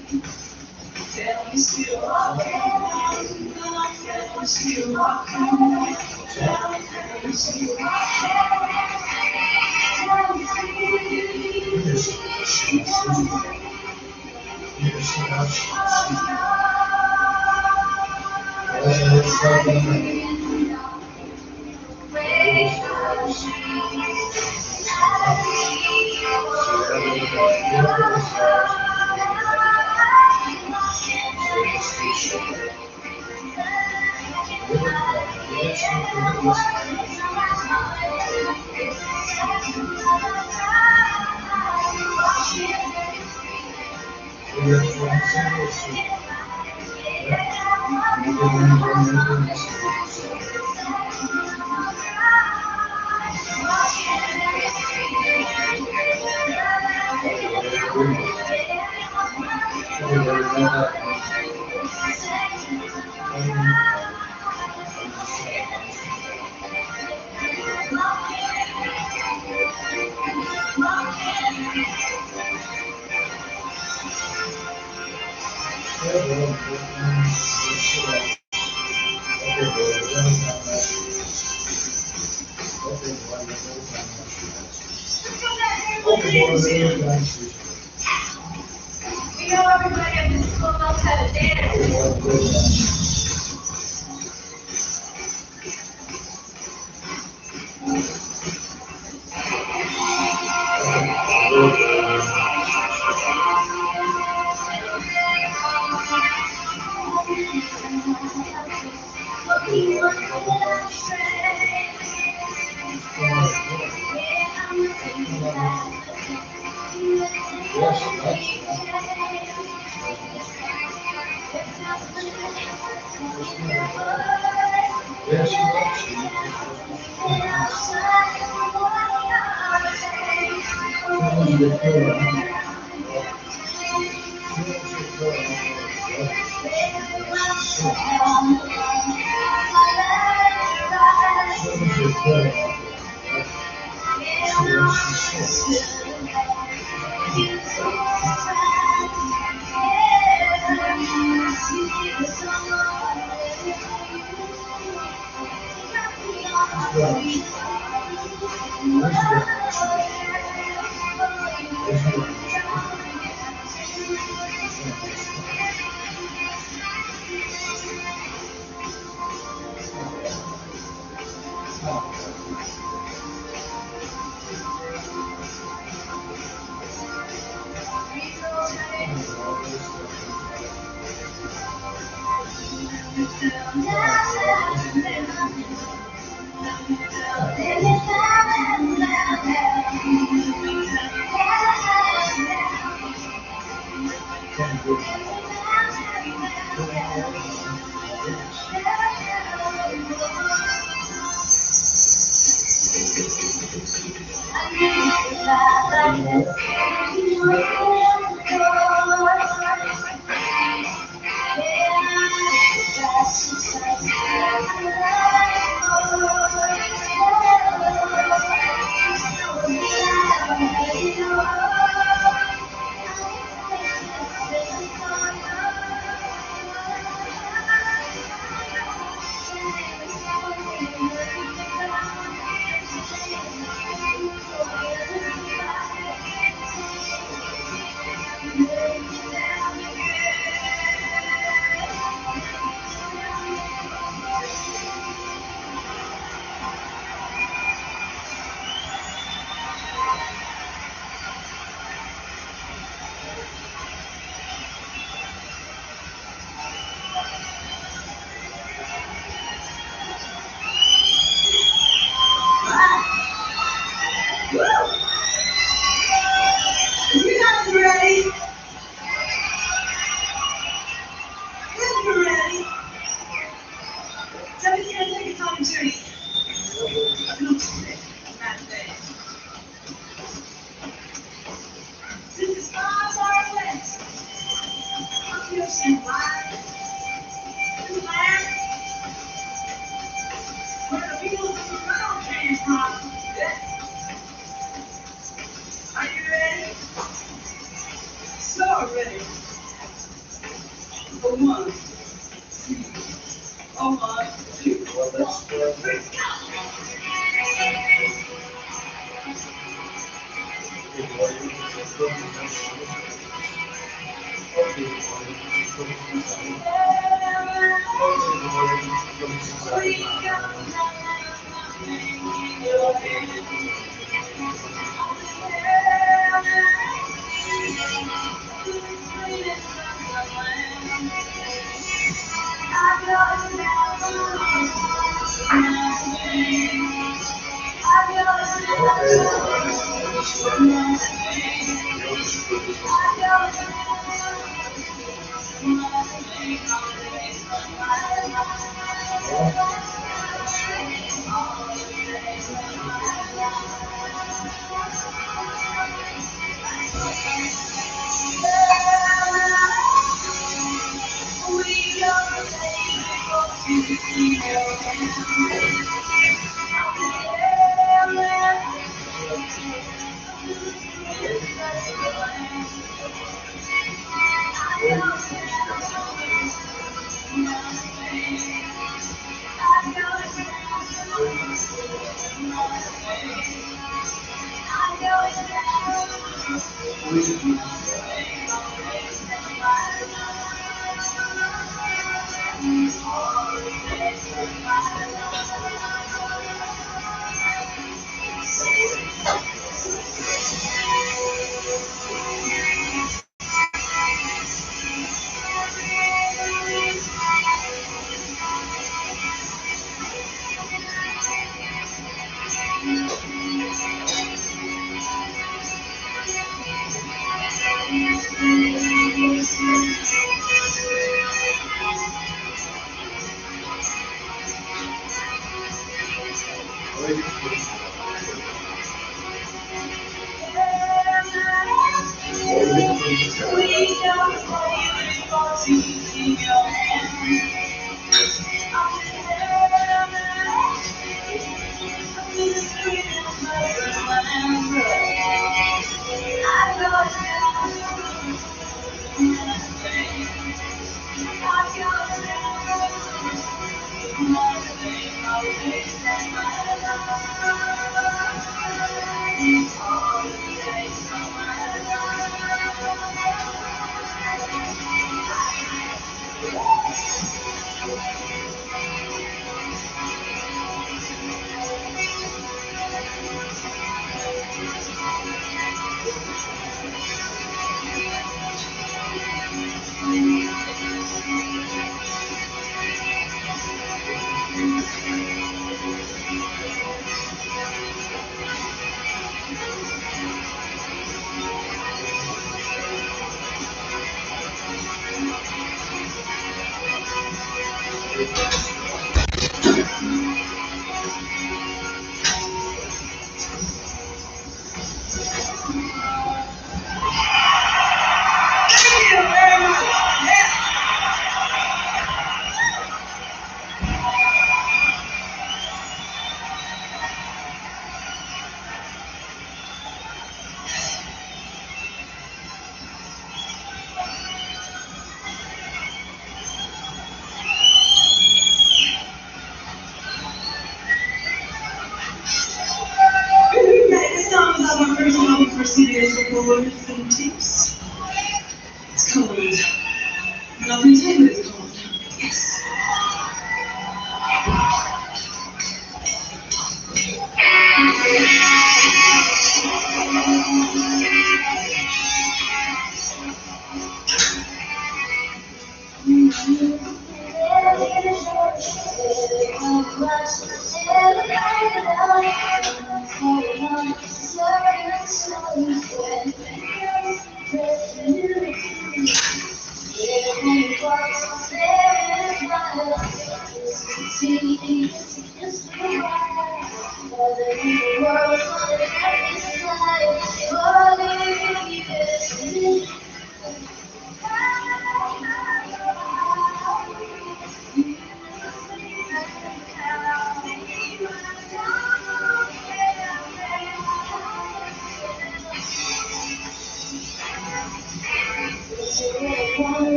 Tell me still walking. Tell me still walking. Tell me still You know, everybody at this school knows how to dance. So Y'all ready? For 1, 2, oh 1, 2. Well, let's go. It's cold. Nothing to do with cold. Yes.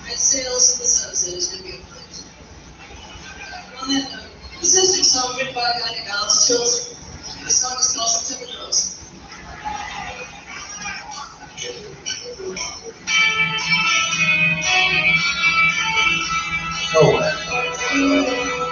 Red Sails and the Sunset is going to be a place. On that note, this is a song written by a guy named Alex Chilton. The song is called September Rose. Oh, wow.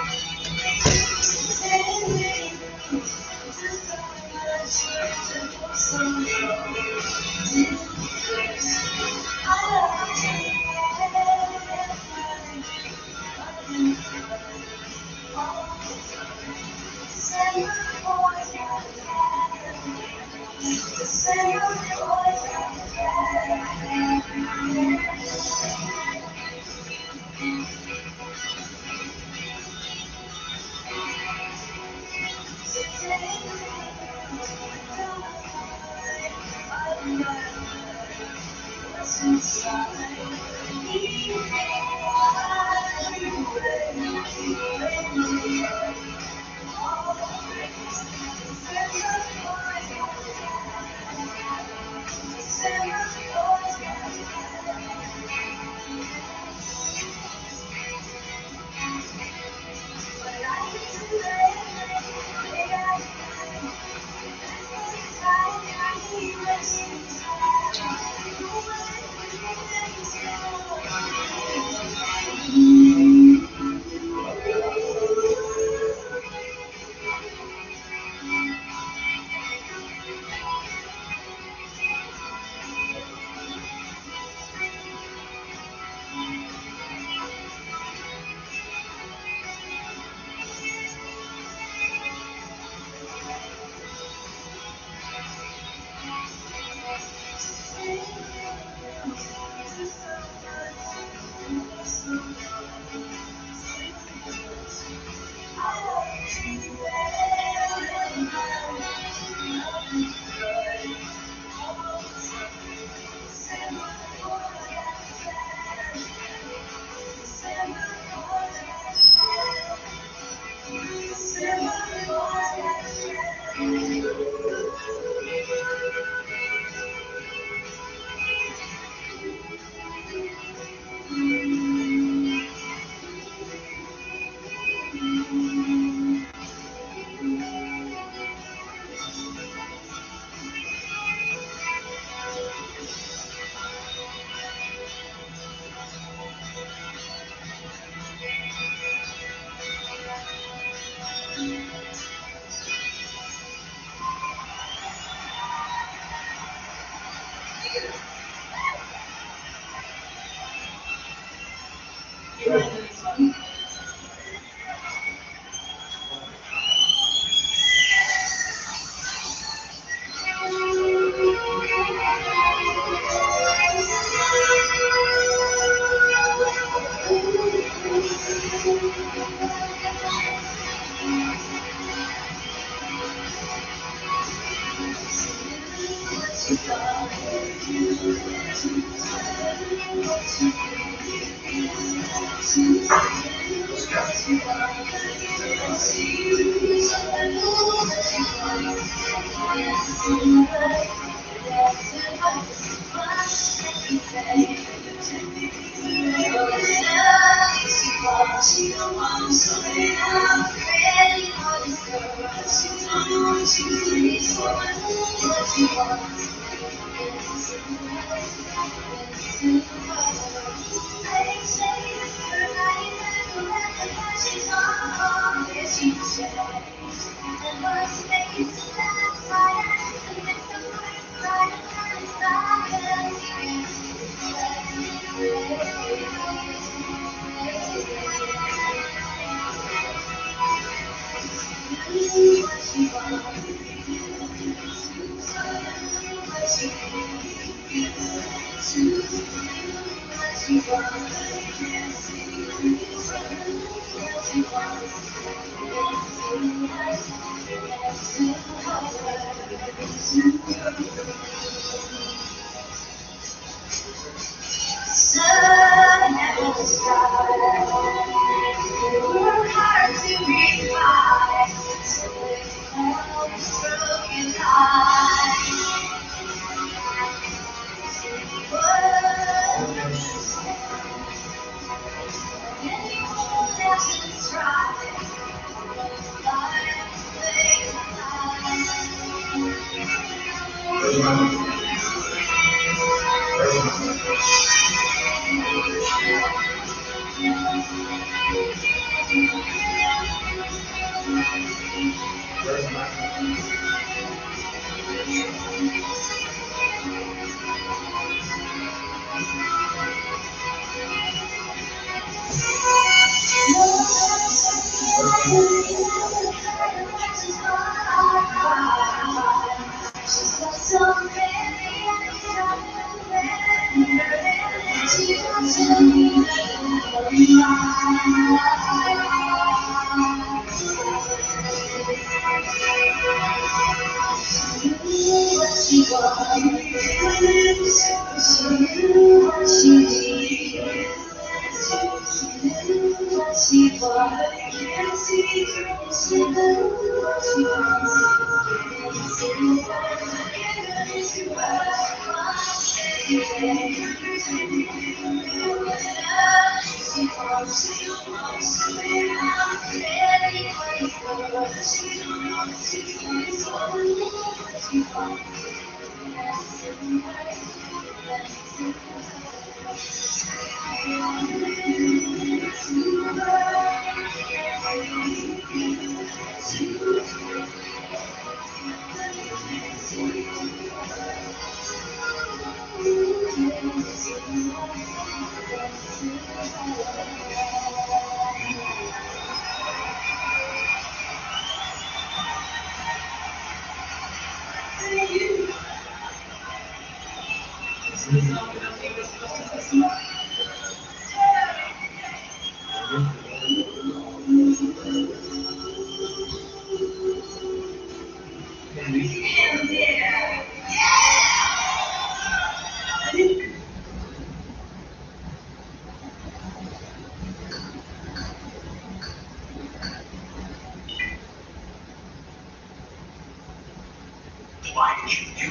Why did you do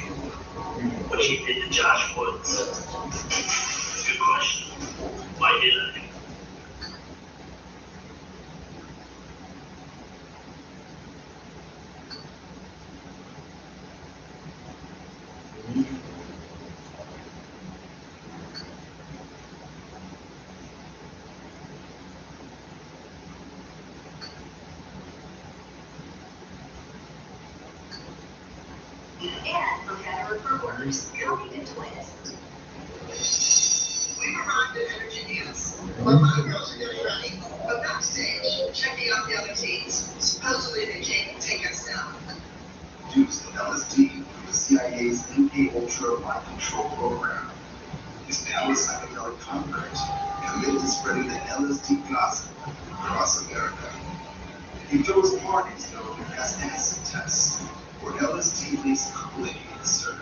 what you did to Josh Woods? Good question. Why did I? And from veteran workers coming to twist. We arrived at Energy Dance. But my girls are getting worldwide control program. Established psychedelic converts committed to spreading the LSD gospel across America. He throws parties known as acid tests, where LSD-based Kool-Aid is served,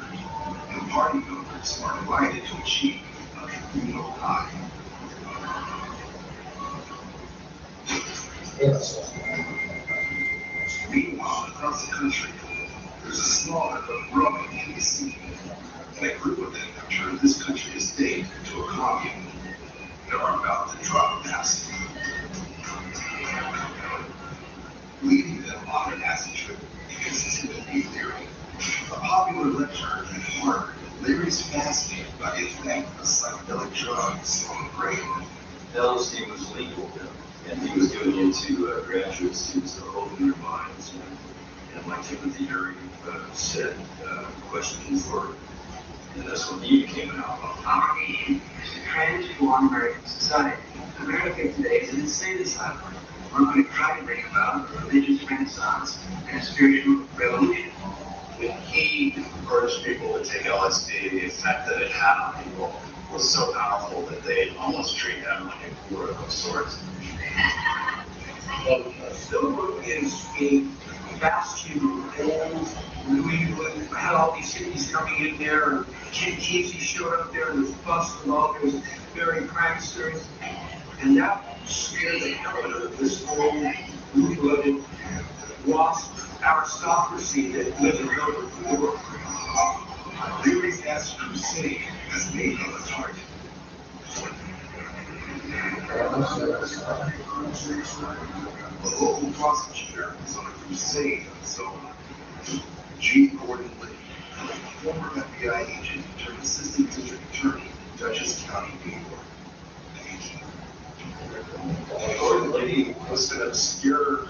and party goers are invited to achieve a communal high. Meanwhile, across the country, there's a smaller but growing hippie scene, and a group of them have turned this country estate into a commune. They are about to drop acid. Leading them on an acid trip is Timothy Leary, a popular lecturer at Harvard. Leary's fascinated by the effect of psychedelic drugs on the brain. LSD was legal, and he was giving it to graduate students to open their minds. And like Timothy Leary said, questions were, and that's when he came out. Our aim is to transform American society. America today is an insane asylum. We're going to try to bring about a religious renaissance and a spiritual revolution. When he urged people to take LSD, the effect that it had on people was so powerful that they almost treat him like a guru of sorts. The book is a vast old New England. I had all these hippies coming in there, and Ken Kesey showed up there, and this bus and all, there was very pranksters, and that scared the hell out of this whole blue-blooded wasp aristocracy that lived in Harvard before. Leary's acid crusade has made him a target. The local prosecutor is on a crusade of his own. G. Gordon Liddy, a former FBI agent turned assistant district attorney in Dutchess County, New York. Gordon Liddy was an obscure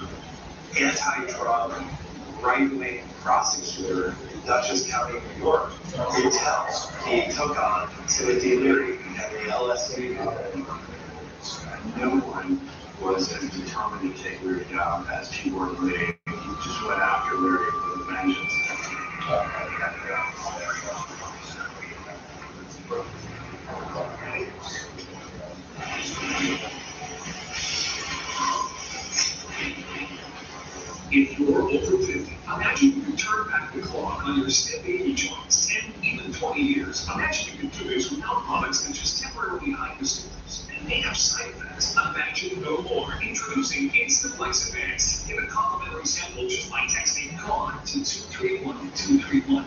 Anti-drug, right-wing prosecutor in Dutchess County, New York. until he took on Timothy Leary and the LSD movement. No one was as determined to take Leary down as G. Gordon Liddy. He just went after Leary with a vengeance. If you're over 50, imagine you can turn back the clock on your step 80 joints 10, even 20 years. Imagine you can do this without products that just temporarily hide the symptoms and may have side effects. Imagine no more. Introducing Instant Flex Advanced. Get a complimentary sample just by texting GONE to 231231.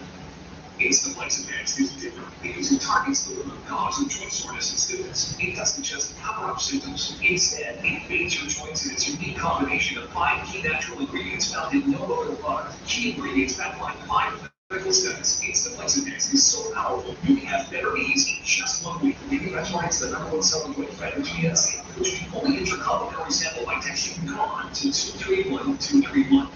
Instant Flex Advanced is different because it targets the root cause of joint soreness and stiffness. It doesn't just cover up symptoms. Instead, it bathes your joints in its unique combination of 5 key natural ingredients found in no other product. Key ingredients that find 5 medical studies. Instant Flex Advanced is so powerful, you can have better ease in just 1 week. That's why it's the #1 selling weight fighter GNC, which you can only enter complimentary sample by texting GONE to 231231.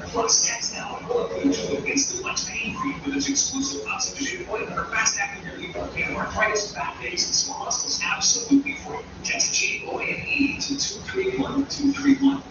Plus, text now and we'll include you with Instant Flex Pain Cream with its exclusive oxygenated oil and fast-acting relief of pain, arthritis, back pains, and sore muscles absolutely free. Text GONE to 231231.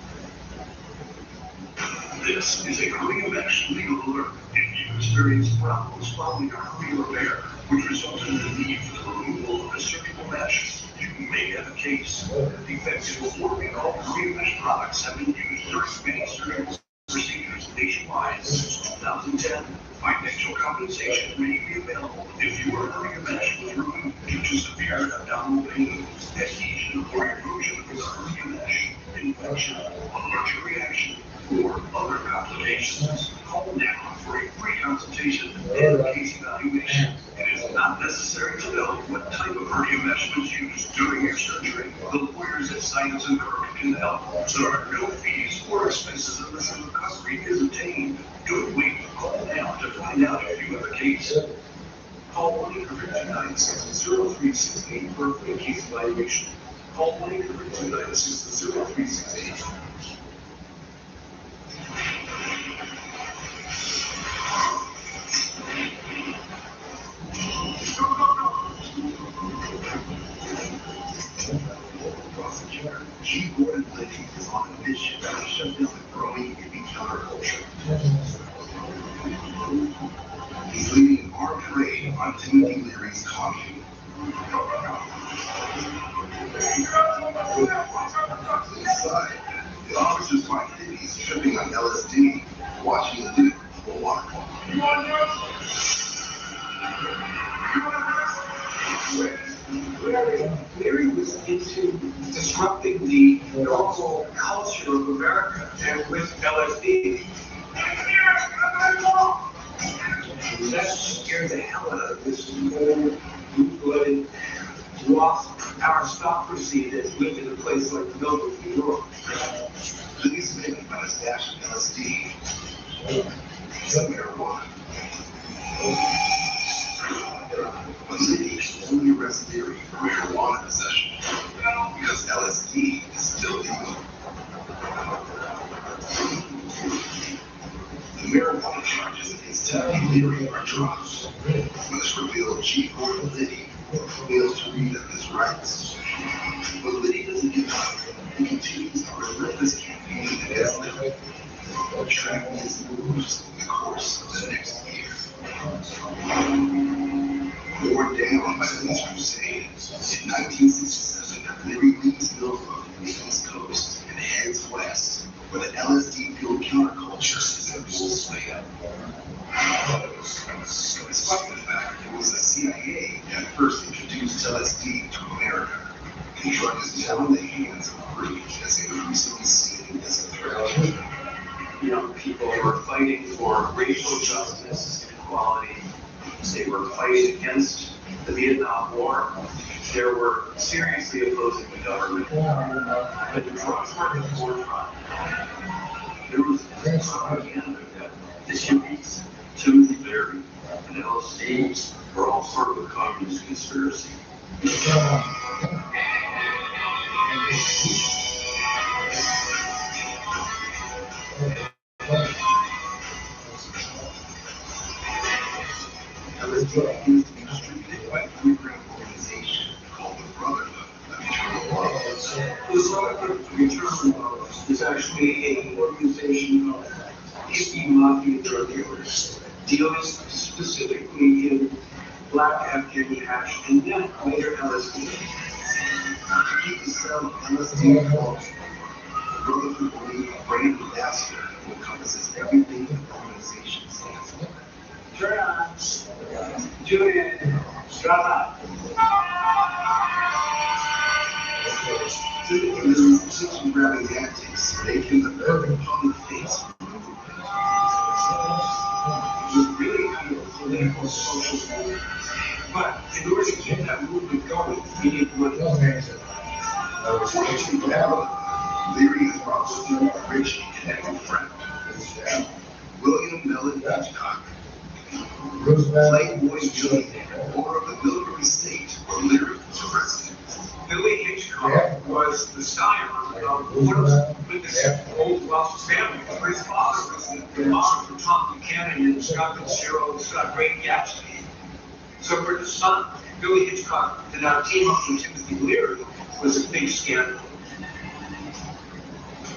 This is a hernia mesh legal alert. If you experience problems following a hernia repair, which resulted in the need for the removal of the surgical mesh, you may have a case. Defective or recalled hernia mesh products have been used during many surgical procedures nationwide since 2010. Financial compensation may be available if your hernia mesh was removed due to severe abdominal pain, adhesion, or erosion of the hernia mesh, infection, allergic reaction, or other complications. Call now for a free consultation and case evaluation. It is not necessary to know what type of hernia mesh was used during your surgery. The lawyers at Science and Kirk can help. There are no fees or expenses unless a recovery is obtained. Don't wait. Call now to find out if you have a case. Call 1-800-296-0368 for a free case evaluation. Call 1-800-296-0368. Prosecutor G. Gordon Liddy is on a mission to shut down the growing hippie counterculture. He's leading an armed raid on Inside, the officers find hippies tripping on LSD, watching the news for waterfall. Larry was into disrupting the normal culture of America, and with LSD, that scared the hell out of this old, blue-blooded, lost aristocracy that lived in a place like Melbourne, New York. Police make about a stash of LSD. Some marijuana. But Liddy only arrested Leary for marijuana possession because LSD is still illegal. The marijuana charges against Ted and Leary are dropped when it's revealed Chief Gordon Liddy fails to read up his rights. But Liddy doesn't give up. He continues a relentless campaign against them, tracking his moves in the course of the next year. Worn down by the East Crusade, in 1967, Leary leaves Milford in the East Coast and heads west, where the LSD-fueled counterculture is in full swing. Despite the fact it was the CIA that first introduced LSD to America, the drug is now in the hands of a group that's increasingly seen as a threat. Young people were fighting for racial justice and equality. They were fighting against the Vietnam War. They were seriously opposing the government. But the drugs were in the forefront. There was propaganda that the hippies, Timothy Leary, and LSD were all part of a communist conspiracy. LSD used to be distributed by an underground organization called the Brotherhood of Eternal Love. The Brotherhood of Eternal Love is actually an organization of hippie mafia drug dealers, dealing specifically in black Afghani hash and then later LSD. To keep the sale of LSD afloat, the Brotherhood will need a brand ambassador who encompasses everything the organization stands for. Turn on. Julian, drop out. Typically, this attention-grabbing antics make him the urban public face of the movement. It was really kind of a political, social movement. But in order to keep that movement going, we need money. Fortunately, Leary has brought with him a rich and connected friend, William Mellon Hitchcock. Playboy millionaire, owner of the military estate where Leary was arrested. Billy Hitchcock was the scion of one of the old Welsh family. His father was the model for Tom Buchanan and Scott Fitzgerald's Great Gatsby. So for the son, Billy Hitchcock, to now team up with Timothy Leary was a big scandal.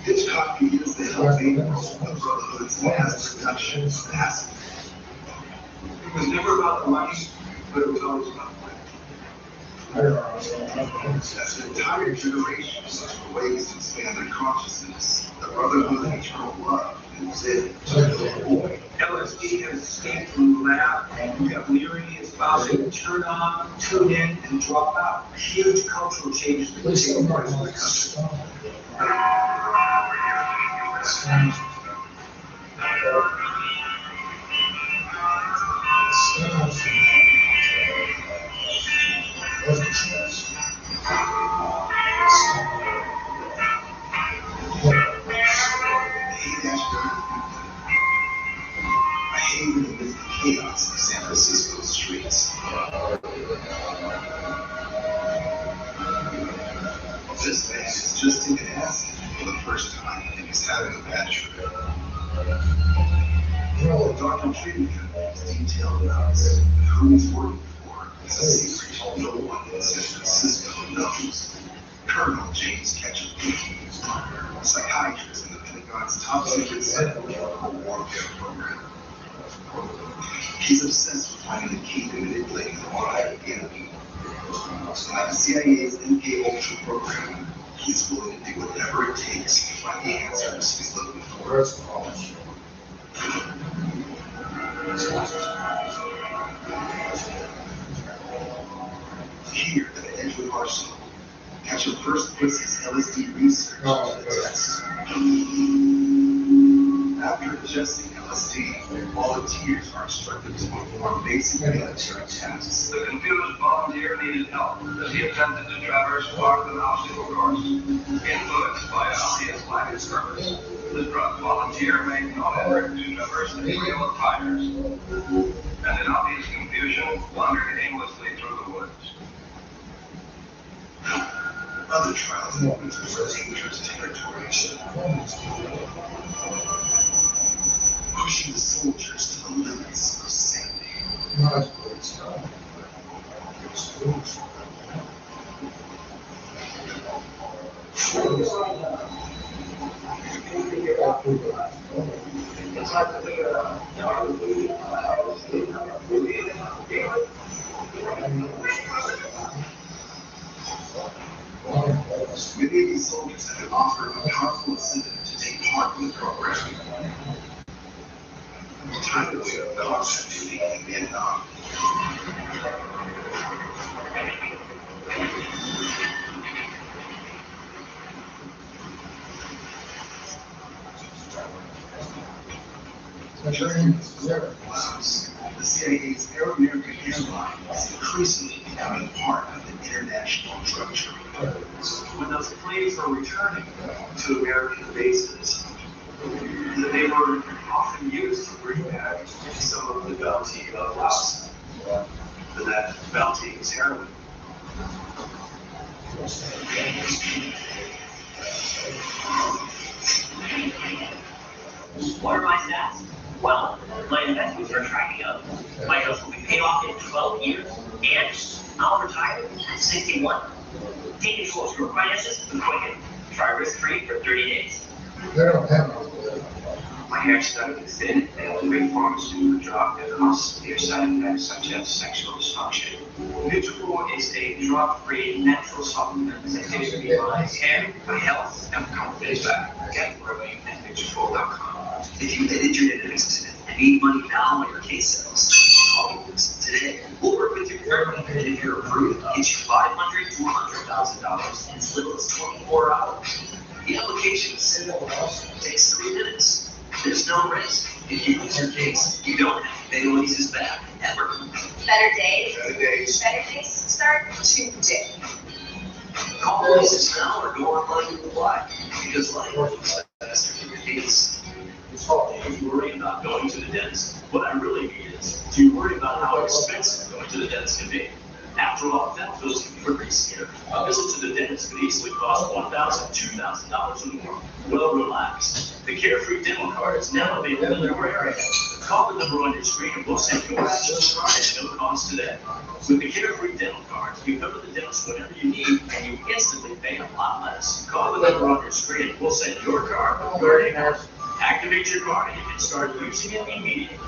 Hitchcock begins the help of the Brotherhood's last production of acid. It was never about the money, but it was always about As an entire generation searched for ways to expand their consciousness, the Brotherhood of Eternal Love moves in to the boy. LSD has escaped from the lab, and we have Leary is about to turn on, tune in, and drop out. Huge cultural changes that take place in the country. A haven amidst the chaos of San Francisco streets. This man has just taken acid for the first time and he's having a bad trip. Dr. Treatment is detailed notes, but who he's working for is a secret no one in San Francisco knows. Colonel James Ketchum, a psychiatrist in the Pentagon's top secret Center for Warfare program. He's obsessed with finding the key to manipulating the modern enemy. So like the CIA's MK Ultra program, He's willing to do whatever it takes to find the answers he's looking for. Here at the Edgewood Arsenal, catch your first glimpse of LSD research test. After ingesting LSD, volunteers are instructed to perform basic military tasks. The confused volunteer needed help as he attempted to traverse part of an obstacle course. Influenced by an obvious lack of purpose, the drug volunteer made no effort to traverse the trail of fighters, and in obvious confusion, wandered aimlessly through the woods. Other trials and movements were dangerous territories, pushing the soldiers to the limits of sanity. Many of these soldiers have been offered a powerful incentive to take part in the program. Time to wait up dogs and duty in Vietnam. The CIA's Arab-American airline is increasingly becoming part of the international drug trade. When those planes were returning to American bases, they were often used to bring back some of the bounty of loss. And that bounty is heroin. What are my stats? Well, my investments are tracking up. My house will be paid off in 12 years, and I'll retire at 61. Take control of your finances and quicken. Try risk-free for 30 days. My hair started to thin, and the great pharmaceutical drug that causes severe side effects such as sexual dysfunction. Nutrafol is a drug-free natural supplement that gives me my hair, my health, and my confidence back. Get growing at Nutrafol.com. If you had injured in an accident and need money now on your case settles, call us today. We'll work with you very and if you're approved, get you $500,000 to $100,000 in as little as 24 hours. The application is simple. It takes 3 minutes. There's no risk. If you lose your case, you don't have to pay the leases back, ever. Better days. Better days. Better days start today. Call the leases now or go online and apply. Because life is faster than your case. If you worry about going to the dentist, what I really mean is, do you worry about how expensive going to the dentist can be? After all, that feels pretty scary. A visit to the dentist could easily cost $1,000, $2,000 or more. Well, relax. The Carefree Dental Card is now available in your area. Call the number on your screen and we'll send your actual card at no cost today. With the Carefree Dental Card, you go to the dentist whenever you need and you instantly pay a lot less. Call the number on your screen and we'll send your card where it has. Activate your card and you can start using it immediately.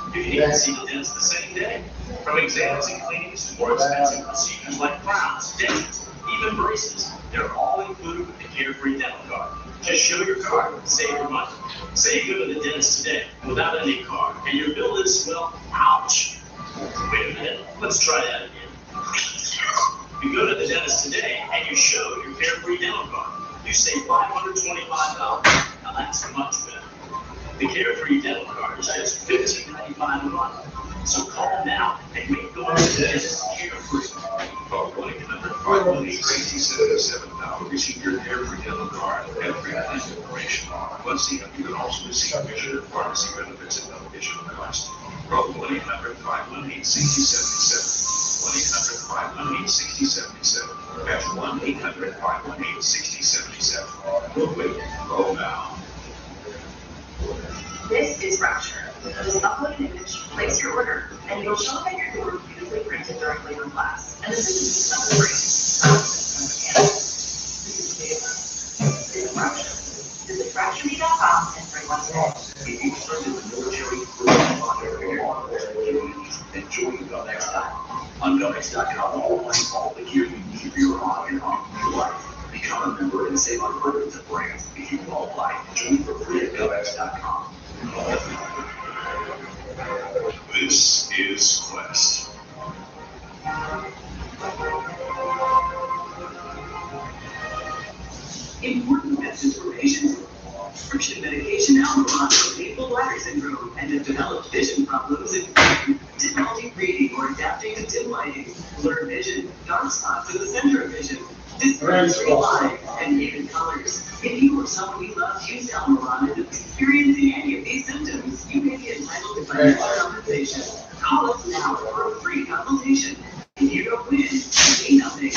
If you need to see the dentist the same day, from exams and cleanings to more expensive procedures like crowns, dentures, even braces, they're all included with the Carefree Dental Card. Just show your card and save your money. Say you go to the dentist today without any card, and your bill is, well, ouch. Wait a minute, let's try that again. You go to the dentist today and you show your Carefree Dental Card. You save $525. Now that's much better. The Carefree Dental Card is just $15.95 a month. So call now and make going to the dentist carefree. Call 1-800-518-6777 now to receive your Carefree Dental Card and free medical information. Plus, you can also receive measured pharmacy benefits at no additional cost. Call 1-800-518-6077. 1-800-518-6077. That's 1-800-518-6077. We'll wait. Call now. This is Rapture. Just upload an image, place your order, and it'll show up at your door beautifully printed directly from glass. And this is free. This is Rapture. Visit raptureme.com and bring one today. If you served in the military, then join the next time. On GovX.com, all the gear you need for your army and your life. Become a member save on hundreds of brands if you qualify. Join for free at GoX.com. This is Quest. Important message for patients. Prescription medication Almiron for painful bladder syndrome and have developed vision problems including difficulty reading or adapting to dim lighting, blurred vision, dark spots in the center of vision, dysphagia lines, and even colors. If you or someone you love used Almiron and is experiencing any of these symptoms, you may be entitled to financial compensation. Call us now for a free consultation. If you don't win, you may nothing.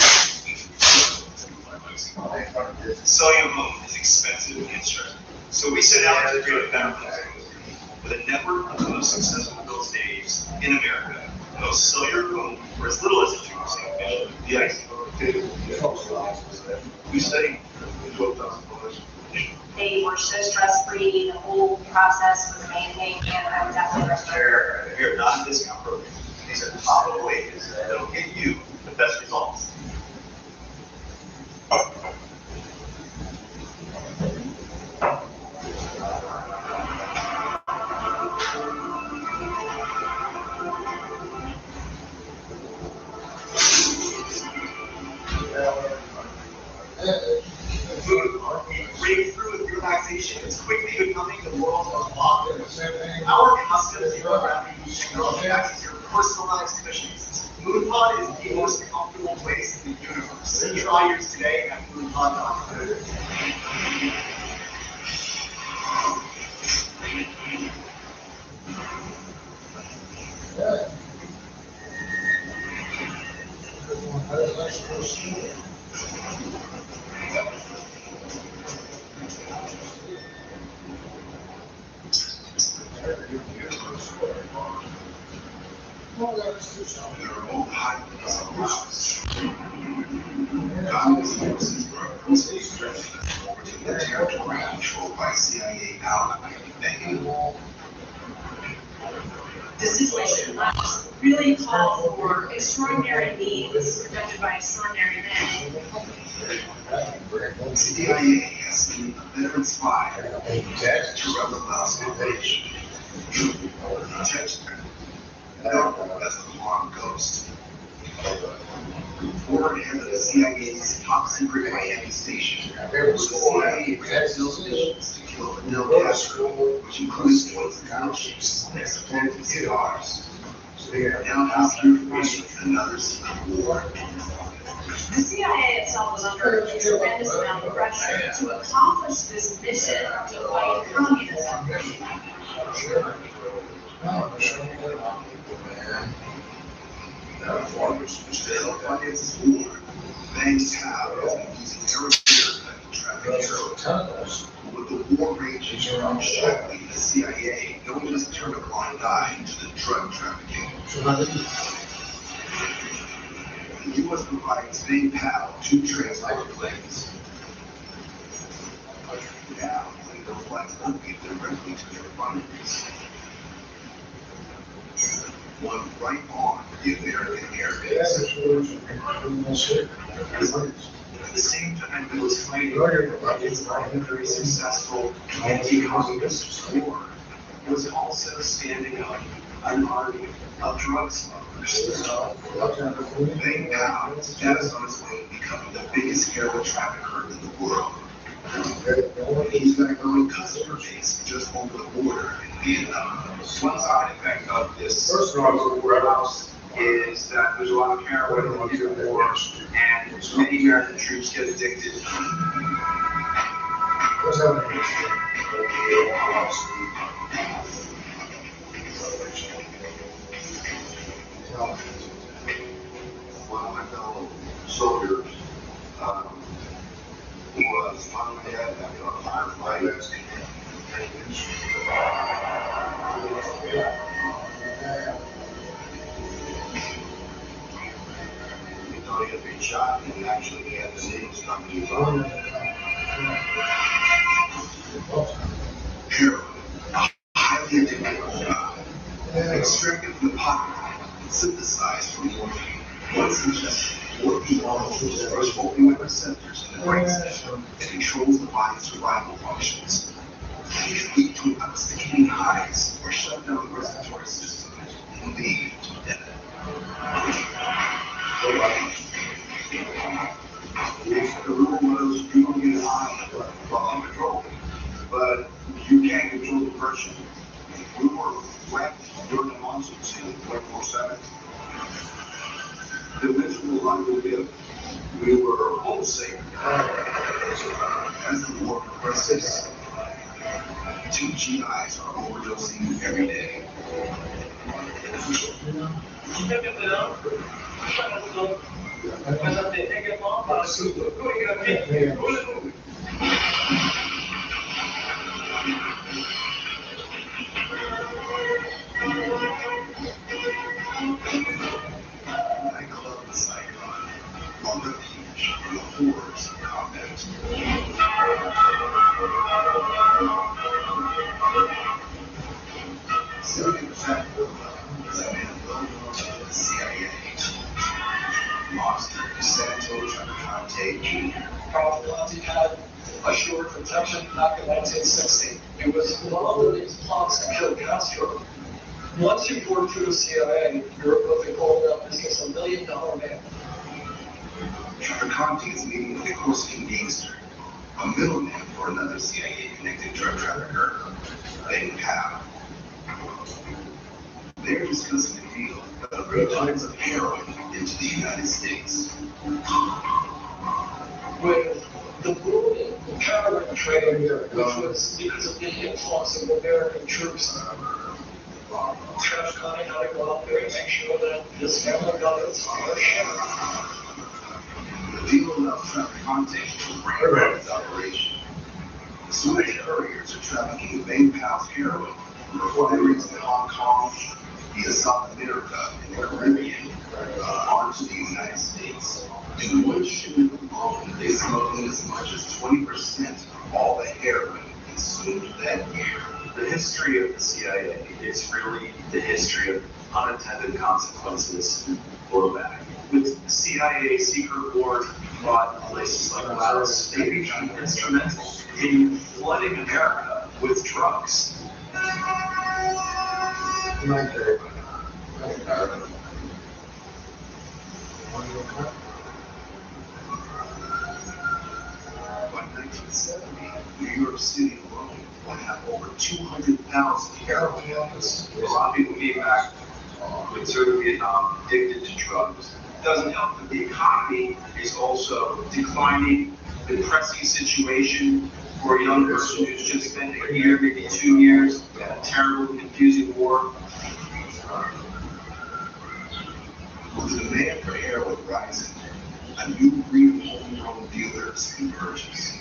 Selling a home is expensive and stressful. So we set out to create a better place with a network of the most successful real estate agents in America. They'll sell your home for as little as a 2% commission. Yes. We studied $12,000. They were so stress-free, the whole process was amazing, and I would definitely recommend it. Here, not a discount program. These are top of wages that'll get you the best results. Breakthrough with relaxation is quickly becoming the world's most popular. Our custom zero-gravity technology acts as your personalized cushions. MoonPod is the most comfortable place in the universe. Try yours today at moonpod.com. Controlled by CIA ally. The situation really called for extraordinary means conducted by extraordinary men. CIA has been a veteran spy to run the last operation. Protect them. Known as the Blonde Ghost. Former head of the CIA's top secret Miami station, the CIA ran those missions to kill Fidel Castro, which includes one of the townships that supplanted his daughters. So they are now asking information from another secret war. The CIA itself was under a tremendous amount of pressure to accomplish this mission to fight communism. Farmers, which they help finance this war. Banks have been using aeroplanes to traffic tunnels. With the war raging from strictly the CIA, no one just turned a blind eye to the drug trafficking. The U.S. provides main PAL 2 transport planes. Now, illegal flights don't get directly to their refineries. One right on the American airbase. At the same time, it was fighting against a very successful anti-communist war. It was also standing up an army of drug smugglers. Bang Pow is on his way to becoming the biggest heroin trafficker in the world. He's got a growing customer base just over the border in Vietnam. One side effect of this warehouse is that there's a lot of heroin in the war, and many American troops get addicted. One of my fellow soldiers was finally had after a firefight. He thought he had been shot, and actually he had the needle stuck in his arm. Heroin, a highly addictive compound, extracted from the poppy, synthesized from morphine. Once ingested, morphine molecules rush open with receptors in the brain system that controls the body's survival functions. It can lead to intoxicating highs or shut down the respiratory system and lead to death. The rule was you don't get high while uncontrolled, but you can't control the person. We were wet during the monsoons in 24/7. The miserable life we lived, we were homesick. As the war progresses, 2 GIs are overdosing every day. Nightclub the Saigon, on refuge from the horrors of combat. 70% of them is a man well known to the CIA. Monster Santo Trafficante Jr. Trafficante had a short protection back in 1960. It was one of these plots to kill Castro. Once you work through the CIA, you're what they call in that business $1 million man. Trafficante is meeting with a Corsican gangster, a middleman for another CIA-connected drug trafficker, named Pal. They're discussing a deal that will bring tons of heroin into the United States. With the booming heroin trade here, which was because of the influx of American troops, Trafficante had to go out there and make sure that this family got its fair share. The deal allowed Trafficante to bring out his operation. The Swedish couriers are trafficking the main Pal's heroin before they reach the Hong Kong, via South America, and the Caribbean, onto the United States. In one shipment alone, they smuggled in as much as 20% of all the heroin consumed that year. The history of the CIA is really the history of unintended consequences or back. With CIA secret war brought places like Laos, they became instrumental in flooding America with drugs. By 1970, New York City alone will have over 200,000 heroin dealers. A lot of people came back with through Vietnam addicted to drugs. It doesn't help that the economy is also declining, depressing situation for a young person who's just spent a year, maybe 2 years, in a terrible, confusing war. With the demand for heroin rising, a new breed of homegrown dealers emerges.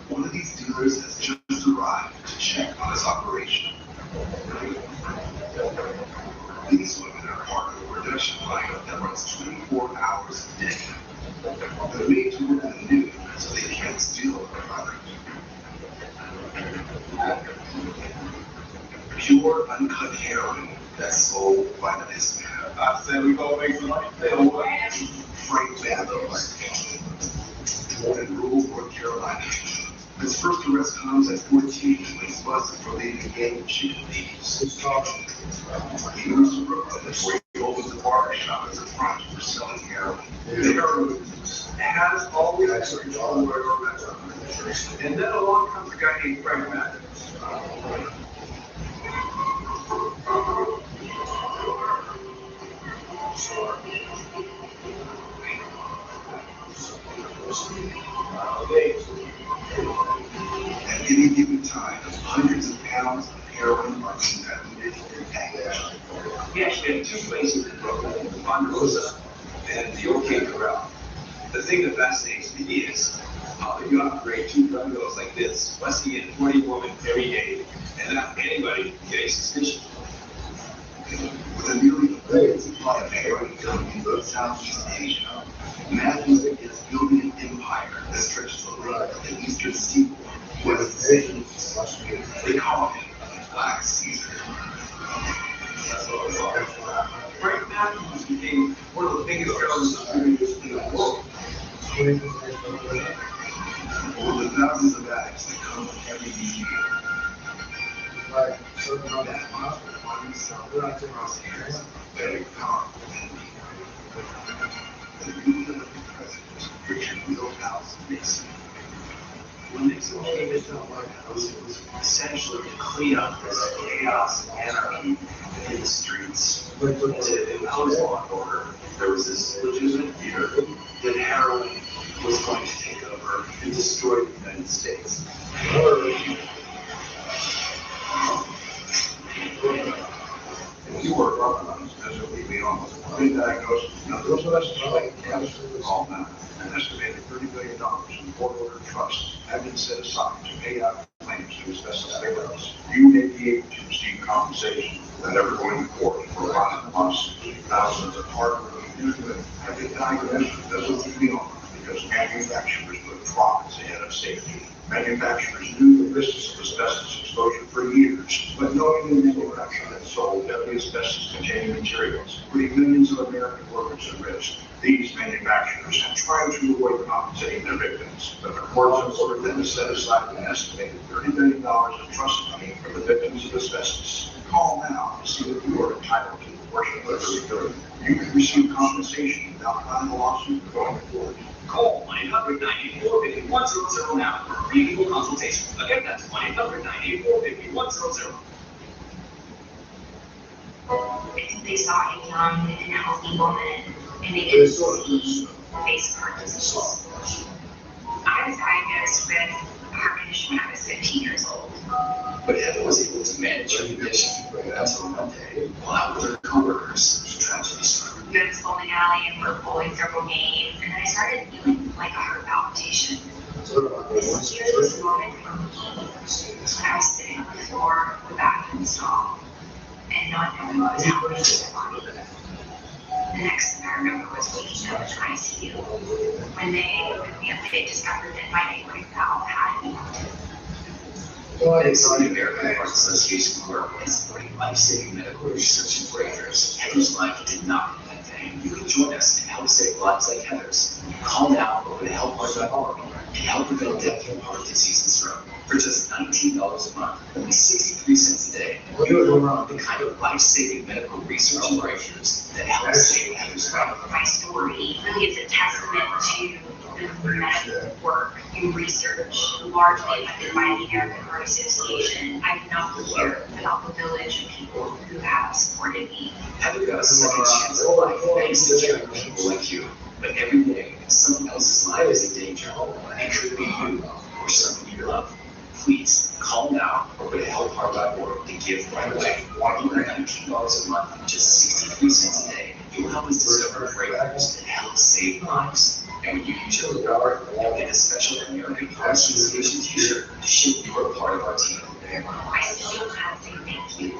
One of these dealers has just arrived to check on his operation. These women are part of a production lineup that runs 24 hours a day. They're made to work in the nude so they can't steal the product. Pure, uncut heroin that's sold by the discount. I said we gonna make some money. They don't want it. Frank Bandos, born in rural North Carolina. His first arrest comes at 14 when he's busted for leading a gang of chicken thieves. He moves to Brooklyn where he opens a barber shop as a front for selling heroin. The heroin has always been all the way around. And then along comes a guy named Frank Bandos. At any given time, hundreds of pounds of heroin are being diluted and packaged. He actually had 2 places in Brooklyn, Ponderosa and the OK Corral. The thing that fascinates me is how you operate 2 drug dealers like this, busting in 40 women every day, and not anybody getting suspicion. With a nearly limited supply of heroin coming in Southeast Asia, Matthews is building an empire that stretches the length of the eastern seaboard, west St. They call him Black Caesar. Frank Matthews became one of the biggest heroin distributors in the Over the thousands of bags that come with every DG. That monster finds itself across the hands of very powerful people. The new president, Richard Wheelhouse Nixon. When Nixon came into the White House, it was essentially to clean up this chaos and anarchy in the streets. To impose law and order, there was this legitimate fear that heroin was going to take over and destroy the United States. You were recognized as a leading almost undiagnosed. Now, those of us who like cancer all now, an estimated $30 billion in court-ordered trusts have been set aside to pay out claims to asbestos victims. You may be able to receive compensation without ever going to court for violent lawsuits. Thousands of hard-working people have been diagnosed as a leading almost because manufacturers put profits ahead of safety. Manufacturers knew the risks of asbestos exposure for years, but knowing the manufacturer had sold deadly asbestos-containing materials, putting millions of American workers at risk. These manufacturers have tried to avoid compensating their victims, but the courts have ordered them to set aside an estimated $30 billion of trust money for the victims of asbestos. Call now to see if you are entitled to the portion of every billion. You can receive compensation without filing a lawsuit or going to court. Call 1-800-984-5100 now for a free legal consultation. Again, that's 1-800-984-5100. They saw a young and healthy woman, and they didn't see face of heart disease. I was diagnosed with a heart condition when I was 15 years old. But Heather was able to manage her condition until one day, while out with her coworkers, she tragedy struck. We went to the bowling alley and were bowling several games, and then I started feeling like a heart palpitation. This year's moment for me was when I was sitting on the floor of the bathroom stall and not knowing what was happening to my body. The next thing I remember was waking up in ICU. When they opened me up, they discovered that my aortic valve had blocked. Thanks to the American Heart Association work in supporting life-saving medical research and breakthroughs, Heather's life did not end that day. You can join us and help save lives like Heather's. Call now over to helpheart.org and help prevent death from heart disease and stroke. For just $19 a month, only 63 cents a day, the kind of life-saving medical research and breakthroughs that help save Heather's life. My story really is a testament to the medical work and research largely funded by the American Heart Association. I would not be here without the village of people who have supported me. Heather got a second chance at life thanks to caring people like you. But every day, someone else's life is in danger. It could be you or someone you love. Please call now or go to helpheart.org and give right away. For $19 a month and just 63 cents a day, you'll help us discover breakthroughs that help save lives. And when you use your card, you'll get a special American Heart Association t-shirt to show you are part of our team. I still don't know how to say thank you.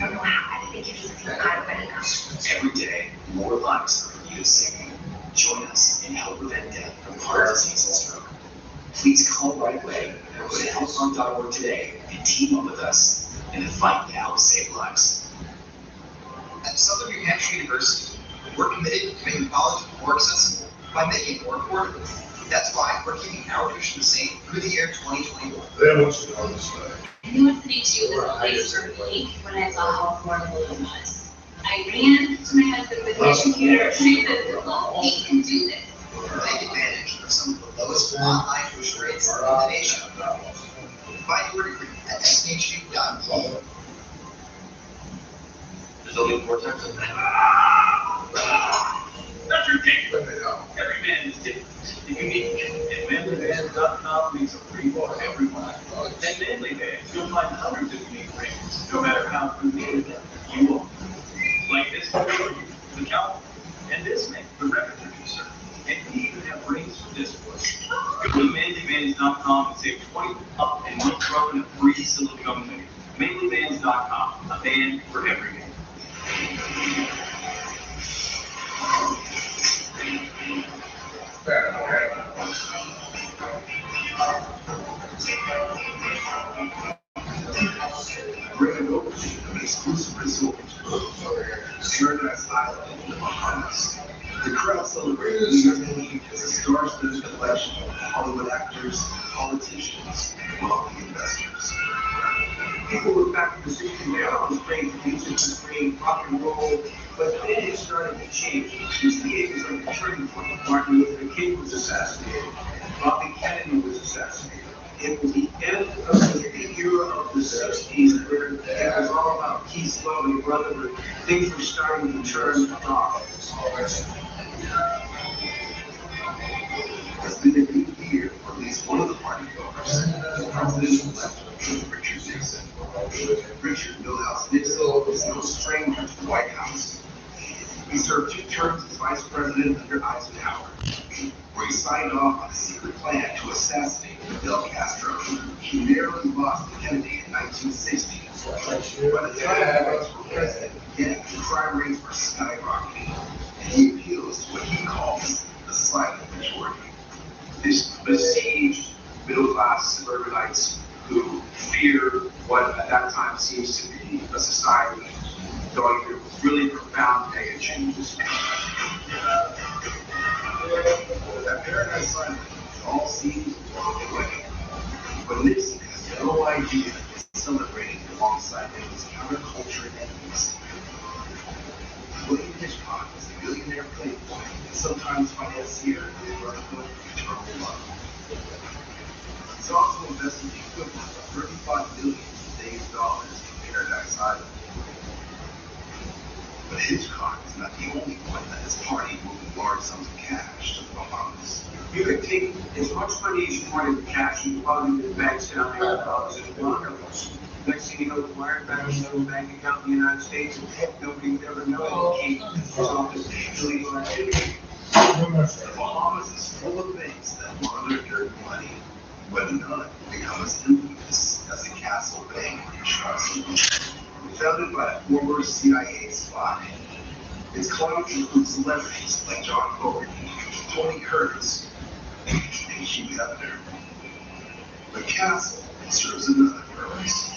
I don't know how. I think it doesn't feel kind of good enough. Every day, more lives are in need of saving. Join us and help prevent death from heart disease and stroke. Please call right away or go to helpheart.org today and team up with us in the fight to help save lives. At Southern New Hampshire University, we're committed to making college more accessible by making it more affordable. That's why we're keeping our tuition the same through the year 2021. I knew what city 2 was the place for me when I saw how affordable it was. I ran to my husband with my computer and I said, "Look, we can do this." Take advantage of some of the lowest online tuition rates in the nation. Find your degree at shu.edu. There's only 4 times a day. That's ridiculous. Every man is different. The unique and manlybands.com makes a free for everyone. At Manly Bands, you'll find hundreds of unique rings, no matter how creative you are. Like this one, the cowboy, and this man, the record producer. And we even have rings for this one. Go to manlybands.com and save 20 up and one throw in a free silicone mini. Manlybands.com, a band for every man. Bring it over to you an exclusive resort. Paradise Island in the Bahamas. The crowd celebrated the ceremony as the stars president's election, Hollywood actors, politicians, wealthy investors. People look back to the 60s, they always playing music, was playing rock and roll, but then it started to change. It was the 80s like the turning point. Martin Luther King was assassinated. Bobby Kennedy was assassinated. It was the end of the era of the 60s where it was all about peace, love, and brotherhood. Things were starting to turn dark. It's been a new year for at least one of the party goers, the president-elect Richard Nixon. Richard Milhouse Nixon is no stranger to the White House. He served 2 terms as vice president under Eisenhower, where he signed off on a secret plan to assassinate Fidel Castro. He narrowly lost to Kennedy in 1960. By the time he ran for president again, the crime rates were skyrocketing, and he appeals to what he calls the silent majority. This besieged middle-class suburbanites who fear what at that time seems to be a society going through really profound mega changes. That paradise silent all seems to walk away. But Nixon has no idea he's celebrating alongside his counterculture enemies. William Hitchcock is a billionaire playboy and sometimes financier of the Brotherhood of Eternal Love. He's also invested the equivalent of $35 million in today's dollars in Paradise Island. But Hitchcock is not the only one that his party moving large sums of cash to the Bahamas. You could take as much money as you wanted in cash and plug it in banks down there in Bahamas. Next thing you know, the wire back into a bank account in the United States, and nobody would ever know it came from this illegal activity. The Bahamas is full of things that launder dirty money, but none become as infamous as the Castle Bank Trust. Founded by a former CIA spy, its clients include celebrities like John Fogerty, Tony Curtis, and Hugh Hefner. The Castle serves another purpose.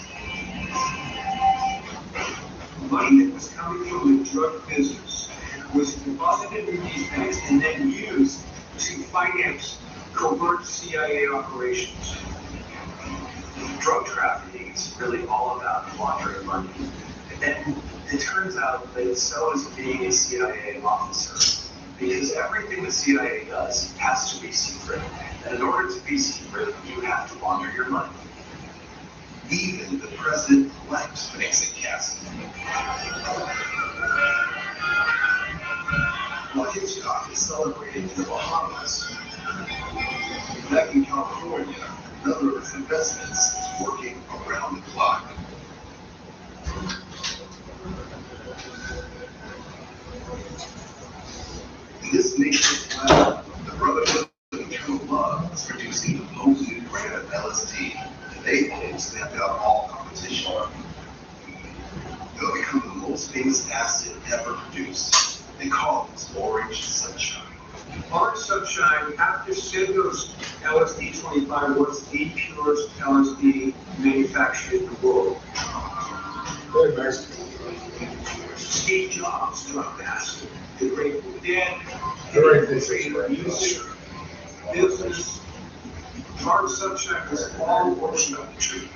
Money that was coming from the drug business was deposited in these banks and then used to finance covert CIA operations. Drug trafficking is really all about laundering money. And it turns out that so is being a CIA officer. Because everything the CIA does has to be secret. And in order to be secret, you have to launder your money. Even the president-elect makes it Castle. While Hitchcock is celebrating in the Bahamas, back in California, another of his investments is working around the clock. In this nation's lab, the Brotherhood of Eternal Love is producing the most new brand of LSD that they hope stand out all competition. They'll become the most famous acid ever produced. They call it Orange Sunshine. Orange Sunshine, after Cigna's LSD 25, was the purest LSD manufactured in the world. Very nice. Steve Jobs dropped acid. The Grateful Dead, the music, business. Orange Sunshine was all working up the tree.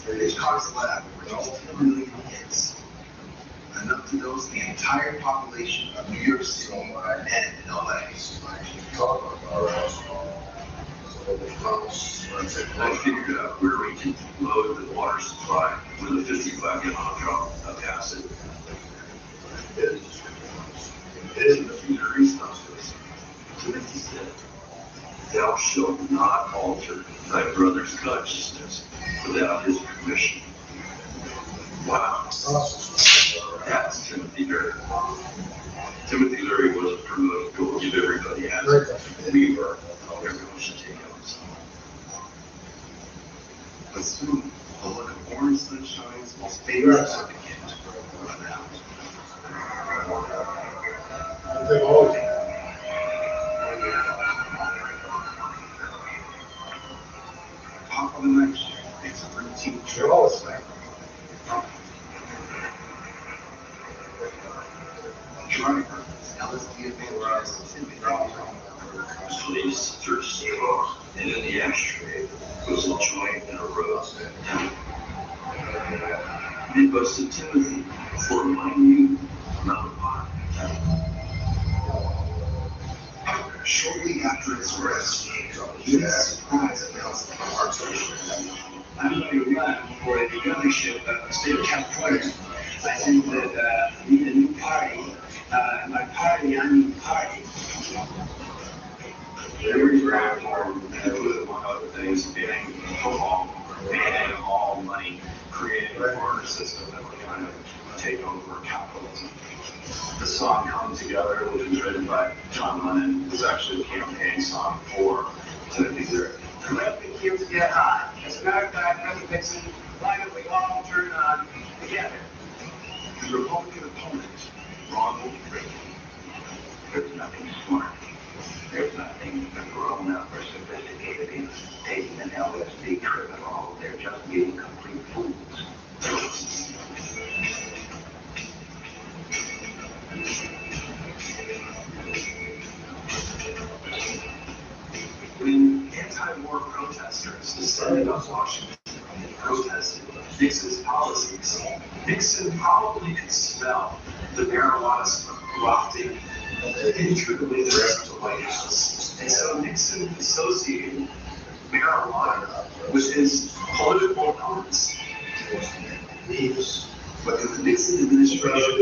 Hitchcock's lab produced 10 million hits, enough to dose the entire population of New York City and LA. I figured out where we can load the water supply with a 55-gallon drum of acid. It is the future stuff. Timothy said, "Thou shalt not alter thy brother's consciousness without his permission." Wow. That's Timothy Leary. Timothy Leary wasn't promoted to go give everybody acid. We were. Everyone should take it. But soon, the look of Orange Sunshine's most famous recipient will run out. Top of the night shift makes a routine trip. Dry LSD and vaporized Place through straw, and in the ashtray was a joint and a rose. It was to Timothy for my new amount of pot. Shortly after its arrest, he was surprised announced the arbitration. I'm going to run for the governorship of the state of California. I think that I need a new party. My party, I need a party. Very important, among other things, being football, banning all money, creating a foreign system that would kind of take over capitalism. The song Come Together, which was written by John Lennon, was actually a campaign song for Timothy Leary. Let the kids get high. As a matter of fact, President Nixon, why don't we all turn on together? His Republican opponent, Ronald Reagan. There's nothing smart. There's nothing grown up or sophisticated in taking an LSD trip at all. They're just being complete fools. When anti-war protesters descended on Washington and protested Nixon's policies, Nixon probably could smell the marijuana smoke wafting into the wind of the White House. And so Nixon associated marijuana with his political opponents. But in the Nixon administration,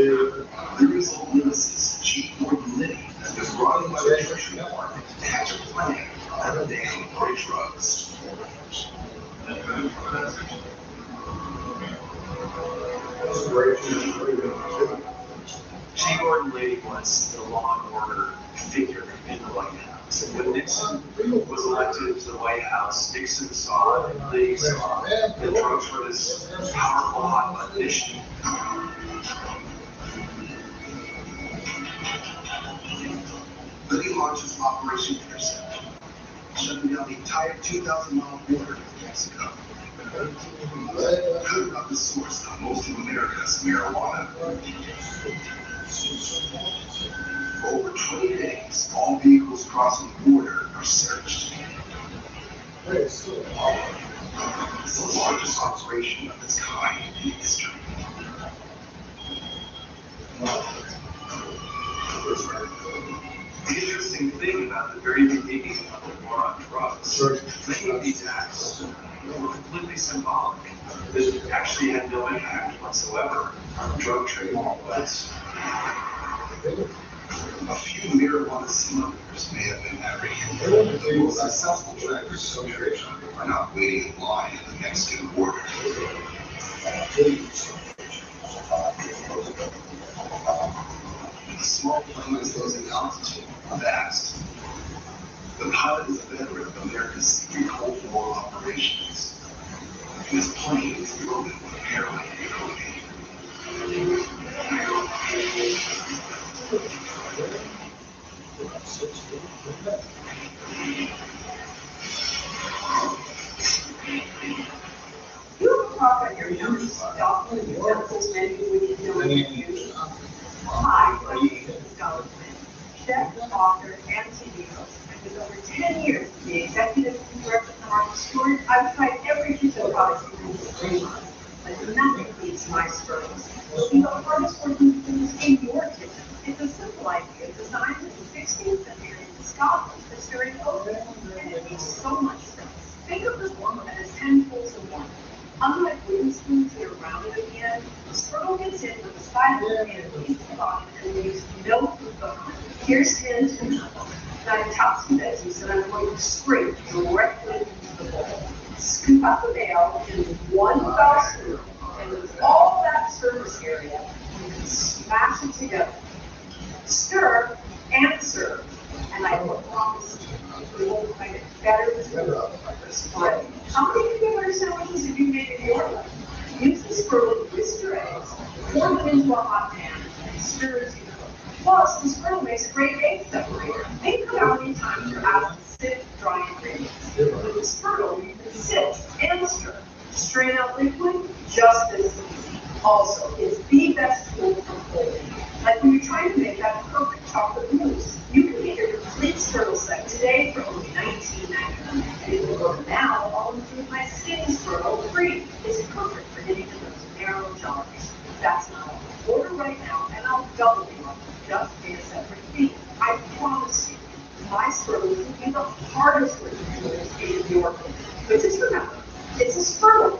lyrics nemesis Chief Gordon Liddy was brought in by the Treasury Department to hatch a plan on a day for drugs. Chief Gordon Liddy was the law and order figure in the White House. And when Nixon was elected to the White House, Nixon saw and Liddy saw that drugs were this powerful hot button issue. Liddy launches Operation Intercept, shutting down the entire 2,000-mile border with Mexico. Cut out the source of most of America's marijuana. For over 20 days, all vehicles crossing the border are searched. It's the largest operation of its kind in history. The interesting thing about the very beginning of the war on drugs, many of these acts were completely symbolic. This actually had no impact whatsoever on the drug trade in the U.S. A few marijuana smugglers may have been apprehended. The most successful trackers of marijuana are not waiting in line at the Mexican border. The small plane is losing altitude fast. The pilot is a veteran of America's secret Cold War operations. And his plane is loaded with heroin and cocaine. You ever talk about your young stuff and your pencils maybe when you know what you use? Hi, I'm Scholar chef, author, and TV host. And with over 10 years as the executive director for Martha Stewart, I've tried every piece of product you can dream of. But nothing beats my Sprinkles. The hardest working things in your kitchen. It's a simple idea designed in the 16th century in Scotland that's very open, and it makes so much sense. Think of this woman as 10 tools in one. Unlike wooden spoons that are rounded at the end, the Sprinkle gets in with the side of the pan and leaves the bottom and leaves no food behind. Here's 10 tuna. Now I chop some veggies and I'm going to scrape directly into the bowl. Scoop up the mayo in one fell swoop, and with all that surface area, you can smash it together. Stir and serve. And I will promise you, you will find it better with this bread. How many peanut butter sandwiches have you made in your life? Use the Sprinkle to whisk your eggs, pour them into a hot pan, and stir as you cook. Plus, the Sprinkle makes a great egg separator. Think of how many times you're asked to sift dry ingredients. With the Sprinkle, you can sift and stir. Strain out liquid, just as easy. Also, it's the best tool for folding. Like when you're trying to make that this fertile site today for only $19.99. Now, I'll include my skin's fertile free. It's perfect for getting to those narrow jars. That's not all. Order right now, and I'll double you up. Just pay a separate fee. I promise you, my squirrels will be the hardest working tools in your home. But just remember, it's a squirrel.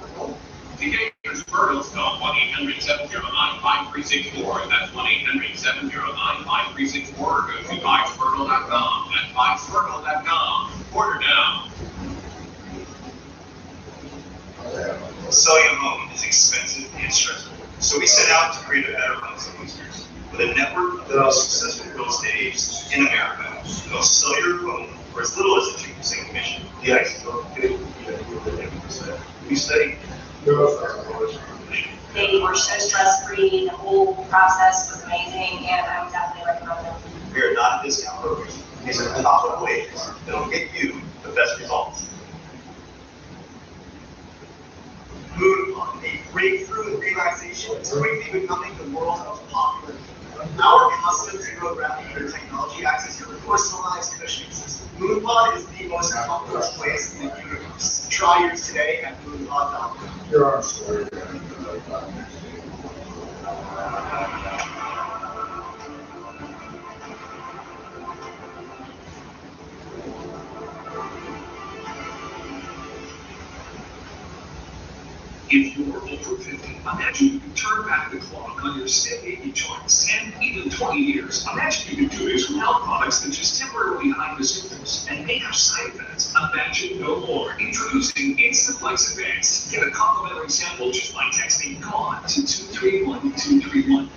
To get your squirrels, call 1-800-709-5364. That's 1-800-709-5364. Or go to buysquirtle.com. That's buysquirtle.com. Order now. Selling a home is expensive and stressful, so we set out to create a better home for listeners. With a network of the most successful real estate agents in America, they'll sell your home for as little as a 2% commission. The ICE don't get we say They were so stress-free, the whole process was amazing, and I would definitely recommend them. we are not a discount broker. These are the top level agents that'll get you the best results. Moonpond, a breakthrough in relaxation, is quickly becoming the world's most popular. Our custom zero gravity air technology acts as your personalized cushioning system. Moonpod is the most comfortable place in the universe. Try yours today at moonpod.com. Your arm story. If you're over 50, imagine you can turn back the clock on your steady joints, 10, even 20 years. Imagine you can do this without products that just temporarily hide the symptoms and make our side effects. Imagine no more. Introducing Instaflex Advanced. Get a complimentary sample just by texting GONE to 231231.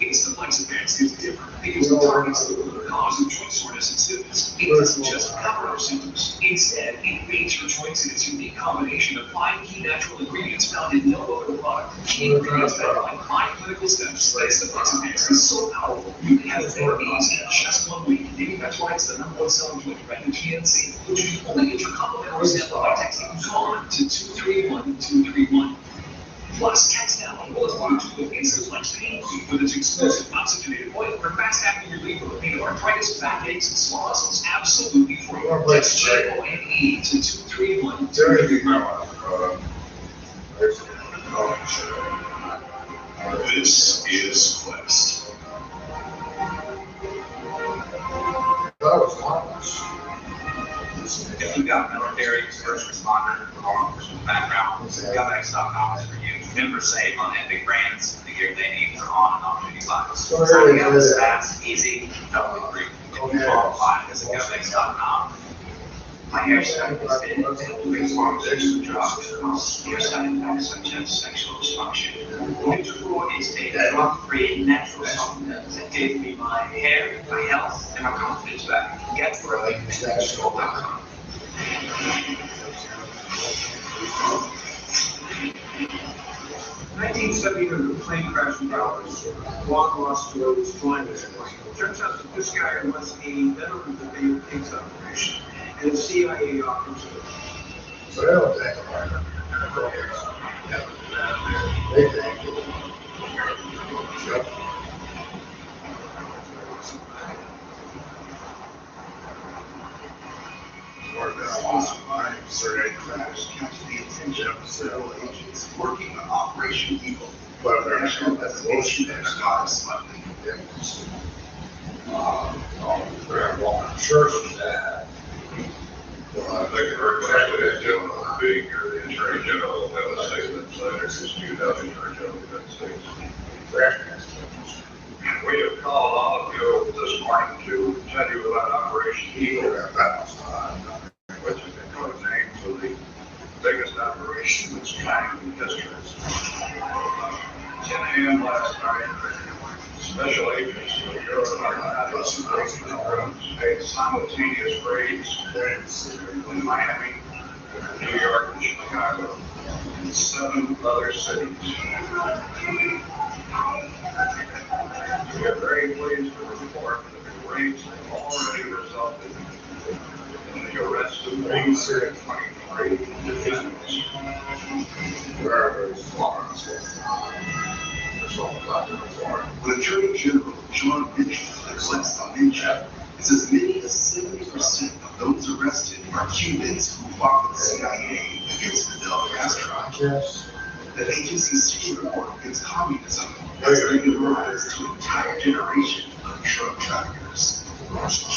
Instaflex Advanced is different because it targets the root cause of joint soreness and stiffness. It doesn't just cover our symptoms. Instead, it bathes your joints in its unique combination of 5 key natural ingredients found in no other product. Key ingredients that outline 5 clinical steps. Instaflex Advanced is so powerful, you can have better knees in just 1 week. Maybe that's why it's the #1 selling joint brand in GNC, which you can only get your complimentary sample by texting GONE to 231231. Plus, text now and we'll include with Instaflex Pain Cream with its exclusive oxygenated oil for fast-acting relief of pain of arthritis, backaches, and small muscles. Absolutely free. Text GONE to 231231. This is Quest. That was marvelous. If you've got military, first responder, law enforcement background, GovX.com is for you. Members save on epic brands, the gear they need for on and off duty lives. Signing up is fast, easy, totally free. If you qualify, visit GovX.com. My hairstyle is fit and brings forms of drugs, hairstyle impacts such as sexual dysfunction. Nutrafol is a drug-free natural supplement that gave me my hair, my health, and my confidence back. Get growing at nutrafol.com. 1970, the plane crash in Dallas. Long lost story was flying this plane. Turns out that this guy was a veteran of the Bay of Pigs operation and a CIA operative. So they don't take them right now. They take it. Certain crash captured the attention of several agents working on Operation Eagle, but their national investigation and narcotics smuggling. Sure. Well, I think it heard back to that gentleman, big, or the Attorney General of the statement, so there's this new Attorney General of the United States. We have called all of you this morning to tell you about Operation Eagle, which is the code name for the biggest operation that's planned in history. 10 a.m. last night, special agents of the Bureau of Narcotics and Drugs made simultaneous raids in Miami, New York, and Chicago, and 7 other cities. We are very pleased to report that the raids have already resulted in the arrest of 23 defendants. When Attorney General John Mitchell collects the ninja, it's as many as 7 The agency's secret war against communism has given rise to an entire generation of drug traffickers.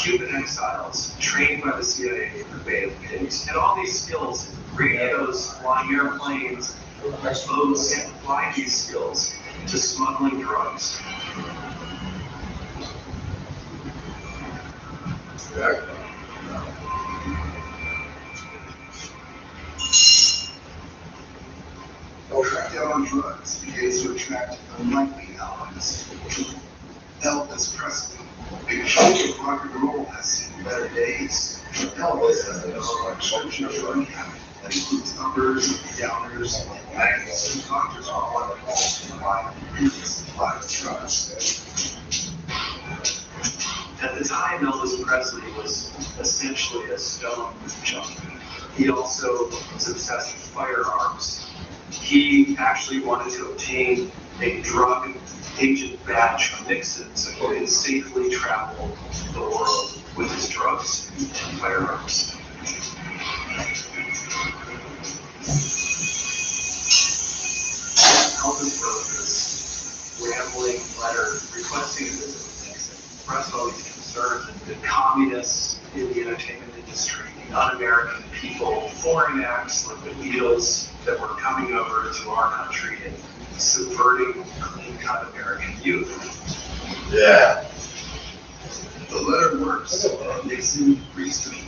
Cuban exiles trained by the CIA for the Bay of Pigs had all these skills, radios, flying airplanes, boats, and apply these skills to smuggling drugs. The crackdown on drugs begins to attract unlikely allies. Elvis Presley, the king of rock and roll, has seen better days. Elvis has developed a social drug habit that includes uppers, downers, magnets, and doctors are all involved in buying increasing supply of drugs. At the time, Elvis Presley was essentially a stone junkie. He also was obsessed with firearms. He actually wanted to obtain a drug agent badge from Nixon so he could safely travel the world with his drugs and firearms. Elvis wrote this rambling letter requesting a visit with Nixon, expressed all these concerns that communists in the entertainment industry, un-American people, foreign acts like the Beatles that were coming over to our country and subverting clean-cut American youth. Yeah. The letter works. Nixon agrees to meet.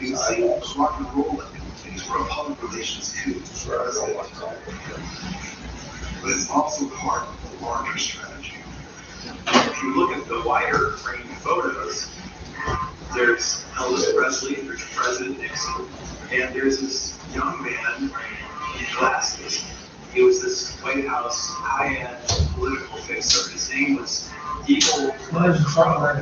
Nixon rock and roll into a public relations coup for president. But it's also part of the larger strategy. If you look at the wider frame photos, there's Elvis Presley, there's President Nixon, and there's this young man wearing glasses. He was this White House high-end political fixer. His name was Eagle Blood Crow.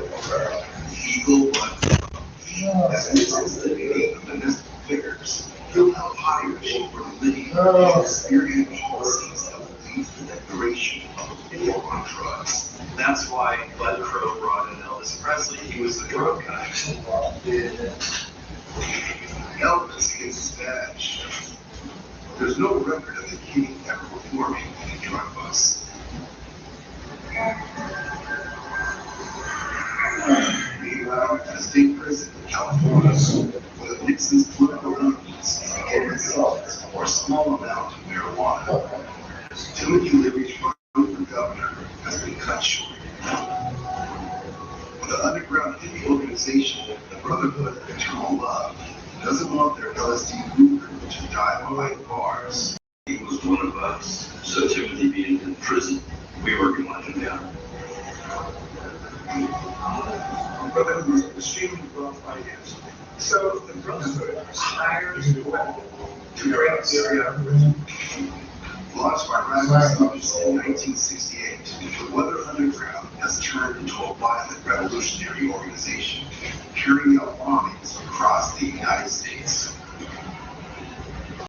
Eagle Blood Crow. As Nixon's the leading of the mystical figures, he'll help hire sheep for the living and experience policies that will lead to the declaration of a war on drugs. That's why Blood Crow brought in Elvis Presley. He was the drug guy. Elvis gets his badge. There's no record of the king ever performing in a drug bust. Meanwhile, at a state prison in California, one of Nixon's political enemies began to sell for a small amount of marijuana. Timothy Leary's run for governor has been cut short. With the underground hippie organization, the Brotherhood of Eternal Love, doesn't want their LSD movement to die behind bars. He was one of us, so Timothy being in prison, we were going to let him down. The Brotherhood was extremely well financed. So the Brotherhood hires women to break the area. Launched by radical subs in 1968, the Weather Underground has turned into a violent revolutionary organization, carrying out bombings across the United States.